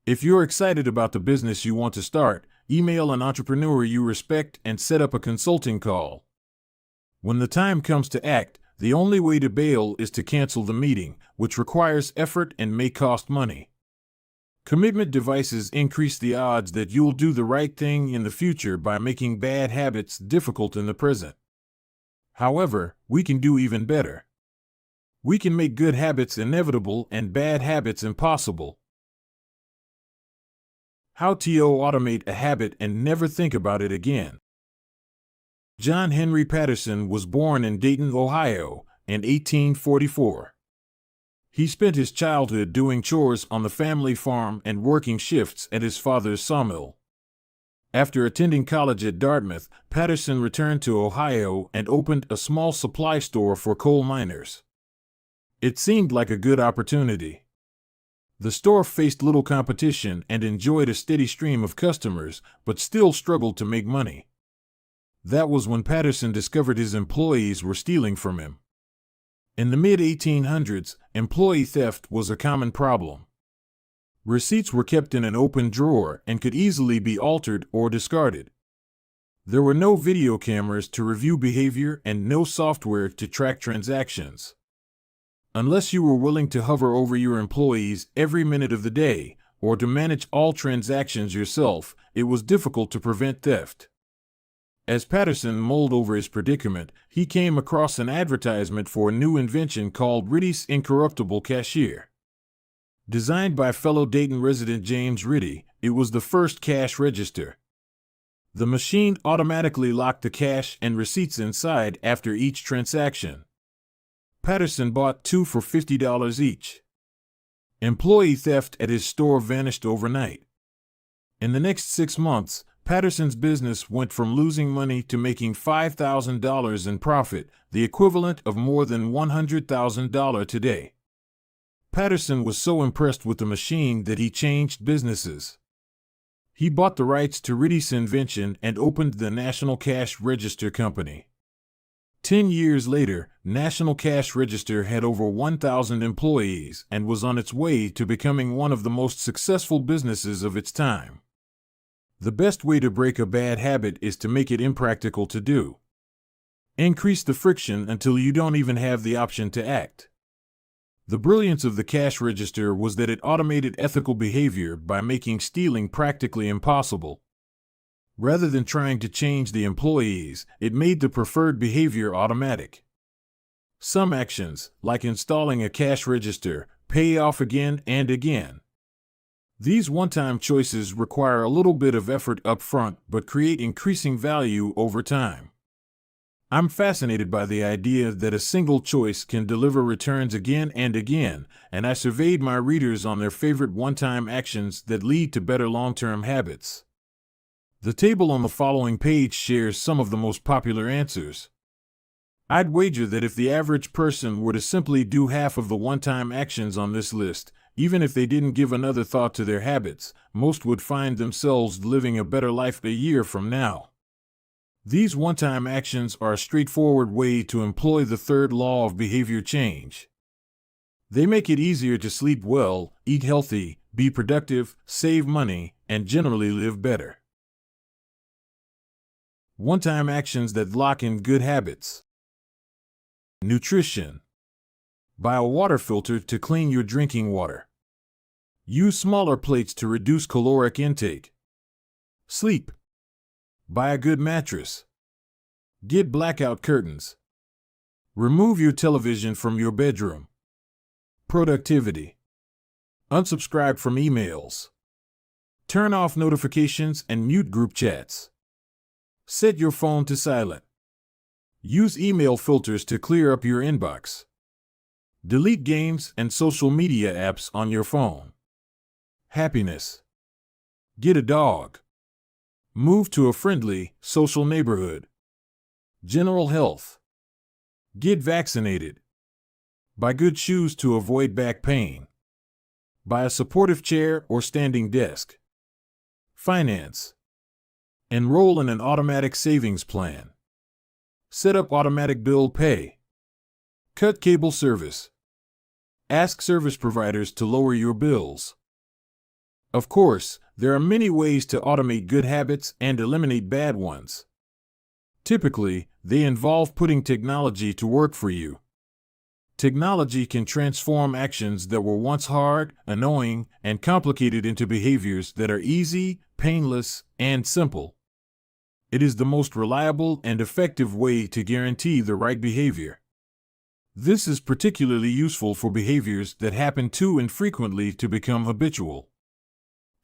If you're excited about the business you want to start, email an entrepreneur you respect and set up a consulting call. When the time comes to act, the only way to bail is to cancel the meeting, which requires effort and may cost money. Commitment devices increase the odds that you'll do the right thing in the future by making bad habits difficult in the present. However, we can do even better. We can make good habits inevitable and bad habits impossible. How to automate a habit and never think about it again. John Henry Patterson was born in Dayton, Ohio, in 1844. He spent his childhood doing chores on the family farm and working shifts at his father's sawmill. After attending college at Dartmouth, Patterson returned to Ohio and opened a small supply store for coal miners. It seemed like a good opportunity. The store faced little competition and enjoyed a steady stream of customers, but still struggled to make money. That was when Patterson discovered his employees were stealing from him. In the mid-1800s, employee theft was a common problem. Receipts were kept in an open drawer and could easily be altered or discarded. There were no video cameras to review behavior and no software to track transactions. Unless you were willing to hover over your employees every minute of the day, or to manage all transactions yourself, it was difficult to prevent theft. As Patterson mulled over his predicament, he came across an advertisement for a new invention called Ritty's Incorruptible Cashier. Designed by fellow Dayton resident James Ritty, it was the first cash register. The machine automatically locked the cash and receipts inside after each transaction. Patterson bought 2 for $50 each. Employee theft at his store vanished overnight. In the next 6 months, Patterson's business went from losing money to making $5,000 in profit, the equivalent of more than $100,000 today. Patterson was so impressed with the machine that he changed businesses. He bought the rights to Ritty's invention and opened the National Cash Register Company. 10 years later, National Cash Register had over 1,000 employees and was on its way to becoming one of the most successful businesses of its time. The best way to break a bad habit is to make it impractical to do. Increase the friction until you don't even have the option to act. The brilliance of the cash register was that it automated ethical behavior by making stealing practically impossible. Rather than trying to change the employees, it made the preferred behavior automatic. Some actions, like installing a cash register, pay off again and again. These one-time choices require a little bit of effort up front but create increasing value over time. I'm fascinated by the idea that a single choice can deliver returns again and again, and I surveyed my readers on their favorite one-time actions that lead to better long-term habits. The table on the following page shares some of the most popular answers. I'd wager that if the average person were to simply do half of the one-time actions on this list, even if they didn't give another thought to their habits, most would find themselves living a better life a year from now. These one-time actions are a straightforward way to employ the third law of behavior change. They make it easier to sleep well, eat healthy, be productive, save money, and generally live better. One-time actions that lock in good habits. Nutrition. Buy a water filter to clean your drinking water. Use smaller plates to reduce caloric intake. Sleep. Buy a good mattress. Get blackout curtains. Remove your television from your bedroom. Productivity. Unsubscribe from emails. Turn off notifications and mute group chats. Set your phone to silent. Use email filters to clear up your inbox. Delete games and social media apps on your phone. Happiness. Get a dog. Move to a friendly, social neighborhood. General health. Get vaccinated. Buy good shoes to avoid back pain. Buy a supportive chair or standing desk. Finance. Enroll in an automatic savings plan. Set up automatic bill pay. Cut cable service. Ask service providers to lower your bills. Of course, there are many ways to automate good habits and eliminate bad ones. Typically, they involve putting technology to work for you. Technology can transform actions that were once hard, annoying, and complicated into behaviors that are easy, painless, and simple. It is the most reliable and effective way to guarantee the right behavior. This is particularly useful for behaviors that happen too infrequently to become habitual.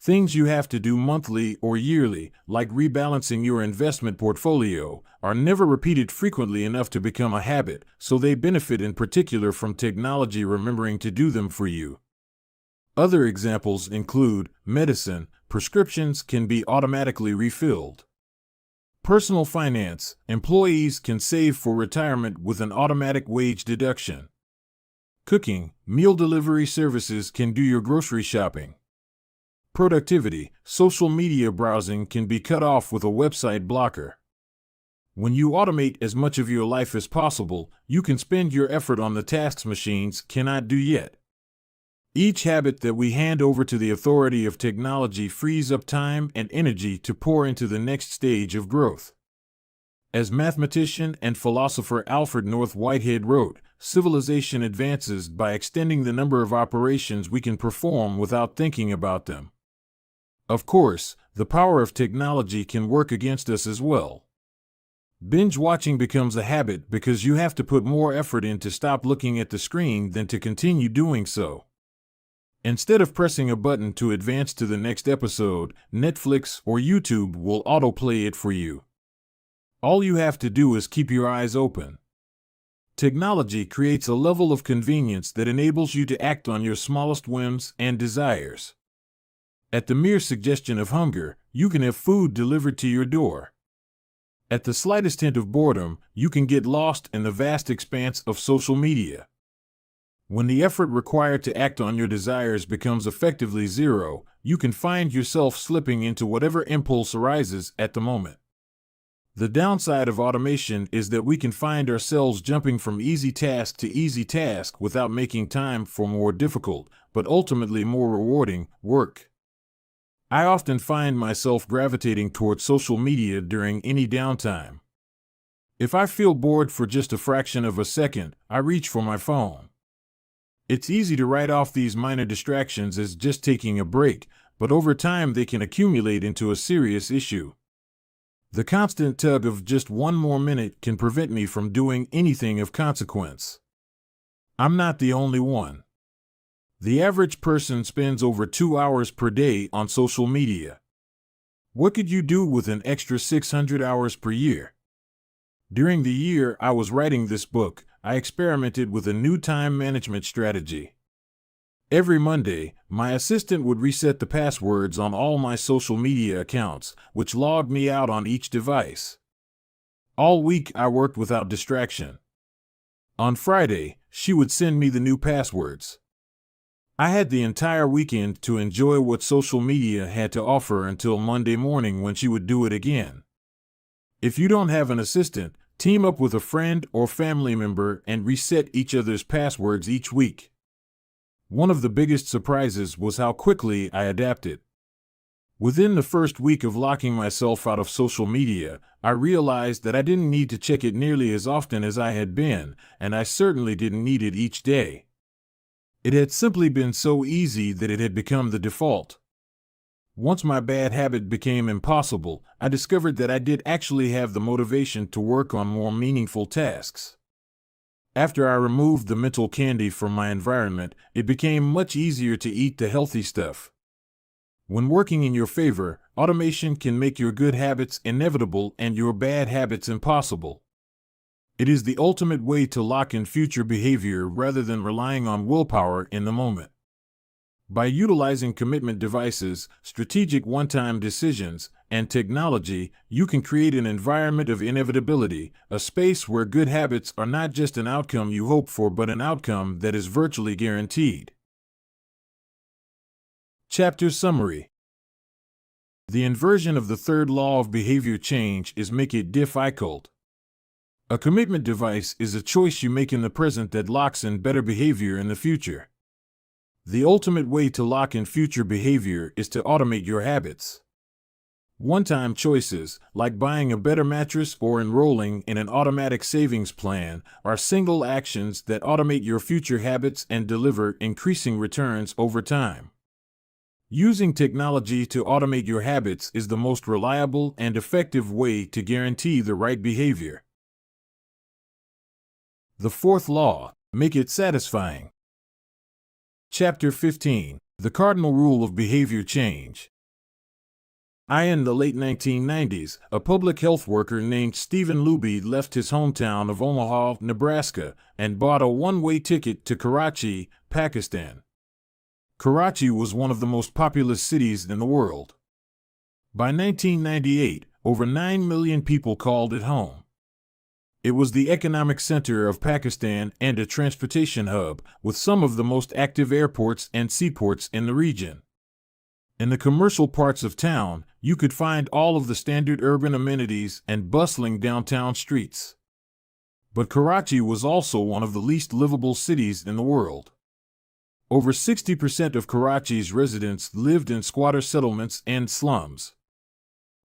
Things you have to do monthly or yearly, like rebalancing your investment portfolio, are never repeated frequently enough to become a habit, so they benefit in particular from technology remembering to do them for you. Other examples include medicine. Prescriptions can be automatically refilled. Personal finance. Employees can save for retirement with an automatic wage deduction. Cooking. Meal delivery services can do your grocery shopping. Productivity. Social media browsing can be cut off with a website blocker. When you automate as much of your life as possible, you can spend your effort on the tasks machines cannot do yet. Each habit that we hand over to the authority of technology frees up time and energy to pour into the next stage of growth. As mathematician and philosopher Alfred North Whitehead wrote, civilization advances by extending the number of operations we can perform without thinking about them. Of course, the power of technology can work against us as well. Binge watching becomes a habit because you have to put more effort in to stop looking at the screen than to continue doing so. Instead of pressing a button to advance to the next episode, Netflix or YouTube will autoplay it for you. All you have to do is keep your eyes open. Technology creates a level of convenience that enables you to act on your smallest whims and desires. At the mere suggestion of hunger, you can have food delivered to your door. At the slightest hint of boredom, you can get lost in the vast expanse of social media. When the effort required to act on your desires becomes effectively zero, you can find yourself slipping into whatever impulse arises at the moment. The downside of automation is that we can find ourselves jumping from easy task to easy task without making time for more difficult, but ultimately more rewarding, work. I often find myself gravitating toward social media during any downtime. If I feel bored for just a fraction of a second, I reach for my phone. It's easy to write off these minor distractions as just taking a break, but over time they can accumulate into a serious issue. The constant tug of just one more minute can prevent me from doing anything of consequence. I'm not the only one. The average person spends over 2 hours per day on social media. What could you do with an extra 600 hours per year? During the year I was writing this book, I experimented with a new time management strategy. Every Monday, my assistant would reset the passwords on all my social media accounts, which logged me out on each device. All week I worked without distraction. On Friday, she would send me the new passwords. I had the entire weekend to enjoy what social media had to offer until Monday morning when she would do it again. If you don't have an assistant, team up with a friend or family member and reset each other's passwords each week. One of the biggest surprises was how quickly I adapted. Within the first week of locking myself out of social media, I realized that I didn't need to check it nearly as often as I had been, and I certainly didn't need it each day. It had simply been so easy that it had become the default. Once my bad habit became impossible, I discovered that I did actually have the motivation to work on more meaningful tasks. After I removed the mental candy from my environment, it became much easier to eat the healthy stuff. When working in your favor, automation can make your good habits inevitable and your bad habits impossible. It is the ultimate way to lock in future behavior rather than relying on willpower in the moment. By utilizing commitment devices, strategic one-time decisions, and technology, you can create an environment of inevitability, a space where good habits are not just an outcome you hope for but an outcome that is virtually guaranteed. Chapter Summary. The inversion of the third law of behavior change is make it difficult. A commitment device is a choice you make in the present that locks in better behavior in the future. The ultimate way to lock in future behavior is to automate your habits. One-time choices, like buying a better mattress or enrolling in an automatic savings plan, are single actions that automate your future habits and deliver increasing returns over time. Using technology to automate your habits is the most reliable and effective way to guarantee the right behavior. The fourth law, make it satisfying. Chapter 15, the cardinal rule of behavior change. In the late 1990s, a public health worker named Stephen Luby left his hometown of Omaha, Nebraska, and bought a one-way ticket to Karachi, Pakistan. Karachi was one of the most populous cities in the world. By 1998, over 9 million people called it home. It was the economic center of Pakistan and a transportation hub, with some of the most active airports and seaports in the region. In the commercial parts of town, you could find all of the standard urban amenities and bustling downtown streets. But Karachi was also one of the least livable cities in the world. Over 60% of Karachi's residents lived in squatter settlements and slums.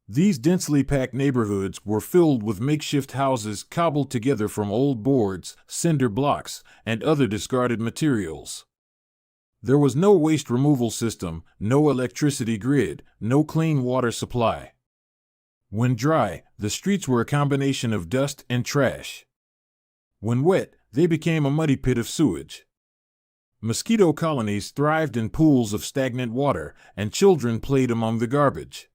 These densely packed neighborhoods were filled with makeshift houses cobbled together from old boards, cinder blocks, and other discarded materials. There was no waste removal system, no electricity grid, no clean water supply. When dry, the streets were a combination of dust and trash. When wet, they became a muddy pit of sewage. Mosquito colonies thrived in pools of stagnant water, and children played among the garbage.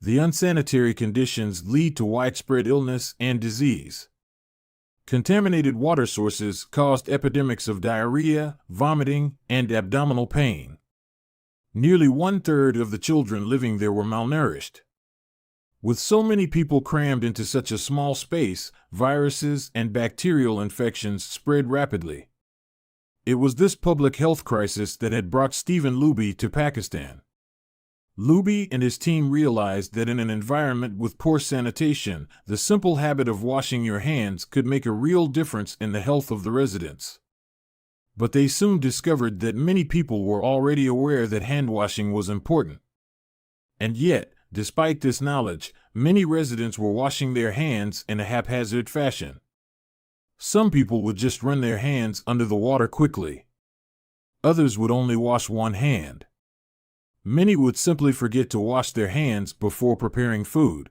The unsanitary conditions lead to widespread illness and disease. Contaminated water sources caused epidemics of diarrhea, vomiting, and abdominal pain. Nearly 1/3 of the children living there were malnourished. With so many people crammed into such a small space, viruses and bacterial infections spread rapidly. It was this public health crisis that had brought Stephen Luby to Pakistan. Luby and his team realized that in an environment with poor sanitation, the simple habit of washing your hands could make a real difference in the health of the residents. But they soon discovered that many people were already aware that hand washing was important. And yet, despite this knowledge, many residents were washing their hands in a haphazard fashion. Some people would just run their hands under the water quickly. Others would only wash one hand. Many would simply forget to wash their hands before preparing food.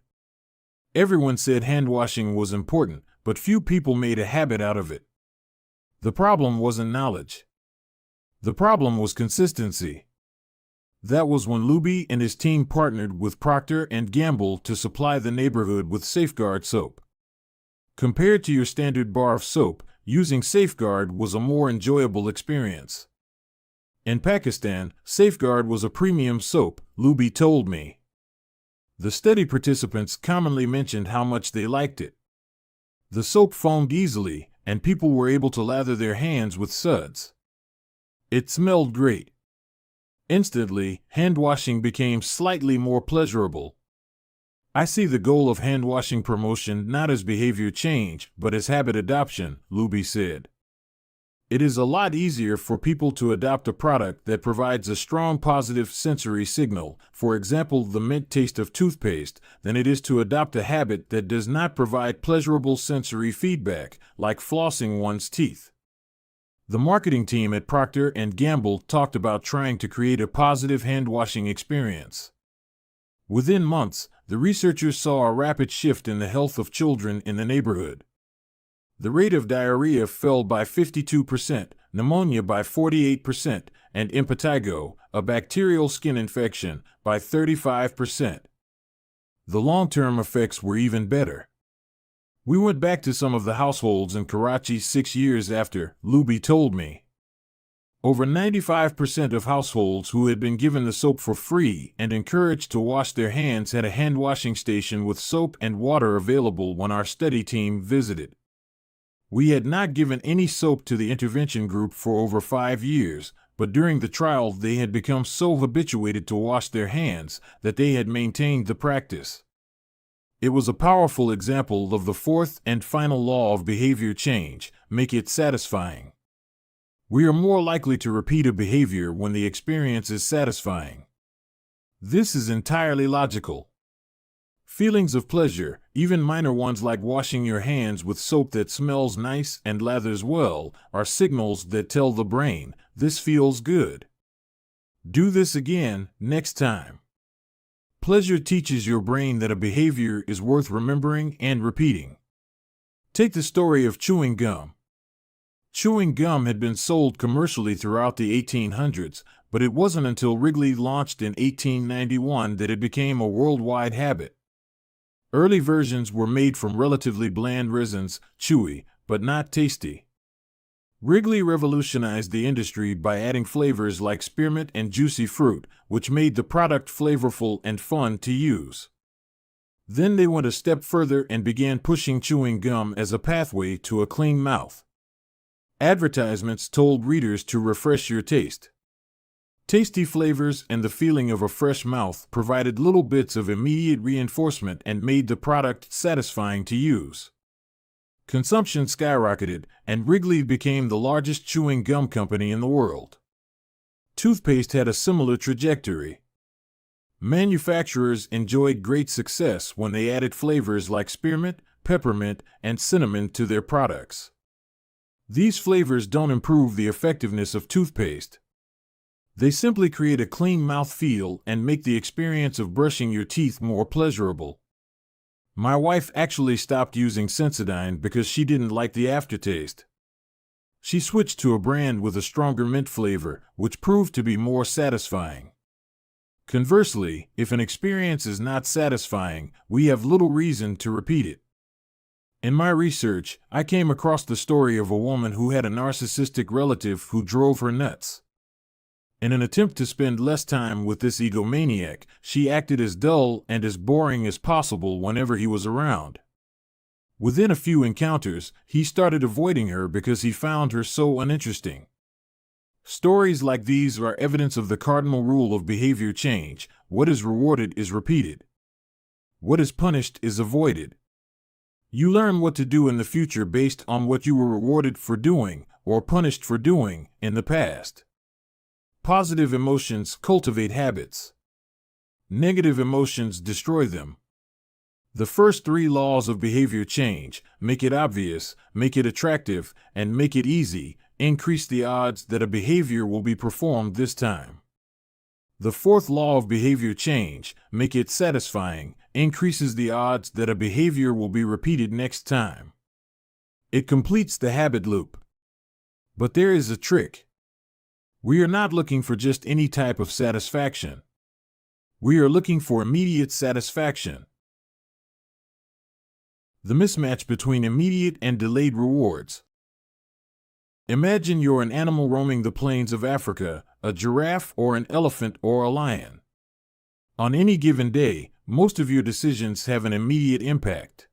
Everyone said hand washing was important, but few people made a habit out of it. The problem wasn't knowledge. The problem was consistency. That was when Luby and his team partnered with Procter & Gamble to supply the neighborhood with Safeguard soap. Compared to your standard bar of soap, using Safeguard was a more enjoyable experience. In Pakistan, Safeguard was a premium soap, Luby told me. The study participants commonly mentioned how much they liked it. The soap foamed easily, and people were able to lather their hands with suds. It smelled great. Instantly, hand washing became slightly more pleasurable. I see the goal of hand washing promotion not as behavior change, but as habit adoption, Luby said. It is a lot easier for people to adopt a product that provides a strong positive sensory signal, for example the mint taste of toothpaste, than it is to adopt a habit that does not provide pleasurable sensory feedback, like flossing one's teeth. The marketing team at Procter & Gamble talked about trying to create a positive hand-washing experience. Within months, the researchers saw a rapid shift in the health of children in the neighborhood. The rate of diarrhea fell by 52%, pneumonia by 48%, and impetigo, a bacterial skin infection, by 35%. The long-term effects were even better. We went back to some of the households in Karachi 6 years after, Luby told me. Over 95% of households who had been given the soap for free and encouraged to wash their hands had a hand-washing station with soap and water available when our study team visited. We had not given any soap to the intervention group for over 5 years, but during the trial they had become so habituated to wash their hands that they had maintained the practice. It was a powerful example of the fourth and final law of behavior change: make it satisfying. We are more likely to repeat a behavior when the experience is satisfying. This is entirely logical. Feelings of pleasure, even minor ones like washing your hands with soap that smells nice and lathers well, are signals that tell the brain, this feels good. Do this again, next time. Pleasure teaches your brain that a behavior is worth remembering and repeating. Take the story of chewing gum. Chewing gum had been sold commercially throughout the 1800s, but it wasn't until Wrigley launched in 1891 that it became a worldwide habit. Early versions were made from relatively bland resins, chewy, but not tasty. Wrigley revolutionized the industry by adding flavors like spearmint and juicy fruit, which made the product flavorful and fun to use. Then they went a step further and began pushing chewing gum as a pathway to a clean mouth. Advertisements told readers to refresh your taste. Tasty flavors and the feeling of a fresh mouth provided little bits of immediate reinforcement and made the product satisfying to use. Consumption skyrocketed, and Wrigley became the largest chewing gum company in the world. Toothpaste had a similar trajectory. Manufacturers enjoyed great success when they added flavors like spearmint, peppermint, and cinnamon to their products. These flavors don't improve the effectiveness of toothpaste. They simply create a clean mouth feel and make the experience of brushing your teeth more pleasurable. My wife actually stopped using Sensodyne because she didn't like the aftertaste. She switched to a brand with a stronger mint flavor, which proved to be more satisfying. Conversely, if an experience is not satisfying, we have little reason to repeat it. In my research, I came across the story of a woman who had a narcissistic relative who drove her nuts. In an attempt to spend less time with this egomaniac, she acted as dull and as boring as possible whenever he was around. Within a few encounters, he started avoiding her because he found her so uninteresting. Stories like these are evidence of the cardinal rule of behavior change: what is rewarded is repeated. What is punished is avoided. You learn what to do in the future based on what you were rewarded for doing or punished for doing in the past. Positive emotions cultivate habits. Negative emotions destroy them. The first 3 laws of behavior change: make it obvious, make it attractive, and make it easy, increase the odds that a behavior will be performed this time. The 4th law of behavior change: make it satisfying, increases the odds that a behavior will be repeated next time. It completes the habit loop. But there is a trick. We are not looking for just any type of satisfaction. We are looking for immediate satisfaction. The mismatch between immediate and delayed rewards. Imagine you're an animal roaming the plains of Africa, a giraffe, or an elephant or a lion. On any given day, most of your decisions have an immediate impact.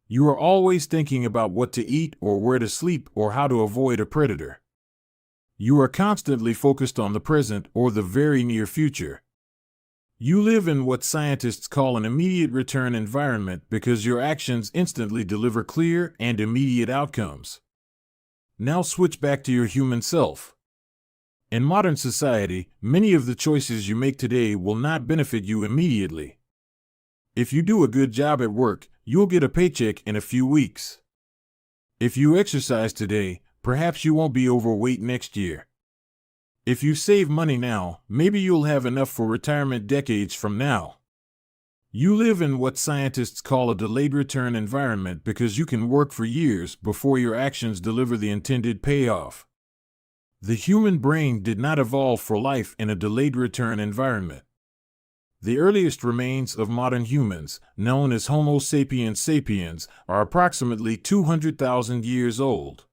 You are always thinking about what to eat or where to sleep or how to avoid a predator. You are constantly focused on the present or the very near future. You live in what scientists call an immediate return environment because your actions instantly deliver clear and immediate outcomes. Now switch back to your human self. In modern society, many of the choices you make today will not benefit you immediately. If you do a good job at work, you'll get a paycheck in a few weeks. If you exercise today, perhaps you won't be overweight next year. If you save money now, maybe you'll have enough for retirement decades from now. You live in what scientists call a delayed return environment because you can work for years before your actions deliver the intended payoff. The human brain did not evolve for life in a delayed return environment. The earliest remains of modern humans, known as Homo sapiens sapiens, are approximately 200,000 years old.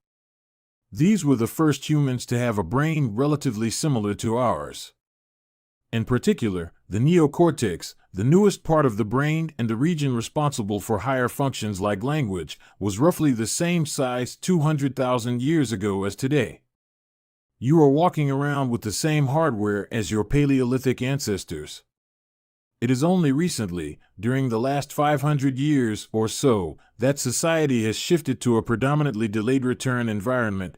These were the first humans to have a brain relatively similar to ours. In particular, the neocortex, the newest part of the brain and the region responsible for higher functions like language, was roughly the same size 200,000 years ago as today. You are walking around with the same hardware as your Paleolithic ancestors. It is only recently, during the last 500 years or so, that society has shifted to a predominantly delayed return environment.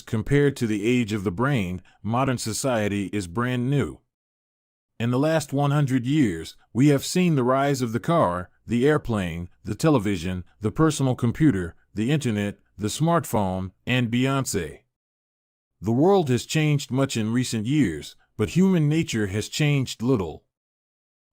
Compared to the age of the brain, modern society is brand new. In the last 100 years, we have seen the rise of the car, the airplane, the television, the personal computer, the internet, the smartphone, and Beyoncé. The world has changed much in recent years, but human nature has changed little.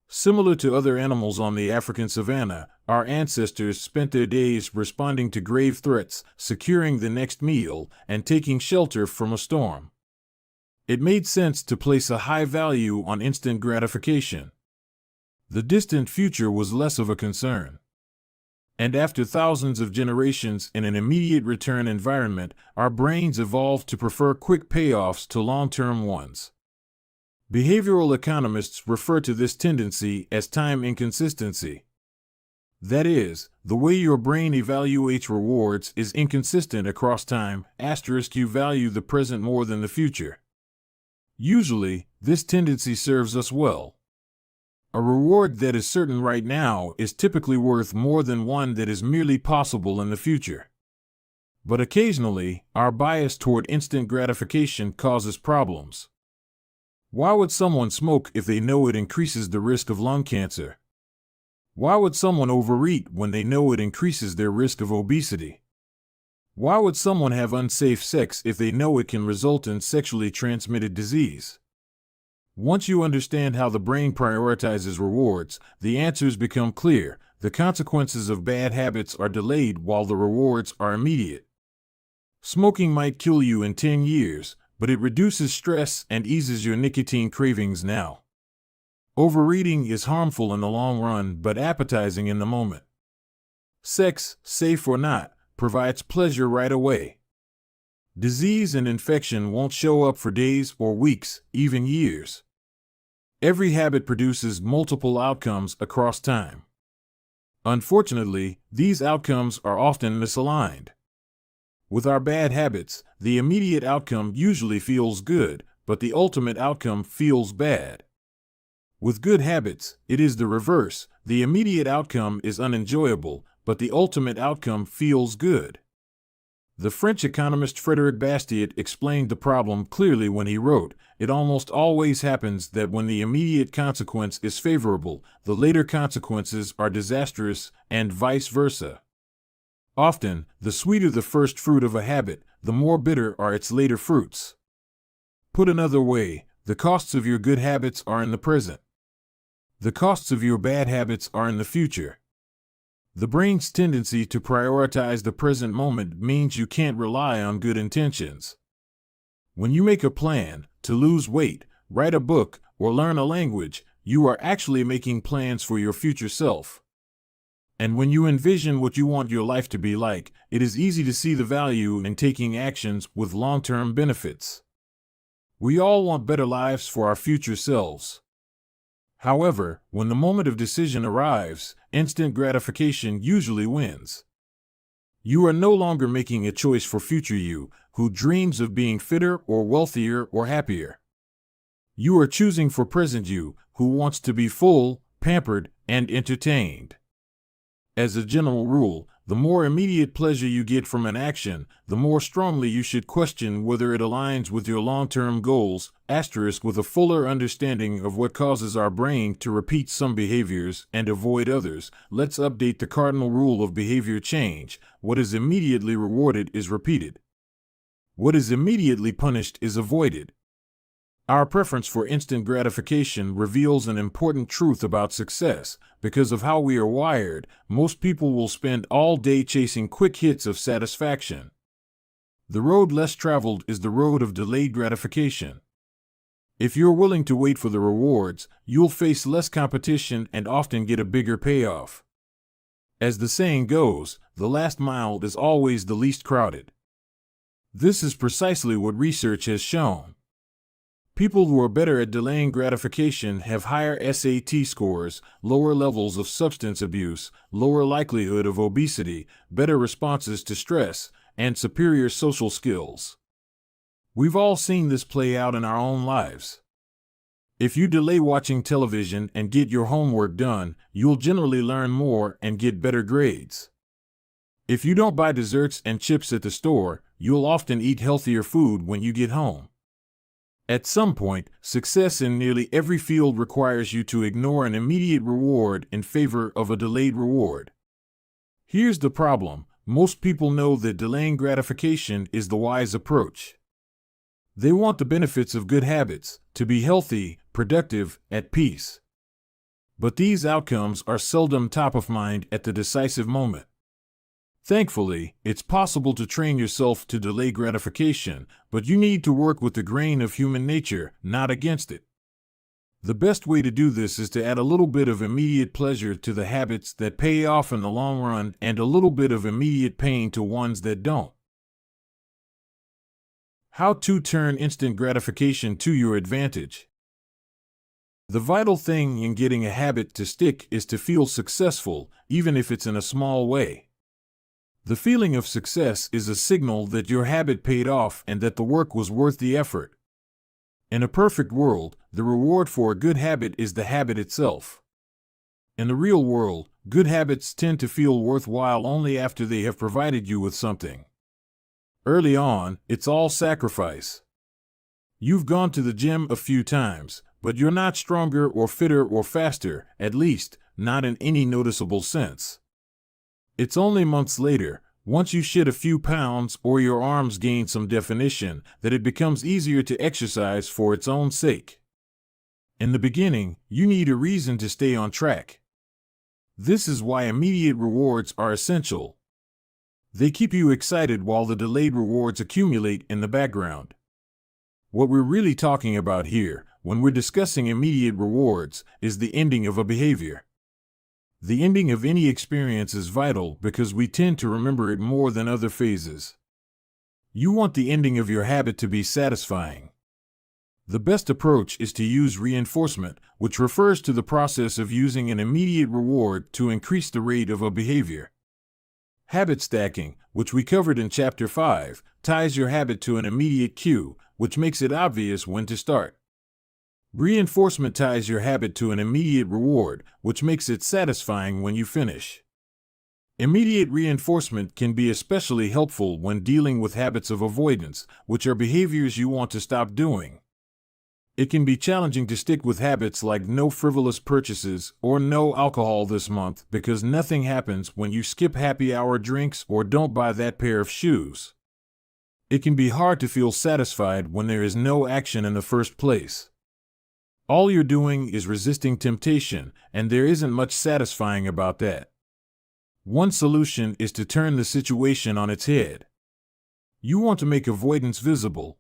Similar to other animals on the African savanna, our ancestors spent their days responding to grave threats, securing the next meal, and taking shelter from a storm. It made sense to place a high value on instant gratification. The distant future was less of a concern. And after thousands of generations in an immediate return environment, our brains evolved to prefer quick payoffs to long-term ones. Behavioral economists refer to this tendency as time inconsistency. That is, the way your brain evaluates rewards is inconsistent across time. You value the present more than the future. Usually, this tendency serves us well. A reward that is certain right now is typically worth more than one that is merely possible in the future. But occasionally, our bias toward instant gratification causes problems. Why would someone smoke if they know it increases the risk of lung cancer? Why would someone overeat when they know it increases their risk of obesity? Why would someone have unsafe sex if they know it can result in sexually transmitted disease? Once you understand how the brain prioritizes rewards, the answers become clear. The consequences of bad habits are delayed while the rewards are immediate. Smoking might kill you in 10 years, but it reduces stress and eases your nicotine cravings now. Overeating is harmful in the long run but appetizing in the moment. Sex, safe or not, provides pleasure right away. Disease and infection won't show up for days or weeks, even years. Every habit produces multiple outcomes across time. Unfortunately, these outcomes are often misaligned. With our bad habits, the immediate outcome usually feels good, but the ultimate outcome feels bad. With good habits, it is the reverse. The immediate outcome is unenjoyable, but the ultimate outcome feels good. The French economist Frédéric Bastiat explained the problem clearly when he wrote, "It almost always happens that when the immediate consequence is favorable, the later consequences are disastrous, and vice versa. Often, the sweeter the first fruit of a habit, the more bitter are its later fruits." Put another way, the costs of your good habits are in the present. The costs of your bad habits are in the future. The brain's tendency to prioritize the present moment means you can't rely on good intentions. When you make a plan to lose weight, write a book, or learn a language, you are actually making plans for your future self. And when you envision what you want your life to be like, it is easy to see the value in taking actions with long-term benefits. We all want better lives for our future selves. However, when the moment of decision arrives, instant gratification usually wins. You are no longer making a choice for future you, who dreams of being fitter or wealthier or happier. You are choosing for present you, who wants to be full, pampered, and entertained. As a general rule, the more immediate pleasure you get from an action, the more strongly you should question whether it aligns with your long-term goals, with a fuller understanding of what causes our brain to repeat some behaviors and avoid others. Let's update the cardinal rule of behavior change. What is immediately rewarded is repeated. What is immediately punished is avoided. Our preference for instant gratification reveals an important truth about success. Because of how we are wired, most people will spend all day chasing quick hits of satisfaction. The road less traveled is the road of delayed gratification. If you're willing to wait for the rewards, you'll face less competition and often get a bigger payoff. As the saying goes, the last mile is always the least crowded. This is precisely what research has shown. People who are better at delaying gratification have higher SAT scores, lower levels of substance abuse, lower likelihood of obesity, better responses to stress, and superior social skills. We've all seen this play out in our own lives. If you delay watching television and get your homework done, you'll generally learn more and get better grades. If you don't buy desserts and chips at the store, you'll often eat healthier food when you get home. At some point, success in nearly every field requires you to ignore an immediate reward in favor of a delayed reward. Here's the problem: most people know that delaying gratification is the wise approach. They want the benefits of good habits, to be healthy, productive, at peace. But these outcomes are seldom top of mind at the decisive moment. Thankfully, it's possible to train yourself to delay gratification, but you need to work with the grain of human nature, not against it. The best way to do this is to add a little bit of immediate pleasure to the habits that pay off in the long run and a little bit of immediate pain to ones that don't. How to turn instant gratification to your advantage. The vital thing in getting a habit to stick is to feel successful, even if it's in a small way. The feeling of success is a signal that your habit paid off and that the work was worth the effort. In a perfect world, the reward for a good habit is the habit itself. In the real world, good habits tend to feel worthwhile only after they have provided you with something. Early on, it's all sacrifice. You've gone to the gym a few times, but you're not stronger or fitter or faster, at least, not in any noticeable sense. It's only months later, once you shed a few pounds or your arms gain some definition, that it becomes easier to exercise for its own sake. In the beginning, you need a reason to stay on track. This is why immediate rewards are essential. They keep you excited while the delayed rewards accumulate in the background. What we're really talking about here, when we're discussing immediate rewards, is the ending of a behavior. The ending of any experience is vital because we tend to remember it more than other phases. You want the ending of your habit to be satisfying. The best approach is to use reinforcement, which refers to the process of using an immediate reward to increase the rate of a behavior. Habit stacking, which we covered in Chapter 5, ties your habit to an immediate cue, which makes it obvious when to start. Reinforcement ties your habit to an immediate reward, which makes it satisfying when you finish. Immediate reinforcement can be especially helpful when dealing with habits of avoidance, which are behaviors you want to stop doing. It can be challenging to stick with habits like no frivolous purchases or no alcohol this month because nothing happens when you skip happy hour drinks or don't buy that pair of shoes. It can be hard to feel satisfied when there is no action in the first place. All you're doing is resisting temptation, and there isn't much satisfying about that. One solution is to turn the situation on its head. You want to make avoidance visible.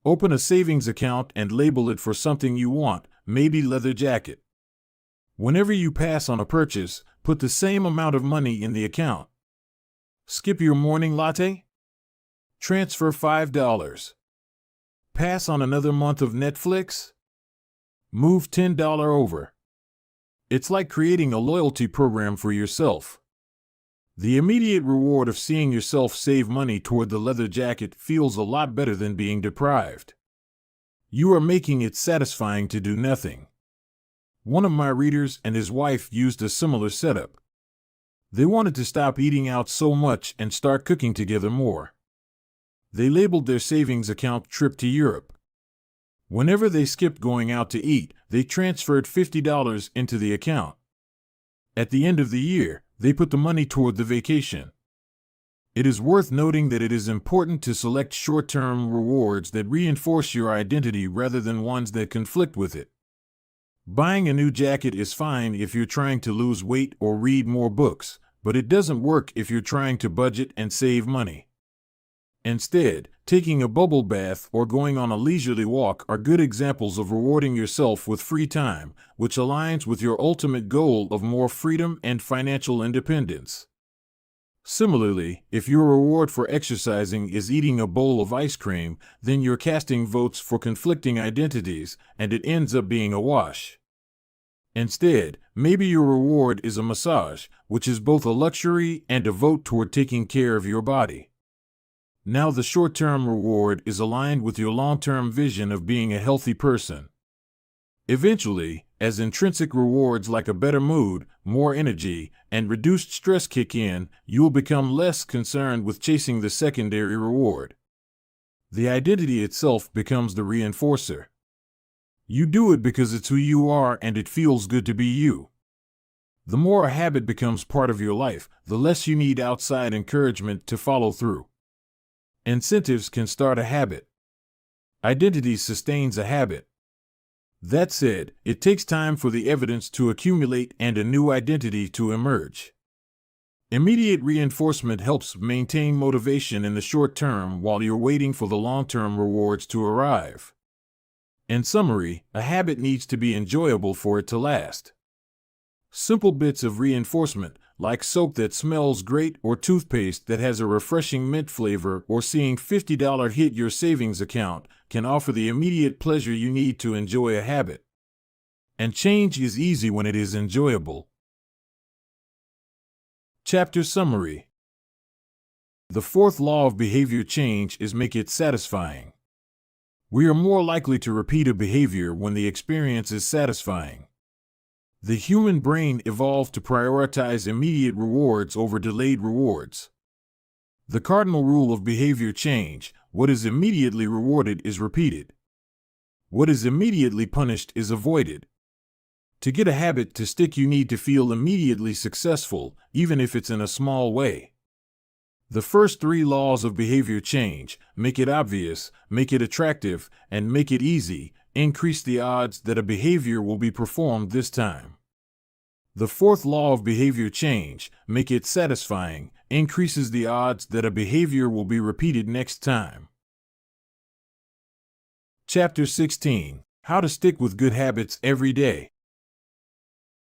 Open a savings account and label it for something you want, maybe leather jacket. Whenever you pass on a purchase, put the same amount of money in the account. Skip your morning latte? Transfer $5. Pass on another month of Netflix? Move $10 over. It's like creating a loyalty program for yourself. The immediate reward of seeing yourself save money toward the leather jacket feels a lot better than being deprived. You are making it satisfying to do nothing. One of my readers and his wife used a similar setup. They wanted to stop eating out so much and start cooking together more. They labeled their savings account trip to Europe. Whenever they skipped going out to eat, they transferred $50 into the account. At the end of the year, they put the money toward the vacation. It is worth noting that it is important to select short-term rewards that reinforce your identity rather than ones that conflict with it. Buying a new jacket is fine if you're trying to lose weight or read more books, but it doesn't work if you're trying to budget and save money. Instead, taking a bubble bath or going on a leisurely walk are good examples of rewarding yourself with free time, which aligns with your ultimate goal of more freedom and financial independence. Similarly, if your reward for exercising is eating a bowl of ice cream, then you're casting votes for conflicting identities, and it ends up being a wash. Instead, maybe your reward is a massage, which is both a luxury and a vote toward taking care of your body. Now the short-term reward is aligned with your long-term vision of being a healthy person. Eventually, as intrinsic rewards like a better mood, more energy, and reduced stress kick in, you'll become less concerned with chasing the secondary reward. The identity itself becomes the reinforcer. You do it because it's who you are and it feels good to be you. The more a habit becomes part of your life, the less you need outside encouragement to follow through. Incentives can start a habit. Identity sustains a habit. That said, it takes time for the evidence to accumulate and a new identity to emerge. Immediate reinforcement helps maintain motivation in the short term while you're waiting for the long-term rewards to arrive. In summary, a habit needs to be enjoyable for it to last. Simple bits of reinforcement, like soap that smells great or toothpaste that has a refreshing mint flavor or seeing $50 hit your savings account, can offer the immediate pleasure you need to enjoy a habit. And change is easy when it is enjoyable. Chapter Summary. The fourth law of behavior change is make it satisfying. We are more likely to repeat a behavior when the experience is satisfying. The human brain evolved to prioritize immediate rewards over delayed rewards. The cardinal rule of behavior change: what is immediately rewarded is repeated. What is immediately punished is avoided. To get a habit to stick, you need to feel immediately successful, even if it's in a small way. The first three laws of behavior change, make it obvious, make it attractive, and make it easy, increase the odds that a behavior will be performed this time. The fourth law of behavior change, make it satisfying, increases the odds that a behavior will be repeated next time. Chapter 16. How to stick with good habits every day.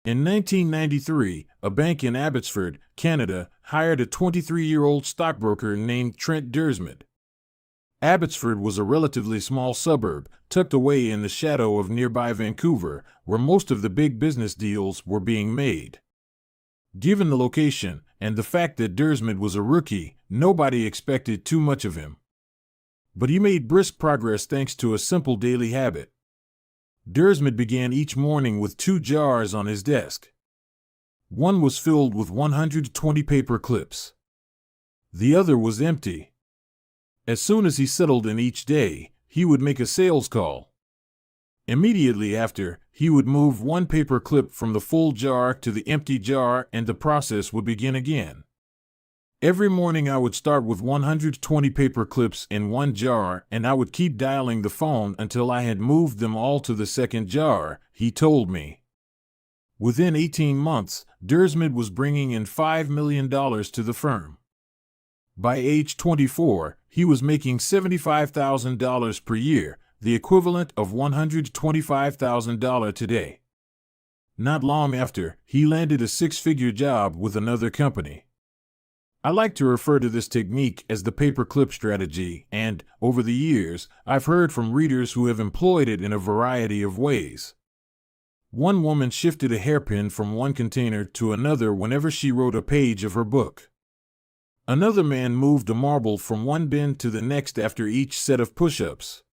In 1993, a bank in Abbotsford, Canada, hired a 23-year-old stockbroker named Trent Dersmid. Abbotsford was a relatively small suburb, tucked away in the shadow of nearby Vancouver, where most of the big business deals were being made. Given the location, and the fact that Dersmid was a rookie, nobody expected too much of him. But he made brisk progress thanks to a simple daily habit. Dersmid began each morning with 2 jars on his desk. One was filled with 120 paper clips. The other was empty. As soon as he settled in each day, he would make a sales call. Immediately after, he would move 1 paper clip from the full jar to the empty jar, and the process would begin again. Every morning I would start with 120 paper clips in 1 jar, and I would keep dialing the phone until I had moved them all to the second jar, he told me. Within 18 months, Dersmid was bringing in $5 million to the firm. By age 24, he was making $75,000 per year, the equivalent of $125,000 today. Not long after, he landed a 6-figure job with another company. I like to refer to this technique as the paperclip strategy, and, over the years, I've heard from readers who have employed it in a variety of ways. One woman shifted a hairpin from one container to another whenever she wrote a page of her book. Another man moved a marble from one bin to the next after each set of push-ups.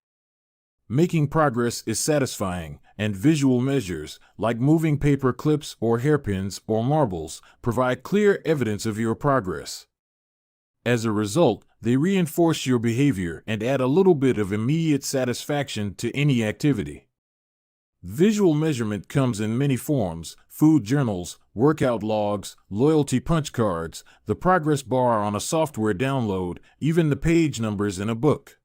Making progress is satisfying, and visual measures, like moving paper clips or hairpins or marbles, provide clear evidence of your progress. As a result, they reinforce your behavior and add a little bit of immediate satisfaction to any activity. Visual measurement comes in many forms: food journals, workout logs, loyalty punch cards, the progress bar on a software download, even the page numbers in a book.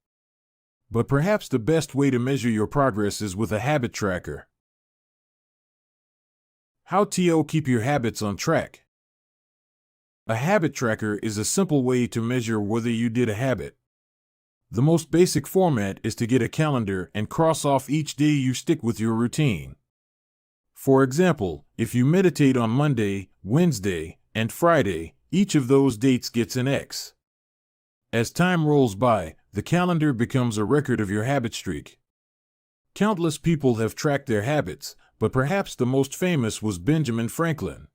But perhaps the best way to measure your progress is with a habit tracker. How to keep your habits on track. A habit tracker is a simple way to measure whether you did a habit. The most basic format is to get a calendar and cross off each day you stick with your routine. For example, if you meditate on Monday, Wednesday, and Friday, each of those dates gets an X. As time rolls by, the calendar becomes a record of your habit streak. Countless people have tracked their habits, but perhaps the most famous was Benjamin Franklin.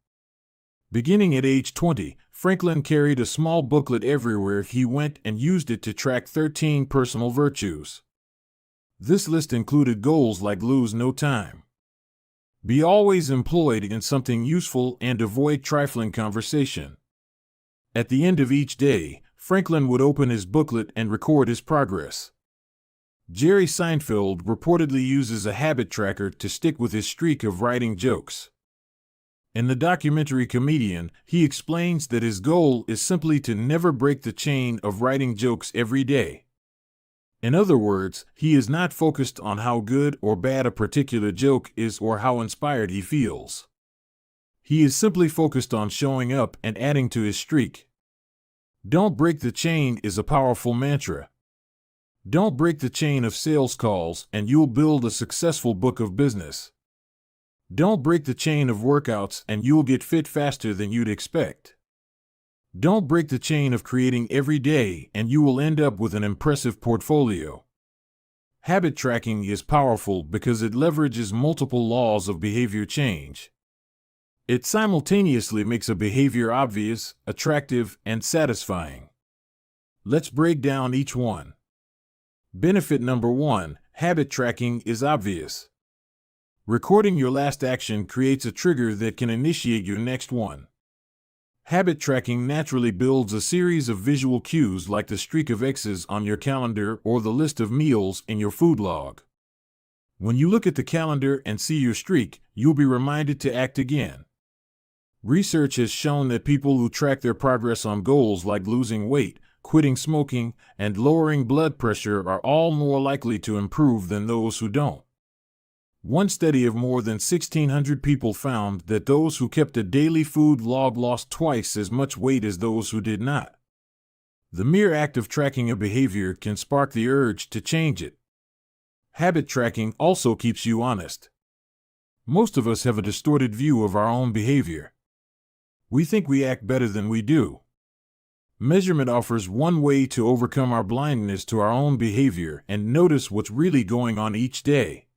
Beginning at age 20, Franklin carried a small booklet everywhere he went and used it to track 13 personal virtues. This list included goals like lose no time, be always employed in something useful, and avoid trifling conversation. At the end of each day, Franklin would open his booklet and record his progress. Jerry Seinfeld reportedly uses a habit tracker to stick with his streak of writing jokes. In the documentary Comedian, he explains that his goal is simply to never break the chain of writing jokes every day. In other words, he is not focused on how good or bad a particular joke is or how inspired he feels. He is simply focused on showing up and adding to his streak. Don't break the chain is a powerful mantra. Don't break the chain of sales calls and you'll build a successful book of business. Don't break the chain of workouts and you'll get fit faster than you'd expect. Don't break the chain of creating every day and you will end up with an impressive portfolio. Habit tracking is powerful because it leverages multiple laws of behavior change. It simultaneously makes a behavior obvious, attractive, and satisfying. Let's break down each one. Benefit number 1, habit tracking is obvious. Recording your last action creates a trigger that can initiate your next one. Habit tracking naturally builds a series of visual cues like the streak of X's on your calendar or the list of meals in your food log. When you look at the calendar and see your streak, you'll be reminded to act again. Research has shown that people who track their progress on goals like losing weight, quitting smoking, and lowering blood pressure are all more likely to improve than those who don't. One study of more than 1,600 people found that those who kept a daily food log lost twice as much weight as those who did not. The mere act of tracking a behavior can spark the urge to change it. Habit tracking also keeps you honest. Most of us have a distorted view of our own behavior. We think we act better than we do. Measurement offers one way to overcome our blindness to our own behavior and notice what's really going on each day.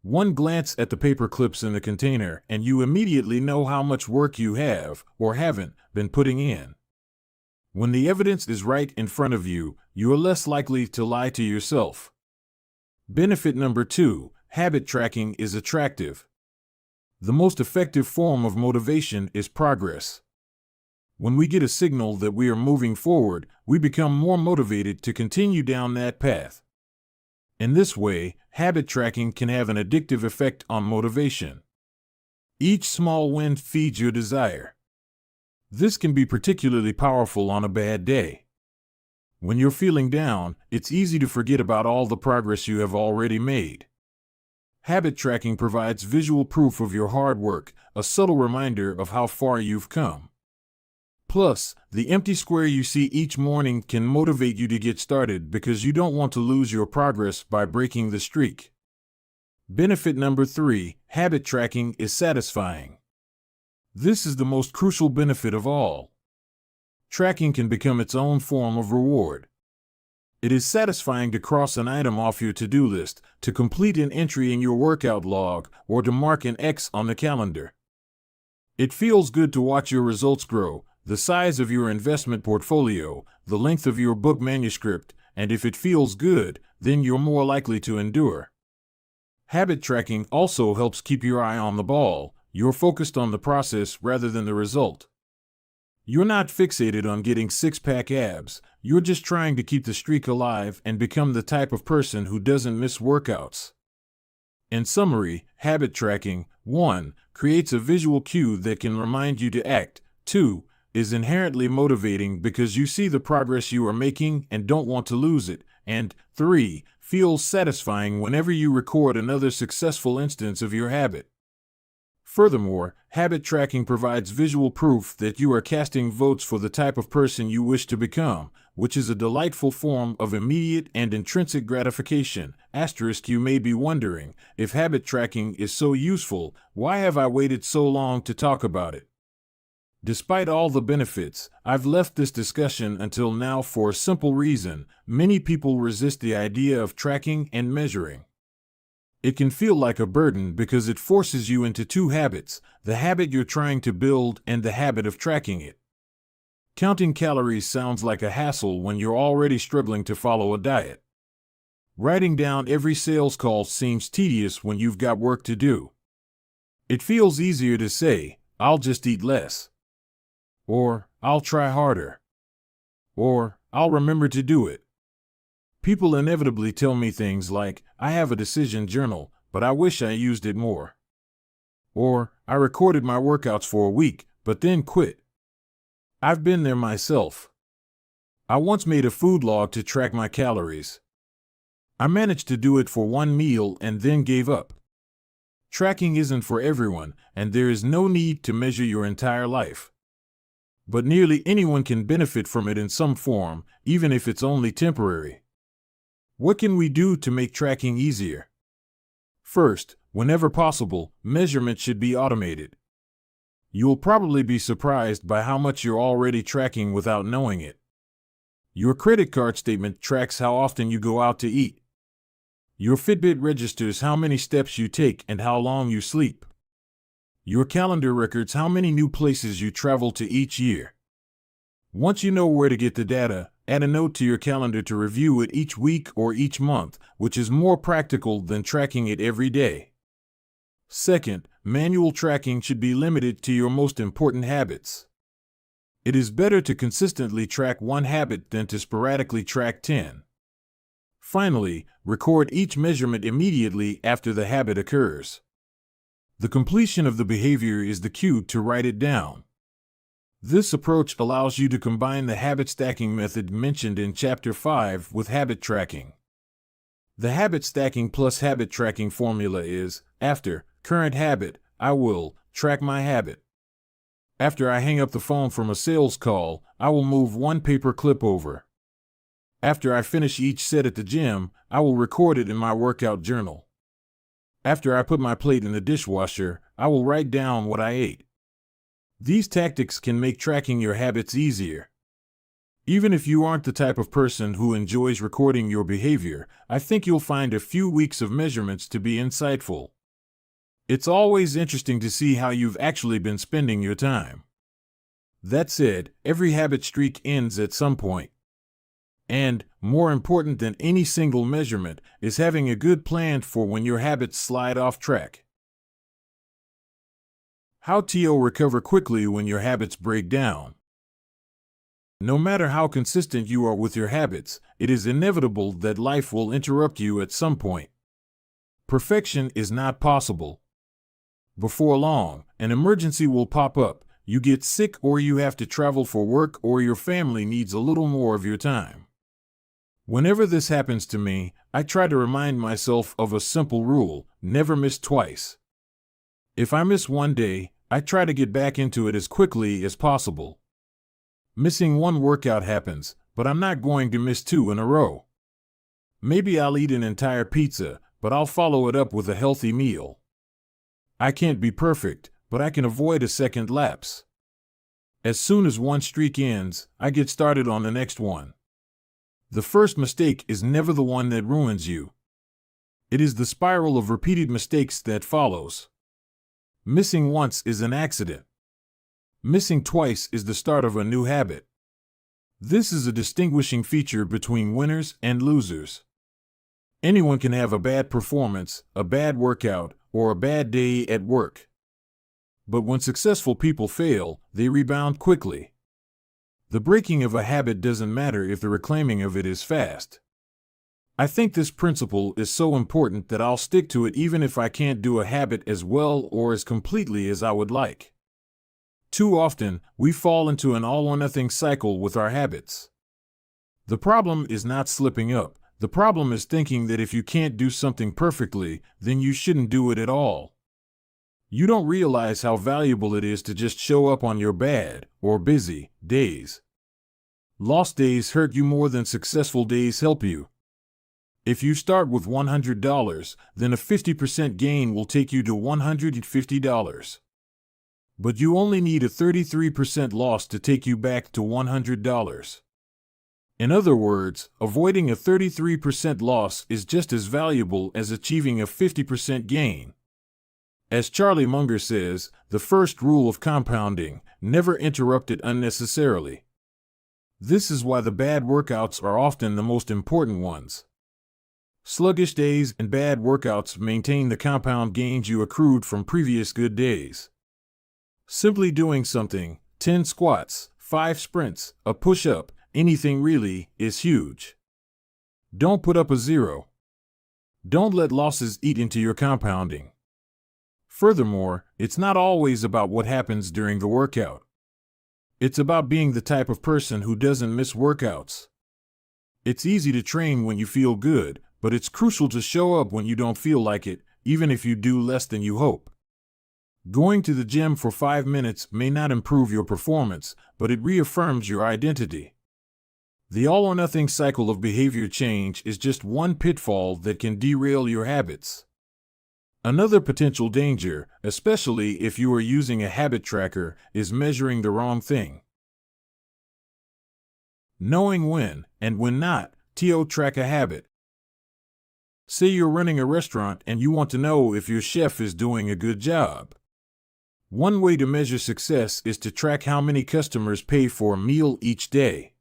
One glance at the paper clips in the container and you immediately know how much work you have, or haven't, been putting in. When the evidence is right in front of you, you are less likely to lie to yourself. Benefit number 2, habit tracking is attractive. The most effective form of motivation is progress. When we get a signal that we are moving forward, we become more motivated to continue down that path. In this way, habit tracking can have an addictive effect on motivation. Each small win feeds your desire. This can be particularly powerful on a bad day. When you're feeling down, it's easy to forget about all the progress you have already made. Habit tracking provides visual proof of your hard work, a subtle reminder of how far you've come. Plus, the empty square you see each morning can motivate you to get started because you don't want to lose your progress by breaking the streak. Benefit number 3, habit tracking is satisfying. This is the most crucial benefit of all. Tracking can become its own form of reward. It is satisfying to cross an item off your to-do list, to complete an entry in your workout log, or to mark an X on the calendar. It feels good to watch your results grow, the size of your investment portfolio, the length of your book manuscript, and if it feels good, then you're more likely to endure. Habit tracking also helps keep your eye on the ball. You're focused on the process rather than the result. You're not fixated on getting six-pack abs, you're just trying to keep the streak alive and become the type of person who doesn't miss workouts. In summary, habit tracking, 1. Creates a visual cue that can remind you to act. 2. Is inherently motivating because you see the progress you are making and don't want to lose it. And 3. Feels satisfying whenever you record another successful instance of your habit. Furthermore, habit tracking provides visual proof that you are casting votes for the type of person you wish to become, which is a delightful form of immediate and intrinsic gratification. You may be wondering, if habit tracking is so useful, why have I waited so long to talk about it? Despite all the benefits, I've left this discussion until now for a simple reason: many people resist the idea of tracking and measuring. It can feel like a burden because it forces you into two habits, the habit you're trying to build and the habit of tracking it. Counting calories sounds like a hassle when you're already struggling to follow a diet. Writing down every sales call seems tedious when you've got work to do. It feels easier to say, "I'll just eat less," or "I'll try harder," or "I'll remember to do it." People inevitably tell me things like, "I have a decision journal, but I wish I used it more." Or, "I recorded my workouts for a week, but then quit." I've been there myself. I once made a food log to track my calories. I managed to do it for one meal and then gave up. Tracking isn't for everyone, and there is no need to measure your entire life. But nearly anyone can benefit from it in some form, even if it's only temporary. What can we do to make tracking easier? First, whenever possible, measurement should be automated. You'll probably be surprised by how much you're already tracking without knowing it. Your credit card statement tracks how often you go out to eat. Your Fitbit registers how many steps you take and how long you sleep. Your calendar records how many new places you travel to each year. Once you know where to get the data, add a note to your calendar to review it each week or each month, which is more practical than tracking it every day. Second, manual tracking should be limited to your most important habits. It is better to consistently track one habit than to sporadically track 10. Finally, record each measurement immediately after the habit occurs. The completion of the behavior is the cue to write it down. This approach allows you to combine the habit stacking method mentioned in Chapter 5 with habit tracking. The habit stacking plus habit tracking formula is, after current habit, I will track my habit. After I hang up the phone from a sales call, I will move one paper clip over. After I finish each set at the gym, I will record it in my workout journal. After I put my plate in the dishwasher, I will write down what I ate. These tactics can make tracking your habits easier. Even if you aren't the type of person who enjoys recording your behavior, I think you'll find a few weeks of measurements to be insightful. It's always interesting to see how you've actually been spending your time. That said, every habit streak ends at some point. And, more important than any single measurement, is having a good plan for when your habits slide off track. How to recover quickly when your habits break down. No matter how consistent you are with your habits, it is inevitable that life will interrupt you at some point. Perfection is not possible. Before long, an emergency will pop up, you get sick or you have to travel for work or your family needs a little more of your time. Whenever this happens to me, I try to remind myself of a simple rule: never miss twice. If I miss one day, I try to get back into it as quickly as possible. Missing one workout happens, but I'm not going to miss 2 in a row. Maybe I'll eat an entire pizza, but I'll follow it up with a healthy meal. I can't be perfect, but I can avoid a second lapse. As soon as one streak ends, I get started on the next one. The first mistake is never the one that ruins you. It is the spiral of repeated mistakes that follows. Missing once is an accident. Missing twice is the start of a new habit. This is a distinguishing feature between winners and losers. Anyone can have a bad performance, a bad workout, or a bad day at work. But when successful people fail, they rebound quickly. The breaking of a habit doesn't matter if the reclaiming of it is fast. I think this principle is so important that I'll stick to it even if I can't do a habit as well or as completely as I would like. Too often, we fall into an all-or-nothing cycle with our habits. The problem is not slipping up. The problem is thinking that if you can't do something perfectly, then you shouldn't do it at all. You don't realize how valuable it is to just show up on your bad, or busy, days. Lost days hurt you more than successful days help you. If you start with $100, then a 50% gain will take you to $150. But you only need a 33% loss to take you back to $100. In other words, avoiding a 33% loss is just as valuable as achieving a 50% gain. As Charlie Munger says, the first rule of compounding: never interrupt it unnecessarily. This is why the bad workouts are often the most important ones. Sluggish days and bad workouts maintain the compound gains you accrued from previous good days. Simply doing something, 10 squats, 5 sprints, a push-up, anything really, is huge. Don't put up a zero. Don't let losses eat into your compounding. Furthermore, it's not always about what happens during the workout. It's about being the type of person who doesn't miss workouts. It's easy to train when you feel good, but it's crucial to show up when you don't feel like it, even if you do less than you hope. Going to the gym for 5 minutes may not improve your performance, but it reaffirms your identity. The all-or-nothing cycle of behavior change is just one pitfall that can derail your habits. Another potential danger, especially if you are using a habit tracker, is measuring the wrong thing. Knowing when, and when not, to track a habit. Say you're running a restaurant and you want to know if your chef is doing a good job. One way to measure success is to track how many customers pay for a meal each day.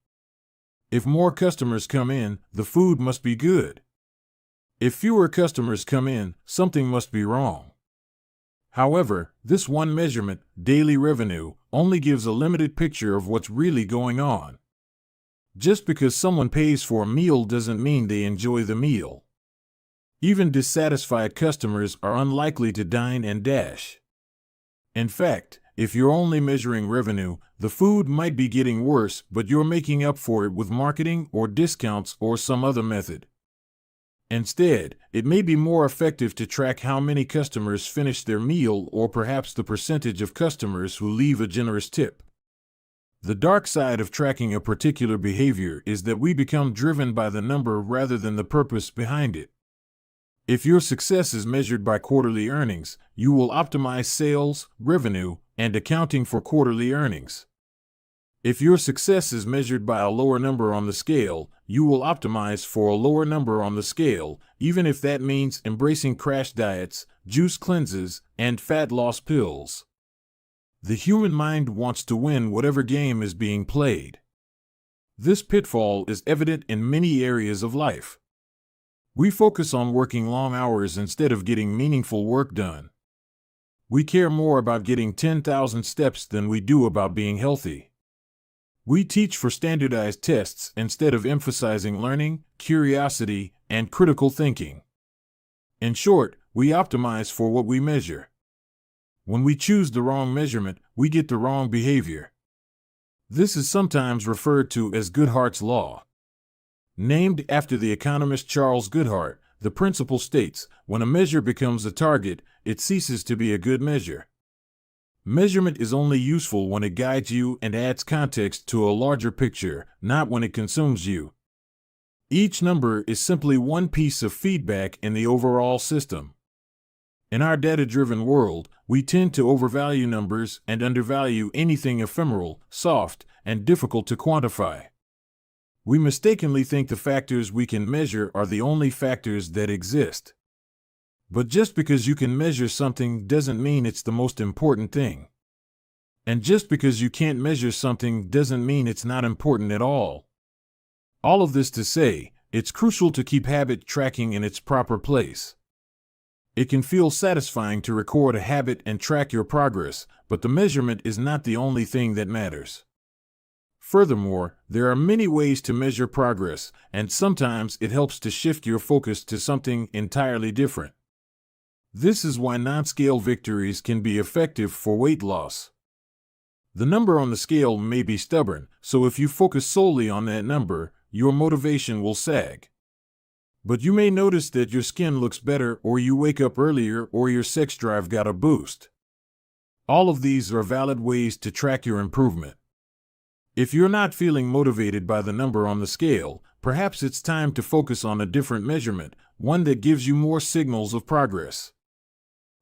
If more customers come in, the food must be good. If fewer customers come in, something must be wrong. However, this one measurement, daily revenue, only gives a limited picture of what's really going on. Just because someone pays for a meal doesn't mean they enjoy the meal. Even dissatisfied customers are unlikely to dine and dash. In fact, if you're only measuring revenue, the food might be getting worse, but you're making up for it with marketing or discounts or some other method. Instead, it may be more effective to track how many customers finish their meal or perhaps the percentage of customers who leave a generous tip. The dark side of tracking a particular behavior is that we become driven by the number rather than the purpose behind it. If your success is measured by quarterly earnings, you will optimize sales, revenue, and accounting for quarterly earnings. If your success is measured by a lower number on the scale, you will optimize for a lower number on the scale, even if that means embracing crash diets, juice cleanses, and fat loss pills. The human mind wants to win whatever game is being played. This pitfall is evident in many areas of life. We focus on working long hours instead of getting meaningful work done. We care more about getting 10,000 steps than we do about being healthy. We teach for standardized tests instead of emphasizing learning, curiosity, and critical thinking. In short, we optimize for what we measure. When we choose the wrong measurement, we get the wrong behavior. This is sometimes referred to as Goodhart's law. Named after the economist Charles Goodhart, the principle states, when a measure becomes a target, it ceases to be a good measure. Measurement is only useful when it guides you and adds context to a larger picture, not when it consumes you. Each number is simply one piece of feedback in the overall system. In our data-driven world, we tend to overvalue numbers and undervalue anything ephemeral, soft, and difficult to quantify. We mistakenly think the factors we can measure are the only factors that exist. But just because you can measure something doesn't mean it's the most important thing. And just because you can't measure something doesn't mean it's not important at all. All of this to say, it's crucial to keep habit tracking in its proper place. It can feel satisfying to record a habit and track your progress, but the measurement is not the only thing that matters. Furthermore, there are many ways to measure progress, and sometimes it helps to shift your focus to something entirely different. This is why non-scale victories can be effective for weight loss. The number on the scale may be stubborn, so if you focus solely on that number, your motivation will sag. But you may notice that your skin looks better, or you wake up earlier, or your sex drive got a boost. All of these are valid ways to track your improvement. If you're not feeling motivated by the number on the scale, perhaps it's time to focus on a different measurement, one that gives you more signals of progress.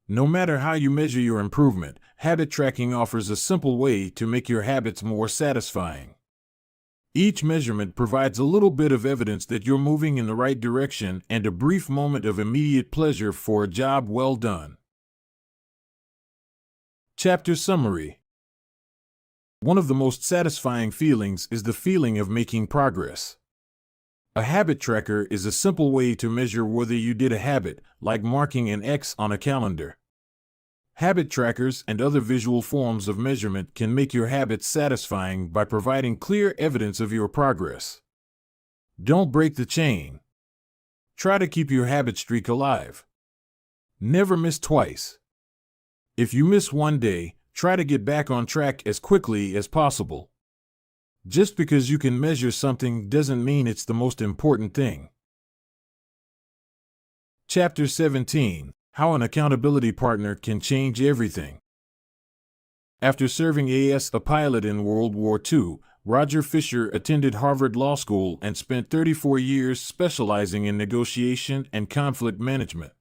No matter how you measure your improvement, habit tracking offers a simple way to make your habits more satisfying. Each measurement provides a little bit of evidence that you're moving in the right direction and a brief moment of immediate pleasure for a job well done. Chapter Summary. One of the most satisfying feelings is the feeling of making progress. A habit tracker is a simple way to measure whether you did a habit, like marking an X on a calendar. Habit trackers and other visual forms of measurement can make your habits satisfying by providing clear evidence of your progress. Don't break the chain. Try to keep your habit streak alive. Never miss twice. If you miss one day, try to get back on track as quickly as possible. Just because you can measure something doesn't mean it's the most important thing. Chapter 17. How an accountability partner can change everything. After serving as a pilot in World War II, Roger Fisher attended Harvard Law School and spent 34 years specializing in negotiation and conflict management.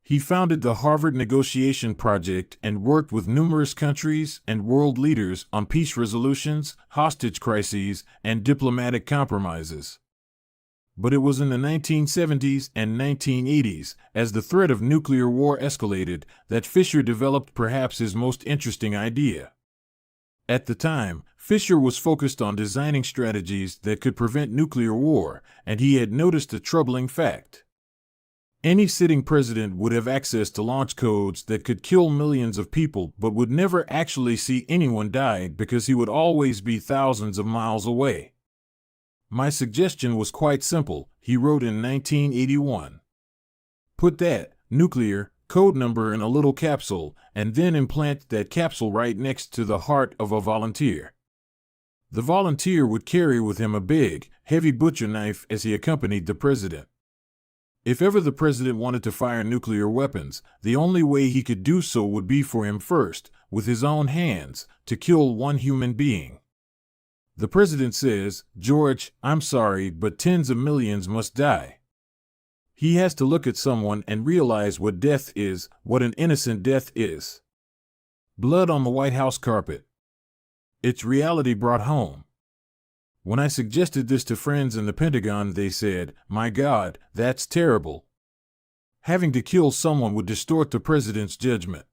He founded the Harvard Negotiation Project and worked with numerous countries and world leaders on peace resolutions, hostage crises, and diplomatic compromises. But it was in the 1970s and 1980s, as the threat of nuclear war escalated, that Fisher developed perhaps his most interesting idea. At the time, Fisher was focused on designing strategies that could prevent nuclear war, and he had noticed a troubling fact. Any sitting president would have access to launch codes that could kill millions of people but would never actually see anyone die because he would always be thousands of miles away. My suggestion was quite simple, he wrote in 1981. Put that nuclear code number in a little capsule and then implant that capsule right next to the heart of a volunteer. The volunteer would carry with him a big, heavy butcher knife as he accompanied the president. If ever the president wanted to fire nuclear weapons, the only way he could do so would be for him first, with his own hands, to kill one human being. The president says, "George, I'm sorry, but tens of millions must die." He has to look at someone and realize what death is, what an innocent death is. Blood on the White House carpet. It's reality brought home. When I suggested this to friends in the Pentagon, they said, "My God, that's terrible. Having to kill someone would distort the president's judgment.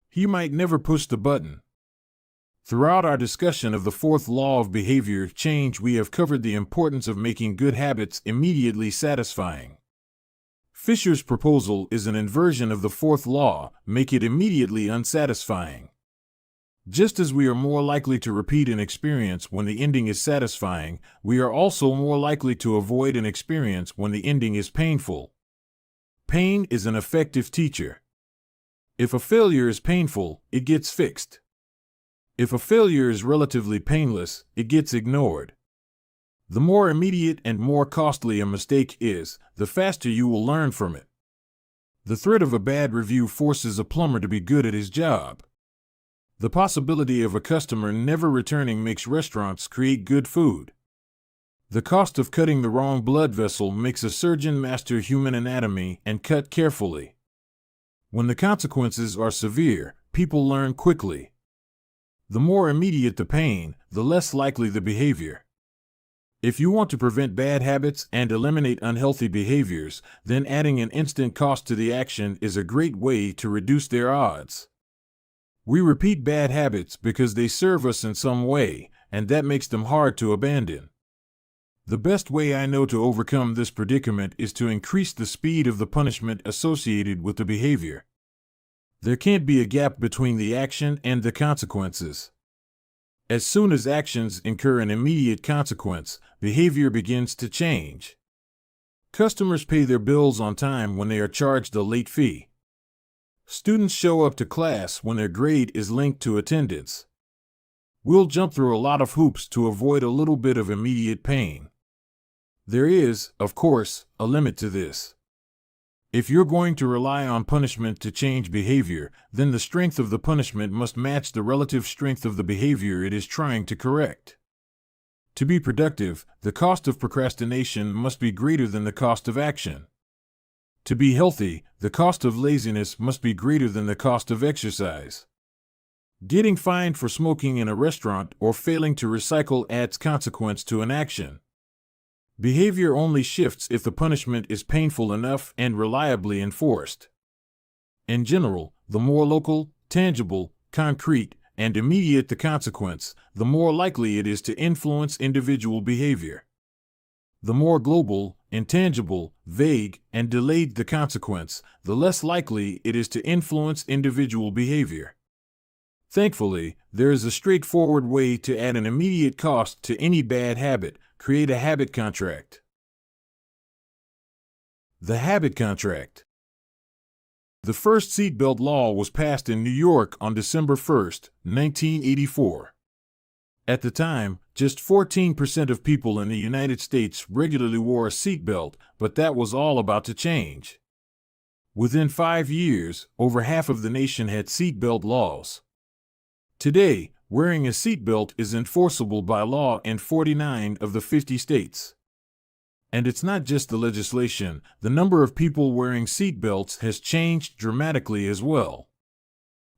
He might never push the button." Throughout our discussion of the fourth law of behavior change, we have covered the importance of making good habits immediately satisfying. Fisher's proposal is an inversion of the fourth law, make it immediately unsatisfying. Just as we are more likely to repeat an experience when the ending is satisfying, we are also more likely to avoid an experience when the ending is painful. Pain is an effective teacher. If a failure is painful, it gets fixed. If a failure is relatively painless, it gets ignored. The more immediate and more costly a mistake is, the faster you will learn from it. The threat of a bad review forces a plumber to be good at his job. The possibility of a customer never returning makes restaurants create good food. The cost of cutting the wrong blood vessel makes a surgeon master human anatomy and cut carefully. When the consequences are severe, people learn quickly. The more immediate the pain, the less likely the behavior. If you want to prevent bad habits and eliminate unhealthy behaviors, then adding an instant cost to the action is a great way to reduce their odds. We repeat bad habits because they serve us in some way, and that makes them hard to abandon. The best way I know to overcome this predicament is to increase the speed of the punishment associated with the behavior. There can't be a gap between the action and the consequences. As soon as actions incur an immediate consequence, behavior begins to change. Customers pay their bills on time when they are charged a late fee. Students show up to class when their grade is linked to attendance. We'll jump through a lot of hoops to avoid a little bit of immediate pain. There is, of course, a limit to this. If you're going to rely on punishment to change behavior, then the strength of the punishment must match the relative strength of the behavior it is trying to correct. To be productive, the cost of procrastination must be greater than the cost of action. To be healthy, the cost of laziness must be greater than the cost of exercise. Getting fined for smoking in a restaurant or failing to recycle adds consequence to an action. Behavior only shifts if the punishment is painful enough and reliably enforced. In general, the more local, tangible, concrete, and immediate the consequence, the more likely it is to influence individual behavior. The more global, intangible, vague, and delayed the consequence, the less likely it is to influence individual behavior. Thankfully, there is a straightforward way to add an immediate cost to any bad habit: create a habit contract. The habit contract. The first seatbelt law was passed in New York on December 1, 1984. At the time, just 14% of people in the United States regularly wore a seatbelt, but that was all about to change. Within 5 years, over half of the nation had seatbelt laws. Today, wearing a seatbelt is enforceable by law in 49 of the 50 states. And it's not just the legislation, the number of people wearing seatbelts has changed dramatically as well.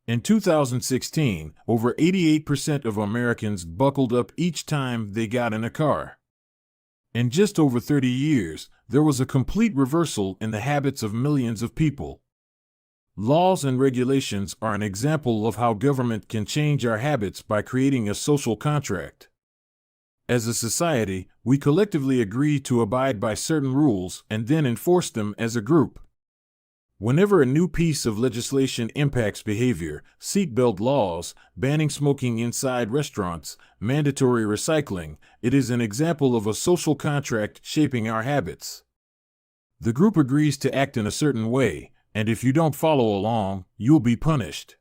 In 2016, over 88% of Americans buckled up each time they got in a car. In just over 30 years, there was a complete reversal in the habits of millions of people. Laws and regulations are an example of how government can change our habits by creating a social contract. As a society, we collectively agree to abide by certain rules and then enforce them as a group. Whenever a new piece of legislation impacts behavior, seatbelt laws, banning smoking inside restaurants, mandatory recycling, it is an example of a social contract shaping our habits. The group agrees to act in a certain way, and if you don't follow along, you'll be punished.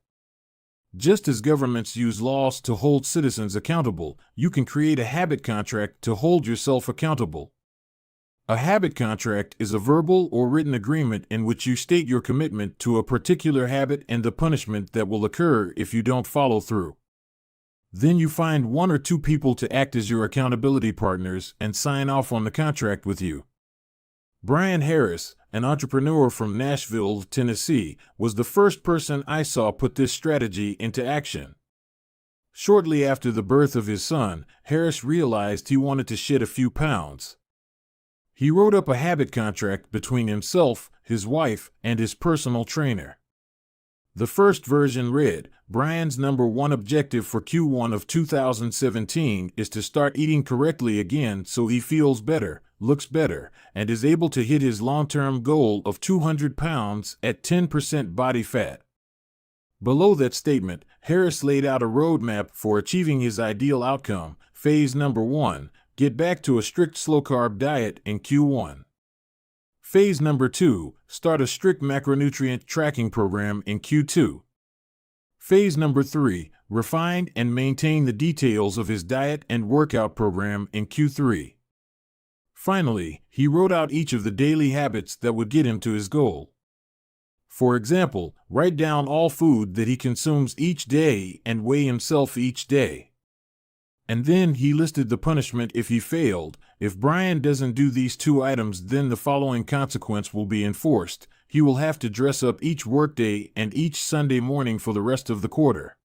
Just as governments use laws to hold citizens accountable, you can create a habit contract to hold yourself accountable. A habit contract is a verbal or written agreement in which you state your commitment to a particular habit and the punishment that will occur if you don't follow through. Then you find 1 or 2 people to act as your accountability partners and sign off on the contract with you. Brian Harris, an entrepreneur from Nashville, Tennessee, was the first person I saw put this strategy into action. Shortly after the birth of his son, Harris realized he wanted to shed a few pounds. He wrote up a habit contract between himself, his wife, and his personal trainer. The first version read, "Brian's number 1 objective for Q1 of 2017 is to start eating correctly again so he feels better, looks better, and is able to hit his long-term goal of 200 pounds at 10% body fat." Below that statement, Harris laid out a roadmap for achieving his ideal outcome. Phase number 1, get back to a strict slow-carb diet in Q1. Phase number 2, start a strict macronutrient tracking program in Q2. Phase number 3, refine and maintain the details of his diet and workout program in Q3. Finally, he wrote out each of the daily habits that would get him to his goal. For example, write down all food that he consumes each day and weigh himself each day. And then he listed the punishment if he failed. If Brian doesn't do these 2 items, then the following consequence will be enforced. he will have to dress up each workday and each Sunday morning for the rest of the quarter.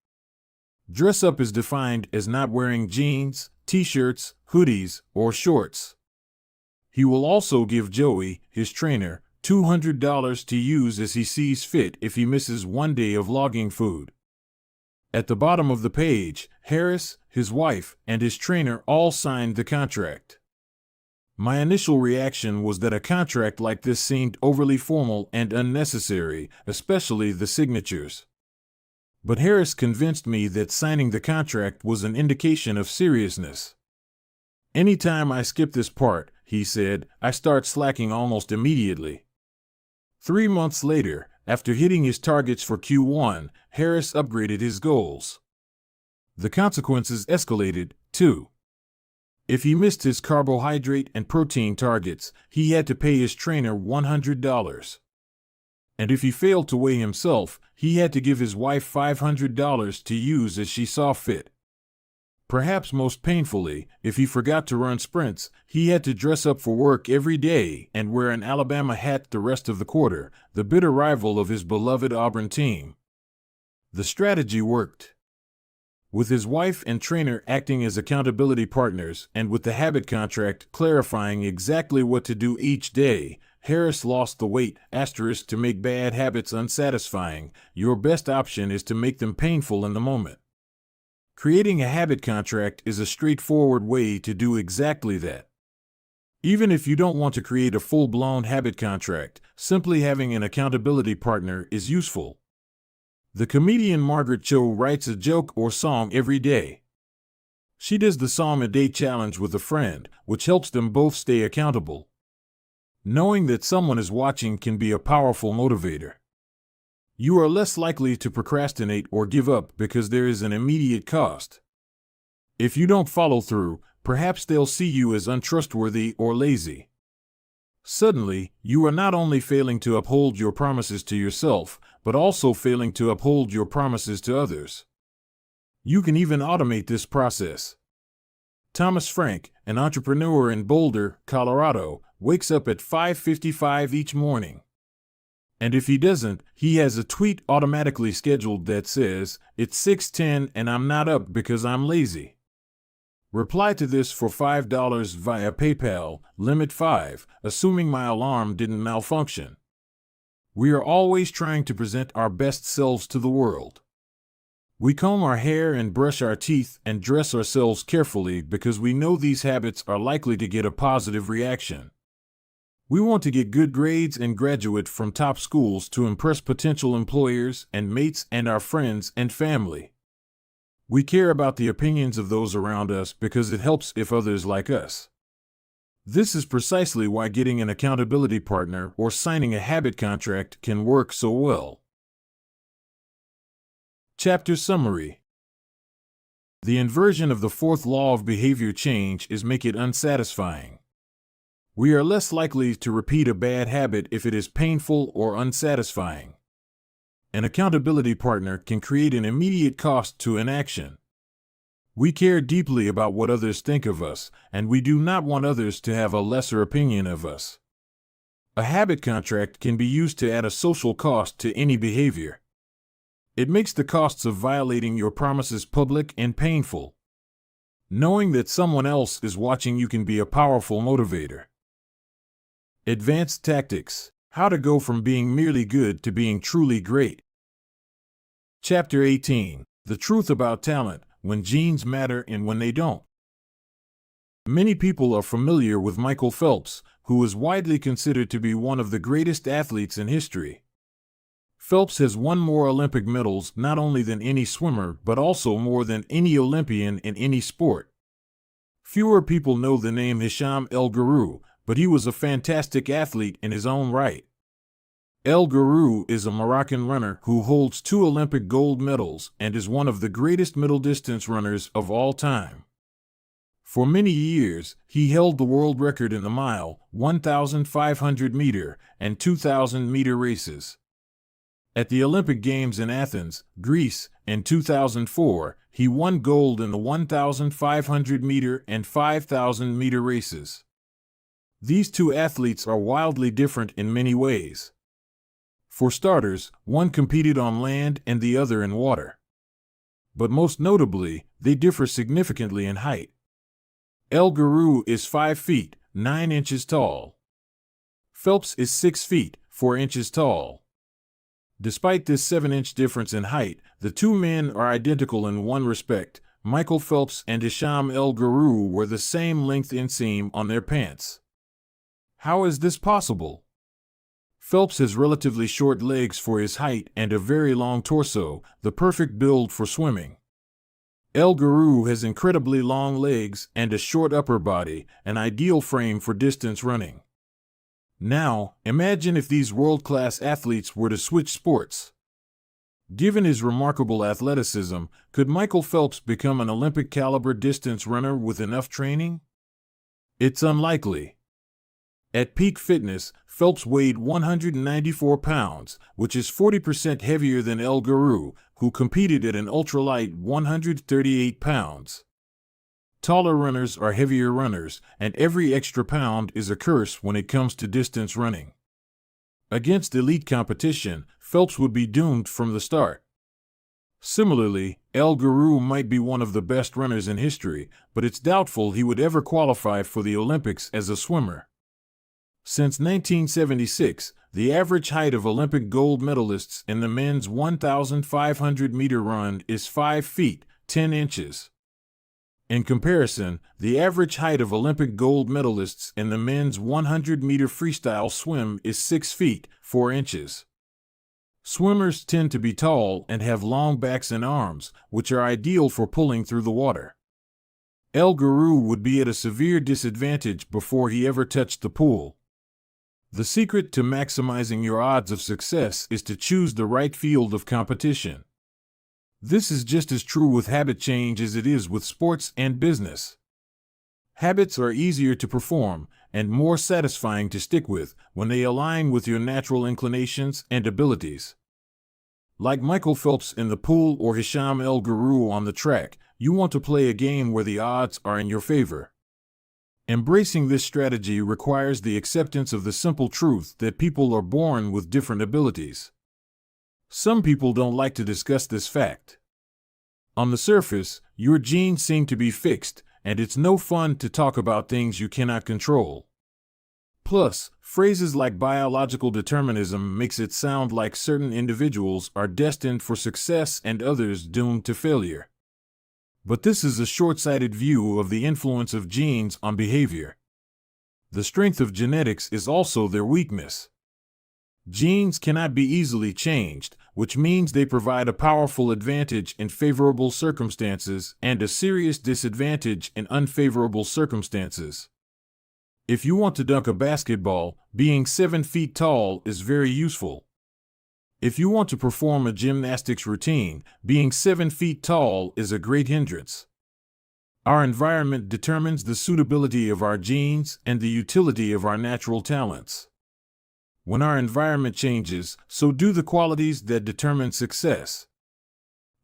Dress up is defined as not wearing jeans, t-shirts, hoodies, or shorts. He will also give Joey, his trainer, $200 to use as he sees fit if he misses one day of logging food. At the bottom of the page, Harris, his wife, and his trainer all signed the contract. My initial reaction was that a contract like this seemed overly formal and unnecessary, especially the signatures. But Harris convinced me that signing the contract was an indication of seriousness. Anytime I skip this part, he said, I start slacking almost immediately. 3 months later, after hitting his targets for Q1, Harris upgraded his goals. The consequences escalated, too. If he missed his carbohydrate and protein targets, he had to pay his trainer $100. And if he failed to weigh himself, he had to give his wife $500 to use as she saw fit. Perhaps most painfully, if he forgot to run sprints, he had to dress up for work every day and wear an Alabama hat the rest of the quarter, the bitter rival of his beloved Auburn team. The strategy worked. With his wife and trainer acting as accountability partners and with the habit contract clarifying exactly what to do each day, Harris lost the weight, to make bad habits unsatisfying. Your best option is to make them painful in the moment. Creating a habit contract is a straightforward way to do exactly that. Even if you don't want to create a full-blown habit contract, simply having an accountability partner is useful. The comedian Margaret Cho writes a joke or song every day. She does the Song a Day challenge with a friend, which helps them both stay accountable. Knowing that someone is watching can be a powerful motivator. You are less likely to procrastinate or give up because there is an immediate cost. If you don't follow through, perhaps they'll see you as untrustworthy or lazy. Suddenly, you are not only failing to uphold your promises to yourself, but also failing to uphold your promises to others. You can even automate this process. Thomas Frank, an entrepreneur in Boulder, Colorado, wakes up at 5:55 each morning. And if he doesn't, he has a tweet automatically scheduled that says, "It's 6:10 and I'm not up because I'm lazy." Reply to this for $5 via PayPal, limit 5, assuming my alarm didn't malfunction. We are always trying to present our best selves to the world. We comb our hair and brush our teeth and dress ourselves carefully because we know these habits are likely to get a positive reaction. We want to get good grades and graduate from top schools to impress potential employers and mates and our friends and family. We care about the opinions of those around us because it helps if others like us. This is precisely why getting an accountability partner or signing a habit contract can work so well. Chapter Summary. The inversion of the fourth law of behavior change is make it unsatisfying. We are less likely to repeat a bad habit if it is painful or unsatisfying. An accountability partner can create an immediate cost to inaction. We care deeply about what others think of us, and we do not want others to have a lesser opinion of us. A habit contract can be used to add a social cost to any behavior. It makes the costs of violating your promises public and painful. Knowing that someone else is watching you can be a powerful motivator. Advanced tactics: how to go from being merely good to being truly great. Chapter 18. The truth about talent, when genes matter and when they don't. Many people are familiar with Michael Phelps, who is widely considered to be one of the greatest athletes in history. Phelps has won more Olympic medals not only than any swimmer but also more than any Olympian in any sport. Fewer people know the name Hisham El Guru, but he was a fantastic athlete in his own right. El Guru is a Moroccan runner who holds 2 Olympic gold medals and is one of the greatest middle-distance runners of all time. For many years, he held the world record in the mile, 1,500-meter, and 2,000-meter races. At the Olympic Games in Athens, Greece, in 2004, he won gold in the 1,500-meter and 5,000-meter races. These two athletes are wildly different in many ways. For starters, one competed on land and the other in water. But most notably, they differ significantly in height. El Guru is 5 feet, 9 inches tall. Phelps is 6 feet, 4 inches tall. Despite this 7-inch difference in height, the two men are identical in one respect. Michael Phelps and Hisham El Guru were the same length inseam on their pants. How is this possible? Phelps has relatively short legs for his height and a very long torso, the perfect build for swimming. El Guru has incredibly long legs and a short upper body, an ideal frame for distance running. Now, imagine if these world-class athletes were to switch sports. Given his remarkable athleticism, could Michael Phelps become an Olympic-caliber distance runner with enough training? It's unlikely. At peak fitness, Phelps weighed 194 pounds, which is 40% heavier than El Guru, who competed at an ultralight 138 pounds. Taller runners are heavier runners, and every extra pound is a curse when it comes to distance running. Against elite competition, Phelps would be doomed from the start. Similarly, El Guru might be one of the best runners in history, but it's doubtful he would ever qualify for the Olympics as a swimmer. Since 1976, the average height of Olympic gold medalists in the men's 1,500-meter run is 5 feet, 10 inches. In comparison, the average height of Olympic gold medalists in the men's 100-meter freestyle swim is 6 feet, 4 inches. Swimmers tend to be tall and have long backs and arms, which are ideal for pulling through the water. El Guru would be at a severe disadvantage before he ever touched the pool. The secret to maximizing your odds of success is to choose the right field of competition. This is just as true with habit change as it is with sports and business. Habits are easier to perform and more satisfying to stick with when they align with your natural inclinations and abilities. Like Michael Phelps in the pool or Hisham El Guru on the track, you want to play a game where the odds are in your favor. Embracing this strategy requires the acceptance of the simple truth that people are born with different abilities. Some people don't like to discuss this fact. On the surface, your genes seem to be fixed, and it's no fun to talk about things you cannot control. Plus, phrases like biological determinism makes it sound like certain individuals are destined for success and others doomed to failure. But this is a short-sighted view of the influence of genes on behavior. The strength of genetics is also their weakness. Genes cannot be easily changed, which means they provide a powerful advantage in favorable circumstances and a serious disadvantage in unfavorable circumstances. If you want to dunk a basketball, being 7 feet tall is very useful. If you want to perform a gymnastics routine, being 7 feet tall is a great hindrance. Our environment determines the suitability of our genes and the utility of our natural talents. When our environment changes, so do the qualities that determine success.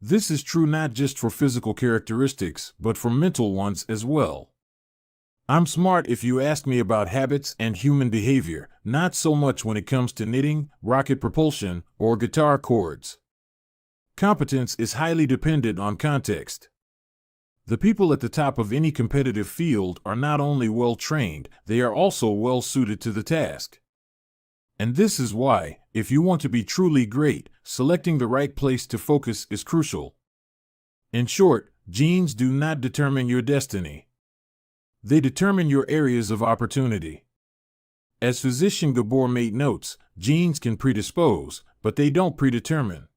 This is true not just for physical characteristics, but for mental ones as well. I'm smart if you ask me about habits and human behavior, not so much when it comes to knitting, rocket propulsion, or guitar chords. Competence is highly dependent on context. The people at the top of any competitive field are not only well trained, they are also well suited to the task. And this is why, if you want to be truly great, selecting the right place to focus is crucial. In short, genes do not determine your destiny. They determine your areas of opportunity. As physician Gabor Mate notes, genes can predispose, but they don't predetermine.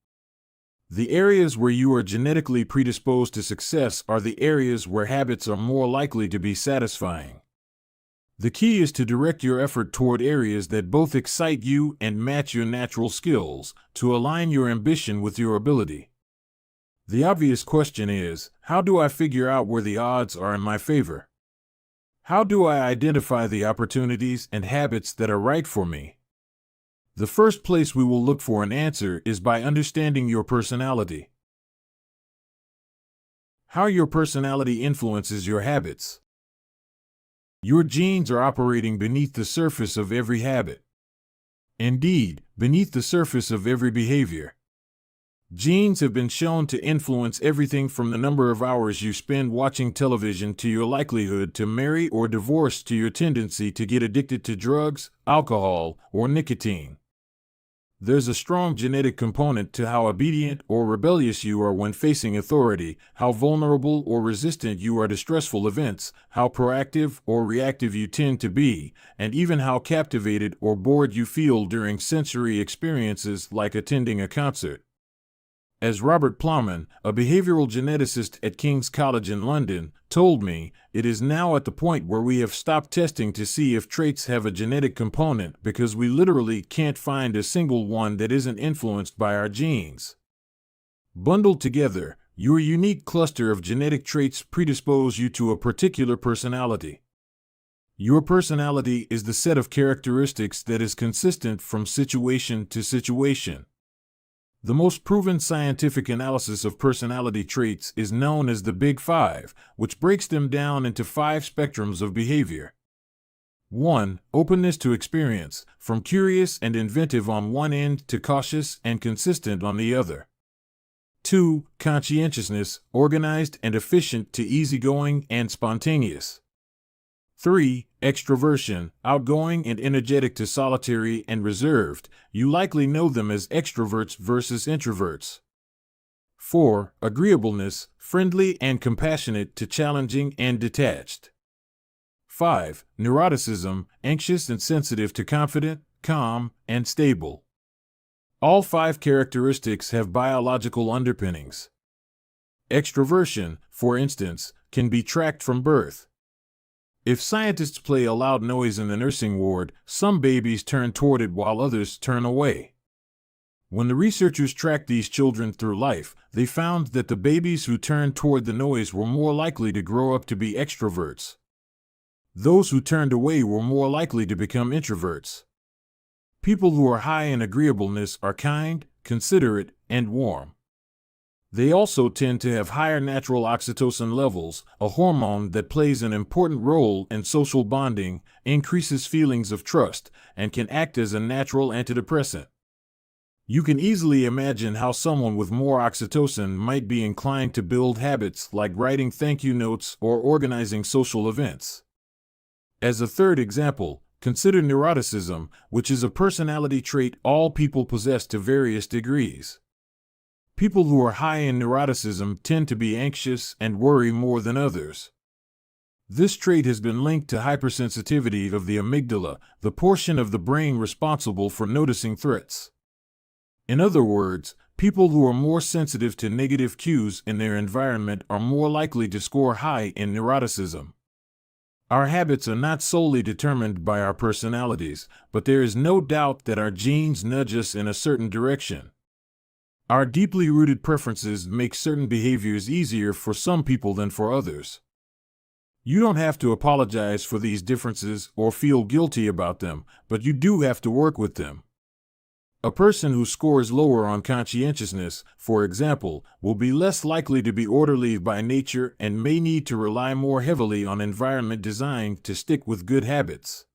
The areas where you are genetically predisposed to success are the areas where habits are more likely to be satisfying. The key is to direct your effort toward areas that both excite you and match your natural skills, to align your ambition with your ability. The obvious question is, how do I figure out where the odds are in my favor? How do I identify the opportunities and habits that are right for me? The first place we will look for an answer is by understanding your personality. How your personality influences your habits. Your genes are operating beneath the surface of every habit. Indeed, beneath the surface of every behavior. Genes have been shown to influence everything from the number of hours you spend watching television to your likelihood to marry or divorce to your tendency to get addicted to drugs, alcohol, or nicotine. There's a strong genetic component to how obedient or rebellious you are when facing authority, how vulnerable or resistant you are to stressful events, how proactive or reactive you tend to be, and even how captivated or bored you feel during sensory experiences like attending a concert. As Robert Plowman, a behavioral geneticist at King's College in London, told me, it is now at the point where we have stopped testing to see if traits have a genetic component because we literally can't find a single one that isn't influenced by our genes. Bundled together, your unique cluster of genetic traits predispose you to a particular personality. Your personality is the set of characteristics that is consistent from situation to situation. The most proven scientific analysis of personality traits is known as the Big Five, which breaks them down into 5 spectrums of behavior. 1. Openness to experience, from curious and inventive on one end to cautious and consistent on the other. 2. Conscientiousness, organized and efficient to easygoing and spontaneous. 3. Extroversion, outgoing and energetic to solitary and reserved. You likely know them as extroverts versus introverts. 4. Agreeableness, friendly and compassionate to challenging and detached. 5. Neuroticism, anxious and sensitive to confident, calm, and stable. All 5 characteristics have biological underpinnings. Extroversion, for instance, can be tracked from birth. If scientists play a loud noise in the nursing ward, some babies turn toward it while others turn away. When the researchers tracked these children through life, they found that the babies who turned toward the noise were more likely to grow up to be extroverts. Those who turned away were more likely to become introverts. People who are high in agreeableness are kind, considerate, and warm. They also tend to have higher natural oxytocin levels, a hormone that plays an important role in social bonding, increases feelings of trust, and can act as a natural antidepressant. You can easily imagine how someone with more oxytocin might be inclined to build habits like writing thank you notes or organizing social events. As a third example, consider neuroticism, which is a personality trait all people possess to various degrees. People who are high in neuroticism tend to be anxious and worry more than others. This trait has been linked to hypersensitivity of the amygdala, the portion of the brain responsible for noticing threats. In other words, people who are more sensitive to negative cues in their environment are more likely to score high in neuroticism. Our habits are not solely determined by our personalities, but there is no doubt that our genes nudge us in a certain direction. Our deeply rooted preferences make certain behaviors easier for some people than for others. You don't have to apologize for these differences or feel guilty about them, but you do have to work with them. A person who scores lower on conscientiousness, for example, will be less likely to be orderly by nature and may need to rely more heavily on environment design to stick with good habits.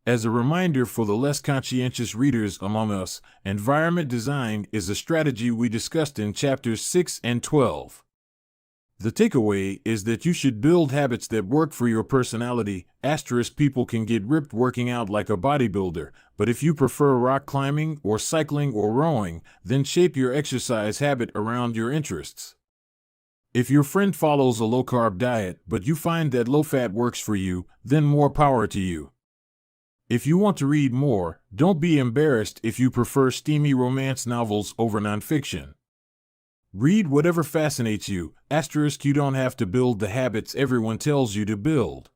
As a reminder for the less conscientious readers among us, environment design is a strategy we discussed in chapters 6 and 12. The takeaway is that you should build habits that work for your personality. People can get ripped working out like a bodybuilder, but if you prefer rock climbing or cycling or rowing, then shape your exercise habit around your interests. If your friend follows a low-carb diet but you find that low-fat works for you, then more power to you. If you want to read more, don't be embarrassed if you prefer steamy romance novels over nonfiction. Read whatever fascinates you. You don't have to build the habits everyone tells you to build.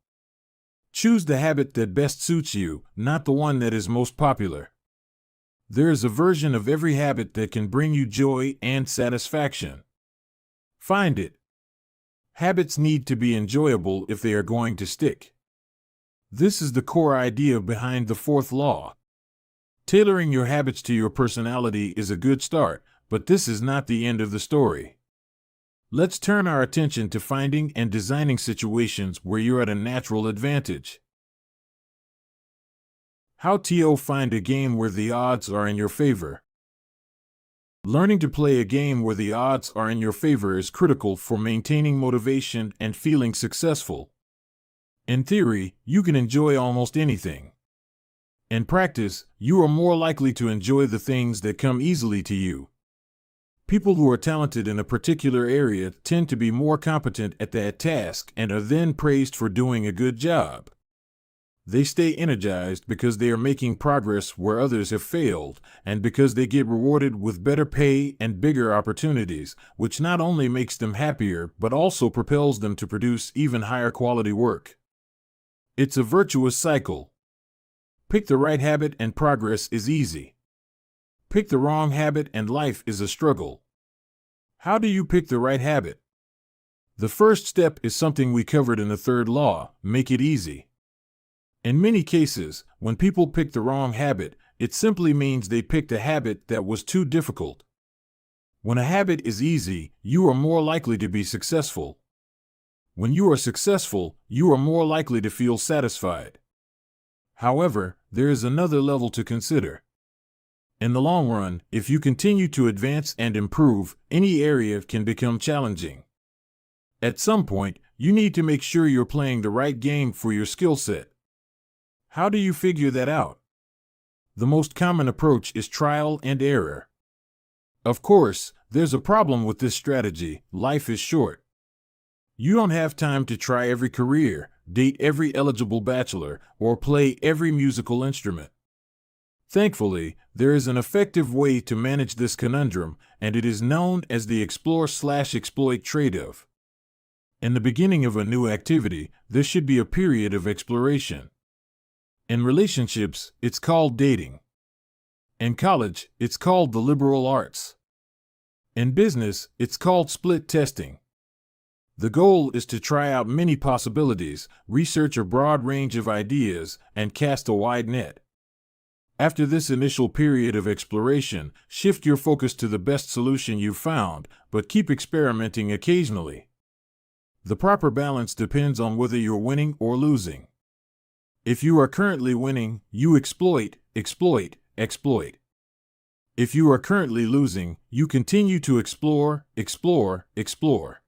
Choose the habit that best suits you, not the one that is most popular. There is a version of every habit that can bring you joy and satisfaction. Find it. Habits need to be enjoyable if they are going to stick. This is the core idea behind the 4th law. Tailoring your habits to your personality is a good start, but this is not the end of the story. Let's turn our attention to finding and designing situations where you're at a natural advantage. How to find a game where the odds are in your favor. Learning to play a game where the odds are in your favor is critical for maintaining motivation and feeling successful. In theory, you can enjoy almost anything. In practice, you are more likely to enjoy the things that come easily to you. People who are talented in a particular area tend to be more competent at that task and are then praised for doing a good job. They stay energized because they are making progress where others have failed, and because they get rewarded with better pay and bigger opportunities, which not only makes them happier but also propels them to produce even higher quality work. It's a virtuous cycle. Pick the right habit and progress is easy. Pick the wrong habit and life is a struggle. How do you pick the right habit? The first step is something we covered in the third law: make it easy. In many cases, when people pick the wrong habit, it simply means they picked a habit that was too difficult. When a habit is easy, you are more likely to be successful. When you are successful, you are more likely to feel satisfied. However, there is another level to consider. In the long run, if you continue to advance and improve, any area can become challenging. At some point, you need to make sure you're playing the right game for your skill set. How do you figure that out? The most common approach is trial and error. Of course, there's a problem with this strategy: life is short. You don't have time to try every career, date every eligible bachelor, or play every musical instrument. Thankfully, there is an effective way to manage this conundrum, and it is known as the explore/exploit trade-off. In the beginning of a new activity, there should be a period of exploration. In relationships, it's called dating. In college, it's called the liberal arts. In business, it's called split testing. The goal is to try out many possibilities, research a broad range of ideas, and cast a wide net. After this initial period of exploration, shift your focus to the best solution you've found, but keep experimenting occasionally. The proper balance depends on whether you're winning or losing. If you are currently winning, you exploit, exploit, exploit. If you are currently losing, you continue to explore, explore, explore.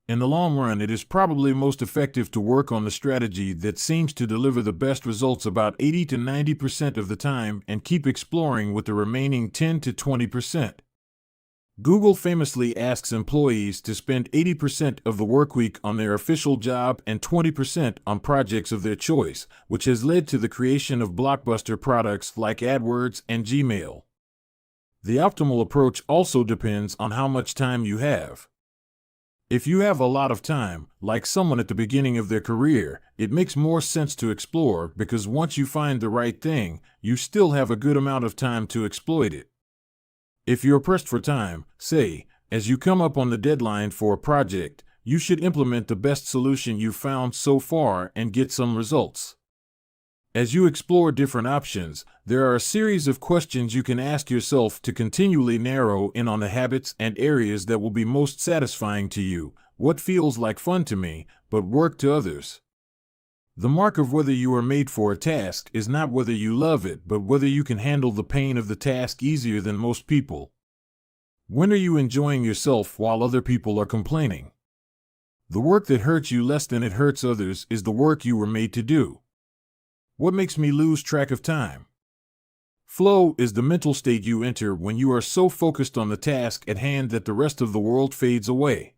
In the long run, it is probably most effective to work on the strategy that seems to deliver the best results about 80 to 90% of the time and keep exploring with the remaining 10 to 20%. Google famously asks employees to spend 80% of the workweek on their official job and 20% on projects of their choice, which has led to the creation of blockbuster products like AdWords and Gmail. The optimal approach also depends on how much time you have. If you have a lot of time, like someone at the beginning of their career, it makes more sense to explore because once you find the right thing, you still have a good amount of time to exploit it. If you're pressed for time, say, as you come up on the deadline for a project, you should implement the best solution you've found so far and get some results. As you explore different options, there are a series of questions you can ask yourself to continually narrow in on the habits and areas that will be most satisfying to you. What feels like fun to me, but work to others? The mark of whether you are made for a task is not whether you love it, but whether you can handle the pain of the task easier than most people. When are you enjoying yourself while other people are complaining? The work that hurts you less than it hurts others is the work you were made to do. What makes me lose track of time? Flow is the mental state you enter when you are so focused on the task at hand that the rest of the world fades away.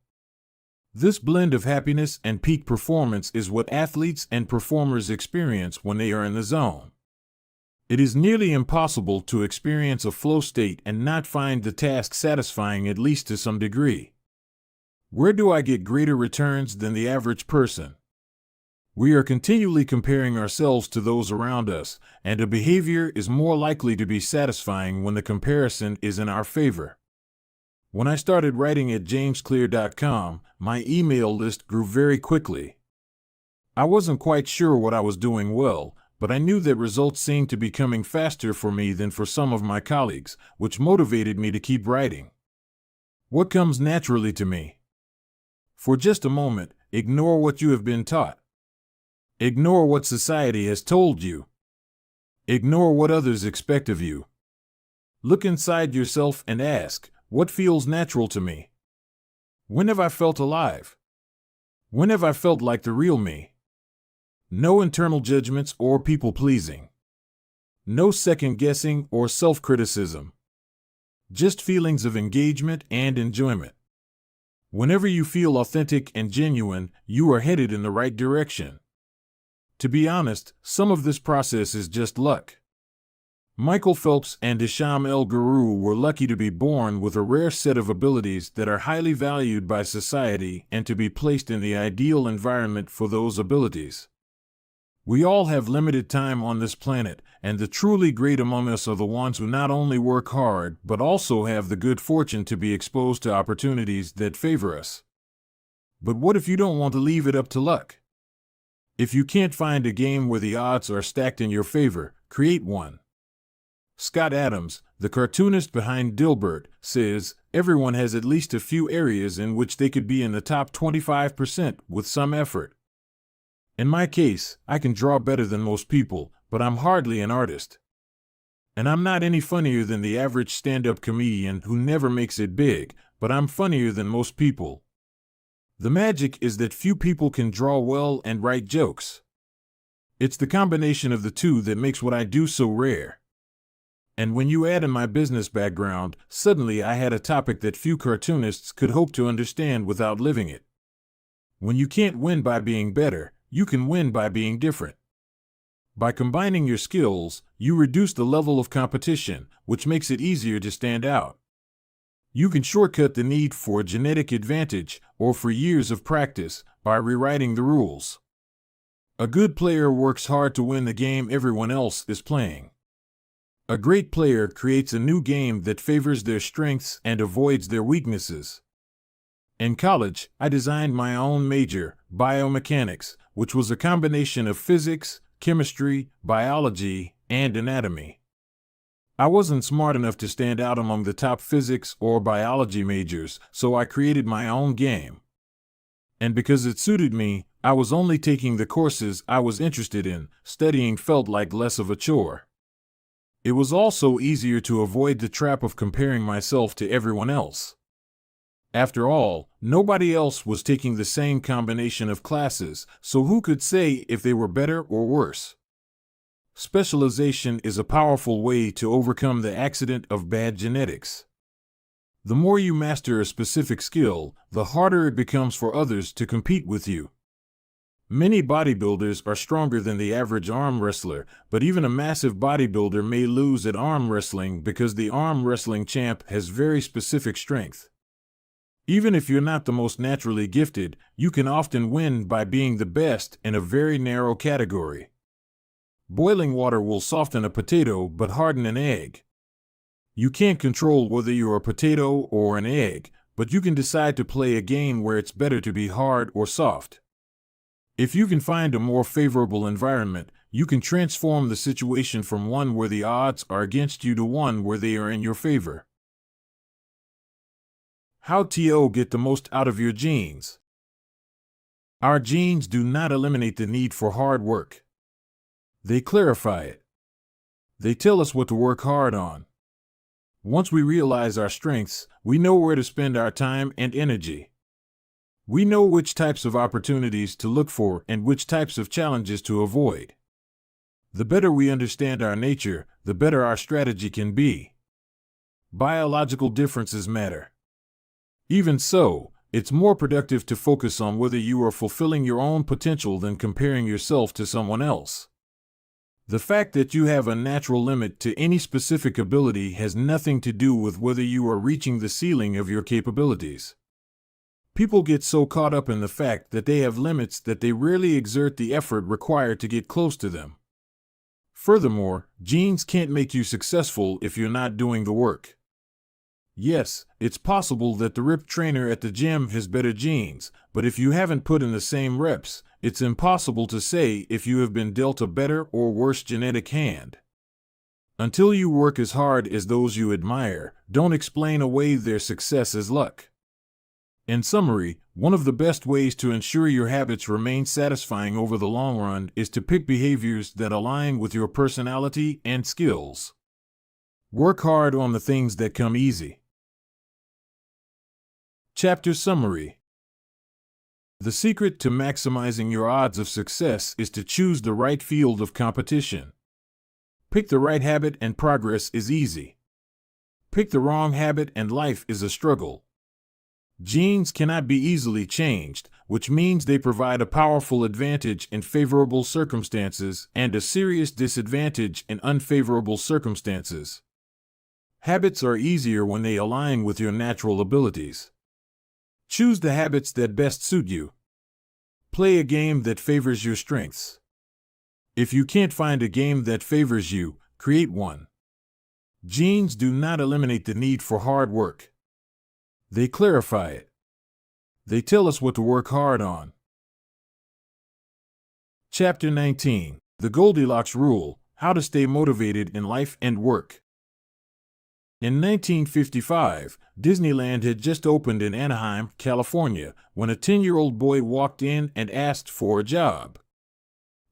This blend of happiness and peak performance is what athletes and performers experience when they are in the zone. It is nearly impossible to experience a flow state and not find the task satisfying at least to some degree. Where do I get greater returns than the average person? We are continually comparing ourselves to those around us, and a behavior is more likely to be satisfying when the comparison is in our favor. When I started writing at jamesclear.com, my email list grew very quickly. I wasn't quite sure what I was doing well, but I knew that results seemed to be coming faster for me than for some of my colleagues, which motivated me to keep writing. What comes naturally to me? For just a moment, ignore what you have been taught. Ignore what society has told you. Ignore what others expect of you. Look inside yourself and ask, what feels natural to me? When have I felt alive? When have I felt like the real me? No internal judgments or people-pleasing. No second-guessing or self-criticism. Just feelings of engagement and enjoyment. Whenever you feel authentic and genuine, you are headed in the right direction. To be honest, some of this process is just luck. Michael Phelps and Hisham El Guru were lucky to be born with a rare set of abilities that are highly valued by society and to be placed in the ideal environment for those abilities. We all have limited time on this planet, and the truly great among us are the ones who not only work hard but also have the good fortune to be exposed to opportunities that favor us. But what if you don't want to leave it up to luck? If you can't find a game where the odds are stacked in your favor, create one. Scott Adams, the cartoonist behind Dilbert, says, everyone has at least a few areas in which they could be in the top 25% with some effort. In my case, I can draw better than most people, but I'm hardly an artist. And I'm not any funnier than the average stand-up comedian who never makes it big, but I'm funnier than most people. The magic is that few people can draw well and write jokes. It's the combination of the two that makes what I do so rare. And when you add in my business background, suddenly I had a topic that few cartoonists could hope to understand without living it. When you can't win by being better, you can win by being different. By combining your skills, you reduce the level of competition, which makes it easier to stand out. You can shortcut the need for a genetic advantage or for years of practice by rewriting the rules. A good player works hard to win the game everyone else is playing. A great player creates a new game that favors their strengths and avoids their weaknesses. In college, I designed my own major, biomechanics, which was a combination of physics, chemistry, biology, and anatomy. I wasn't smart enough to stand out among the top physics or biology majors, so I created my own game. And because it suited me, I was only taking the courses I was interested in. Studying felt like less of a chore. It was also easier to avoid the trap of comparing myself to everyone else. After all, nobody else was taking the same combination of classes, so who could say if they were better or worse? Specialization is a powerful way to overcome the accident of bad genetics. The more you master a specific skill, the harder it becomes for others to compete with you. Many bodybuilders are stronger than the average arm wrestler, but even a massive bodybuilder may lose at arm wrestling because the arm wrestling champ has very specific strength. Even if you're not the most naturally gifted, you can often win by being the best in a very narrow category. Boiling water will soften a potato but harden an egg. You can't control whether you're a potato or an egg, but you can decide to play a game where it's better to be hard or soft. If you can find a more favorable environment, you can transform the situation from one where the odds are against you to one where they are in your favor. How to get the most out of your genes. Our genes do not eliminate the need for hard work. They clarify it. They tell us what to work hard on. Once we realize our strengths, we know where to spend our time and energy. We know which types of opportunities to look for and which types of challenges to avoid. The better we understand our nature, the better our strategy can be. Biological differences matter. Even so, it's more productive to focus on whether you are fulfilling your own potential than comparing yourself to someone else. The fact that you have a natural limit to any specific ability has nothing to do with whether you are reaching the ceiling of your capabilities. People get so caught up in the fact that they have limits that they rarely exert the effort required to get close to them. Furthermore, genes can't make you successful if you're not doing the work. Yes, it's possible that the ripped trainer at the gym has better genes, but if you haven't put in the same reps, it's impossible to say if you have been dealt a better or worse genetic hand. Until you work as hard as those you admire, don't explain away their success as luck. In summary, one of the best ways to ensure your habits remain satisfying over the long run is to pick behaviors that align with your personality and skills. Work hard on the things that come easy. Chapter Summary. The secret to maximizing your odds of success is to choose the right field of competition. Pick the right habit and progress is easy. Pick the wrong habit and life is a struggle. Genes cannot be easily changed, which means they provide a powerful advantage in favorable circumstances and a serious disadvantage in unfavorable circumstances. Habits are easier when they align with your natural abilities. Choose the habits that best suit you. Play a game that favors your strengths. If you can't find a game that favors you, create one. Genes do not eliminate the need for hard work. They clarify it. They tell us what to work hard on. Chapter 19. The Goldilocks Rule: How to Stay Motivated in Life and Work. In 1955, Disneyland had just opened in Anaheim, California, when a 10-year-old boy walked in and asked for a job.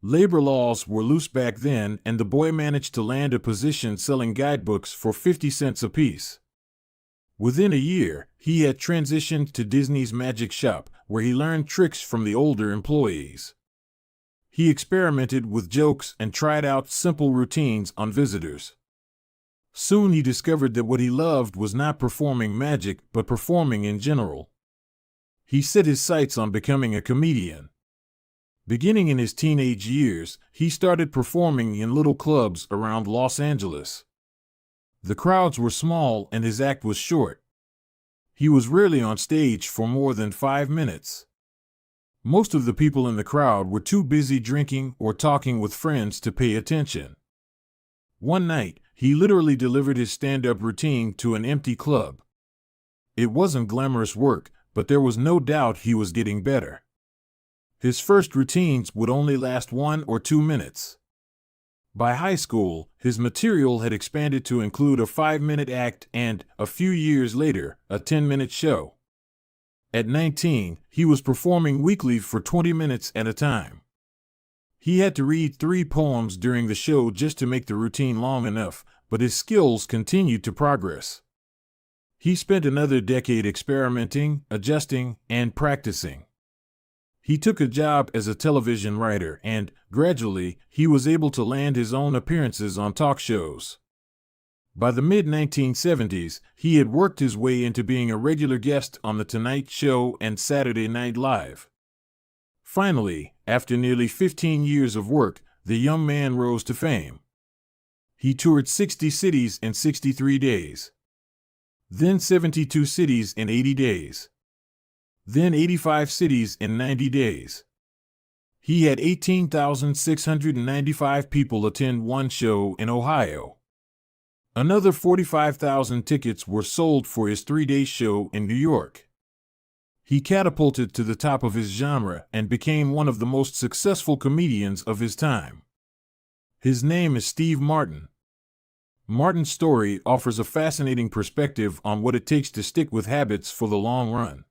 Labor laws were loose back then, and the boy managed to land a position selling guidebooks for 50 cents apiece. Within a year, he had transitioned to Disney's Magic Shop, where he learned tricks from the older employees. He experimented with jokes and tried out simple routines on visitors. Soon he discovered that what he loved was not performing magic, but performing in general. He set his sights on becoming a comedian. Beginning in his teenage years, he started performing in little clubs around Los Angeles. The crowds were small and his act was short. He was rarely on stage for more than 5 minutes. Most of the people in the crowd were too busy drinking or talking with friends to pay attention. One night, he literally delivered his stand-up routine to an empty club. It wasn't glamorous work, but there was no doubt he was getting better. His first routines would only last 1 or 2 minutes. By high school, his material had expanded to include a 5-minute act and, a few years later, a 10-minute show. At 19, he was performing weekly for 20 minutes at a time. He had to read 3 poems during the show just to make the routine long enough, but his skills continued to progress. He spent another decade experimenting, adjusting, and practicing. He took a job as a television writer and, gradually, he was able to land his own appearances on talk shows. By the mid-1970s, he had worked his way into being a regular guest on The Tonight Show and Saturday Night Live. Finally, after nearly 15 years of work, the young man rose to fame. He toured 60 cities in 63 days. Then 72 cities in 80 days. Then 85 cities in 90 days. He had 18,695 people attend one show in Ohio. Another 45,000 tickets were sold for his 3-day show in New York. He catapulted to the top of his genre and became one of the most successful comedians of his time. His name is Steve Martin. Martin's story offers a fascinating perspective on what it takes to stick with habits for the long run.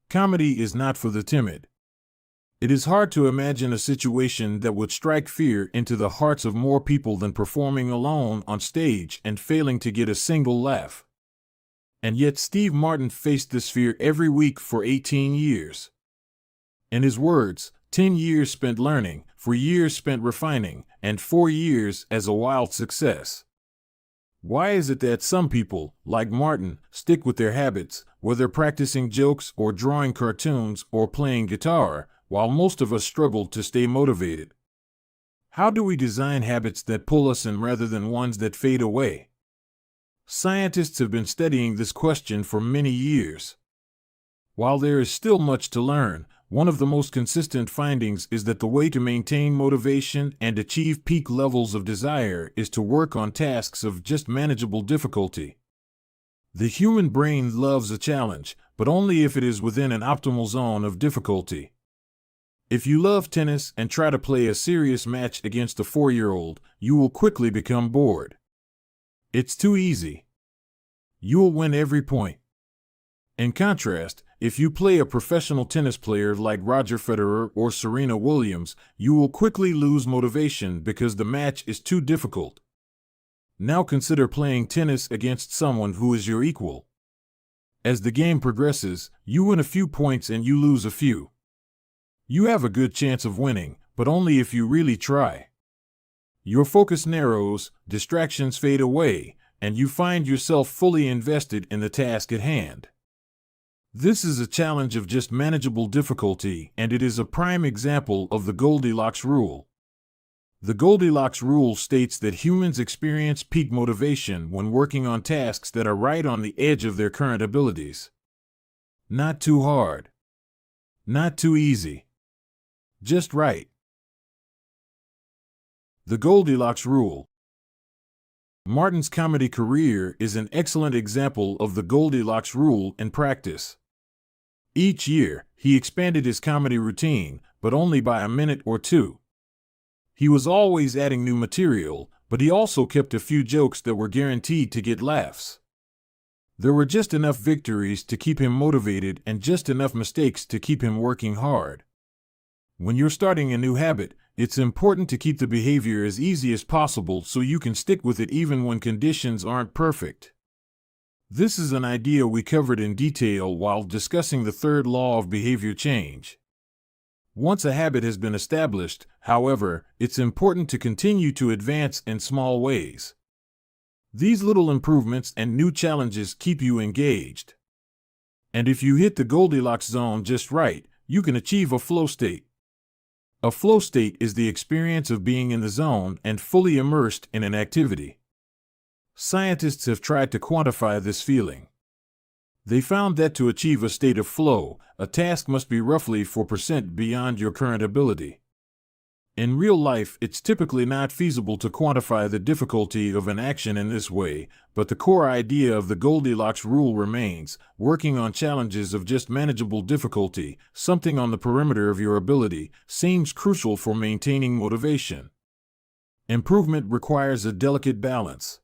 Comedy is not for the timid. It is hard to imagine a situation that would strike fear into the hearts of more people than performing alone on stage and failing to get a single laugh. And yet Steve Martin faced this fear every week for 18 years. In his words, 10 years spent learning, 4 years spent refining, and 4 years as a wild success. Why is it that some people, like Martin, stick with their habits, whether practicing jokes or drawing cartoons or playing guitar, while most of us struggle to stay motivated? How do we design habits that pull us in rather than ones that fade away? Scientists have been studying this question for many years. While there is still much to learn, one of the most consistent findings is that the way to maintain motivation and achieve peak levels of desire is to work on tasks of just manageable difficulty. The human brain loves a challenge, but only if it is within an optimal zone of difficulty. If you love tennis and try to play a serious match against a 4-year-old, you will quickly become bored. It's too easy. You will win every point. In contrast, if you play a professional tennis player like Roger Federer or Serena Williams, you will quickly lose motivation because the match is too difficult. Now consider playing tennis against someone who is your equal. As the game progresses, you win a few points and you lose a few. You have a good chance of winning, but only if you really try. Your focus narrows, distractions fade away, and you find yourself fully invested in the task at hand. This is a challenge of just manageable difficulty, and it is a prime example of the Goldilocks rule. The Goldilocks rule states that humans experience peak motivation when working on tasks that are right on the edge of their current abilities. Not too hard. Not too easy. Just right. The Goldilocks rule. Martin's comedy career is an excellent example of the Goldilocks rule in practice. Each year, he expanded his comedy routine, but only by a minute or two. He was always adding new material, but he also kept a few jokes that were guaranteed to get laughs. There were just enough victories to keep him motivated and just enough mistakes to keep him working hard. When you're starting a new habit, it's important to keep the behavior as easy as possible so you can stick with it even when conditions aren't perfect. This is an idea we covered in detail while discussing the third law of behavior change. Once a habit has been established, however, it's important to continue to advance in small ways. These little improvements and new challenges keep you engaged. And if you hit the Goldilocks zone just right, you can achieve a flow state. A flow state is the experience of being in the zone and fully immersed in an activity. Scientists have tried to quantify this feeling. They found that to achieve a state of flow, a task must be roughly 4% beyond your current ability. In real life, it's typically not feasible to quantify the difficulty of an action in this way, but the core idea of the Goldilocks rule remains: working on challenges of just manageable difficulty, something on the perimeter of your ability, seems crucial for maintaining motivation. Improvement requires a delicate balance.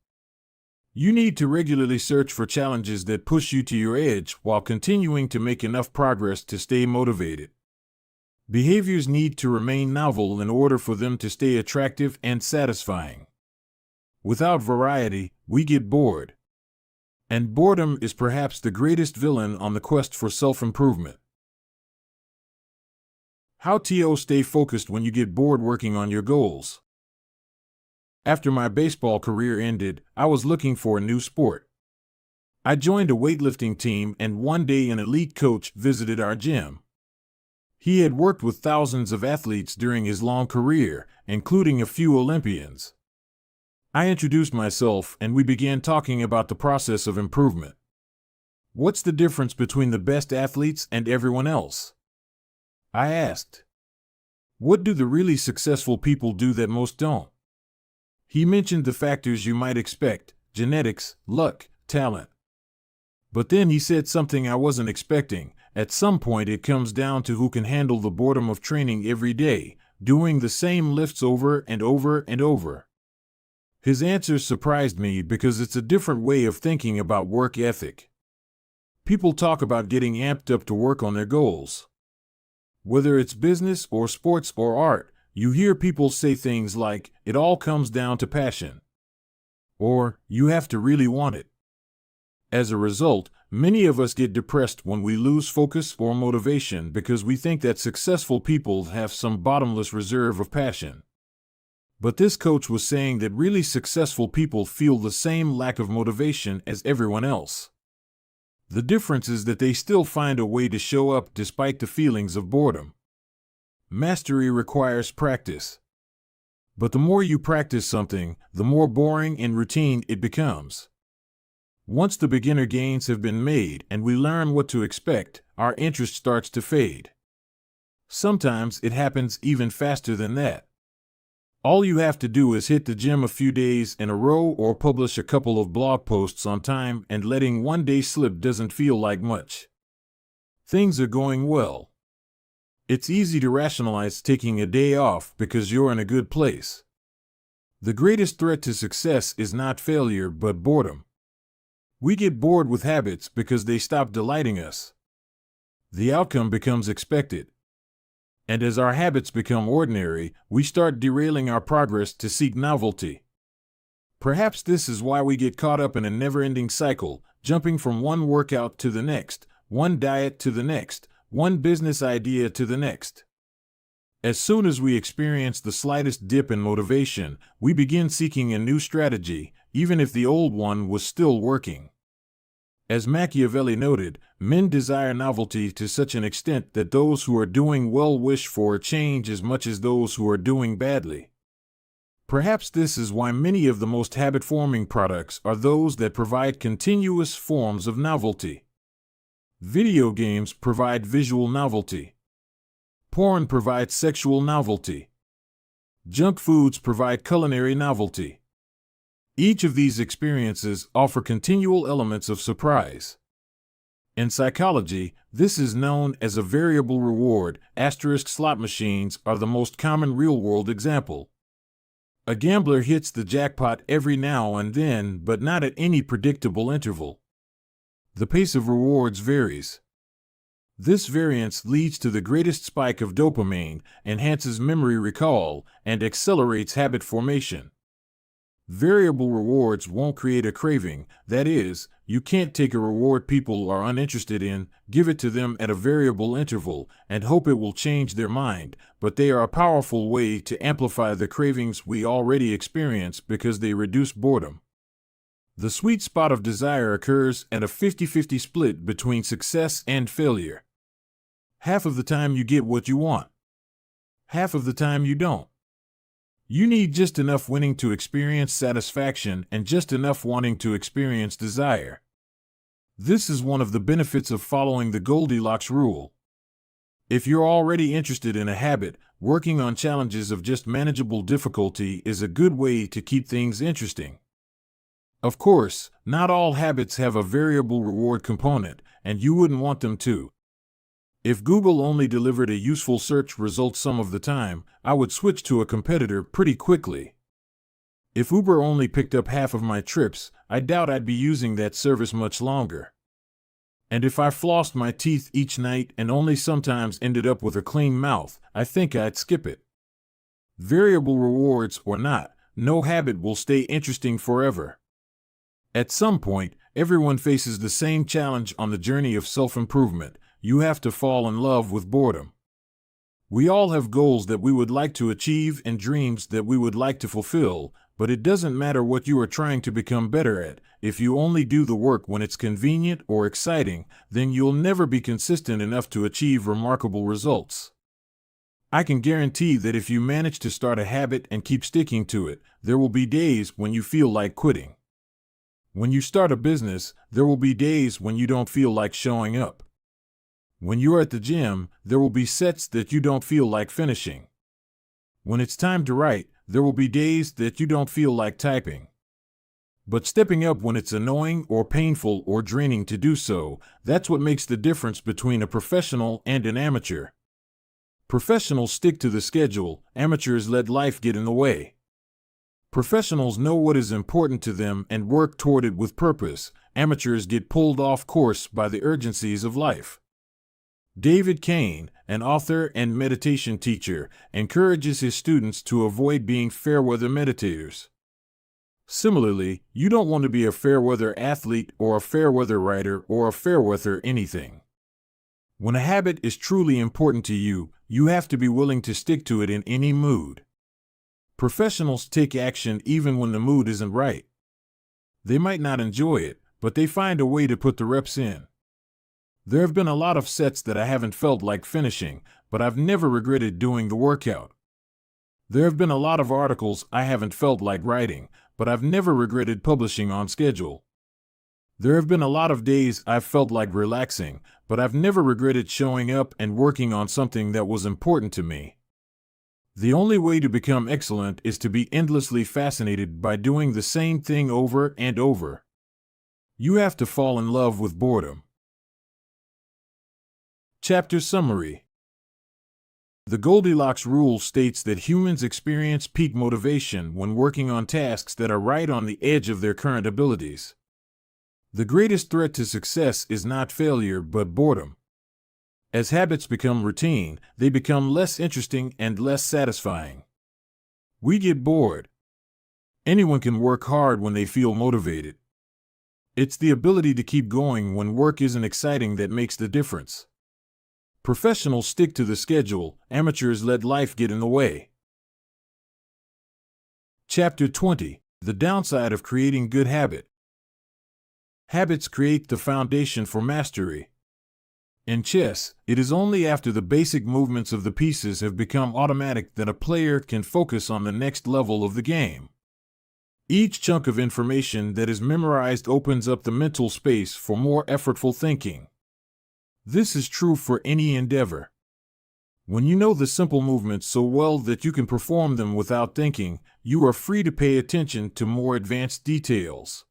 You need to regularly search for challenges that push you to your edge while continuing to make enough progress to stay motivated. Behaviors need to remain novel in order for them to stay attractive and satisfying. Without variety, we get bored. And boredom is perhaps the greatest villain on the quest for self-improvement. How to stay focused when you get bored working on your goals. After my baseball career ended, I was looking for a new sport. I joined a weightlifting team, and one day an elite coach visited our gym. He had worked with thousands of athletes during his long career, including a few Olympians. I introduced myself, and we began talking about the process of improvement. What's the difference between the best athletes and everyone else? I asked. What do the really successful people do that most don't? He mentioned the factors you might expect: genetics, luck, talent. But then he said something I wasn't expecting. At some point it comes down to who can handle the boredom of training every day, doing the same lifts over and over and over. His answer surprised me because it's a different way of thinking about work ethic. People talk about getting amped up to work on their goals. Whether it's business or sports or art, you hear people say things like, "It all comes down to passion," or "You have to really want it." As a result, many of us get depressed when we lose focus or motivation because we think that successful people have some bottomless reserve of passion. But this coach was saying that really successful people feel the same lack of motivation as everyone else. The difference is that they still find a way to show up despite the feelings of boredom. Mastery requires practice. But the more you practice something, the more boring and routine it becomes. Once the beginner gains have been made and we learn what to expect, our interest starts to fade. Sometimes it happens even faster than that. All you have to do is hit the gym a few days in a row or publish a couple of blog posts on time, and letting one day slip doesn't feel like much. Things are going well. It's easy to rationalize taking a day off because you're in a good place. The greatest threat to success is not failure but boredom. We get bored with habits because they stop delighting us. The outcome becomes expected. And as our habits become ordinary, we start derailing our progress to seek novelty. Perhaps this is why we get caught up in a never-ending cycle, jumping from one workout to the next, one diet to the next, one business idea to the next. As soon as we experience the slightest dip in motivation, we begin seeking a new strategy, even if the old one was still working. As Machiavelli noted, men desire novelty to such an extent that those who are doing well wish for a change as much as those who are doing badly. Perhaps this is why many of the most habit-forming products are those that provide continuous forms of novelty. Video games provide visual novelty. Porn provides sexual novelty. Junk foods provide culinary novelty. Each of these experiences offer continual elements of surprise. In psychology, this is known as a variable reward. Slot machines are the most common real-world example. A gambler hits the jackpot every now and then, but not at any predictable interval. The pace of rewards varies. This variance leads to the greatest spike of dopamine, enhances memory recall, and accelerates habit formation. Variable rewards won't create a craving. That is, you can't take a reward people are uninterested in, give it to them at a variable interval, and hope it will change their mind, but they are a powerful way to amplify the cravings we already experience because they reduce boredom. The sweet spot of desire occurs at a 50-50 split between success and failure. Half of the time you get what you want. Half of the time you don't. You need just enough winning to experience satisfaction and just enough wanting to experience desire. This is one of the benefits of following the Goldilocks rule. If you're already interested in a habit, working on challenges of just manageable difficulty is a good way to keep things interesting. Of course, not all habits have a variable reward component, and you wouldn't want them to. If Google only delivered a useful search result some of the time, I would switch to a competitor pretty quickly. If Uber only picked up half of my trips, I doubt I'd be using that service much longer. And if I flossed my teeth each night and only sometimes ended up with a clean mouth, I think I'd skip it. Variable rewards or not, no habit will stay interesting forever. At some point, everyone faces the same challenge on the journey of self-improvement. You have to fall in love with boredom. We all have goals that we would like to achieve and dreams that we would like to fulfill, but it doesn't matter what you are trying to become better at. If you only do the work when it's convenient or exciting, then you'll never be consistent enough to achieve remarkable results. I can guarantee that if you manage to start a habit and keep sticking to it, there will be days when you feel like quitting. When you start a business, there will be days when you don't feel like showing up. When you're at the gym, there will be sets that you don't feel like finishing. When it's time to write, there will be days that you don't feel like typing. But stepping up when it's annoying or painful or draining to do so, that's what makes the difference between a professional and an amateur. Professionals stick to the schedule, amateurs let life get in the way. Professionals know what is important to them and work toward it with purpose. Amateurs get pulled off course by the urgencies of life. David Kane, an author and meditation teacher, encourages his students to avoid being fair-weather meditators. Similarly, you don't want to be a fair-weather athlete or a fair-weather writer or a fair-weather anything. When a habit is truly important to you, you have to be willing to stick to it in any mood. Professionals take action even when the mood isn't right. They might not enjoy it, but they find a way to put the reps in. There have been a lot of sets that I haven't felt like finishing, but I've never regretted doing the workout. There have been a lot of articles I haven't felt like writing, but I've never regretted publishing on schedule. There have been a lot of days I've felt like relaxing, but I've never regretted showing up and working on something that was important to me. The only way to become excellent is to be endlessly fascinated by doing the same thing over and over. You have to fall in love with boredom. Chapter Summary. The Goldilocks rule states that humans experience peak motivation when working on tasks that are right on the edge of their current abilities. The greatest threat to success is not failure but boredom. As habits become routine, they become less interesting and less satisfying. We get bored. Anyone can work hard when they feel motivated. It's the ability to keep going when work isn't exciting that makes the difference. Professionals stick to the schedule, amateurs let life get in the way. Chapter 20: The Downside of Creating Good Habit. Habits create the foundation for mastery. In chess, it is only after the basic movements of the pieces have become automatic that a player can focus on the next level of the game. Each chunk of information that is memorized opens up the mental space for more effortful thinking. This is true for any endeavor. When you know the simple movements so well that you can perform them without thinking, you are free to pay attention to more advanced details.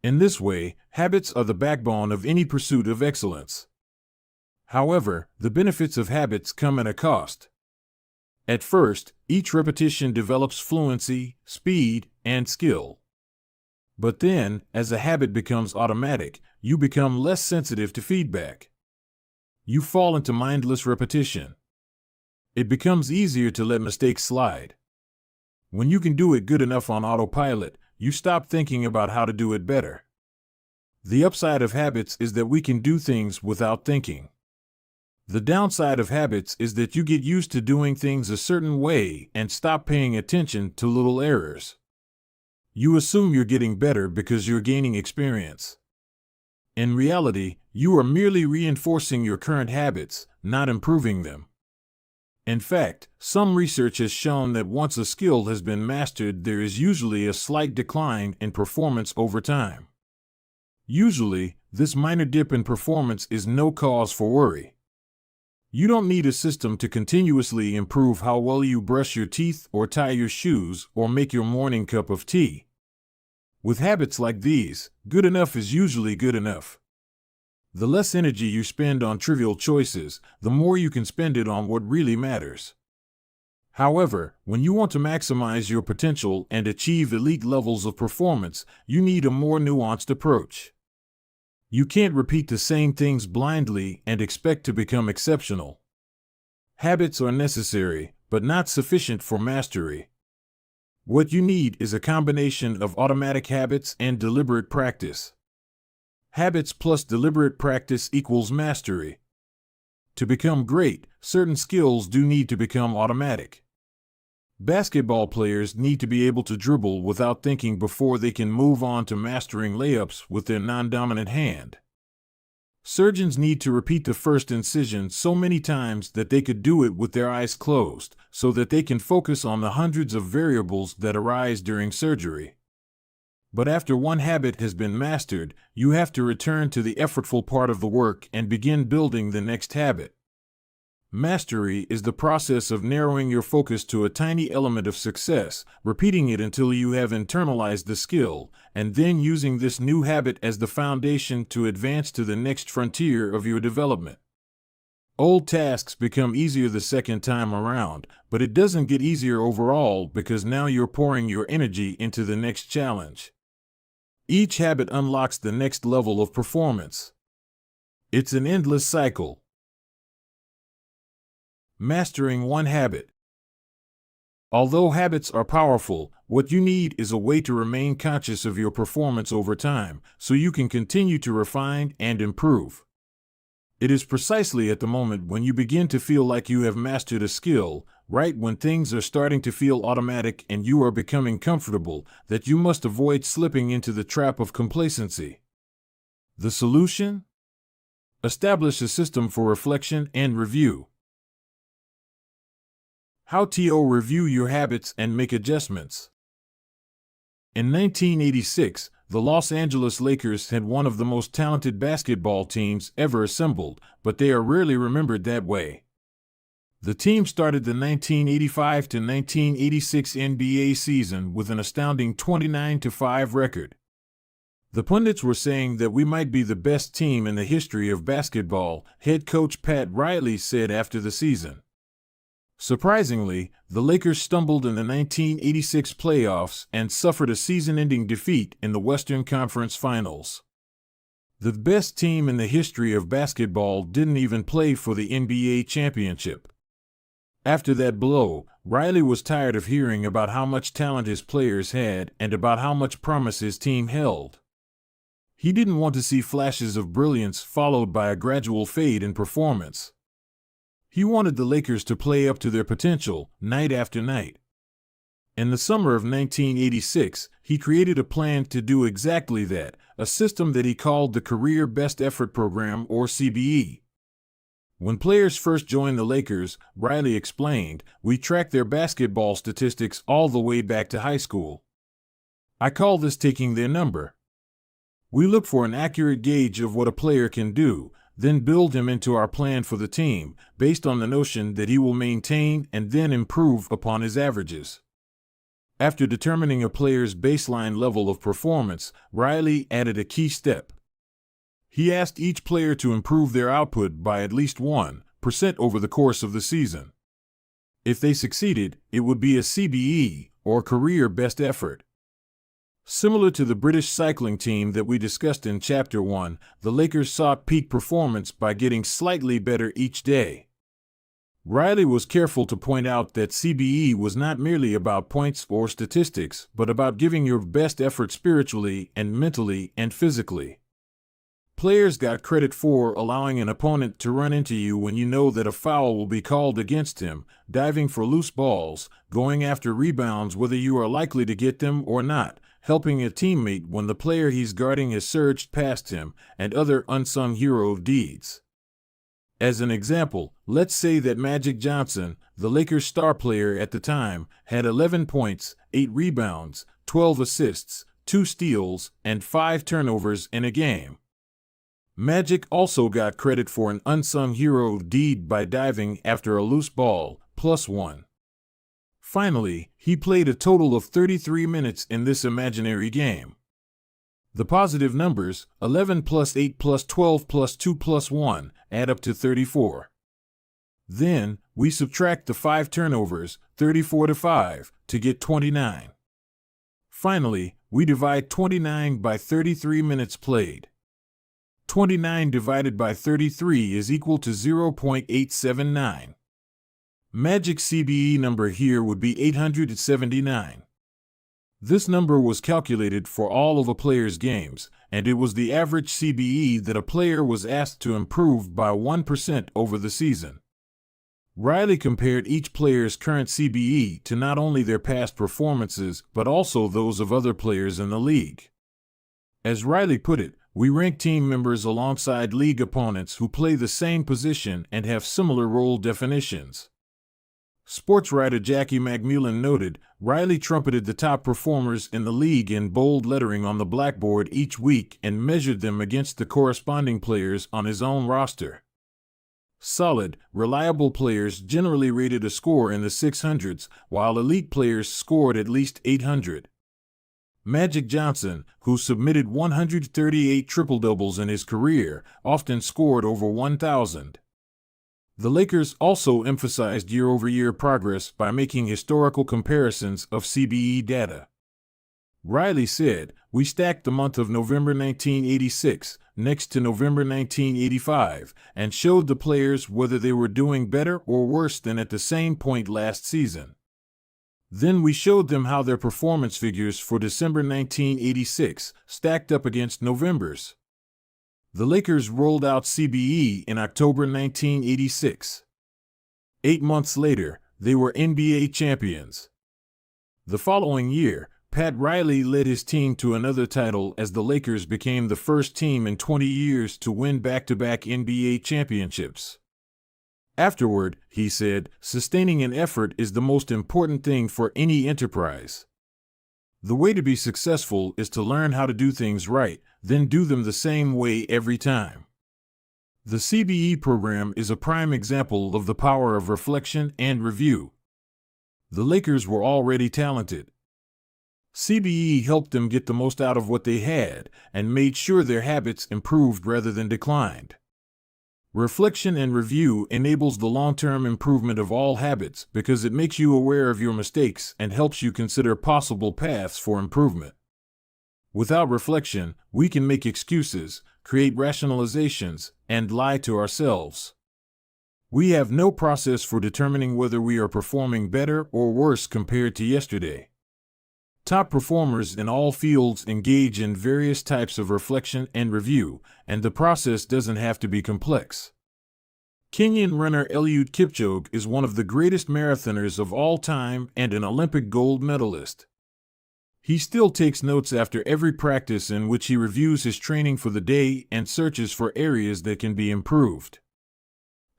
In this way, habits are the backbone of any pursuit of excellence. However, the benefits of habits come at a cost. At first, each repetition develops fluency, speed, and skill. But then, as a habit becomes automatic, you become less sensitive to feedback. You fall into mindless repetition. It becomes easier to let mistakes slide. When you can do it good enough on autopilot, you stop thinking about how to do it better. The upside of habits is that we can do things without thinking. The downside of habits is that you get used to doing things a certain way and stop paying attention to little errors. You assume you're getting better because you're gaining experience. In reality, you are merely reinforcing your current habits, not improving them. In fact, some research has shown that once a skill has been mastered, there is usually a slight decline in performance over time. Usually, this minor dip in performance is no cause for worry. You don't need a system to continuously improve how well you brush your teeth or tie your shoes or make your morning cup of tea. With habits like these, good enough is usually good enough. The less energy you spend on trivial choices, the more you can spend it on what really matters. However, when you want to maximize your potential and achieve elite levels of performance, you need a more nuanced approach. You can't repeat the same things blindly and expect to become exceptional. Habits are necessary, but not sufficient for mastery. What you need is a combination of automatic habits and deliberate practice. Habits plus deliberate practice equals mastery. To become great, certain skills do need to become automatic. Basketball players need to be able to dribble without thinking before they can move on to mastering layups with their non-dominant hand. Surgeons need to repeat the first incision so many times that they could do it with their eyes closed, so that they can focus on the hundreds of variables that arise during surgery. But after one habit has been mastered, you have to return to the effortful part of the work and begin building the next habit. Mastery is the process of narrowing your focus to a tiny element of success, repeating it until you have internalized the skill, and then using this new habit as the foundation to advance to the next frontier of your development. Old tasks become easier the second time around, but it doesn't get easier overall because now you're pouring your energy into the next challenge. Each habit unlocks the next level of performance. It's an endless cycle. Mastering one habit. Although habits are powerful, what you need is a way to remain conscious of your performance over time, so you can continue to refine and improve. It is precisely at the moment when you begin to feel like you have mastered a skill, right when things are starting to feel automatic and you are becoming comfortable, that you must avoid slipping into the trap of complacency. The solution? Establish a system for reflection and review. How to review your habits and make adjustments. In 1986, the Los Angeles Lakers had one of the most talented basketball teams ever assembled, but they are rarely remembered that way. The team started the 1985 to 1986 NBA season with an astounding 29-5 record. The pundits were saying that we might be the best team in the history of basketball, head coach Pat Riley said after the season. Surprisingly, the Lakers stumbled in the 1986 playoffs and suffered a season-ending defeat in the Western Conference Finals. The best team in the history of basketball didn't even play for the NBA championship. After that blow, Riley was tired of hearing about how much talent his players had and about how much promise his team held. He didn't want to see flashes of brilliance followed by a gradual fade in performance. He wanted the Lakers to play up to their potential, night after night. In the summer of 1986, he created a plan to do exactly that, a system that he called the Career Best Effort Program, or CBE. When players first joined the Lakers, Riley explained, we track their basketball statistics all the way back to high school. I call this taking their number. We look for an accurate gauge of what a player can do, then build him into our plan for the team, based on the notion that he will maintain and then improve upon his averages. After determining a player's baseline level of performance, Riley added a key step. He asked each player to improve their output by at least 1% over the course of the season. If they succeeded, it would be a CBE, or Career Best Effort. Similar to the British cycling team that we discussed in Chapter 1, the Lakers sought peak performance by getting slightly better each day. Riley was careful to point out that CBE was not merely about points or statistics, but about giving your best effort spiritually and mentally and physically. Players got credit for allowing an opponent to run into you when you know that a foul will be called against him, diving for loose balls, going after rebounds whether you are likely to get them or not, helping a teammate when the player he's guarding has surged past him, and other unsung hero deeds. As an example, let's say that Magic Johnson, the Lakers' star player at the time, had 11 points, 8 rebounds, 12 assists, 2 steals, and 5 turnovers in a game. Magic also got credit for an unsung hero deed by diving after a loose ball, +1. Finally, he played a total of 33 minutes in this imaginary game. The positive numbers, 11 plus 8 plus 12 plus 2 plus 1, add up to 34. Then, we subtract the 5 turnovers, 34 to 5, to get 29. Finally, we divide 29 by 33 minutes played. 29 divided by 33 is equal to 0.879. Magic CBE number here would be 879. This number was calculated for all of a player's games, and it was the average CBE that a player was asked to improve by 1% over the season. Riley compared each player's current CBE to not only their past performances, but also those of other players in the league. As Riley put it, we rank team members alongside league opponents who play the same position and have similar role definitions. Sports writer Jackie McMullen noted, Riley trumpeted the top performers in the league in bold lettering on the blackboard each week and measured them against the corresponding players on his own roster. Solid, reliable players generally rated a score in the 600s, while elite players scored at least 800. Magic Johnson, who submitted 138 triple-doubles in his career, often scored over 1,000. The Lakers also emphasized year-over-year progress by making historical comparisons of CBE data. Riley said, we stacked the month of November 1986 next to November 1985 and showed the players whether they were doing better or worse than at the same point last season. Then we showed them how their performance figures for December 1986 stacked up against November's. The Lakers rolled out CBE in October 1986. 8 months later, they were NBA champions. The following year, Pat Riley led his team to another title as the Lakers became the first team in 20 years to win back-to-back NBA championships. Afterward, he said, sustaining an effort is the most important thing for any enterprise. The way to be successful is to learn how to do things right, then do them the same way every time. The CBE program is a prime example of the power of reflection and review. The Lakers were already talented. CBE helped them get the most out of what they had and made sure their habits improved rather than declined. Reflection and review enables the long-term improvement of all habits because it makes you aware of your mistakes and helps you consider possible paths for improvement. Without reflection, we can make excuses, create rationalizations, and lie to ourselves. We have no process for determining whether we are performing better or worse compared to yesterday. Top performers in all fields engage in various types of reflection and review, and the process doesn't have to be complex. Kenyan runner Eliud Kipchoge is one of the greatest marathoners of all time and an Olympic gold medalist. He still takes notes after every practice in which he reviews his training for the day and searches for areas that can be improved.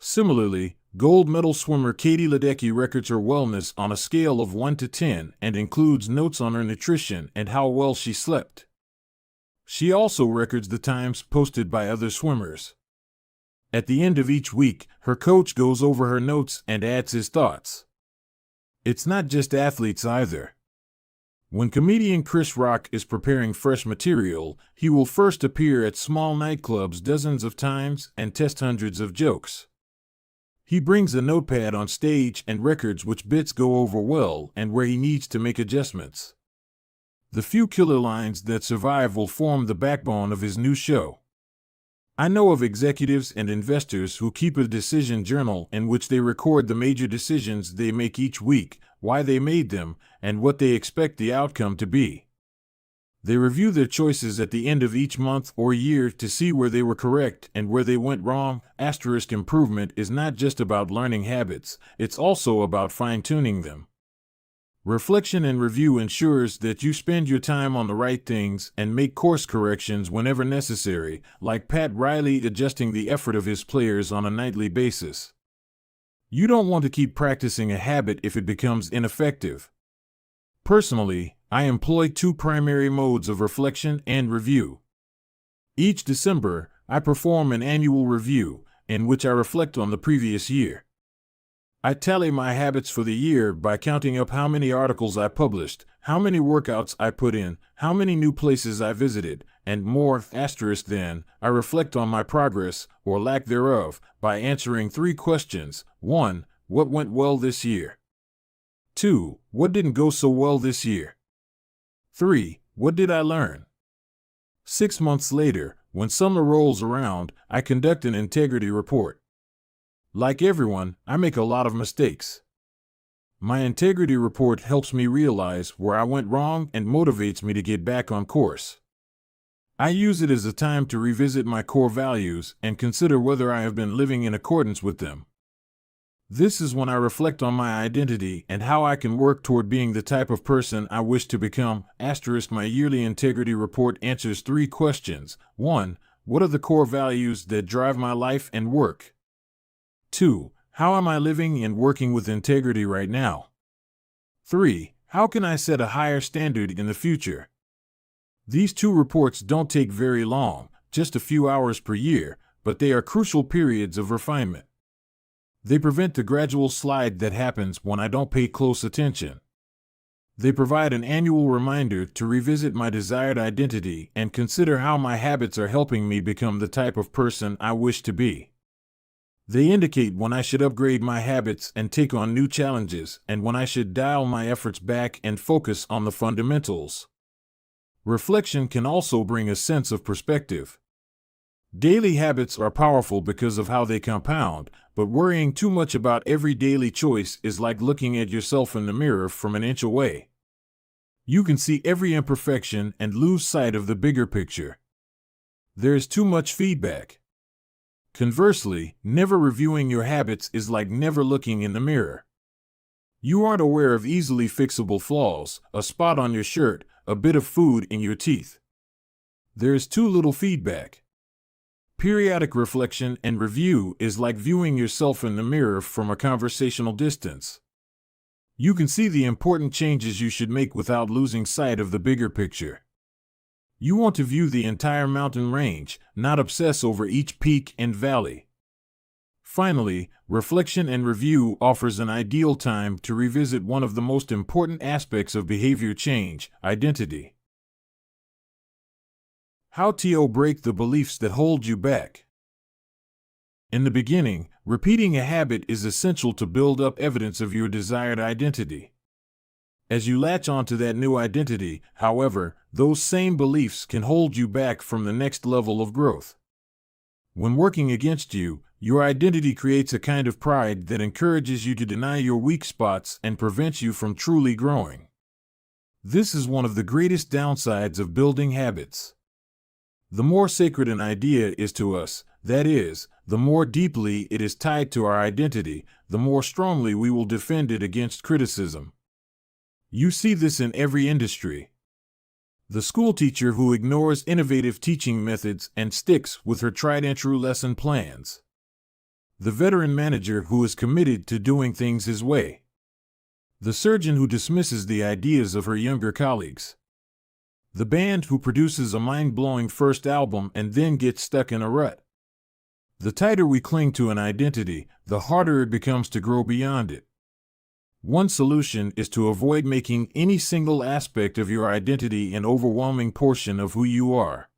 Similarly, gold medal swimmer Katie Ledecky records her wellness on a scale of 1 to 10 and includes notes on her nutrition and how well she slept. She also records the times posted by other swimmers. At the end of each week, her coach goes over her notes and adds his thoughts. It's not just athletes either. When comedian Chris Rock is preparing fresh material, he will first appear at small nightclubs dozens of times and test hundreds of jokes. He brings a notepad on stage and records which bits go over well and where he needs to make adjustments. The few killer lines that survive will form the backbone of his new show. I know of executives and investors who keep a decision journal in which they record the major decisions they make each week, why they made them, and what they expect the outcome to be. They review their choices at the end of each month or year to see where they were correct and where they went wrong. Improvement is not just about learning habits, it's also about fine-tuning them. Reflection and review ensures that you spend your time on the right things and make course corrections whenever necessary, like Pat Riley adjusting the effort of his players on a nightly basis. You don't want to keep practicing a habit if it becomes ineffective. Personally, I employ two primary modes of reflection and review. Each December, I perform an annual review, in which I reflect on the previous year. I tally my habits for the year by counting up how many articles I published, how many workouts I put in, how many new places I visited, and more. Then, I reflect on my progress, or lack thereof, by answering 3 questions. 1. What went well this year? 2. What didn't go so well this year? 3. What did I learn? 6 months later, when summer rolls around, I conduct an integrity report. Like everyone, I make a lot of mistakes. My integrity report helps me realize where I went wrong and motivates me to get back on course. I use it as a time to revisit my core values and consider whether I have been living in accordance with them. This is when I reflect on my identity and how I can work toward being the type of person I wish to become. My yearly integrity report answers 3 questions. 1. What are the core values that drive my life and work? 2. How am I living and working with integrity right now? 3. How can I set a higher standard in the future? These 2 reports don't take very long, just a few hours per year, but they are crucial periods of refinement. They prevent the gradual slide that happens when I don't pay close attention. They provide an annual reminder to revisit my desired identity and consider how my habits are helping me become the type of person I wish to be. They indicate when I should upgrade my habits and take on new challenges, and when I should dial my efforts back and focus on the fundamentals. Reflection can also bring a sense of perspective. Daily habits are powerful because of how they compound, but worrying too much about every daily choice is like looking at yourself in the mirror from an inch away. You can see every imperfection and lose sight of the bigger picture. There is too much feedback. Conversely, never reviewing your habits is like never looking in the mirror. You aren't aware of easily fixable flaws, a spot on your shirt, a bit of food in your teeth. There is too little feedback. Periodic reflection and review is like viewing yourself in the mirror from a conversational distance. You can see the important changes you should make without losing sight of the bigger picture. You want to view the entire mountain range, not obsess over each peak and valley. Finally, reflection and review offers an ideal time to revisit one of the most important aspects of behavior change, identity. How to break the beliefs that hold you back. In the beginning, repeating a habit is essential to build up evidence of your desired identity. As you latch onto that new identity, however, those same beliefs can hold you back from the next level of growth. When working against you, your identity creates a kind of pride that encourages you to deny your weak spots and prevents you from truly growing. This is one of the greatest downsides of building habits. The more sacred an idea is to us, that is, the more deeply it is tied to our identity, the more strongly we will defend it against criticism. You see this in every industry. The schoolteacher who ignores innovative teaching methods and sticks with her tried-and-true lesson plans. The veteran manager who is committed to doing things his way. The surgeon who dismisses the ideas of her younger colleagues. The band who produces a mind-blowing first album and then gets stuck in a rut. The tighter we cling to an identity, the harder it becomes to grow beyond it. One solution is to avoid making any single aspect of your identity an overwhelming portion of who you are.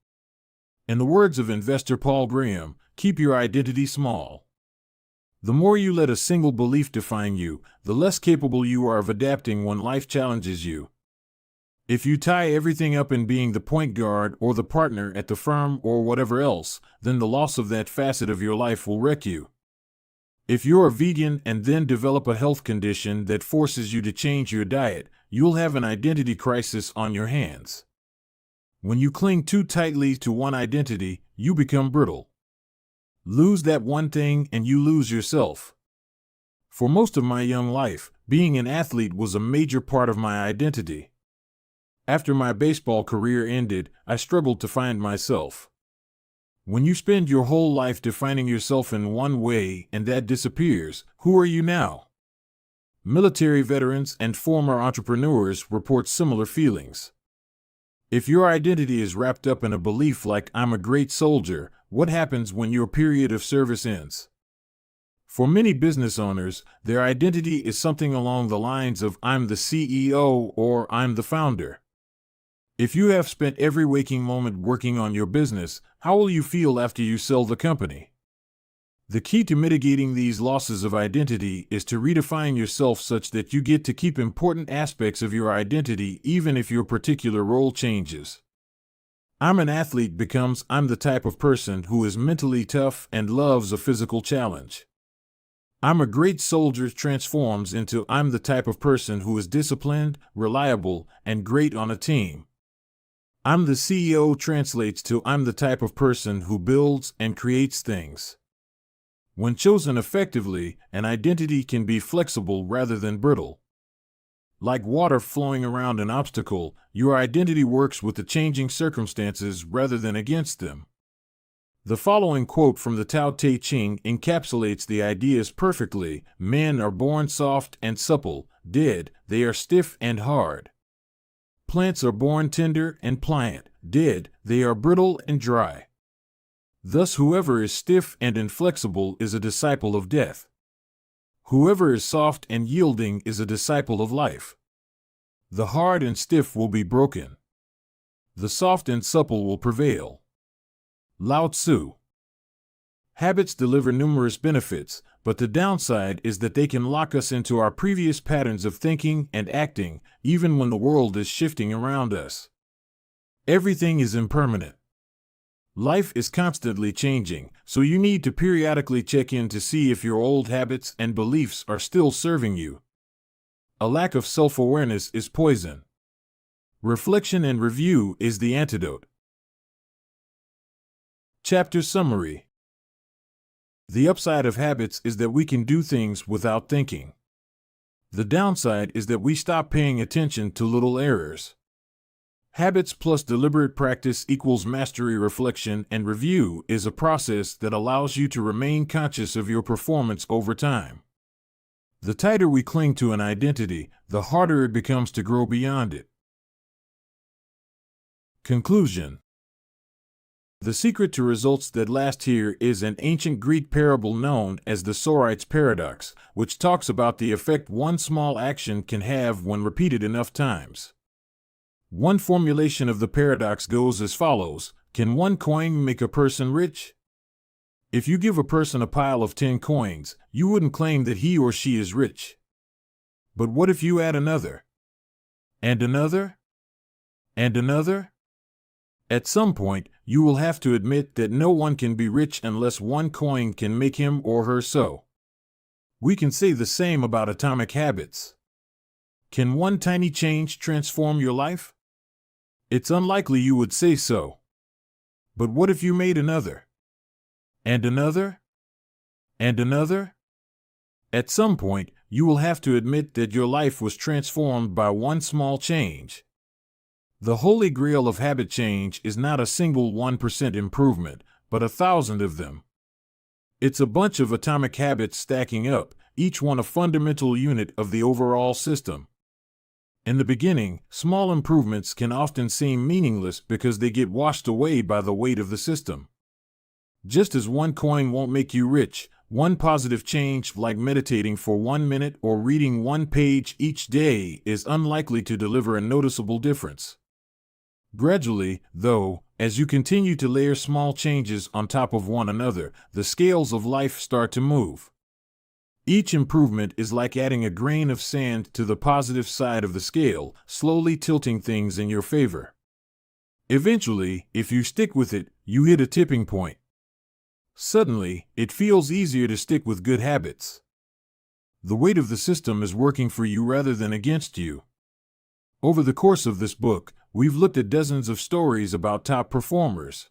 In the words of investor Paul Graham, keep your identity small. The more you let a single belief define you, the less capable you are of adapting when life challenges you. If you tie everything up in being the point guard or the partner at the firm or whatever else, then the loss of that facet of your life will wreck you. If you're a vegan and then develop a health condition that forces you to change your diet, you'll have an identity crisis on your hands. When you cling too tightly to one identity, you become brittle. Lose that one thing and you lose yourself. For most of my young life, being an athlete was a major part of my identity. After my baseball career ended, I struggled to find myself. When you spend your whole life defining yourself in one way and that disappears, who are you now? Military veterans and former entrepreneurs report similar feelings. If your identity is wrapped up in a belief like "I'm a great soldier," what happens when your period of service ends? For many business owners, their identity is something along the lines of "I'm the CEO" or "I'm the founder." If you have spent every waking moment working on your business, how will you feel after you sell the company? The key to mitigating these losses of identity is to redefine yourself such that you get to keep important aspects of your identity even if your particular role changes. "I'm an athlete" becomes "I'm the type of person who is mentally tough and loves a physical challenge." "I'm a great soldier" transforms into "I'm the type of person who is disciplined, reliable, and great on a team." "I'm the CEO" translates to "I'm the type of person who builds and creates things." When chosen effectively, an identity can be flexible rather than brittle. Like water flowing around an obstacle, your identity works with the changing circumstances rather than against them. The following quote from the Tao Te Ching encapsulates the ideas perfectly: "Men are born soft and supple, dead, they are stiff and hard. Plants are born tender and pliant, dead, they are brittle and dry. Thus whoever is stiff and inflexible is a disciple of death. Whoever is soft and yielding is a disciple of life. The hard and stiff will be broken. The soft and supple will prevail." Lao Tzu. Habits deliver numerous benefits, but the downside is that they can lock us into our previous patterns of thinking and acting, even when the world is shifting around us. Everything is impermanent. Life is constantly changing, so you need to periodically check in to see if your old habits and beliefs are still serving you. A lack of self-awareness is poison. Reflection and review is the antidote. Chapter Summary. The upside of habits is that we can do things without thinking. The downside is that we stop paying attention to little errors. Habits plus deliberate practice equals mastery. Reflection and review is a process that allows you to remain conscious of your performance over time. The tighter we cling to an identity, the harder it becomes to grow beyond it. Conclusion. The secret to results that last here is an ancient Greek parable known as the Sorite's paradox, which talks about the effect one small action can have when repeated enough times. One formulation of the paradox goes as follows: can one coin make a person rich? If you give a person a pile of 10 coins, you wouldn't claim that he or she is rich. But what if you add another? And another? And another? At some point, you will have to admit that no one can be rich unless one coin can make him or her so. We can say the same about atomic habits. Can one tiny change transform your life? It's unlikely you would say so. But what if you made another? And another? And another? At some point, you will have to admit that your life was transformed by one small change. The holy grail of habit change is not a single 1% improvement, but 1,000 of them. It's a bunch of atomic habits stacking up, each one a fundamental unit of the overall system. In the beginning, small improvements can often seem meaningless because they get washed away by the weight of the system. Just as one coin won't make you rich, one positive change like meditating for 1 minute or reading one page each day is unlikely to deliver a noticeable difference. Gradually, though, as you continue to layer small changes on top of one another, the scales of life start to move. Each improvement is like adding a grain of sand to the positive side of the scale, slowly tilting things in your favor. Eventually, if you stick with it, you hit a tipping point. Suddenly, it feels easier to stick with good habits. The weight of the system is working for you rather than against you. Over the course of this book, we've looked at dozens of stories about top performers.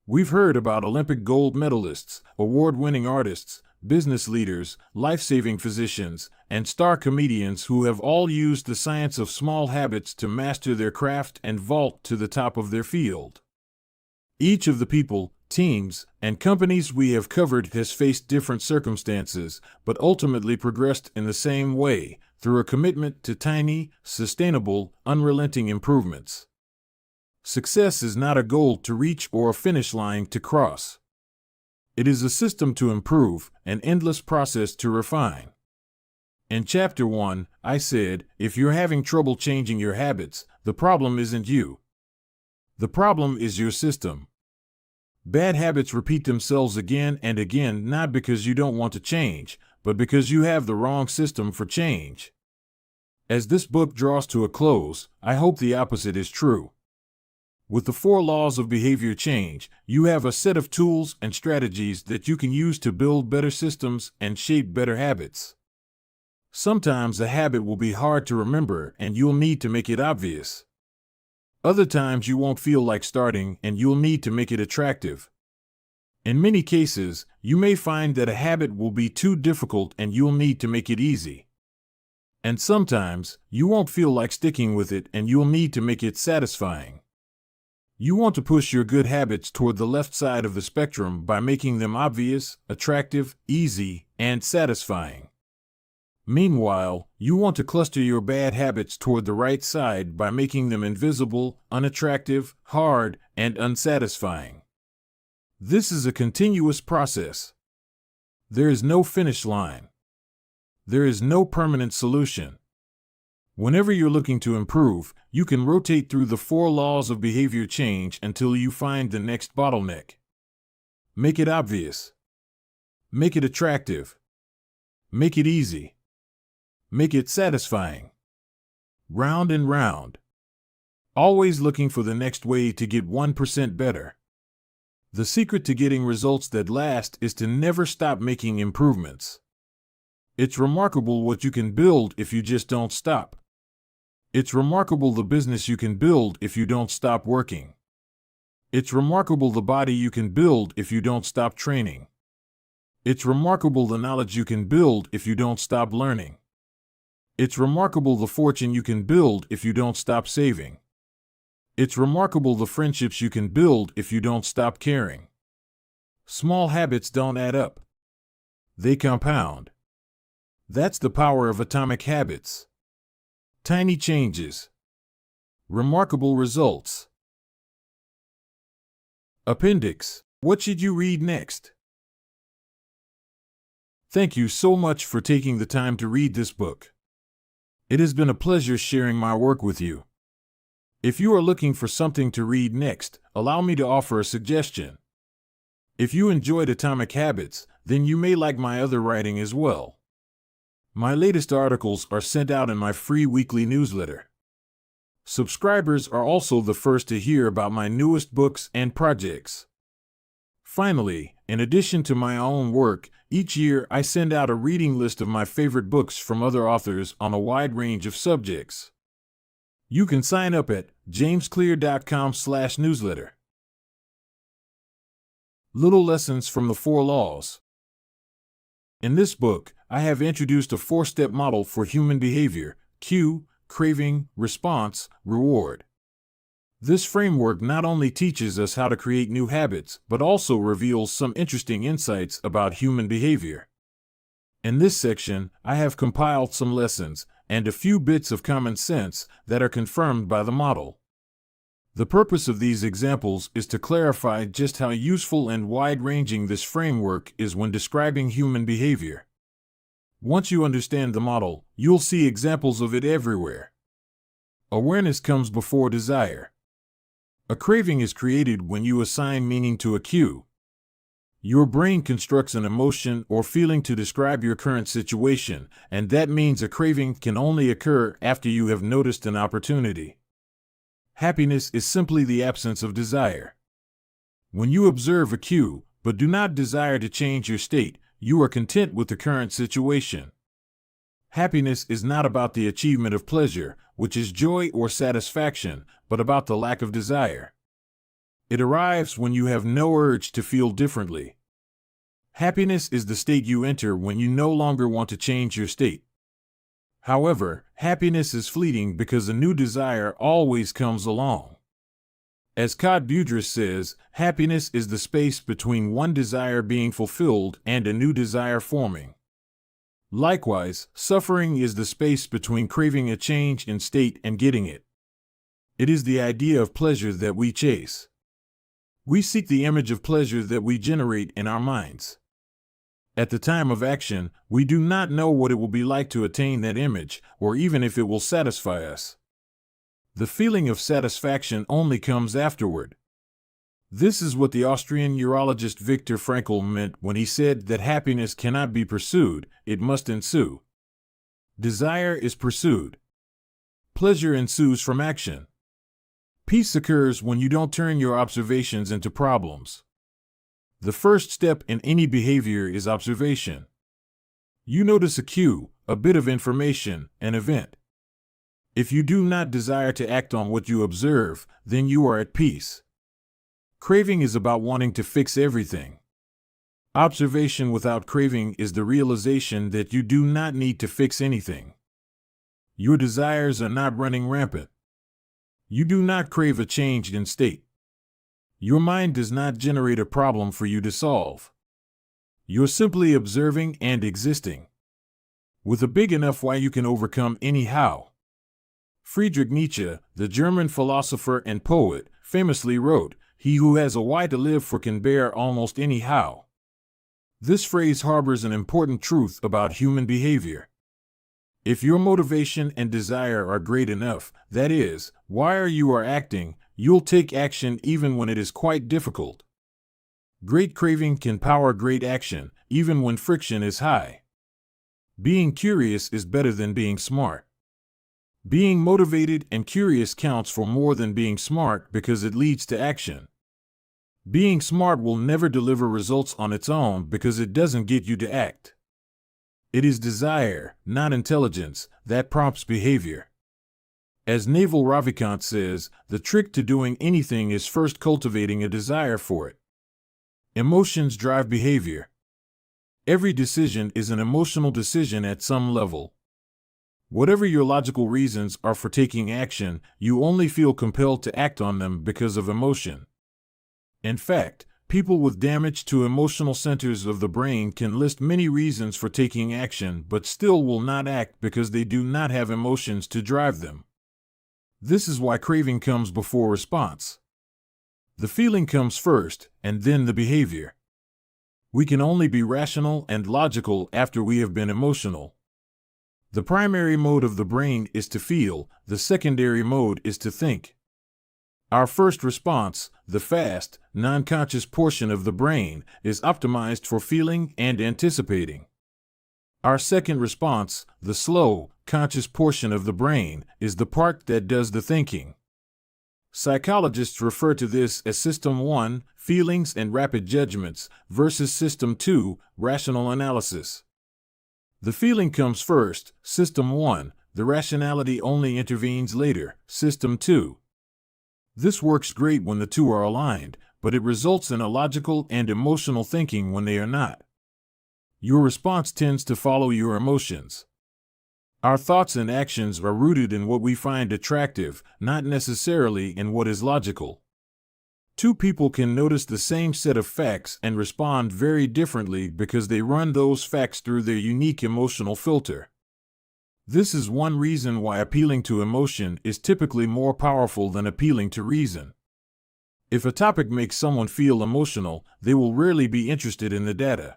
We've heard about Olympic gold medalists, award-winning artists, business leaders, life-saving physicians, and star comedians who have all used the science of small habits to master their craft and vault to the top of their field. Each of the people, teams, and companies we have covered has faced different circumstances, but ultimately progressed in the same way, through a commitment to tiny, sustainable, unrelenting improvements. Success is not a goal to reach or a finish line to cross. It is a system to improve, an endless process to refine. In Chapter 1, I said, if you're having trouble changing your habits, the problem isn't you. The problem is your system. Bad habits repeat themselves again and again not because you don't want to change, but because you have the wrong system for change. As this book draws to a close, I hope the opposite is true. With the 4 laws of behavior change, you have a set of tools and strategies that you can use to build better systems and shape better habits. Sometimes a habit will be hard to remember and you'll need to make it obvious. Other times you won't feel like starting and you'll need to make it attractive. In many cases, you may find that a habit will be too difficult and you'll need to make it easy. And sometimes, you won't feel like sticking with it and you'll need to make it satisfying. You want to push your good habits toward the left side of the spectrum by making them obvious, attractive, easy, and satisfying. Meanwhile, you want to cluster your bad habits toward the right side by making them invisible, unattractive, hard, and unsatisfying. This is a continuous process. There is no finish line. There is no permanent solution. Whenever you're looking to improve, you can rotate through the 4 laws of behavior change until you find the next bottleneck. Make it obvious. Make it attractive. Make it easy. Make it satisfying. Round and round. Always looking for the next way to get 1% better. The secret to getting results that last is to never stop making improvements. It's remarkable what you can build if you just don't stop. It's remarkable the business you can build if you don't stop working. It's remarkable the body you can build if you don't stop training. It's remarkable the knowledge you can build if you don't stop learning. It's remarkable the fortune you can build if you don't stop saving. It's remarkable the friendships you can build if you don't stop caring. Small habits don't add up. They compound. That's the power of atomic habits. Tiny changes. Remarkable results. Appendix. What should you read next? Thank you so much for taking the time to read this book. It has been a pleasure sharing my work with you. If you are looking for something to read next, allow me to offer a suggestion. If you enjoyed Atomic Habits, then you may like my other writing as well. My latest articles are sent out in my free weekly newsletter. Subscribers are also the first to hear about my newest books and projects. Finally, in addition to my own work, each year I send out a reading list of my favorite books from other authors on a wide range of subjects. You can sign up at jamesclear.com/newsletter. Little Lessons from the Four Laws. In this book, I have introduced a 4-step model for human behavior: cue, craving, response, reward. This framework not only teaches us how to create new habits, but also reveals some interesting insights about human behavior. In this section, I have compiled some lessons and a few bits of common sense that are confirmed by the model. The purpose of these examples is to clarify just how useful and wide-ranging this framework is when describing human behavior. Once you understand the model, you'll see examples of it everywhere. Awareness comes before desire. A craving is created when you assign meaning to a cue. Your brain constructs an emotion or feeling to describe your current situation, and that means a craving can only occur after you have noticed an opportunity. Happiness is simply the absence of desire. When you observe a cue, but do not desire to change your state, you are content with the current situation. Happiness is not about the achievement of pleasure, which is joy or satisfaction, but about the lack of desire. It arrives when you have no urge to feel differently. Happiness is the state you enter when you no longer want to change your state. However, happiness is fleeting because a new desire always comes along. As Claude Boudris says, happiness is the space between one desire being fulfilled and a new desire forming. Likewise, suffering is the space between craving a change in state and getting it. It is the idea of pleasure that we chase. We seek the image of pleasure that we generate in our minds. At the time of action, we do not know what it will be like to attain that image, or even if it will satisfy us. The feeling of satisfaction only comes afterward. This is what the Austrian neurologist Viktor Frankl meant when he said that happiness cannot be pursued, it must ensue. Desire is pursued. Pleasure ensues from action. Peace occurs when you don't turn your observations into problems. The first step in any behavior is observation. You notice a cue, a bit of information, an event. If you do not desire to act on what you observe, then you are at peace. Craving is about wanting to fix everything. Observation without craving is the realization that you do not need to fix anything. Your desires are not running rampant. You do not crave a change in state. Your mind does not generate a problem for you to solve. You're simply observing and existing. With a big enough why you can overcome any how. Friedrich Nietzsche, the German philosopher and poet, famously wrote, "He who has a why to live for can bear almost any how." This phrase harbors an important truth about human behavior. If your motivation and desire are great enough, that is, why you are acting, you'll take action even when it is quite difficult. Great craving can power great action, even when friction is high. Being curious is better than being smart. Being motivated and curious counts for more than being smart because it leads to action. Being smart will never deliver results on its own because it doesn't get you to act. It is desire, not intelligence, that prompts behavior. As Naval Ravikant says, the trick to doing anything is first cultivating a desire for it. Emotions drive behavior. Every decision is an emotional decision at some level. Whatever your logical reasons are for taking action, you only feel compelled to act on them because of emotion. In fact, people with damage to emotional centers of the brain can list many reasons for taking action but still will not act because they do not have emotions to drive them. This is why craving comes before response. The feeling comes first, and then the behavior. We can only be rational and logical after we have been emotional. The primary mode of the brain is to feel, the secondary mode is to think. Our first response, the fast, non-conscious portion of the brain, is optimized for feeling and anticipating. Our second response, the slow, conscious portion of the brain, is the part that does the thinking. Psychologists refer to this as System 1, feelings and rapid judgments, versus System 2, rational analysis. The feeling comes first, System 1, the rationality only intervenes later, System 2. This works great when the two are aligned, but it results in illogical and emotional thinking when they are not. Your response tends to follow your emotions. Our thoughts and actions are rooted in what we find attractive, not necessarily in what is logical. Two people can notice the same set of facts and respond very differently because they run those facts through their unique emotional filter. This is one reason why appealing to emotion is typically more powerful than appealing to reason. If a topic makes someone feel emotional, they will rarely be interested in the data.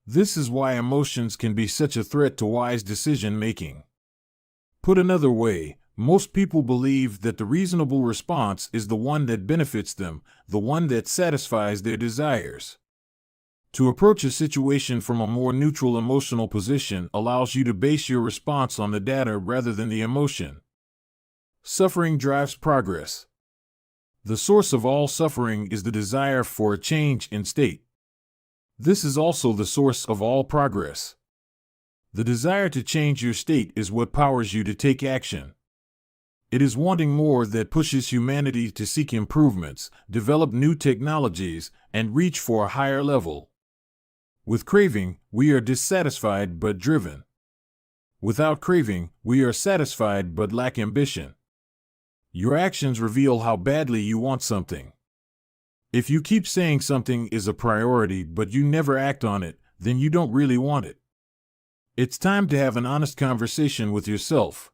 This is why emotions can be such a threat to wise decision-making. Put another way, most people believe that the reasonable response is the one that benefits them, the one that satisfies their desires. To approach a situation from a more neutral emotional position allows you to base your response on the data rather than the emotion. Suffering drives progress. The source of all suffering is the desire for a change in state. This is also the source of all progress. The desire to change your state is what powers you to take action. It is wanting more that pushes humanity to seek improvements, develop new technologies, and reach for a higher level. With craving, we are dissatisfied but driven. Without craving, we are satisfied but lack ambition. Your actions reveal how badly you want something. If you keep saying something is a priority but you never act on it, then you don't really want it. It's time to have an honest conversation with yourself.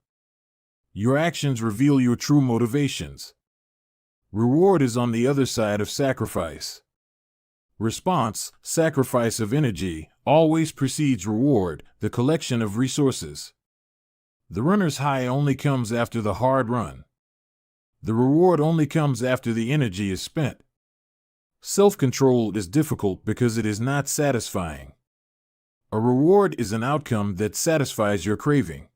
Your actions reveal your true motivations. Reward is on the other side of sacrifice. Response, sacrifice of energy, always precedes reward, the collection of resources. The runner's high only comes after the hard run. The reward only comes after the energy is spent. Self-control is difficult because it is not satisfying. A reward is an outcome that satisfies your craving.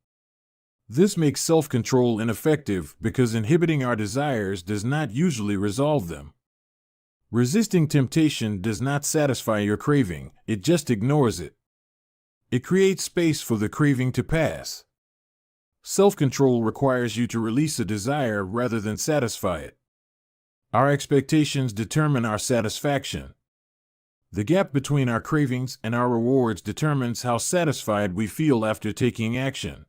This makes self-control ineffective because inhibiting our desires does not usually resolve them. Resisting temptation does not satisfy your craving, it just ignores it. It creates space for the craving to pass. Self-control requires you to release a desire rather than satisfy it. Our expectations determine our satisfaction. The gap between our cravings and our rewards determines how satisfied we feel after taking action.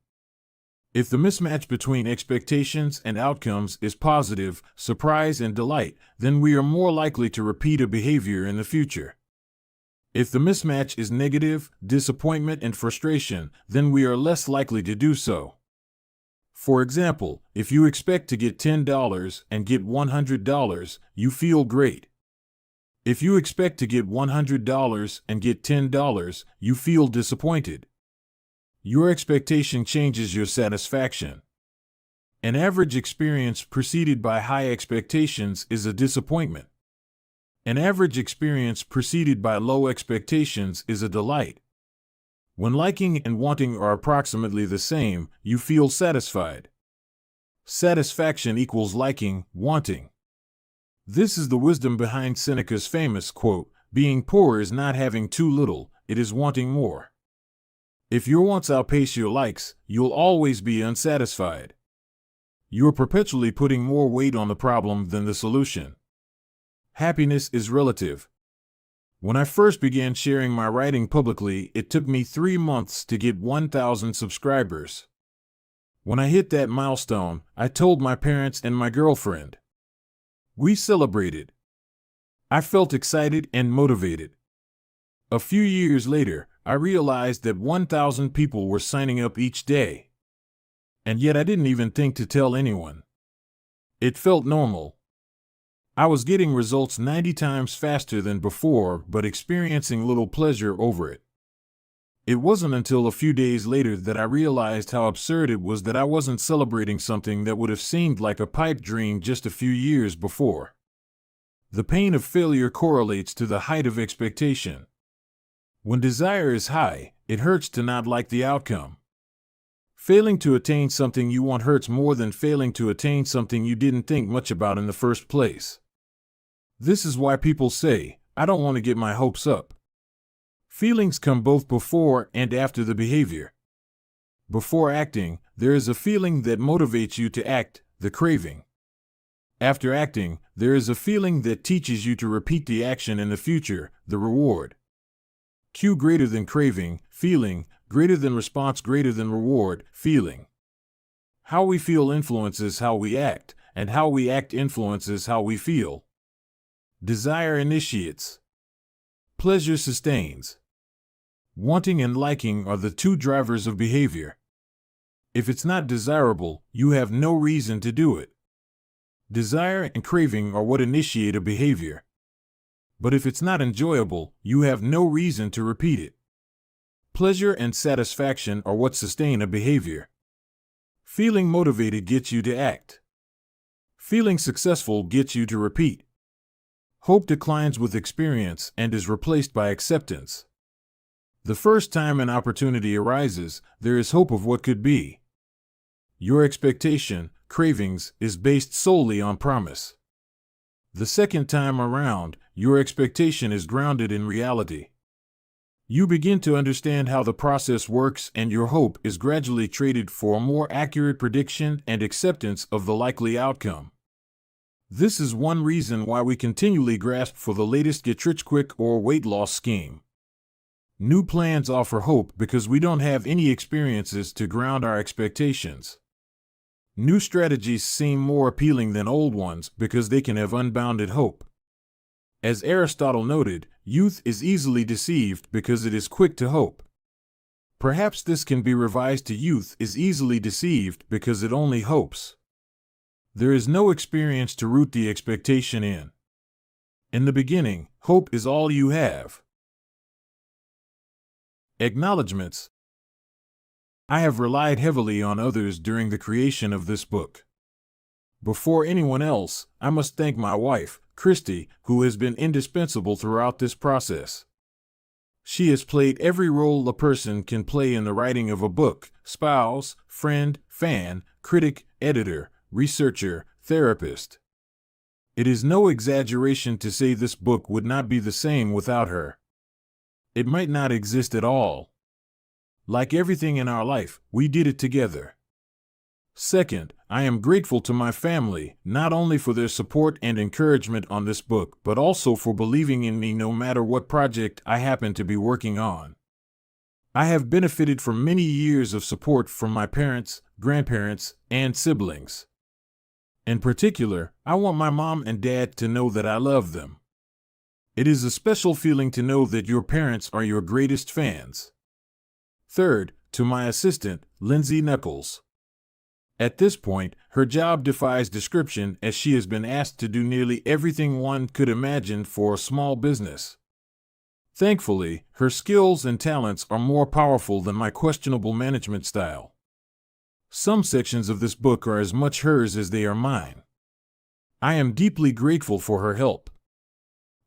If the mismatch between expectations and outcomes is positive, surprise and delight, then we are more likely to repeat a behavior in the future. If the mismatch is negative, disappointment and frustration, then we are less likely to do so. For example, if you expect to get $10 and get $100, you feel great. If you expect to get $100 and get $10, you feel disappointed. Your expectation changes your satisfaction. An average experience preceded by high expectations is a disappointment. An average experience preceded by low expectations is a delight. When liking and wanting are approximately the same, you feel satisfied. Satisfaction equals liking, wanting. This is the wisdom behind Seneca's famous quote, "Being poor is not having too little, it is wanting more." If your wants outpace your likes, you'll always be unsatisfied. You're perpetually putting more weight on the problem than the solution. Happiness is relative. When I first began sharing my writing publicly, it took me 3 months to get 1,000 subscribers. When I hit that milestone, I told my parents and my girlfriend. We celebrated. I felt excited and motivated. A few years later, I realized that 1,000 people were signing up each day. And yet I didn't even think to tell anyone. It felt normal. I was getting results 90 times faster than before, but experiencing little pleasure over it. It wasn't until a few days later that I realized how absurd it was that I wasn't celebrating something that would have seemed like a pipe dream just a few years before. The pain of failure correlates to the height of expectation. When desire is high, It hurts to not like the outcome. Failing to attain something you want hurts more than failing to attain something you didn't think much about in the first place. This is why people say, "I don't want to get my hopes up." Feelings come both before and after the behavior. Before acting, there is a feeling that motivates you to act, the craving. After acting, there is a feeling that teaches you to repeat the action in the future, the reward. Cue greater than craving, feeling, greater than response, greater than reward, feeling. How we feel influences how we act, and how we act influences how we feel. Desire initiates. Pleasure sustains. Wanting and liking are the two drivers of behavior. If it's not desirable, you have no reason to do it. Desire and craving are what initiate a behavior. But if it's not enjoyable, you have no reason to repeat it. Pleasure and satisfaction are what sustain a behavior. Feeling motivated gets you to act. Feeling successful gets you to repeat. Hope declines with experience and is replaced by acceptance. The first time an opportunity arises, there is hope of what could be. Your expectation, cravings, is based solely on promise. The second time around, your expectation is grounded in reality. You begin to understand how the process works, and your hope is gradually traded for a more accurate prediction and acceptance of the likely outcome. This is one reason why we continually grasp for the latest get-rich-quick or weight loss scheme. New plans offer hope because we don't have any experiences to ground our expectations. New strategies seem more appealing than old ones because they can have unbounded hope. As Aristotle noted, youth is easily deceived because it is quick to hope. Perhaps this can be revised to youth is easily deceived because it only hopes. There is no experience to root the expectation in. In the beginning, hope is all you have. Acknowledgements. I have relied heavily on others during the creation of this book. Before anyone else, I must thank my wife, Christy, who has been indispensable throughout this process. She has played every role a person can play in the writing of a book: spouse, friend, fan, critic, editor, researcher, therapist. It is no exaggeration to say this book would not be the same without her. It might not exist at all. Like everything in our life, we did it together. Second, I am grateful to my family, not only for their support and encouragement on this book, but also for believing in me no matter what project I happen to be working on. I have benefited from many years of support from my parents, grandparents, and siblings. In particular, I want my mom and dad to know that I love them. It is a special feeling to know that your parents are your greatest fans. Third, to my assistant, Lindsay Knuckles. At this point, her job defies description as she has been asked to do nearly everything one could imagine for a small business. Thankfully, her skills and talents are more powerful than my questionable management style. Some sections of this book are as much hers as they are mine. I am deeply grateful for her help.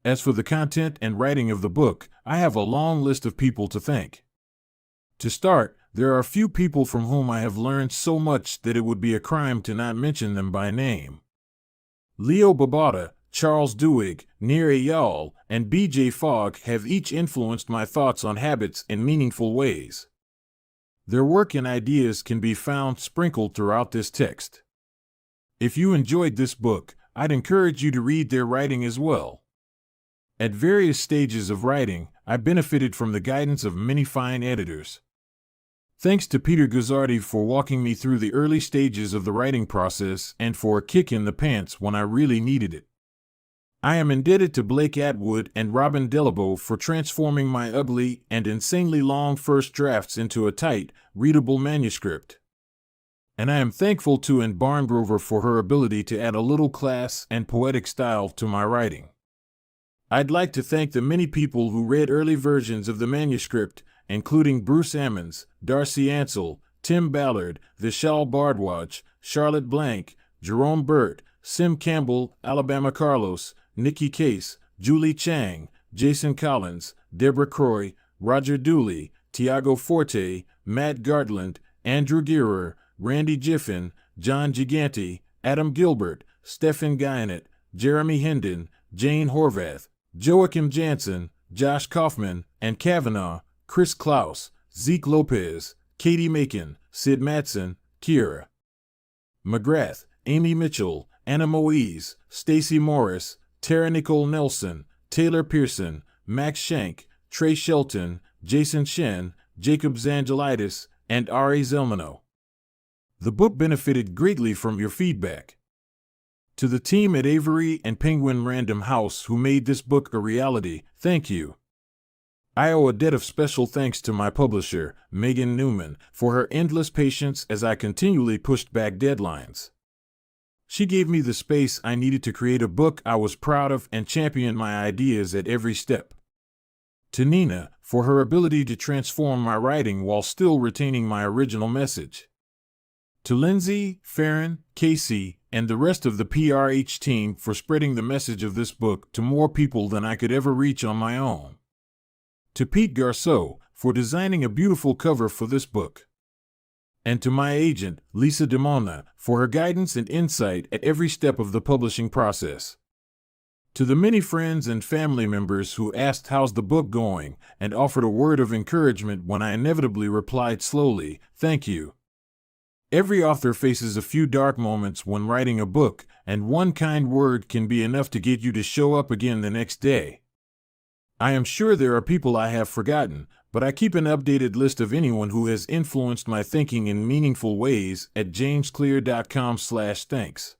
As for the content and writing of the book, I have a long list of people to thank. To start, there are a few people from whom I have learned so much that it would be a crime to not mention them by name. Leo Babauta, Charles Duhigg, Nir Eyal, and B.J. Fogg have each influenced my thoughts on habits in meaningful ways. Their work and ideas can be found sprinkled throughout this text. If you enjoyed this book, I'd encourage you to read their writing as well. At various stages of writing, I benefited from the guidance of many fine editors. Thanks to Peter Guzzardi for walking me through the early stages of the writing process and for a kick in the pants when I really needed it. I am indebted to Blake Atwood and Robin Delabo for transforming my ugly and insanely long first drafts into a tight, readable manuscript. And I am thankful to Anne Barngrover for her ability to add a little class and poetic style to my writing. I'd like to thank the many people who read early versions of the manuscript, including Bruce Ammons, Darcy Ansell, Tim Ballard, Vishal Bardwaj, Charlotte Blank, Jerome Burt, Sim Campbell, Alabama Carlos, Nikki Case, Julie Chang, Jason Collins, Deborah Croy, Roger Dooley, Tiago Forte, Matt Gartland, Andrew Girer, Randy Giffen, John Gigante, Adam Gilbert, Stefan Guyanet, Jeremy Hendon, Jane Horvath, Joachim Jansen, Josh Kaufman, and Kavanaugh, Chris Klaus, Zeke Lopez, Katie Macon, Sid Matson, Kira McGrath, Amy Mitchell, Anna Moise, Stacy Morris, Tara Nicole Nelson, Taylor Pearson, Max Shank, Trey Shelton, Jason Shen, Jacob Zangelitis, and Ari Zelmano. The book benefited greatly from your feedback. To the team at Avery and Penguin Random House who made this book a reality, thank you. I owe a debt of special thanks to my publisher, Megan Newman, for her endless patience as I continually pushed back deadlines. She gave me the space I needed to create a book I was proud of and championed my ideas at every step. To Nina, for her ability to transform my writing while still retaining my original message. To Lindsay, Farron, Casey, and the rest of the PRH team for spreading the message of this book to more people than I could ever reach on my own. To Pete Garceau, for designing a beautiful cover for this book. And to my agent, Lisa DeMona, for her guidance and insight at every step of the publishing process. To the many friends and family members who asked how's the book going and offered a word of encouragement when I inevitably replied slowly, thank you. Every author faces a few dark moments when writing a book, and one kind word can be enough to get you to show up again the next day. I am sure there are people I have forgotten, but I keep an updated list of anyone who has influenced my thinking in meaningful ways at jamesclear.com/thanks.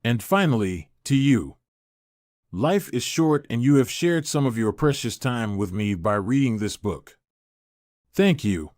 And finally, to you. Life is short and you have shared some of your precious time with me by reading this book. Thank you.